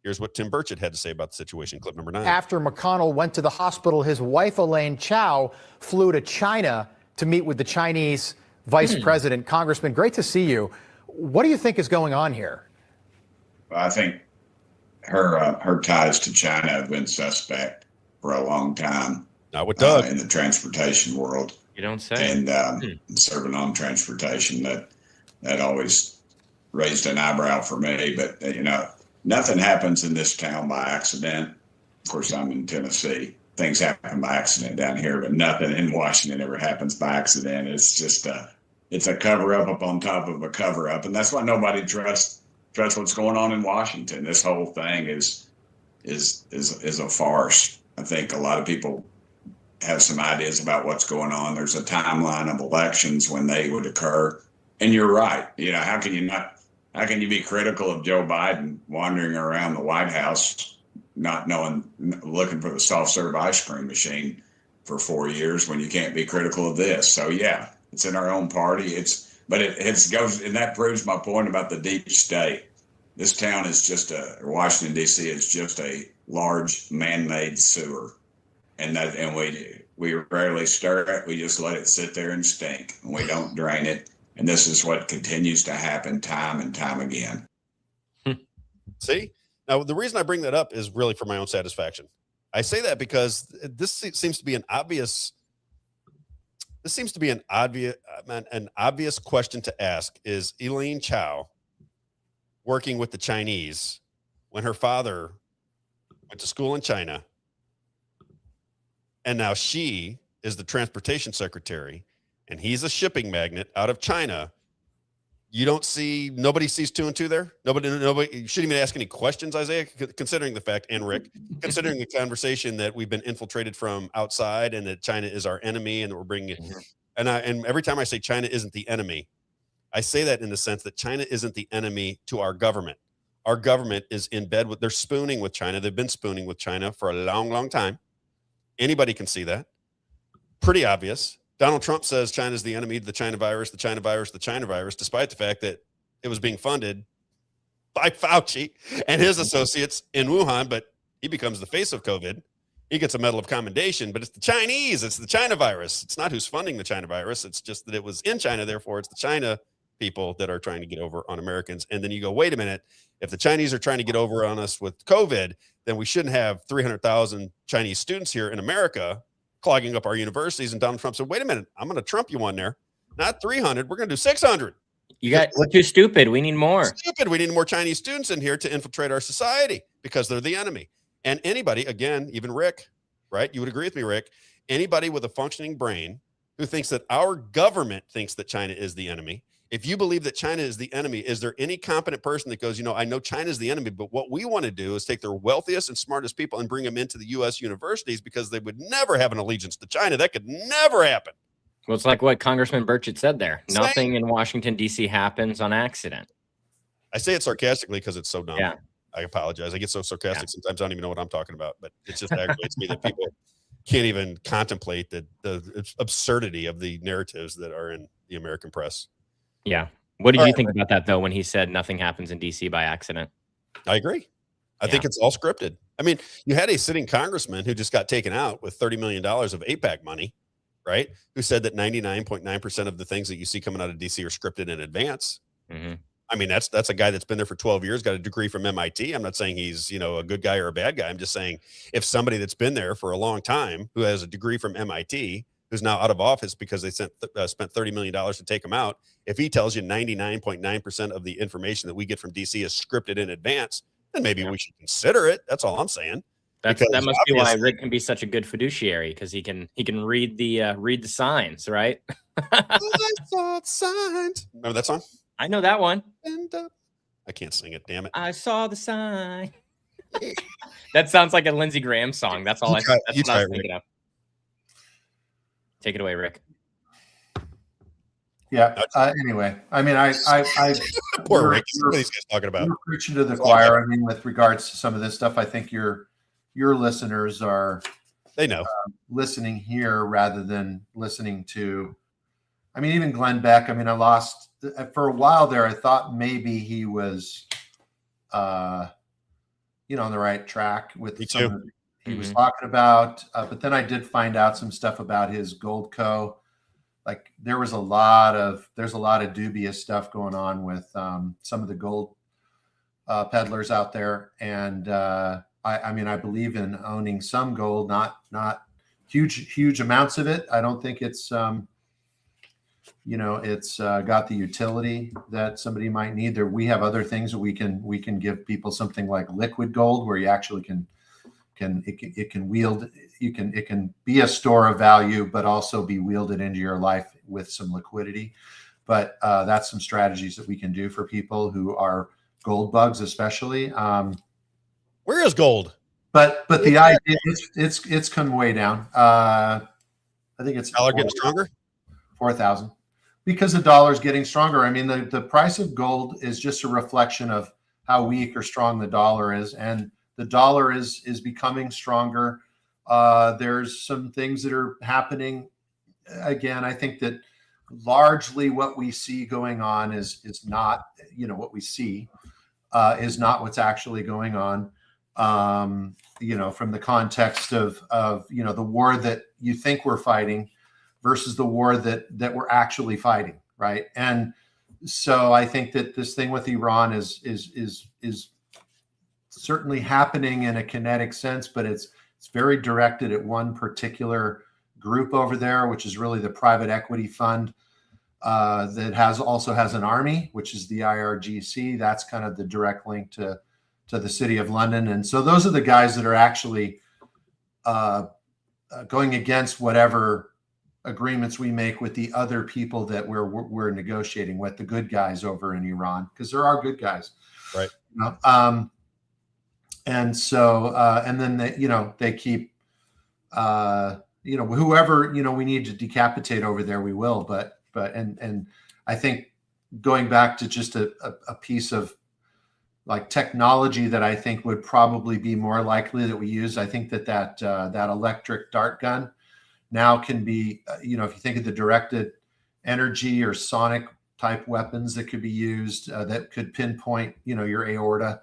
Here's what Tim Burchett had to say about the situation. Clip number 9. After McConnell went to the hospital, his wife, Elaine Chao, flew to China to meet with the Chinese vice president. Congressman, great to see you. What do you think is going on here? I think her ties to China have been suspect for a long time. Not with Doug. In the transportation world. You don't say. And serving on transportation, that always raised an eyebrow for me. But, nothing happens in this town by accident. Of course, I'm in Tennessee. Things happen by accident down here, but nothing in Washington ever happens by accident. It's just it's a cover-up on top of a cover-up. And that's why nobody trusts what's going on in Washington. This whole thing is a farce. I think a lot of people have some ideas about what's going on. There's a timeline of elections when they would occur. And you're right. How can you be critical of Joe Biden wandering around the White House, not knowing, looking for the soft serve ice cream machine for 4 years when you can't be critical of this? So yeah, it's in our own party. But it goes, and that proves my point about the deep state. This town is Washington, D.C. is just a large man-made sewer. And we rarely stir it. We just let it sit there and stink. And we don't drain it. And this is what continues to happen time and time again. See? Now, the reason I bring that up is really for my own satisfaction. I say that because this seems to be an obvious question to ask. Is Elaine Chao working with the Chinese when her father went to school in China, and now she is the transportation secretary, and he's a shipping magnate out of China? Nobody sees 2 and 2 there. Nobody. You shouldn't even ask any questions, Isaiah, considering the fact, and Rick, considering the conversation that we've been infiltrated from outside, and that China is our enemy, and that we're bringing it. And every time I say China isn't the enemy, I say that in the sense that China isn't the enemy to our government. Our government is in bed they're spooning with China. They've been spooning with China for a long, long time. Anybody can see that. Pretty obvious. Donald Trump says China's the enemy, the China virus, the China virus, the China virus, despite the fact that it was being funded by Fauci and his associates in Wuhan, but he becomes the face of COVID. He gets a medal of commendation, but it's the Chinese. It's the China virus. It's not who's funding the China virus. It's just that it was in China. Therefore, it's the China people that are trying to get over on Americans. And then you go, wait a minute. If the Chinese are trying to get over on us with COVID, then we shouldn't have 300,000 Chinese students here in America clogging up our universities. And Donald Trump said, wait a minute, I'm going to Trump you one there. Not 300. We're going to do 600. We're too stupid. We need more. Stupid. We need more Chinese students in here to infiltrate our society because they're the enemy. And anybody, again, even Rick, right? You would agree with me, Rick. Anybody with a functioning brain who thinks that our government thinks that China is the enemy. If you believe that China is the enemy, is there any competent person that goes, I know China is the enemy, but what we want to do is take their wealthiest and smartest people and bring them into the U.S. universities because they would never have an allegiance to China. That could never happen. Well, it's like what Congressman Burchett said there. Nothing in Washington, D.C. happens on accident. I say it sarcastically because it's so dumb. Yeah. I apologize. I get so sarcastic sometimes I don't even know what I'm talking about, but it just aggravates me that people can't even contemplate the absurdity of the narratives that are in the American press. Yeah. What did you think about that, though, when he said nothing happens in D.C. by accident? I agree. I think it's all scripted. I mean, you had a sitting congressman who just got taken out with $30 million of AIPAC money, right? Who said that 99.9% of the things that you see coming out of D.C. are scripted in advance. Mm-hmm. I mean, that's a guy that's been there for 12 years, got a degree from MIT. I'm not saying he's, a good guy or a bad guy. I'm just saying if somebody that's been there for a long time who has a degree from MIT, who's now out of office because they spent $30 million to take him out, if he tells you 99.9% of the information that we get from DC is scripted in advance, then maybe we should consider it. That's all I'm saying. That must be why Rick can be such a good fiduciary, because he can read the signs, right? I saw the signs. Remember that song? I know that one. I can't sing it, damn it. I saw the sign. That sounds like a Lindsey Graham song. That's all I was thinking of. Take it away, Rick. Yeah. Anyway, I mean, I poor Rick. What are these guys talking about? You're preaching to the choir. I mean, with regards to some of this stuff, I think your listeners are They know. Listening here rather than listening to, I mean, even Glenn Beck. I mean, I lost for a while there. I thought maybe he was, on the right track with some of he was talking about. But then I did find out some stuff about his Gold Co. Like there's a lot of dubious stuff going on with some of the gold peddlers out there, and I mean, I believe in owning some gold, not huge amounts of it. I don't think it's it's got the utility that somebody might need. There, we have other things that we can give people, something like liquid gold, where you actually can be a store of value, but also be wielded into your life with some liquidity. But that's some strategies that we can do for people who are gold bugs, especially. Where is gold? But the idea it's come way down. I think it's dollar getting stronger. 4,000, because the dollar's getting stronger. I mean, the price of gold is just a reflection of how weak or strong the dollar is, and the dollar is becoming stronger. There's some things that are happening. Again, I think that largely what we see going on is not, what we see is not what's actually going on. From the context of the war that you think we're fighting versus the war that we're actually fighting, right? And so I think that this thing with Iran is certainly happening in a kinetic sense, but it's very directed at one particular group over there, which is really the private equity fund that also has an army, which is the IRGC. That's kind of the direct link to the City of London. And so those are the guys that are actually going against whatever agreements we make with the other people that we're negotiating with, the good guys over in Iran, because there are good guys. Right. And so, and then they keep, whoever, we need to decapitate over there, we will. But I think going back to just a piece of like technology that I think would probably be more likely that we use, I think that electric dart gun now can be, if you think of the directed energy or sonic type weapons that could be used, that could pinpoint, your aorta,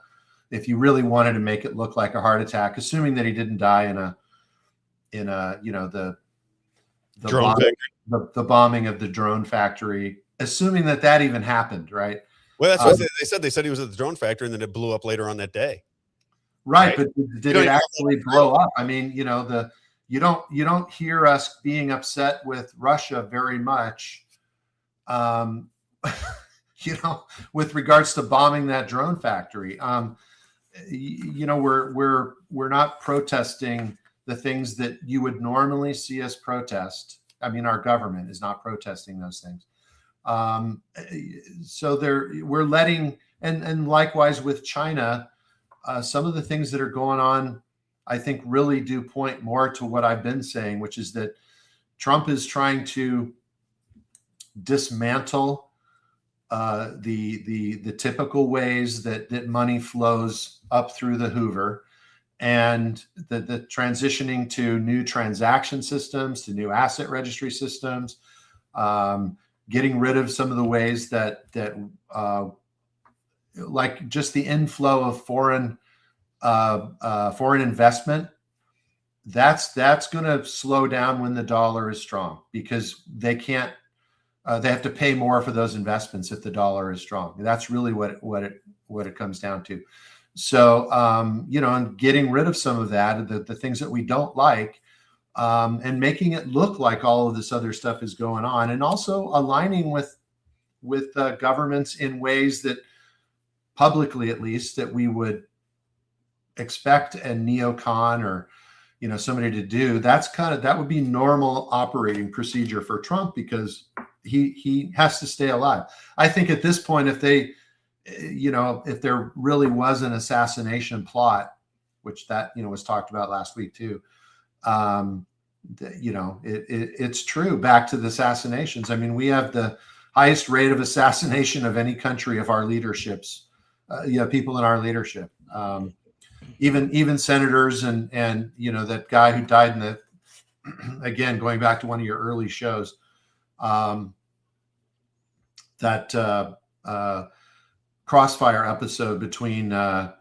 if you really wanted to make it look like a heart attack, assuming that he didn't die in the bombing of the drone factory, assuming that even happened, right? Well, that's what they said. They said he was at the drone factory, and then it blew up later on that day. Right, but did it actually blow up? I mean, you don't hear us being upset with Russia very much, with regards to bombing that drone factory. We're not protesting the things that you would normally see us protest. I mean, our government is not protesting those things. So we're letting, and likewise with China, some of the things that are going on, I think really do point more to what I've been saying, which is that Trump is trying to dismantle the typical ways that money flows up through the Hoover, and the transitioning to new transaction systems, to new asset registry systems, getting rid of some of the ways that like just the inflow of foreign investment. That's going to slow down when the dollar is strong, because they can't. They have to pay more for those investments if the dollar is strong. That's really what it comes down to. So and getting rid of some of that, the things that we don't like, and making it look like all of this other stuff is going on, and also aligning with governments in ways that publicly, at least, that we would expect a neocon or somebody to do. That would be normal operating procedure for Trump, because he has to stay alive. I think at this point, if there really was an assassination plot, which that was talked about last week too, it's true. Back to the assassinations. I mean, we have the highest rate of assassination of any country of our leaderships. People in our leadership. even senators and you know, that guy who died in the again, going back to one of your early shows, that crossfire episode between Pat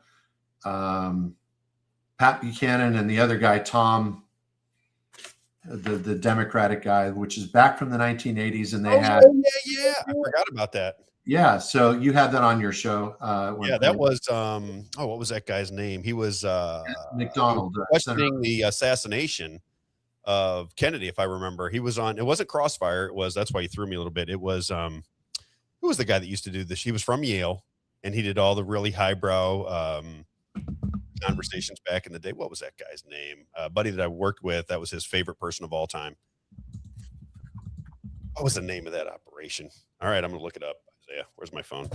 Buchanan and the other guy, Tom, the Democratic guy, which is back from the 1980s, and they had yeah, I forgot about that. Yeah, so you had that on your show. That was what was that guy's name? He was McDonald, questioning the assassination of Kennedy, if I remember. He was on. It wasn't Crossfire. It was. That's why you threw me a little bit. It was who was the guy that used to do this? He was from Yale, and he did all the really highbrow conversations back in the day. What was that guy's name? Buddy that I worked with. That was his favorite person of all time. What was the name of that operation? All right, I'm gonna look it up. Isaiah, where's my phone?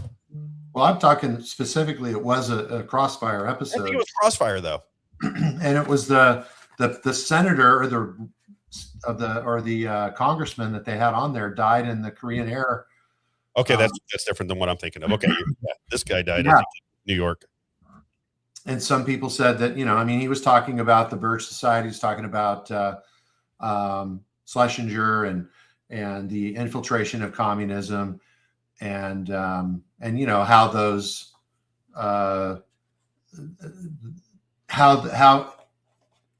Well, I'm talking specifically. It was a Crossfire episode. I think it was Crossfire though, and it was the senator or the congressman that they had on there died in the Korean Air. Okay, that's different than what I'm thinking of. Okay, yeah, this guy died in New York. And some people said that, you know, I mean, he was talking about the Birch Society. He's talking about Schlesinger and the infiltration of communism, and you know how those how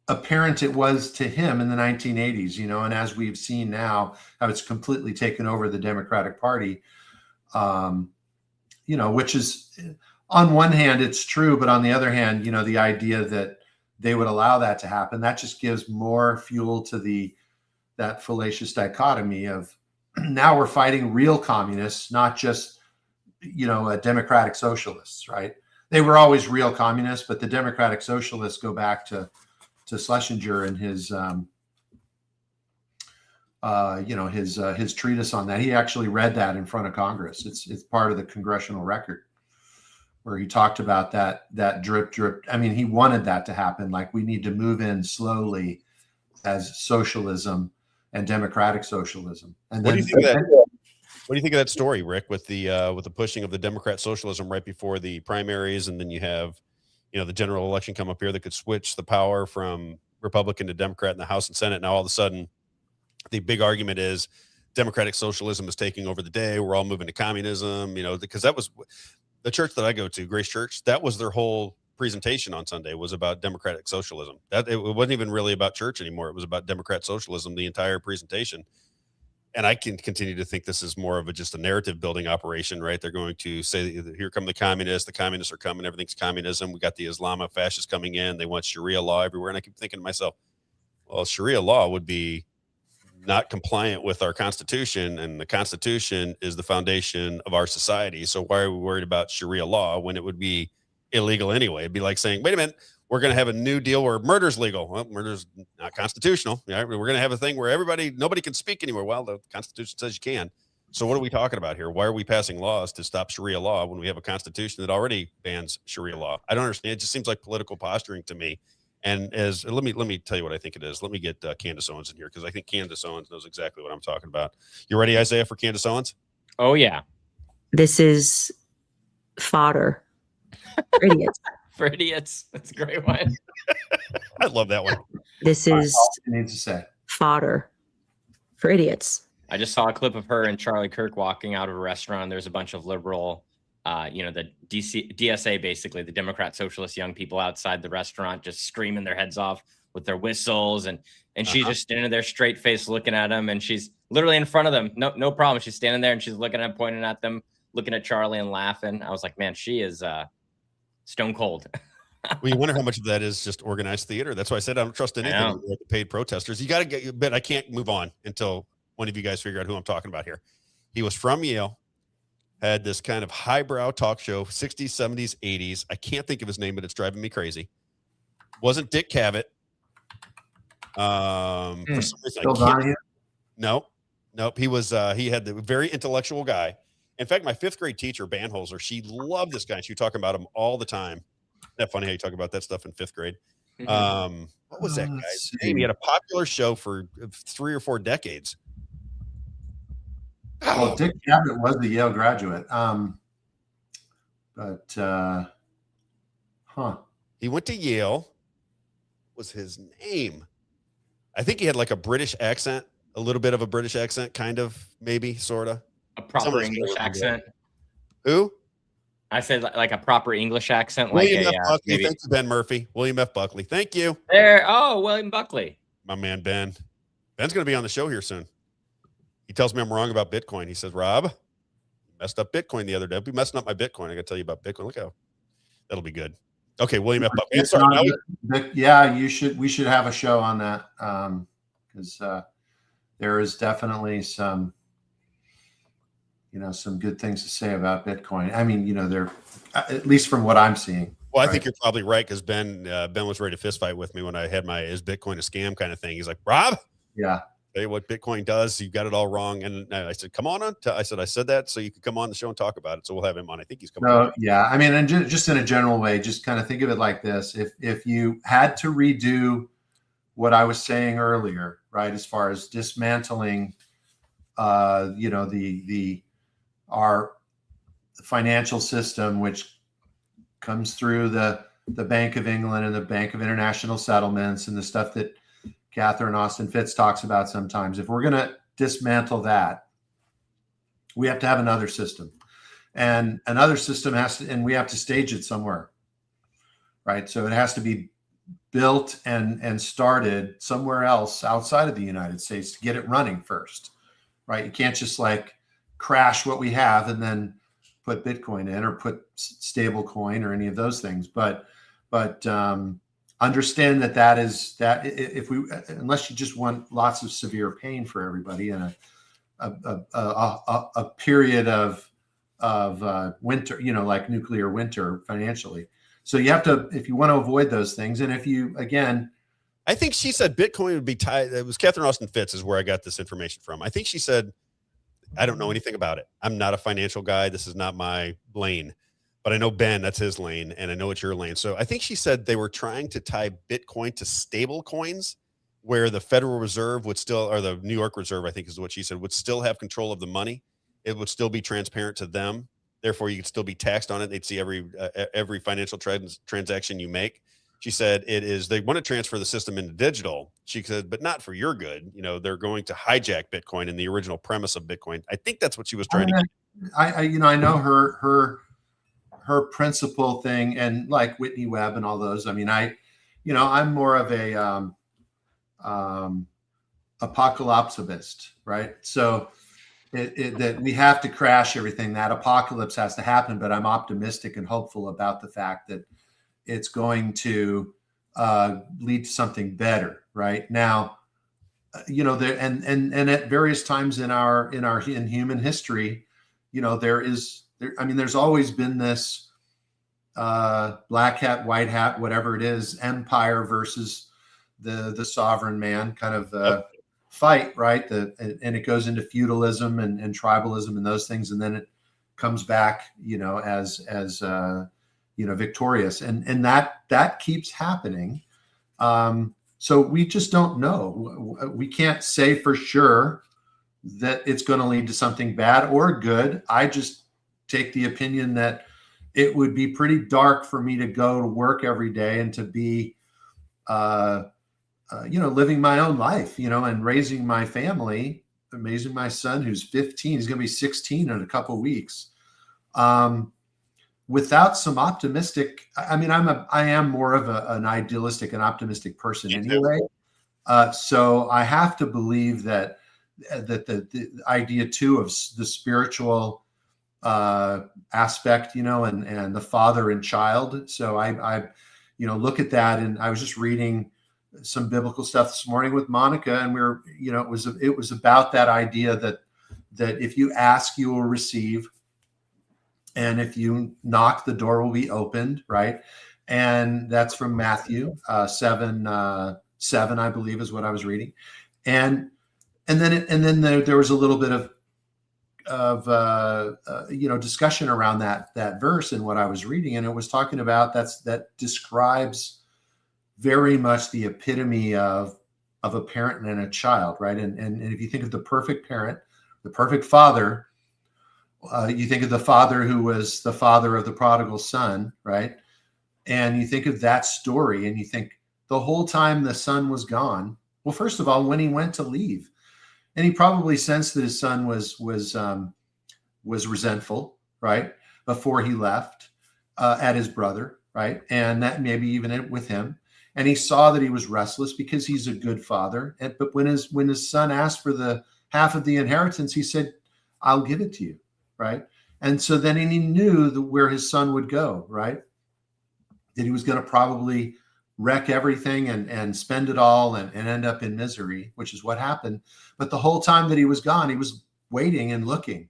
apparent it was to him in the 1980s, you know, and as we've seen now, how it's completely taken over the Democratic Party, you know, which is, on one hand, it's true, but on the other hand, you know, the idea that they would allow that to happen, that just gives more fuel to that fallacious dichotomy of now we're fighting real communists, not just, you know, democratic socialists, right? They were always real communists, but the democratic socialists go back to Schlesinger and his, you know, his treatise on that. He actually read that in front of Congress. It's part of the congressional record where he talked about that drip. I mean, he wanted that to happen. Like, we need to move in slowly as socialism and democratic socialism. And What then, do you think of that? What do you think of that story, Rick, with the pushing of the Democrat socialism right before the primaries, and then you have, you know, the general election come up here that could switch the power from Republican to Democrat in the House and Senate. Now all of a sudden, the big argument is democratic socialism is taking over the day. We're all moving to communism, you know, because that was the church that I go to, Grace Church. That was their whole presentation on Sunday, was about democratic socialism. That it wasn't even really about church anymore. It was about democrat socialism, the entire presentation. And I can continue to think this is more of just a narrative building operation, right? They're going to say, here come the communists are coming, everything's communism. We got the Islamo fascists coming in. They want Sharia law everywhere. And I keep thinking to myself, well, Sharia law would be not compliant with our Constitution, and the Constitution is the foundation of our society. So why are we worried about Sharia law when it would be illegal anyway? It'd be like saying, wait a minute, we're going to have a new deal where murder's legal. Well, murder's not constitutional. Right? We're going to have a thing where nobody can speak anymore. Well, the Constitution says you can. So what are we talking about here? Why are we passing laws to stop Sharia law when we have a Constitution that already bans Sharia law? I don't understand. It just seems like political posturing to me. And let me tell you what I think it is. Let me get Candace Owens in here, because I think Candace Owens knows exactly what I'm talking about. You ready, Isaiah, for Candace Owens? Oh yeah. This is fodder for idiots. For idiots. That's a great one. I love that one. This is need to say fodder for idiots. I just saw a clip of her and Charlie Kirk walking out of a restaurant. There's a bunch of liberal, the DSA, basically the Democrat Socialist young people outside the restaurant, just screaming their heads off with their whistles, and she's just standing there straight face looking at them, and she's literally in front of them. No problem. She's standing there and she's looking at them, pointing at them, looking at Charlie and laughing. I was like, man, she is stone cold. Well, you wonder how much of that is just organized theater. That's why I said I don't trust anything with the paid protesters. You got to get, but I can't move on until one of you guys figure out who I'm talking about here. He was from Yale, had this kind of highbrow talk show, 60s, 70s, 80s. I can't think of his name, but it's driving me crazy. Wasn't Dick Cavett. For some reason, nope. He was, he had the very intellectual guy. In fact, my 5th grade teacher, Banholzer, she loved this guy. She would talk about him all the time. Isn't that funny how you talk about that stuff in 5th grade? What was that guy's name? He had a popular show for 3 or 4 decades. Well, Dick Cavett was the Yale graduate. He went to Yale. What was his name? I think he had like a British accent, a little bit of a British accent, kind of, maybe, sort of. A proper English accent. Who? I said like a proper English accent, William like F. Buckley. maybe. Thank you, Ben Murphy. William F. Buckley. Thank you. There. Oh, William Buckley. My man, Ben. Ben's going to be on the show here soon. He tells me I'm wrong about Bitcoin. He says, Rob, you messed up Bitcoin the other day. I'll be messing up my Bitcoin. I got to tell you about Bitcoin. Look how that'll be good. Okay, William F. Buckley. I'm sorry, yeah, we should have a show on that because there is definitely some good things to say about Bitcoin. I mean, there, at least from what I'm seeing. Well, I think you're probably right because Ben was ready to fist fight with me when I had my "is Bitcoin a scam" kind of thing. He's like, Rob, yeah, tell you what Bitcoin does. You got it all wrong. And I said, come on. I said that so you could come on the show and talk about it. So we'll have him on. I think he's coming. No, yeah. I mean, and just in a general way, just kind of think of it like this: if you had to redo what I was saying earlier, right, as far as dismantling, our financial system, which comes through the Bank of England and the Bank of International Settlements and the stuff that Catherine Austin Fitts talks about sometimes. If we're going to dismantle that, we have to have another system, and another system and we have to stage it somewhere, right? So it has to be built and started somewhere else outside of the United States to get it running first, right? You can't just like crash what we have and then put Bitcoin in or put stable coin or any of those things. But understand that is if we, unless you just want lots of severe pain for everybody and a period of winter, like nuclear winter financially. So you have to, if you want to avoid those things. And if you, again, I think she said Bitcoin would be tied. It was Catherine Austin Fitts is where I got this information from. I think she said, I don't know anything about it. I'm not a financial guy. This is not my lane, but I know Ben, that's his lane. And I know it's your lane. So I think she said they were trying to tie Bitcoin to stable coins where the Federal Reserve would still, or the New York Reserve, I think is what she said, would still have control of the money. It would still be transparent to them. Therefore, you could still be taxed on it. They'd see every financial transaction you make. She said they want to transfer the system into digital. She said, but not for your good. They're going to hijack Bitcoin and the original premise of Bitcoin. I think that's what she was trying to get. I know her principal thing, and like Whitney Webb and all those. I mean, I'm more of a apocalypsist, right? So that we have to crash everything. That apocalypse has to happen, but I'm optimistic and hopeful about the fact that it's going to lead to something better, right? Now, there and at various times in human history, there's always been this black hat, white hat, whatever it is, empire versus the sovereign man kind of fight, right? And it goes into feudalism and tribalism and those things, and then it comes back, as victorious, and that keeps happening. So we just don't know. We can't say for sure that it's going to lead to something bad or good. I just take the opinion that it would be pretty dark for me to go to work every day and to be, living my own life, and raising my family, raising my son who's 15. He's going to be 16 in a couple of weeks. Without some optimistic, I am more of an idealistic and optimistic person anyway. So I have to believe that the idea too of the spiritual aspect, and the father and child. So I look at that, and I was just reading some biblical stuff this morning with Monica, and it was about that idea that if you ask, you will receive. And if you knock, the door will be opened, right? And that's from Matthew 7, I believe, is what I was reading. And then there was a little bit of discussion around that verse in what I was reading, and it was talking about that describes very much the epitome of a parent and a child, right? And if you think of the perfect parent, the perfect father. You think of the father who was the father of the prodigal son, right? And you think of that story and you think the whole time the son was gone. Well, first of all, when he went to leave, and he probably sensed that his son was resentful, right, before he left at his brother, right, and that maybe even with him. And he saw that he was restless because he's a good father. But when his son asked for the half of the inheritance, he said, "I'll give it to you," right? And so then he knew where his son would go, right? That he was going to probably wreck everything and spend it all and end up in misery, which is what happened. But the whole time that he was gone, he was waiting and looking.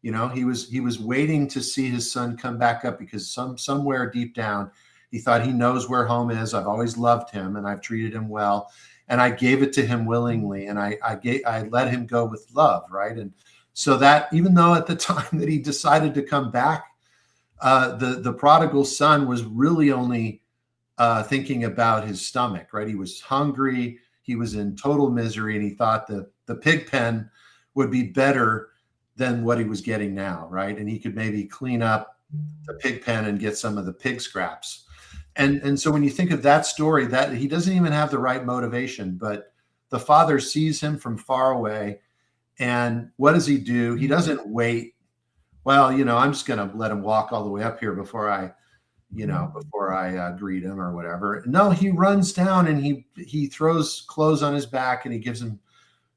You know, he was waiting to see his son come back up because somewhere deep down, he thought he knows where home is. I've always loved him and I've treated him well, and I gave it to him willingly, and I let him go with love, right? And so that even though at the time that he decided to come back, the prodigal son was really only thinking about his stomach, right? He was hungry, he was in total misery, and he thought the pig pen would be better than what he was getting now, right? And he could maybe clean up the pig pen and get some of the pig scraps. And so when you think of that story, that he doesn't even have the right motivation, but the father sees him from far away. And what does he do? He doesn't wait. Well, you know, I'm just going to let him walk all the way up here before I greet him or whatever. No, he runs down and he throws clothes on his back and he gives him,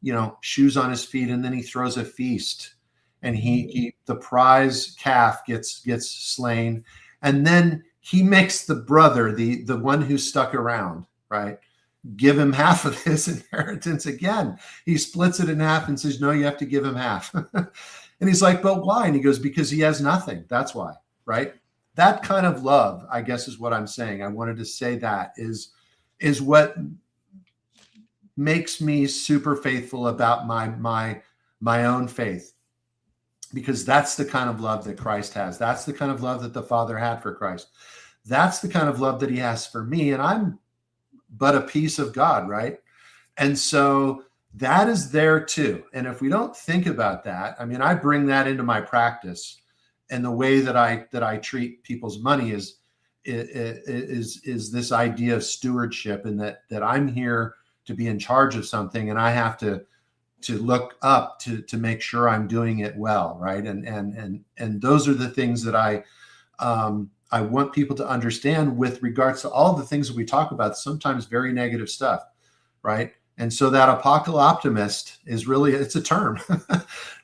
you know, shoes on his feet, and then he throws a feast, and the prize calf gets slain, and then he makes the brother, the one who stuck around, right, give him half of his inheritance again. He splits it in half and says, "No, you have to give him half." And he's like, "But why?" And he goes, "Because he has nothing. That's why." Right? That kind of love, I guess, is what I'm saying. I wanted to say that is what makes me super faithful about my own faith, because that's the kind of love that Christ has. That's the kind of love that the Father had for Christ. That's the kind of love that he has for me. And I'm but a piece of God, right? And so that is there too. And if we don't think about that, I mean, I bring that into my practice, and the way that I treat people's money is this idea of stewardship, and that I'm here to be in charge of something, and I have to look up to make sure I'm doing it well, right? And those are the things that I want people to understand with regards to all the things that we talk about, sometimes very negative stuff, right? And so that apocalyptimist is really, it's a term,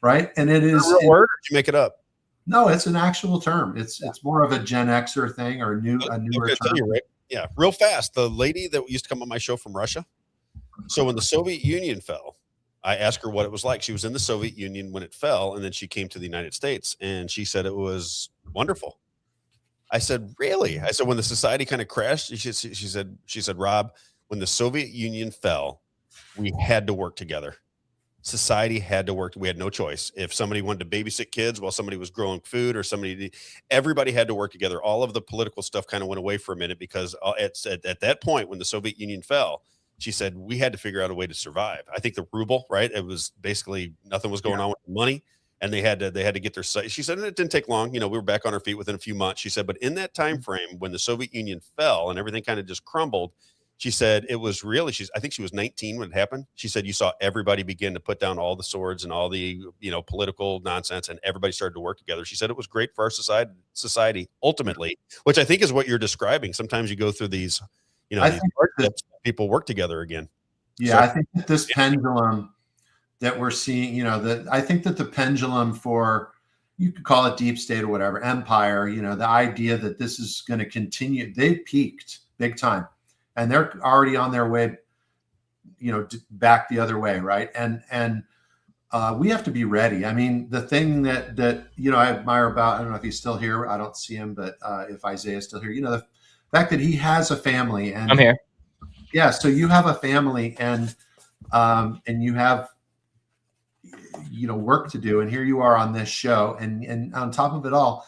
right? And it is a real word, or did you make it up? No, it's an actual term. It's more of a Gen Xer thing, or a newer term. Right? Yeah, real fast. The lady that used to come on my show from Russia. So when the Soviet Union fell, I asked her what it was like. She was in the Soviet Union when it fell, and then she came to the United States, and she said it was wonderful. I said, "Really?" I said, "When the society kind of crashed," she said, "Rob, when the Soviet Union fell, we had to work together. Society had to work. We had no choice. If somebody wanted to babysit kids while somebody was growing food, or everybody had to work together. All of the political stuff kind of went away for a minute, because at that point, when the Soviet Union fell," she said, "we had to figure out a way to survive." I think the ruble, right? It was basically nothing was going on with money, and they had to get their site. She said, and it didn't take long. You know, we were back on our feet within a few months. She said, but in that time frame when the Soviet Union fell and everything kind of just crumbled, she said it was really, I think she was 19 when it happened. She said you saw everybody begin to put down all the swords and all the, political nonsense, and everybody started to work together. She said it was great for our society ultimately, which I think is what you're describing. Sometimes you go through these, these hardships, people work together again. Yeah, so I think that this pendulum that we're seeing, I think that the pendulum for, you could call it deep state or whatever, empire, the idea that this is going to continue, they've peaked big time. And they're already on their way, back the other way, right? And we have to be ready. I mean, the thing that I admire about, I don't know if he's still here. I don't see him, but if Isaiah's still here, the fact that he has a family. And I'm here. Yeah, so you have a family, and you have work to do, and here you are on this show, and on top of it all,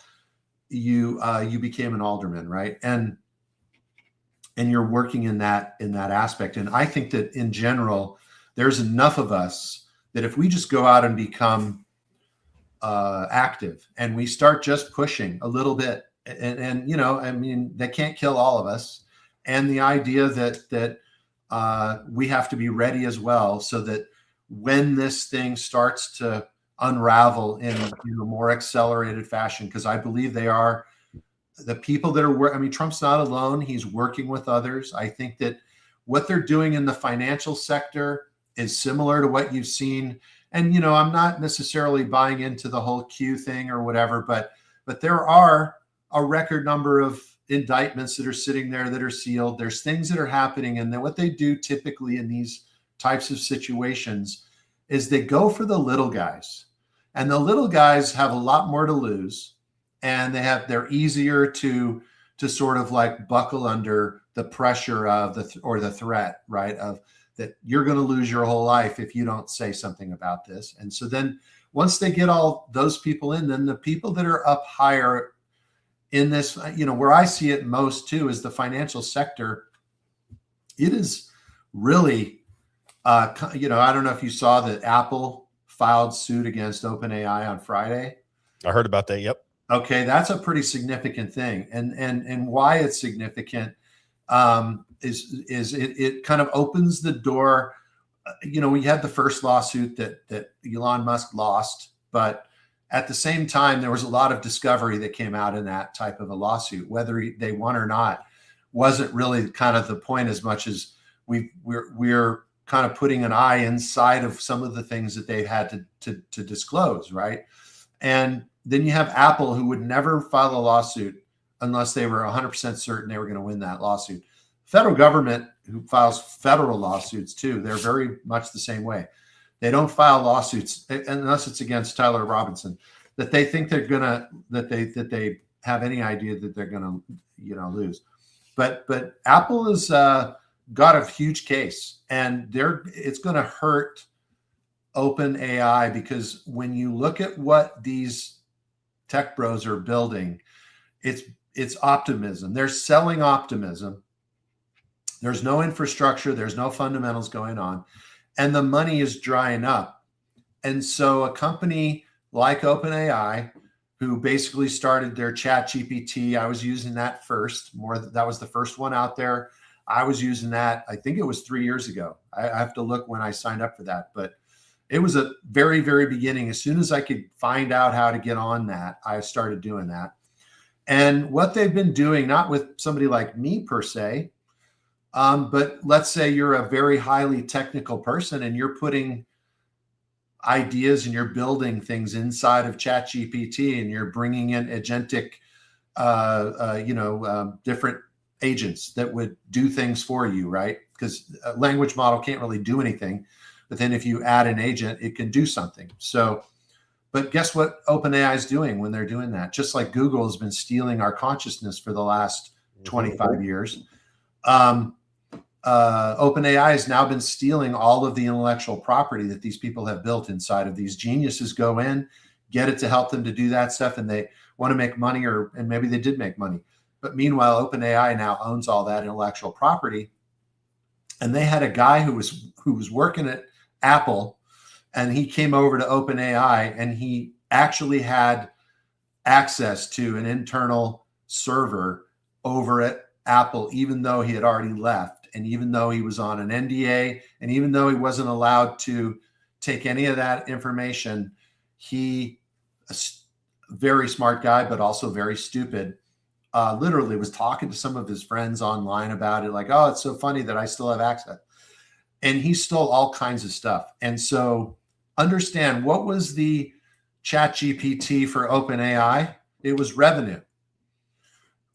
you became an alderman, right? And you're working in that aspect. And I think that in general, there's enough of us that if we just go out and become active, and we start just pushing a little bit, and you know, I mean, they can't kill all of us. And the idea that we have to be ready as well, so that when this thing starts to unravel in a more accelerated fashion, because I believe they are the people that are. I mean, Trump's not alone; he's working with others. I think that what they're doing in the financial sector is similar to what you've seen. And you know, I'm not necessarily buying into the whole Q thing or whatever, but there are a record number of indictments that are sitting there that are sealed. There's things that are happening, and then what they do typically in these types of situations is they go for the little guys, and the little guys have a lot more to lose, and they're easier to sort of like buckle under the pressure of the threat, right? Of that you're going to lose your whole life if you don't say something about this. And so then once they get all those people in, then the people that are up higher in this, you know, where I see it most too is the financial sector. It is really, you know, I don't know if you saw that Apple filed suit against OpenAI on Friday. I heard about that. Yep. Okay, that's a pretty significant thing, and why it's significant is it kind of opens the door. You know, we had the first lawsuit that Elon Musk lost, but at the same time, there was a lot of discovery that came out in that type of a lawsuit. Whether they won or not wasn't really kind of the point, as much as we're kind of putting an eye inside of some of the things that they've had to disclose, right? And then you have Apple, who would never file a lawsuit unless they were 100% certain they were going to win that lawsuit. Federal government, who files federal lawsuits too, they're very much the same way. They don't file lawsuits unless it's against Tyler Robinson that they think they're gonna that they have any idea that they're gonna lose. But Apple has got a huge case, and it's going to hurt OpenAI, because when you look at what these tech bros are building, it's optimism. They're selling optimism. There's no infrastructure. There's no fundamentals going on. And the money is drying up. And so a company like OpenAI, who basically started their ChatGPT, I was using that first. That was the first one out there. I was using that, I think it was 3 years ago. I have to look when I signed up for that. But it was a very, very beginning. As soon as I could find out how to get on that, I started doing that. And what they've been doing, not with somebody like me per se, but let's say you're a very highly technical person and you're putting ideas and you're building things inside of ChatGPT, and you're bringing in agentic, different agents that would do things for you, right? Because a language model can't really do anything, but then if you add an agent, it can do something. So, but guess what OpenAI is doing when they're doing that? Just like Google has been stealing our consciousness for the last 25 years. OpenAI has now been stealing all of the intellectual property that these people have built inside of these geniuses. Go in, get it to help them to do that stuff, and they want to make money, and maybe they did make money. But meanwhile, OpenAI now owns all that intellectual property. And they had a guy who was working at Apple, and he came over to OpenAI, and he actually had access to an internal server over at Apple, even though he had already left, and even though he was on an NDA, and even though he wasn't allowed to take any of that information. A very smart guy, but also very stupid, literally was talking to some of his friends online about it, like, oh, it's so funny that I still have access. And he stole all kinds of stuff. And so understand, what was the ChatGPT for OpenAI? It was revenue,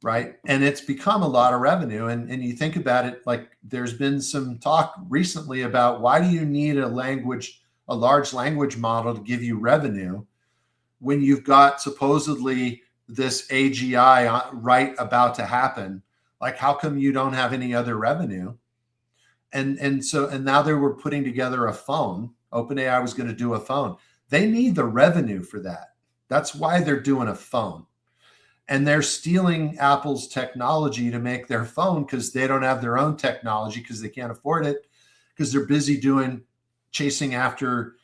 right? And it's become a lot of revenue. And you think about it, like there's been some talk recently about, why do you need a large language model to give you revenue when you've got supposedly this AGI right about to happen? Like, how come you don't have any other revenue? And now they were putting together a phone. OpenAI was going to do a phone. They need the revenue for that. That's why they're doing a phone. And they're stealing Apple's technology to make their phone, because they don't have their own technology, because they can't afford it, because they're busy chasing after,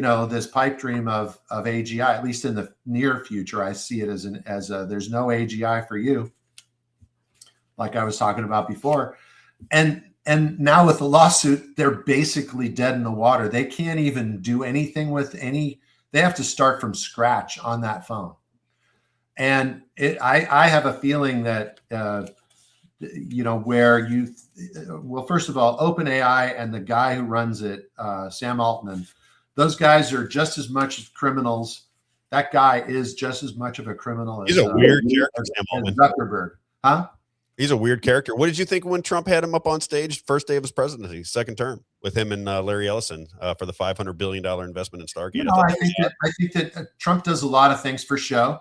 this pipe dream of AGI, at least in the near future. I see it as there's no AGI for you, like I was talking about before. And now with the lawsuit, they're basically dead in the water. They can't even do anything with they have to start from scratch on that phone. And I have a feeling that, well, first of all, OpenAI and the guy who runs it, Sam Altman, those guys are just as much criminals. That guy is just as much of a criminal He's a weird character, Sam as Altman. Zuckerberg. Huh? He's a weird character. What did you think when Trump had him up on stage first day of his presidency, second term, with him and Larry Ellison for the $500 billion investment in Stargate? I think that Trump does a lot of things for show,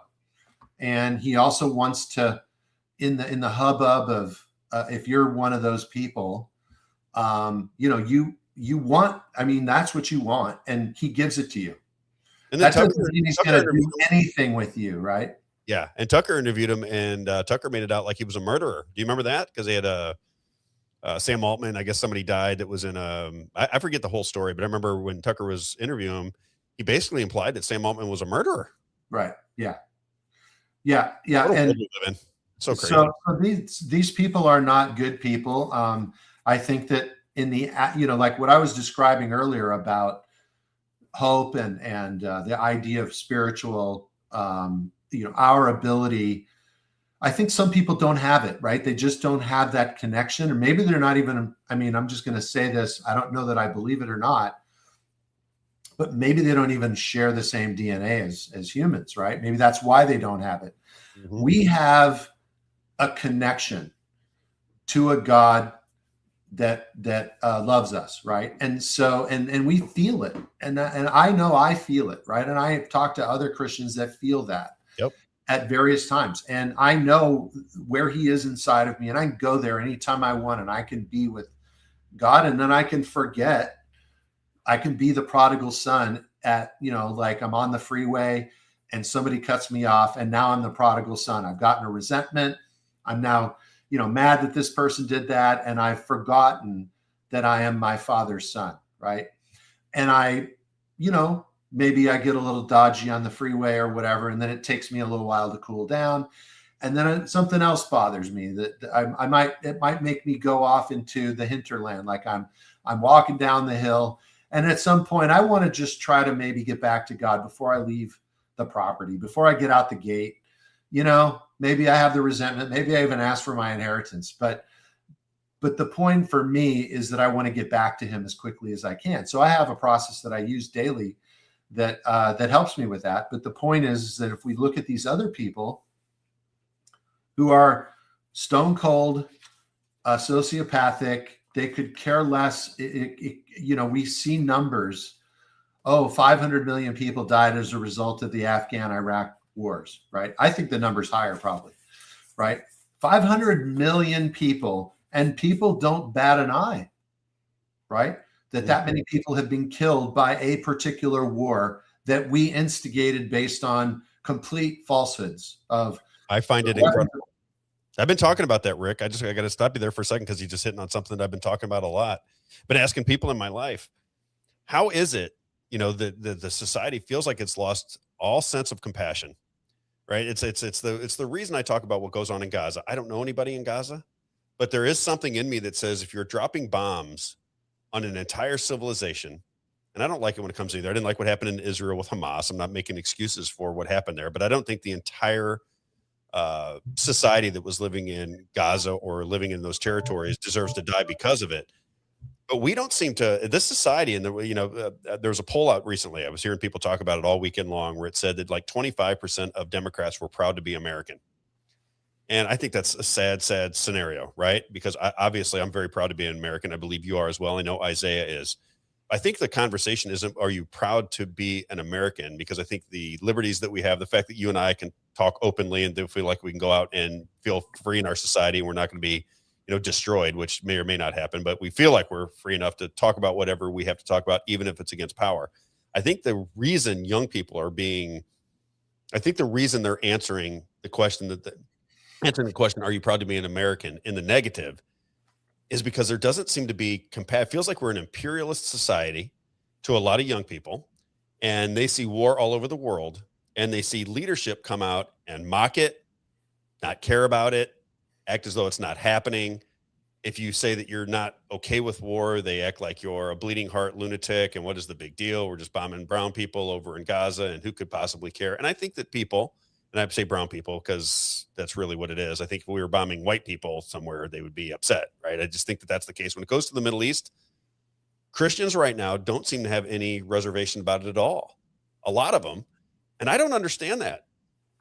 and he also wants to, in the hubbub of if you're one of those people, you want. I mean, that's what you want, and he gives it to you. And then that doesn't mean he's going to do anything with you, right? Yeah, and Tucker interviewed him, and Tucker made it out like he was a murderer. Do you remember that? Because they had Sam Altman. I guess somebody died that was in I forget the whole story, but I remember when Tucker was interviewing him, he basically implied that Sam Altman was a murderer. Right. Yeah. Yeah. Yeah. What a And world we live in. So crazy. So these people are not good people. I think that in the like what I was describing earlier about hope and the idea of spiritual. Our ability, I think some people don't have it, right? They just don't have that connection, or maybe they're not even, I'm just going to say this. I don't know that I believe it or not, but maybe they don't even share the same DNA as humans, right? Maybe that's why they don't have it. Mm-hmm. We have a connection to a God that loves us, right? And so, and we feel it. And I know I feel it, right? And I have talked to other Christians that feel that. Yep. At various times. And I know where he is inside of me, and I can go there anytime I want, and I can be with God, and then I can forget. I can be the prodigal son at, like I'm on the freeway and somebody cuts me off, and now I'm the prodigal son. I've gotten a resentment. I'm now, mad that this person did that, and I've forgotten that I am my father's son, right? And I, maybe I get a little dodgy on the freeway or whatever, and then it takes me a little while to cool down. And then something else bothers me that it might make me go off into the hinterland. Like I'm walking down the hill, and at some point I want to just try to maybe get back to God before I leave the property, before I get out the gate. Maybe I have the resentment. Maybe I even ask for my inheritance, but the point for me is that I want to get back to him as quickly as I can. So I have a process that I use daily that helps me with that. But the point is that if we look at these other people who are stone cold, sociopathic, they could care less. We see numbers. 500 million people died as a result of the Afghan-Iraq wars, right? I think the number's higher probably, right? 500 million people, and people don't bat an eye, right? That many people have been killed by a particular war that we instigated based on complete falsehoods of. I find it incredible. I've been talking about that, Rick. I got to stop you there for a second because you're just hitting on something that I've been talking about a lot. Been asking people in my life, how is it, the society feels like it's lost all sense of compassion, right? It's the reason I talk about what goes on in Gaza. I don't know anybody in Gaza, but there is something in me that says if you're dropping bombs on an entire civilization, and I don't like it when it comes to either. I didn't like what happened in Israel with Hamas. I'm not making excuses for what happened there, but I don't think the entire society that was living in Gaza or living in those territories deserves to die because of it. But we don't seem to, this society, and there was a poll out recently. I was hearing people talk about it all weekend long, where it said that like 25% of Democrats were proud to be American. And I think that's a sad, sad scenario, right? Because obviously I'm very proud to be an American. I believe you are as well. I know Isaiah is. I think the conversation isn't, are you proud to be an American? Because I think the liberties that we have, the fact that you and I can talk openly and feel like we can go out and feel free in our society, and we're not going to be, destroyed, which may or may not happen, but we feel like we're free enough to talk about whatever we have to talk about, even if it's against power. I think the reason young people are the reason they're answering the question are you proud to be an American in the negative is because there doesn't seem to be it feels like we're an imperialist society to a lot of young people. and they see war all over the world, and they see leadership come out and mock it, not care about it, act as though it's not happening. If you say that you're not okay with war, they act like you're a bleeding heart lunatic. And what is the big deal? We're just bombing brown people over in Gaza, and who could possibly care? And I think that people, and I say brown people because that's really what it is. I think if we were bombing white people somewhere, they would be upset, right? I just think that that's the case. When it goes to the Middle East, Christians right now don't seem to have any reservation about it at all. A lot of them. And I don't understand that.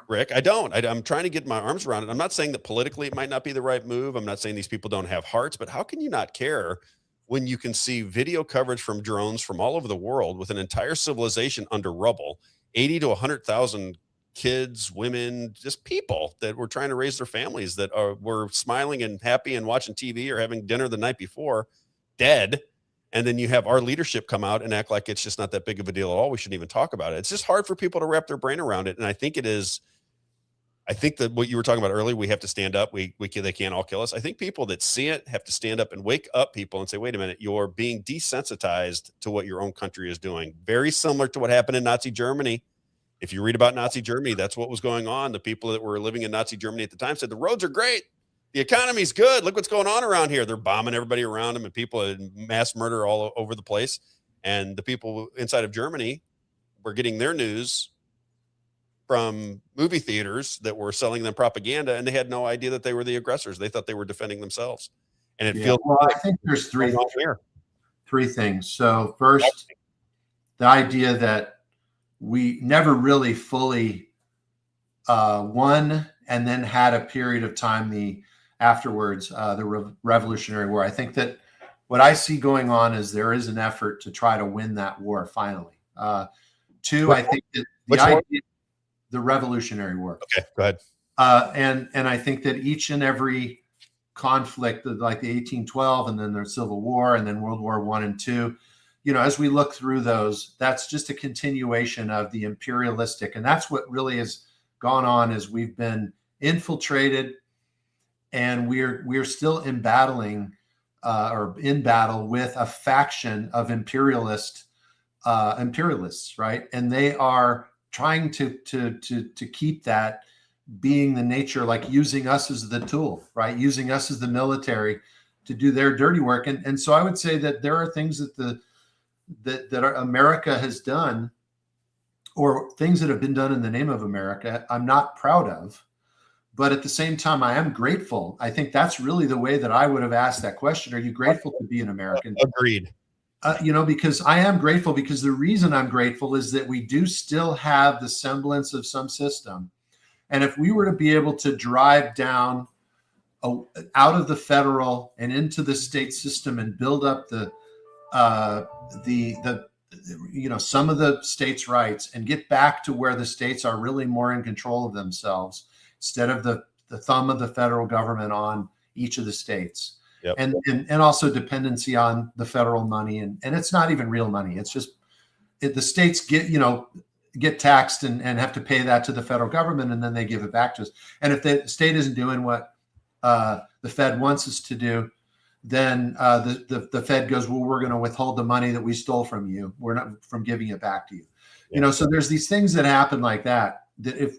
Rick, I don't. I'm trying to get my arms around it. I'm not saying that politically it might not be the right move. I'm not saying these people don't have hearts, but how can you not care when you can see video coverage from drones from all over the world with an entire civilization under rubble, 80 to 100,000 kids, women, just people that were trying to raise their families that were smiling and happy and watching TV or having dinner the night before, dead. And then you have our leadership come out and act like it's just not that big of a deal at all. We shouldn't even talk about it. It's just hard for people to wrap their brain around it. And I think it is. I think that what you were talking about earlier, we have to stand up. They can't all kill us. I think people that see it have to stand up and wake up people and say, wait a minute, you're being desensitized to what your own country is doing. Very similar to what happened in Nazi Germany. If you read about Nazi Germany, that's what was going on. The people that were living in Nazi Germany at the time said, the roads are great. The economy's good. Look what's going on around here. They're bombing everybody around them, and people had mass murder all over the place. And the people inside of Germany were getting their news from movie theaters that were selling them propaganda, and they had no idea that they were the aggressors. They thought they were defending themselves. And it feels well, I think there's three things. So first, the idea that we never really fully won and then had a period of time afterwards, the Revolutionary War. I think that what I see going on is there is an effort to try to win that war finally. Two, I think that the Revolutionary War. Okay, go ahead. And I think that each and every conflict, like the 1812 and then the Civil War and then World War I and II, as we look through those, that's just a continuation of the imperialistic. And that's what really has gone on, is we've been infiltrated, and we're still in battle with a faction of imperialists, right? And they are trying to keep that being the nature, like using us as the tool, right? Using us as the military to do their dirty work. And so I would say that there are things that America has done, or things that have been done in the name of America, I'm not proud of. But at the same time, I am grateful. I think that's really the way that I would have asked that question. Are you grateful to be an American? Agreed. Because I am grateful, because the reason I'm grateful is that we do still have the semblance of some system. And if we were to be able to drive down out of the federal and into the state system and build up some of the states' rights and get back to where the states are really more in control of themselves, instead of the thumb of the federal government on each of the states. Yep. And also dependency on the federal money, and it's not even real money. It's just the states get taxed and have to pay that to the federal government, and then they give it back to us. And if the state isn't doing what the Fed wants us to do, then the Fed goes, well, we're going to withhold the money that we stole from you. We're not from giving it back to you. Yeah. So there's these things that happen like that if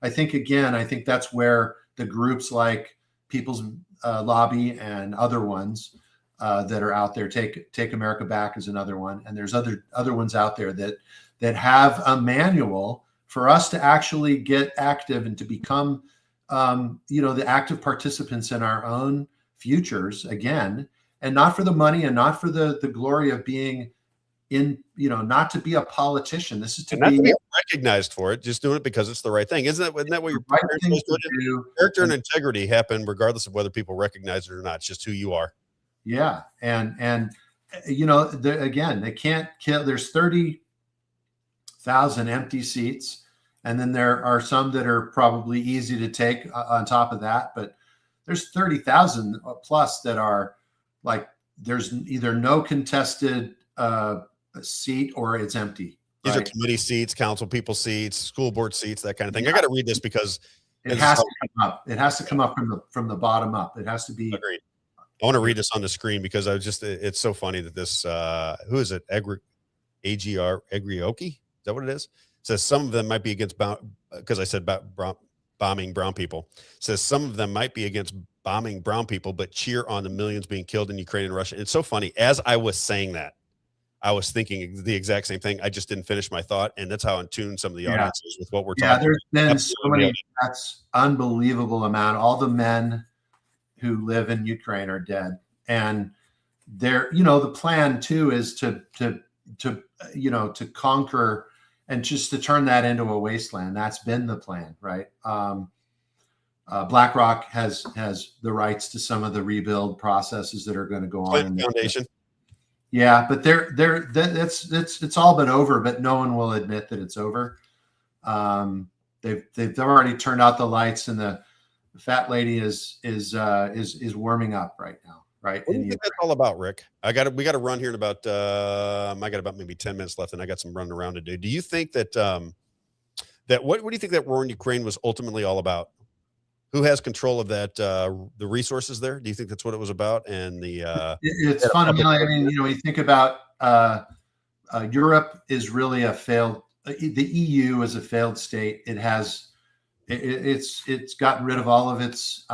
I think that's where the groups like People's Lobby and other ones that are out there, Take America Back is another one, and there's other ones out there that have a manual for us to actually get active and to become the active participants in our own futures again, and not for the money and not for the glory of being not to be a politician. This is to be recognized for it, just doing it because it's the right thing. Isn't that what your character and integrity happen regardless of whether people recognize it or not? It's just who you are. Yeah. And again, they can't kill. There's 30,000 empty seats. And then there are some that are probably easy to take on top of that, but there's 30,000 plus that are like, there's either no contested seat or it's empty. These are committee seats, council people seats, school board seats, that kind of thing. Yeah. I got to read this because it has to come up. It has to come up from the bottom up. It has to be. Agreed. I want to read this on the screen because it's so funny that this, who is it? Agrioki? that what it is? It says some of them might be against because I said bombing brown people. It says some of them might be against bombing brown people, but cheer on the millions being killed in Ukraine and Russia. It's so funny. As I was saying that, I was thinking the exact same thing. I just didn't finish my thought, and that's how in tune some of the audience is with what we're talking. There's been Absolutely. so many. That's unbelievable amount. All the men who live in Ukraine are dead, and they're, the plan too is to conquer and just to turn that into a wasteland. That's been the plan, right? BlackRock has the rights to some of the rebuild processes that are going to go on in the foundation. Yeah, but it's all but over, but no one will admit that it's over. They've already turned out the lights, and the fat lady is warming up right now. Right. What do you think that's all about, Rick? We got to run here in about I got about maybe 10 minutes left, and I got some running around to do. Do you think that what do you think that war in Ukraine was ultimately all about? Who has control of that the resources there? Do you think that's what it was about? And it's fundamentally, I mean, when you think about Europe is really a failed. The EU is a failed state. It's gotten rid of all of its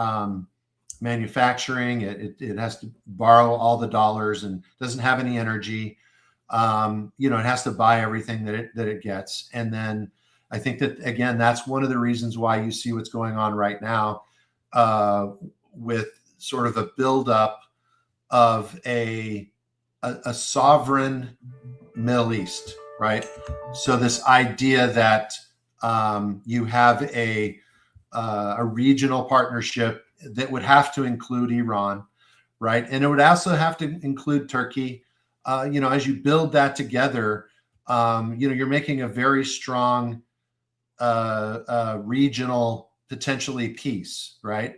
manufacturing. It has to borrow all the dollars and doesn't have any energy. It has to buy everything that it gets. And then I think that, again, that's one of the reasons why you see what's going on right now with sort of a buildup of a sovereign Middle East, right? So this idea that you have a regional partnership that would have to include Iran, right? And it would also have to include Turkey. As you build that together, you're making a very strong regional, potentially, peace, right?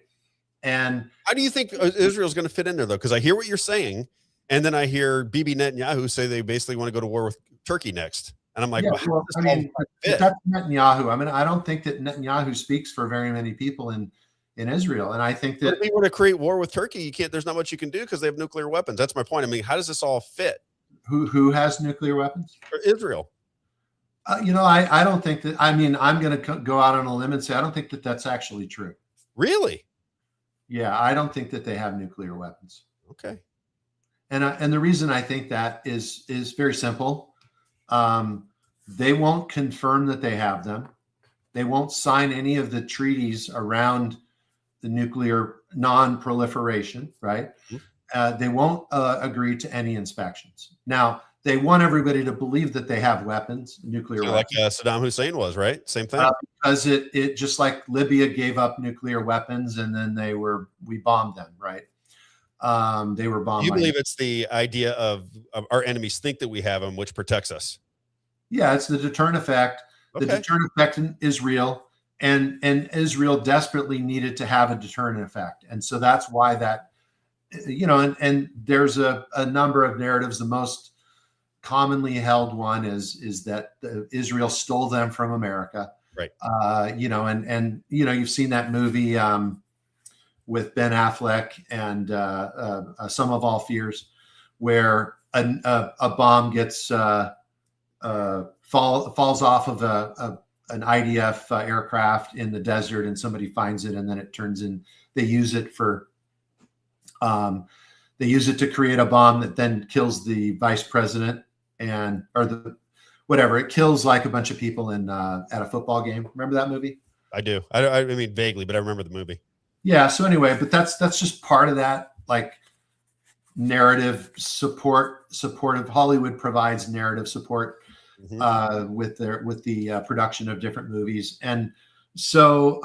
And how do you think Israel's going to fit in there, though? Because I hear what you're saying, and then I hear Bibi Netanyahu say they basically want to go to war with Turkey next. And I'm like, that's Netanyahu. I mean, I don't think that Netanyahu speaks for very many people in Israel. And I think that if they want to create war with Turkey, there's not much you can do because they have nuclear weapons. That's my point. I mean, how does this all fit? Who has nuclear weapons? Or Israel. I don't think that. I mean, I'm going to go out on a limb and say I don't think that that's actually true. Really? Yeah, I don't think that they have nuclear weapons. Okay. And the reason I think that is very simple. They won't confirm that they have them. They won't sign any of the treaties around the nuclear non-proliferation, right? Mm-hmm. They won't agree to any inspections. Now, they want everybody to believe that they have weapons, nuclear weapons. Like Saddam Hussein was, right? Same thing. Because it just like Libya gave up nuclear weapons and then we bombed them, right? They were bombed. Do you believe it's the idea of our enemies think that we have them, which protects us? Yeah, it's the deterrent effect. The deterrent effect is real, and Israel desperately needed to have a deterrent effect. And so that's why that, and there's a number of narratives. The most commonly held one is that Israel stole them from America. Right. You've seen that movie with Ben Affleck and Sum of All Fears, where a bomb gets falls off of an IDF aircraft in the desert, and somebody finds it, and then it turns in. They use it to create a bomb that then kills the vice president it kills like a bunch of people at a football game. Remember that movie? I do. I mean, vaguely, but I remember the movie. Yeah. So anyway, but that's just part of that, like, narrative supportive. Hollywood provides narrative support with the production of different movies. And so,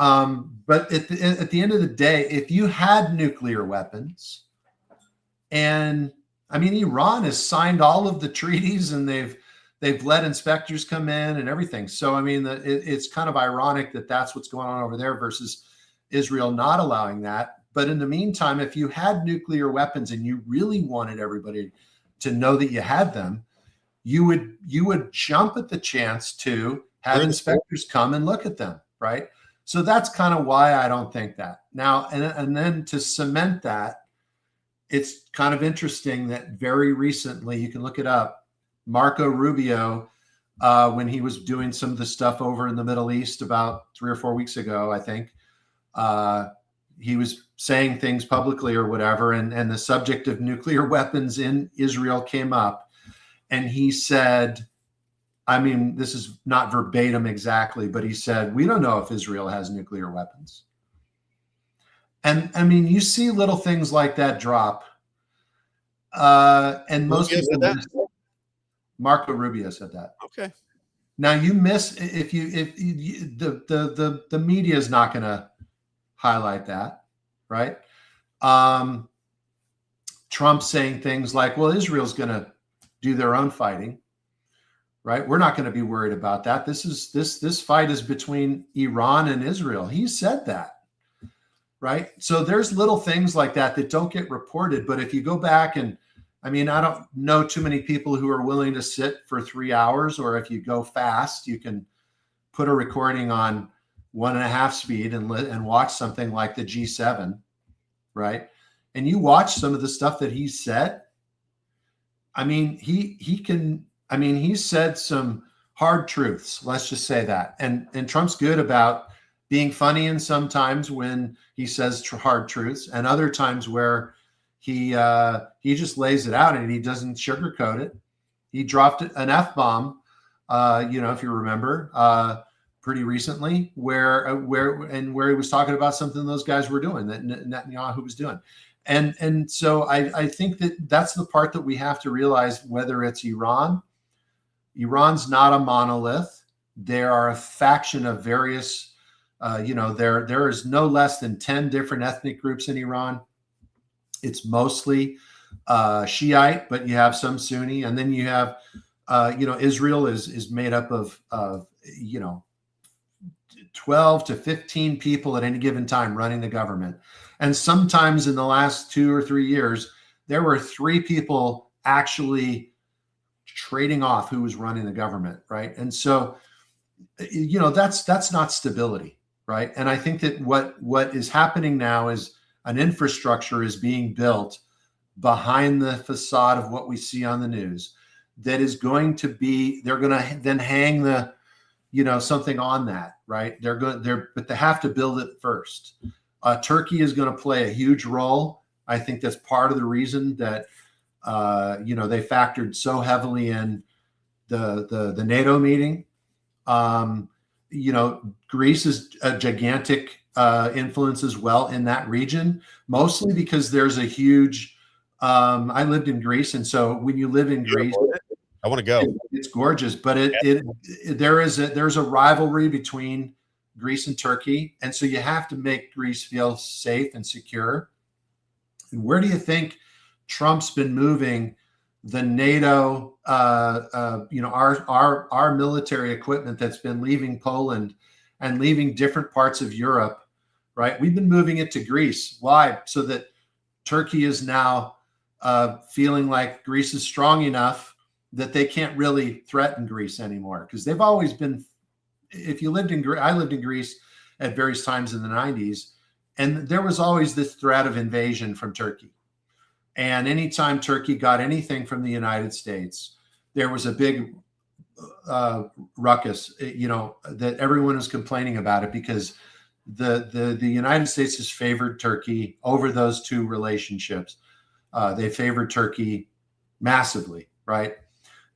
but at the end of the day, if you had nuclear weapons, and I mean, Iran has signed all of the treaties, and they've let inspectors come in and everything. So, I mean, it's kind of ironic that that's what's going on over there versus Israel not allowing that. But in the meantime, if you had nuclear weapons and you really wanted everybody to know that you had them, you would jump at the chance to have inspectors come and look at them, right? So that's kind of why I don't think that. Now, and then to cement that, it's kind of interesting that very recently, you can look it up, Marco Rubio when he was doing some of the stuff over in the Middle East about 3 or 4 weeks ago, I think. He was saying things publicly or whatever, and the subject of nuclear weapons in Israel came up. And he said, I mean, this is not verbatim exactly, but he said, we don't know if Israel has nuclear weapons. And I mean, you see little things like that drop. And most people, Marco Rubio said that. Okay. Now you miss the media is not going to highlight that, right? Trump saying things like, well, Israel's going to do their own fighting, right? We're not going to be worried about that. This fight is between Iran and Israel. He said that, right? So there's little things like that that don't get reported. But if you go back and, I mean, I don't know too many people who are willing to sit for 3 hours, or if you go fast, you can put a recording on 1.5 speed and watch something like the G7, right? And you watch some of the stuff that he said. I mean, he said some hard truths. Let's just say that. And Trump's good about being funny, and sometimes when he says hard truths, and other times where he just lays it out and he doesn't sugarcoat it. He dropped an F-bomb, if you remember, pretty recently, where he was talking about something those guys were doing, that Netanyahu was doing. And so I think that's the part that we have to realize, whether it's Iran. Iran's not a monolith. There are a faction of various, there is no less than 10 different ethnic groups in Iran. It's mostly Shiite, but you have some Sunni. And then you have, Israel is made up of 12 to 15 people at any given time running the government. And sometimes in the last 2 or 3 years, there were 3 people actually trading off who was running the government, right? And so, that's not stability, right? And I think that what is happening now is an infrastructure is being built behind the facade of what we see on the news that is going to be, they're going to then hang the, something on that, right? But they have to build it first. Turkey is going to play a huge role. I think that's part of the reason that, they factored so heavily in the NATO meeting. Greece is a gigantic influence as well in that region, mostly because there's a huge, I lived in Greece. And so when you live in Greece, I want to go. It's gorgeous, but there's a rivalry between Greece and Turkey. And so you have to make Greece feel safe and secure. And where do you think Trump's been moving the NATO, our military equipment that's been leaving Poland and leaving different parts of Europe, right? We've been moving it to Greece. Why? So that Turkey is now feeling like Greece is strong enough that they can't really threaten Greece anymore, because they've always been. If you lived in Greece, I lived in Greece at various times in the 90s, and there was always this threat of invasion from Turkey. And anytime Turkey got anything from the United States, there was a big ruckus, that everyone was complaining about it, because the United States has favored Turkey over those two relationships. They favored Turkey massively, right?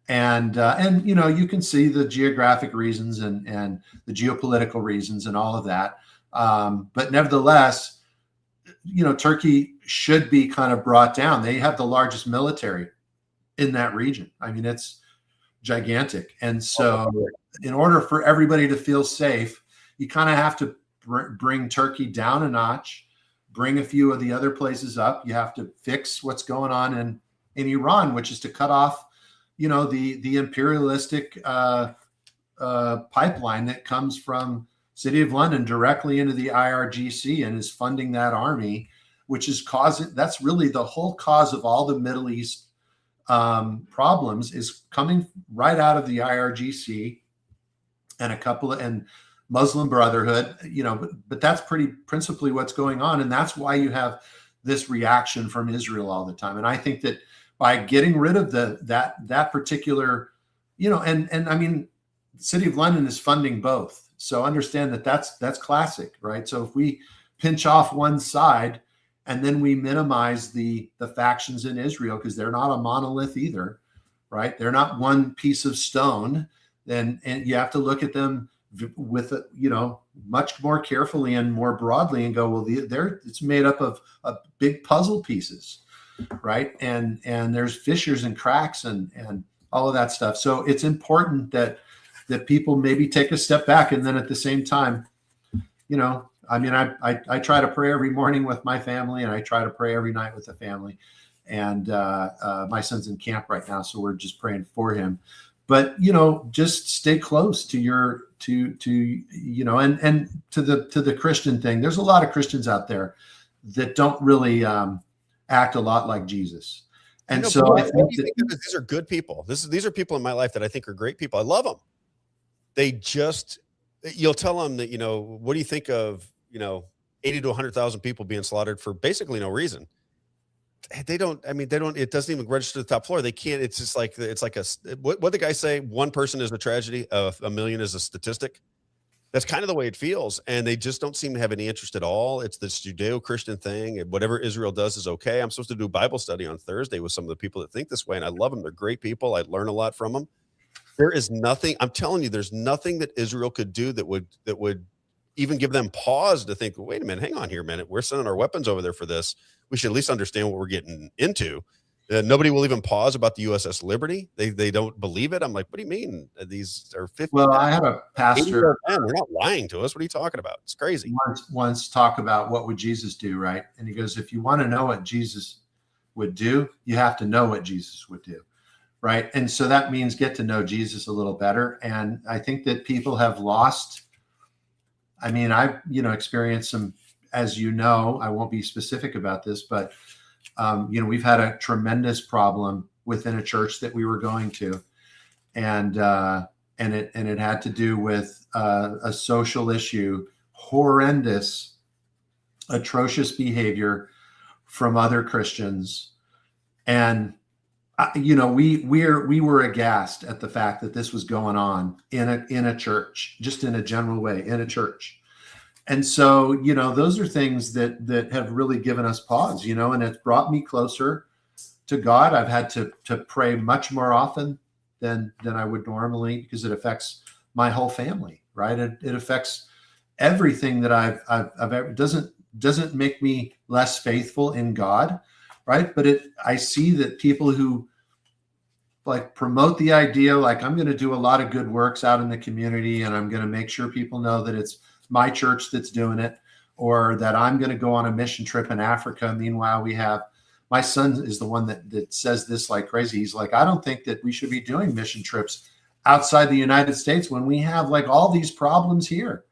And you can see the geographic reasons and the geopolitical reasons and all of that. But nevertheless, Turkey should be kind of brought down. They have the largest military in that region. I mean, it's gigantic. And so in order for everybody to feel safe, you kind of have to bring Turkey down a notch, bring a few of the other places up. You have to fix what's going on in Iran, which is to cut off the imperialistic pipeline that comes from City of London directly into the IRGC and is funding that army, which is that's really the whole cause of all the Middle East problems, is coming right out of the IRGC and Muslim Brotherhood, but that's principally what's going on. And that's why you have this reaction from Israel all the time. And I think that by getting rid of that particular, and I mean, the City of London is funding both. So understand that that's classic, right? So if we pinch off one side and then we minimize the factions in Israel, because they're not a monolith either, right? They're not one piece of stone. And you have to look at them with, much more carefully and more broadly and go, well, it's made up of big puzzle pieces, right? And there's fissures and cracks and all of that stuff. So it's important that people maybe take a step back, and then at the same time, I try to pray every morning with my family, and I try to pray every night with the family. And my son's in camp right now, so we're just praying for him. But just stay close to your and to the Christian thing. There's a lot of Christians out there that don't really act a lot like Jesus. And so I think these are good people. These are people in my life that I think are great people. I love them. You'll tell them that, what do you think of, 80 to 100,000 people being slaughtered for basically no reason? It doesn't even register the top floor. They can't, it's just like, what the guy say? One person is a tragedy, a million is a statistic. That's kind of the way it feels. And they just don't seem to have any interest at all. It's this Judeo-Christian thing, and whatever Israel does is okay. I'm supposed to do Bible study on Thursday with some of the people that think this way, and I love them. They're great people. I learn a lot from them. There is nothing, I'm telling you, there's nothing that Israel could do that would even give them pause to think, wait a minute, hang on here a minute. We're sending our weapons over there for this. We should at least understand what we're getting into. Nobody will even pause about the USS Liberty. They don't believe it. I'm like, what do you mean? These are 50. Well, I had a pastor. They're not lying to us. What are you talking about? It's crazy. Once talk about what would Jesus do, right? And he goes, if you want to know what Jesus would do, you have to know what Jesus would do. Right. And so that means get to know Jesus a little better. And I think that people have lost. I've, experienced some, as I won't be specific about this, but, we've had a tremendous problem within a church that we were going to. And it had to do with a social issue, horrendous, atrocious behavior from other Christians. And we were aghast at the fact that this was going on in a church, just in a general way, in a church. And so, those are things that have really given us pause, and it's brought me closer to God. I've had to pray much more often than I would normally, because it affects my whole family, right? It affects everything that I've ever, doesn't make me less faithful in God, right? But I see that people who promote the idea, I'm going to do a lot of good works out in the community, and I'm going to make sure people know that it's my church that's doing it, or that I'm going to go on a mission trip in Africa. Meanwhile, my son is the one that says this like crazy. He's like, I don't think that we should be doing mission trips outside the United States when we have all these problems here,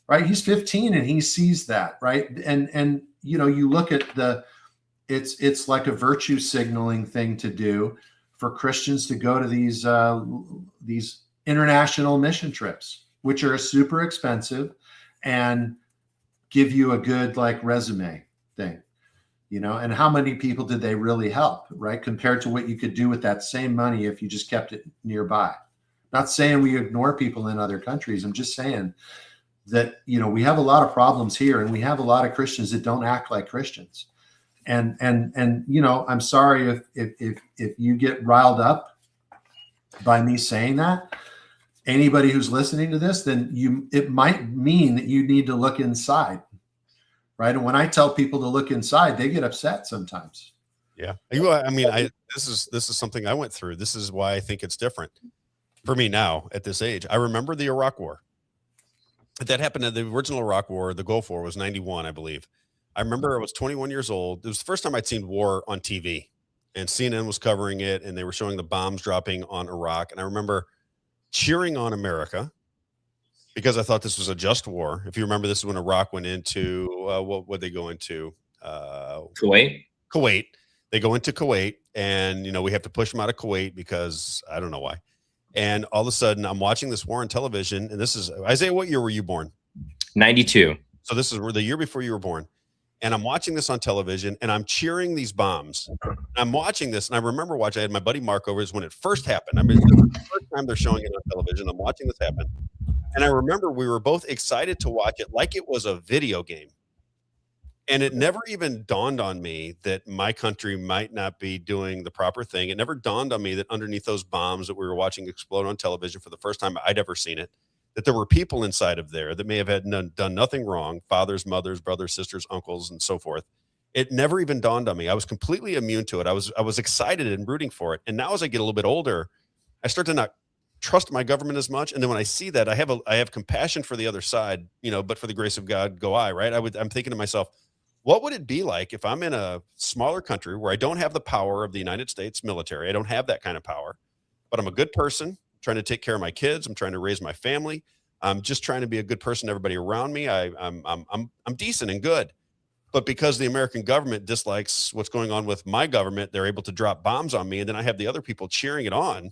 right? He's 15 and he sees that, right? And you look at it's like a virtue signaling thing to do for Christians to go to these international mission trips, which are super expensive and give you a good resume thing, and how many people did they really help, right? Compared to what you could do with that same money if you just kept it nearby. Not saying we ignore people in other countries. I'm just saying that, we have a lot of problems here, and we have a lot of Christians that don't act like Christians. And I'm sorry if you get riled up by me saying that. Anybody who's listening to this, then it might mean that you need to look inside, right? And when I tell people to look inside, they get upset sometimes. Yeah. This is something I went through. This is why I think it's different for me now at this age. I remember the Iraq War. That happened. The original Iraq War, the Gulf War, was 91, I believe. I remember I was 21 years old. It was the first time I'd seen war on TV, and CNN was covering it, and they were showing the bombs dropping on Iraq. And I remember cheering on America because I thought this was a just war. If you remember, this is when Iraq went into what would they go into? Kuwait. They go into Kuwait, and we have to push them out of Kuwait because I don't know why. And all of a sudden, I'm watching this war on television, and this is Isaiah. What year were you born? 92. So this is the year before you were born. And I'm watching this on television, and I'm cheering these bombs. I'm watching this, and I remember watching. I had my buddy Mark over. Is when it first happened. The first time they're showing it on television. I'm watching this happen. And I remember we were both excited to watch it like it was a video game. And it never even dawned on me that my country might not be doing the proper thing. It never dawned on me that underneath those bombs that we were watching explode on television for the first time I'd ever seen it, that there were people inside of there that may have done nothing wrong, fathers, mothers, brothers, sisters, uncles, and so forth. It never even dawned on me. I was completely immune to it. I was excited and rooting for it. And now as I get a little bit older, I start to not trust my government as much. And then when I see that, I have compassion for the other side, but for the grace of God go I, right? I'm thinking to myself, what would it be like if I'm in a smaller country where I don't have the power of the United States military? I don't have that kind of power, but I'm a good person, I'm trying to take care of my kids. I'm trying to raise my family. I'm just trying to be a good person to everybody around me. I'm decent and good. But because the American government dislikes what's going on with my government, they're able to drop bombs on me. And then I have the other people cheering it on,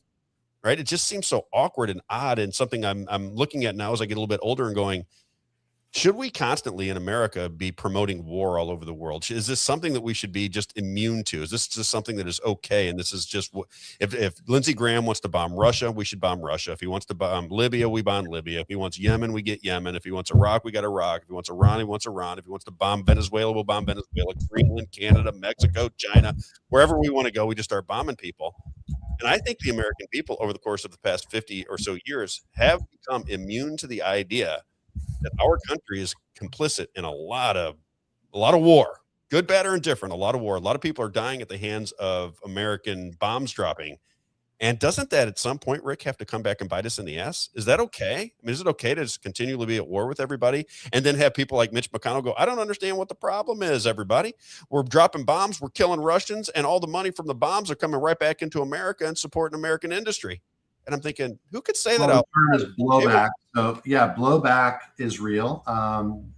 right? It just seems so awkward and odd, and something I'm looking at now as I get a little bit older and going, should we constantly in America be promoting war all over the world? Is this something that we should be just immune to? Is this just something that is okay? And this is just what, if Lindsey Graham wants to bomb Russia, we should bomb Russia. If he wants to bomb Libya, we bomb Libya. If he wants Yemen, we get Yemen. If he wants Iraq, we got Iraq. If he wants Iran, he wants Iran. If he wants to bomb Venezuela, we'll bomb Venezuela, Greenland, Canada, Mexico, China, wherever we want to go, we just start bombing people. And I think the American people over the course of the past 50 or so years have become immune to the idea that our country is complicit in a lot of war, good, bad, or indifferent, a lot of war. A lot of people are dying at the hands of American bombs dropping. And doesn't that at some point, Rick, have to come back and bite us in the ass? Is that okay? I mean, is it okay to just continually be at war with everybody and then have people like Mitch McConnell go, I don't understand what the problem is, everybody. We're dropping bombs, we're killing Russians, and all the money from the bombs are coming right back into America and supporting American industry. And I'm thinking, who could say that out? The term is blowback. So yeah, blowback is real. Again,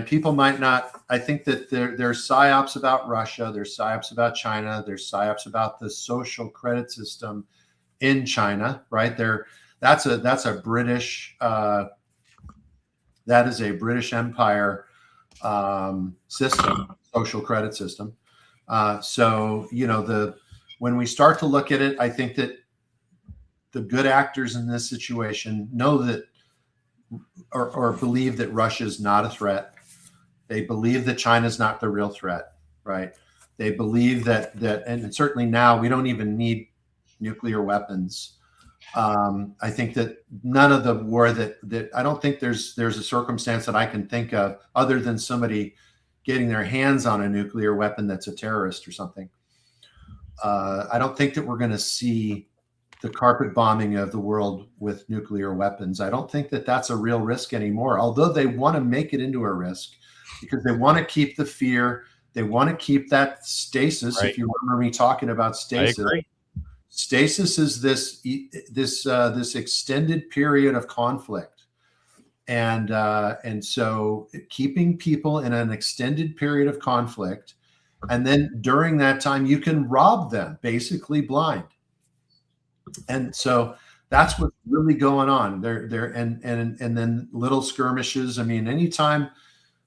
people might not. I think that there's psyops about Russia. There's psyops about China. There's psyops about the social credit system in China. Right there, that's a British. That is a British Empire system, social credit system. When we start to look at it, I think that the good actors in this situation know that or believe that Russia is not a threat. They believe that China is not the real threat, right? They believe that and certainly now we don't even need nuclear weapons. I think that none of the war that I don't think there's a circumstance that I can think of other than somebody getting their hands on a nuclear weapon that's a terrorist or something. I don't think that we're going to see the carpet bombing of the world with nuclear weapons. I don't think that that's a real risk anymore, although they want to make it into a risk because they want to keep the fear. They want to keep that stasis. Right. If you remember me talking about stasis, stasis is this extended period of conflict. And so keeping people in an extended period of conflict, and then during that time, you can rob them basically blind. And so that's what's really going on there. And then little skirmishes. I mean, anytime,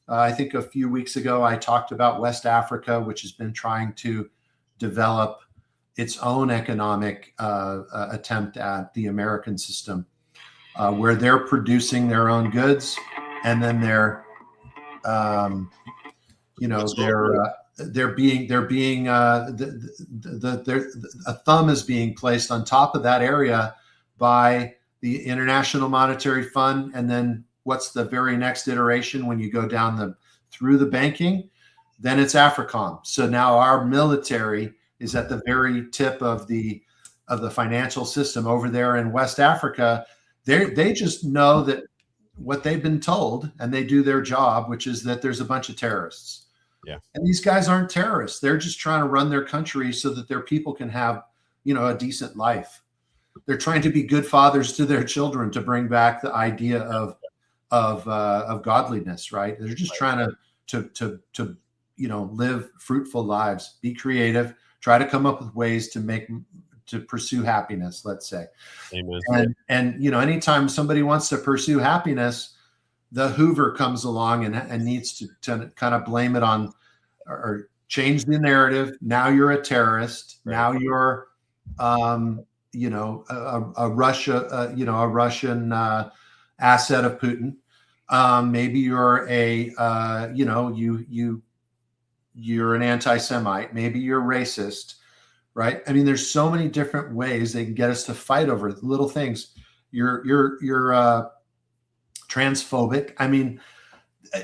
I think a few weeks ago, I talked about West Africa, which has been trying to develop its own economic attempt at the American system. Where they're producing their own goods, and then they're a thumb is being placed on top of that area by the International Monetary Fund, and then what's the very next iteration when you go down through the banking? Then it's AFRICOM. So now our military is at the very tip of the financial system over there in West Africa. They just know that what they've been told, and they do their job, which is that there's a bunch of terrorists. Yeah. And these guys aren't terrorists. They're just trying to run their country so that their people can have, a decent life. They're trying to be good fathers to their children, to bring back the idea of godliness, right? They're just trying to live fruitful lives, be creative, try to come up with ways to pursue happiness, let's say. Amen. And anytime somebody wants to pursue happiness, the Hoover comes along and needs to kind of blame it on, or change the narrative. Now you're a terrorist. Right. Now you're, you know, a Russia, you know, a Russian asset of Putin. Maybe you're a, you know, you're an anti-Semite. Maybe you're racist, right? I mean, there's so many different ways they can get us to fight over little things. You're transphobic. I mean,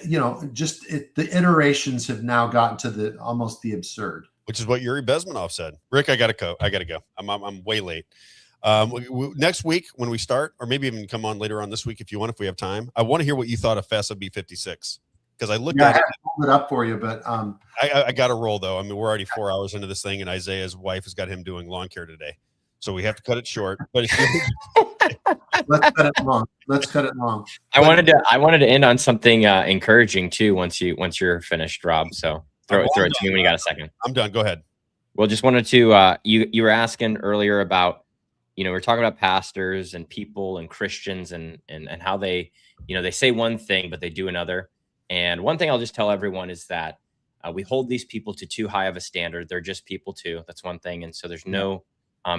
you know, just the iterations have now gotten to almost the absurd. Which is what Yuri Bezmenov said. Rick, I gotta go. I'm way late. Next week when we start, or maybe even come on later on this week if you want, if we have time, I want to hear what you thought of FESA B56, because I looked at it. I pulled it up for you, but I got to roll though. I mean, we're already 4 hours into this thing, and Isaiah's wife has got him doing lawn care today, so we have to cut it short. But let's cut it long. Let's cut it long. I wanted to end on something encouraging too. Once you're finished, Rob. So throw it to me when you got a second. I'm done. Go ahead. Well, just wanted to you were asking earlier about, you know, we're talking about pastors and people and Christians and how they, you know, they say one thing but they do another. And one thing I'll just tell everyone is that we hold these people to too high of a standard. They're just people too. That's one thing. And so there's no,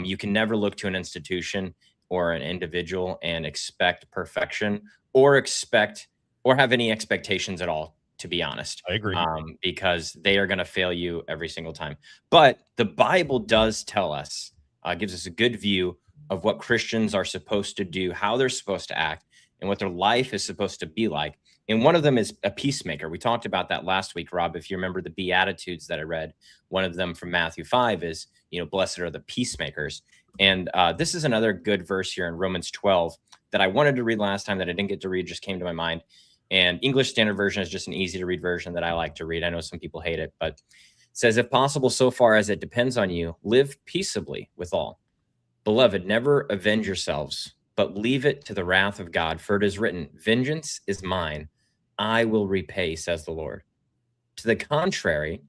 you can never look to an institution or an individual and expect perfection or have any expectations at all, to be honest. I agree. Because they are going to fail you every single time. But the Bible does tell us, gives us a good view of what Christians are supposed to do, how they're supposed to act, and what their life is supposed to be like. And one of them is a peacemaker. We talked about that last week, Rob. If you remember the Beatitudes that I read, one of them from Matthew 5 is, you know, blessed are the peacemakers. And this is another good verse here in Romans 12 that I wanted to read last time that I didn't get to read, just came to my mind. And English Standard Version is just an easy to read version that I like to read. I know some people hate it, but it says, if possible, so far as it depends on you, live peaceably with all. Beloved, never avenge yourselves, but leave it to the wrath of God. For it is written, vengeance is mine, I will repay, says the Lord. To the contrary,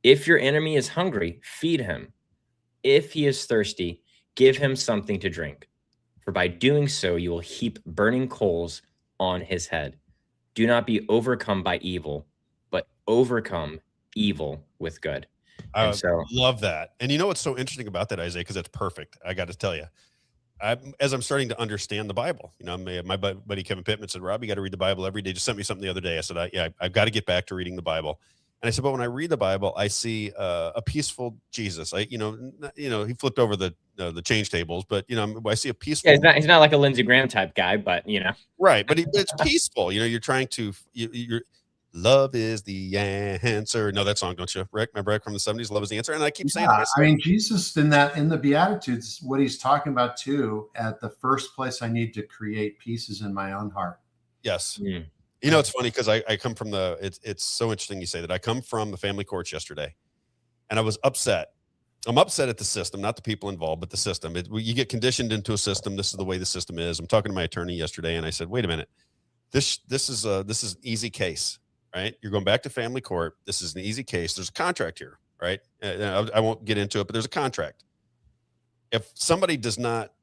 if your enemy is hungry, feed him. If he is thirsty, give him something to drink. For by doing so, you will heap burning coals on his head. Do not be overcome by evil, but overcome evil with good. I love that. And you know what's so interesting about that, Isaiah, because it's perfect. I got to tell you, as I'm starting to understand the Bible, you know, my buddy Kevin Pittman said, Rob, you got to read the Bible every day. Just sent me something the other day. I said, I've got to get back to reading the Bible. And I said, but when I read the Bible, I see a peaceful Jesus. He flipped over the change tables, but I see a peaceful. Yeah, he's not like a Lindsey Graham type guy, but right. But it's peaceful. You're trying to love is the answer. Know that song, don't you, Rick? Remember from the 70s? Love is the answer. And I keep saying that. I mean, Jesus in the Beatitudes, what he's talking about too, at the first place I need to create peace is in my own heart. Yes. Mm. It's funny because I come from it's so interesting you say that. I come from the family courts yesterday, and I was upset. I'm upset at the system, not the people involved, but the system. You get conditioned into a system. This is the way the system is. I'm talking to my attorney yesterday, and I said, wait a minute. This is an easy case, right? You're going back to family court. This is an easy case. There's a contract here, right? I won't get into it, but there's a contract. If somebody does not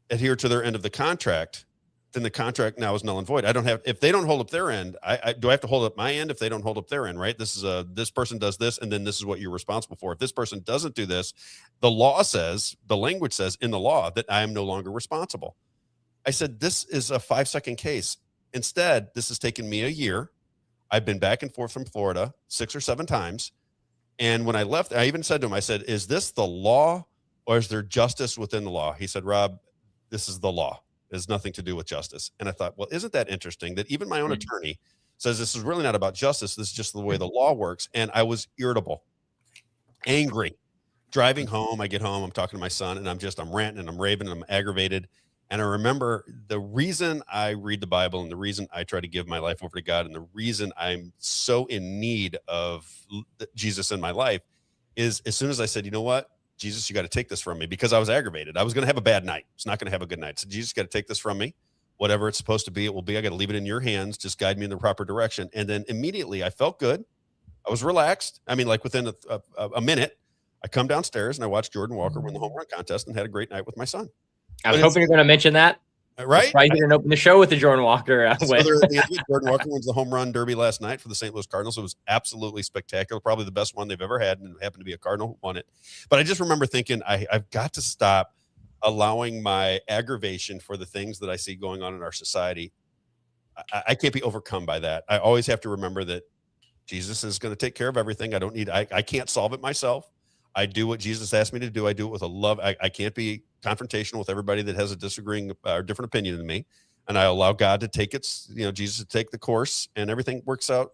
adhere to their end of the contract, then the contract now is null and void. If they don't hold up their end, do I have to hold up my end if they don't hold up their end, right? This person does this, and then this is what you're responsible for. If this person doesn't do this, the language says in the law that I am no longer responsible. I said, this is a 5-second case. Instead, this has taken me a year. I've been back and forth from Florida 6 or 7 times. And when I left, I even said to him, I said, is this the law or is there justice within the law? He said, Rob, this is the law. It has nothing to do with justice. And I thought, well, isn't that interesting that even my own attorney says this is really not about justice. This is just the way the law works. And I was irritable, angry. Driving home, I get home, I'm talking to my son, and I'm ranting and I'm raving and I'm aggravated. And I remember the reason I read the Bible and the reason I try to give my life over to God and the reason I'm so in need of Jesus in my life is as soon as I said, you know what? Jesus, you got to take this from me, because I was aggravated. I was going to have a bad night. It's not going to have a good night. So Jesus, got to take this from me. Whatever it's supposed to be, it will be. I got to leave it in your hands. Just guide me in the proper direction. And then immediately I felt good. I was relaxed. I mean, like within a minute, I come downstairs and I watched Jordan Walker win the home run contest and had a great night with my son. I was hoping you're going to mention that. Right? Why you didn't open the show with the Jordan Walker win. Jordan Walker wins the home run derby last night for the St. Louis Cardinals. It was absolutely spectacular. Probably the best one they've ever had, and it happened to be a Cardinal who won it. But I just remember thinking, I've got to stop allowing my aggravation for the things that I see going on in our society. I can't be overcome by that. I always have to remember that Jesus is going to take care of everything. I can't solve it myself. I do what Jesus asked me to do. I do it with a love. I can't be confrontational with everybody that has a disagreeing or different opinion than me. And I allow God to take Jesus to take the course, and everything works out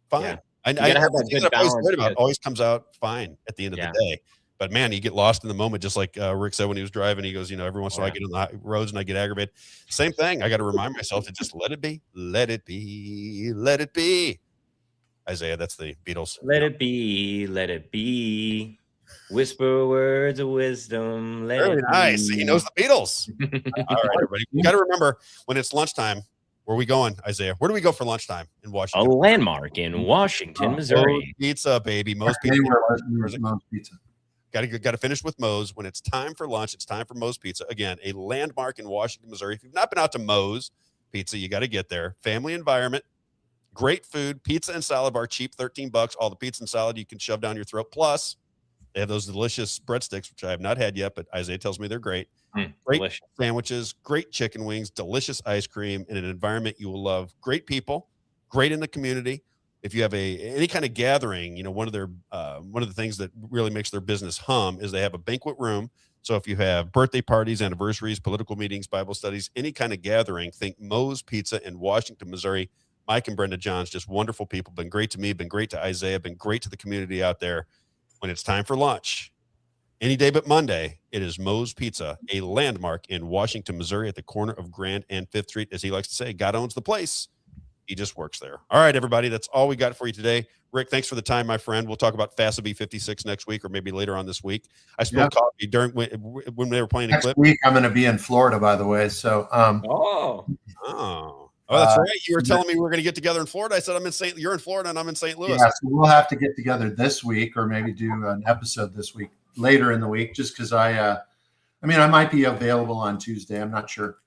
fine. Yeah. I have that good balance. Always comes out fine at the end of the day. But man, you get lost in the moment, just like Rick said when he was driving. He goes, every once in a while I get on the roads and I get aggravated. Same thing. I got to remind myself to just let it be, let it be, let it be. Isaiah, that's the Beatles. Let it be, let it be. Whisper words of wisdom. Very nice. He knows the Beatles. All right, everybody. You got to remember when it's lunchtime. Where are we going, Isaiah? Where do we go for lunchtime in Washington? A landmark in Washington, Missouri. Moe's Pizza, baby. Moe's Pizza. Got to finish with Moe's. When it's time for lunch, it's time for Moe's Pizza. Again, a landmark in Washington, Missouri. If you've not been out to Moe's Pizza, you got to get there. Family environment, great food, pizza and salad bar, cheap, $13. All the pizza and salad you can shove down your throat. Plus, they have those delicious breadsticks, which I have not had yet, but Isaiah tells me they're great. Great delicious sandwiches, great chicken wings, delicious ice cream in an environment you will love. Great people, great in the community. If you have any kind of gathering, one of the things that really makes their business hum is they have a banquet room. So if you have birthday parties, anniversaries, political meetings, Bible studies, any kind of gathering, think Moe's Pizza in Washington, Missouri. Mike and Brenda Johns, just wonderful people. Been great to me, been great to Isaiah, been great to the community out there. When it's time for lunch, any day but Monday, it is Moe's Pizza, a landmark in Washington, Missouri at the corner of Grand and 5th Street. As he likes to say, God owns the place. He just works there. All right, everybody, that's all we got for you today. Rick, thanks for the time, my friend. We'll talk about FASB 56 next week or maybe later on this week. I spilled coffee when they were playing a clip. Next week, I'm going to be in Florida, by the way. So, Oh, that's right. You were telling me we were going to get together in Florida. I said, you're in Florida and I'm in St. Louis. Yeah, so we'll have to get together this week or maybe do an episode this week, later in the week, just because I might be available on Tuesday. I'm not sure.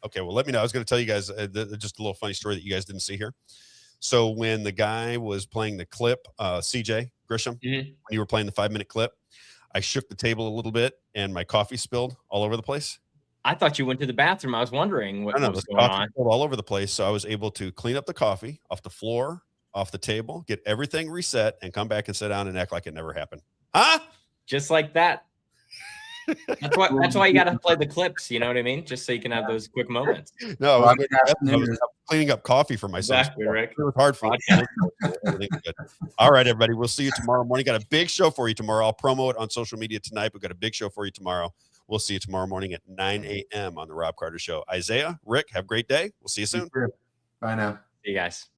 Okay, well, let me know. I was going to tell you guys just a little funny story that you guys didn't see here. So when the guy was playing the clip, CJ Grisham, when you were playing the 5-minute clip, I shook the table a little bit and my coffee spilled all over the place. I thought you went to the bathroom. I was wondering what was going on. All over the place. So I was able to clean up the coffee off the floor, off the table, get everything reset, and come back and sit down and act like it never happened. Huh? Just like that. That's why you got to play the clips. You know what I mean? Just so you can have those quick moments. No, I was cleaning up coffee for myself. Exactly, Rick. It was hard for me. All right, everybody. We'll see you tomorrow morning. Got a big show for you tomorrow. I'll promo it on social media tonight. We've got a big show for you tomorrow. We'll see you tomorrow morning at 9 a.m. on the Rob Carter Show. Isaiah, Rick, have a great day. We'll see you soon. Bye now. See you guys.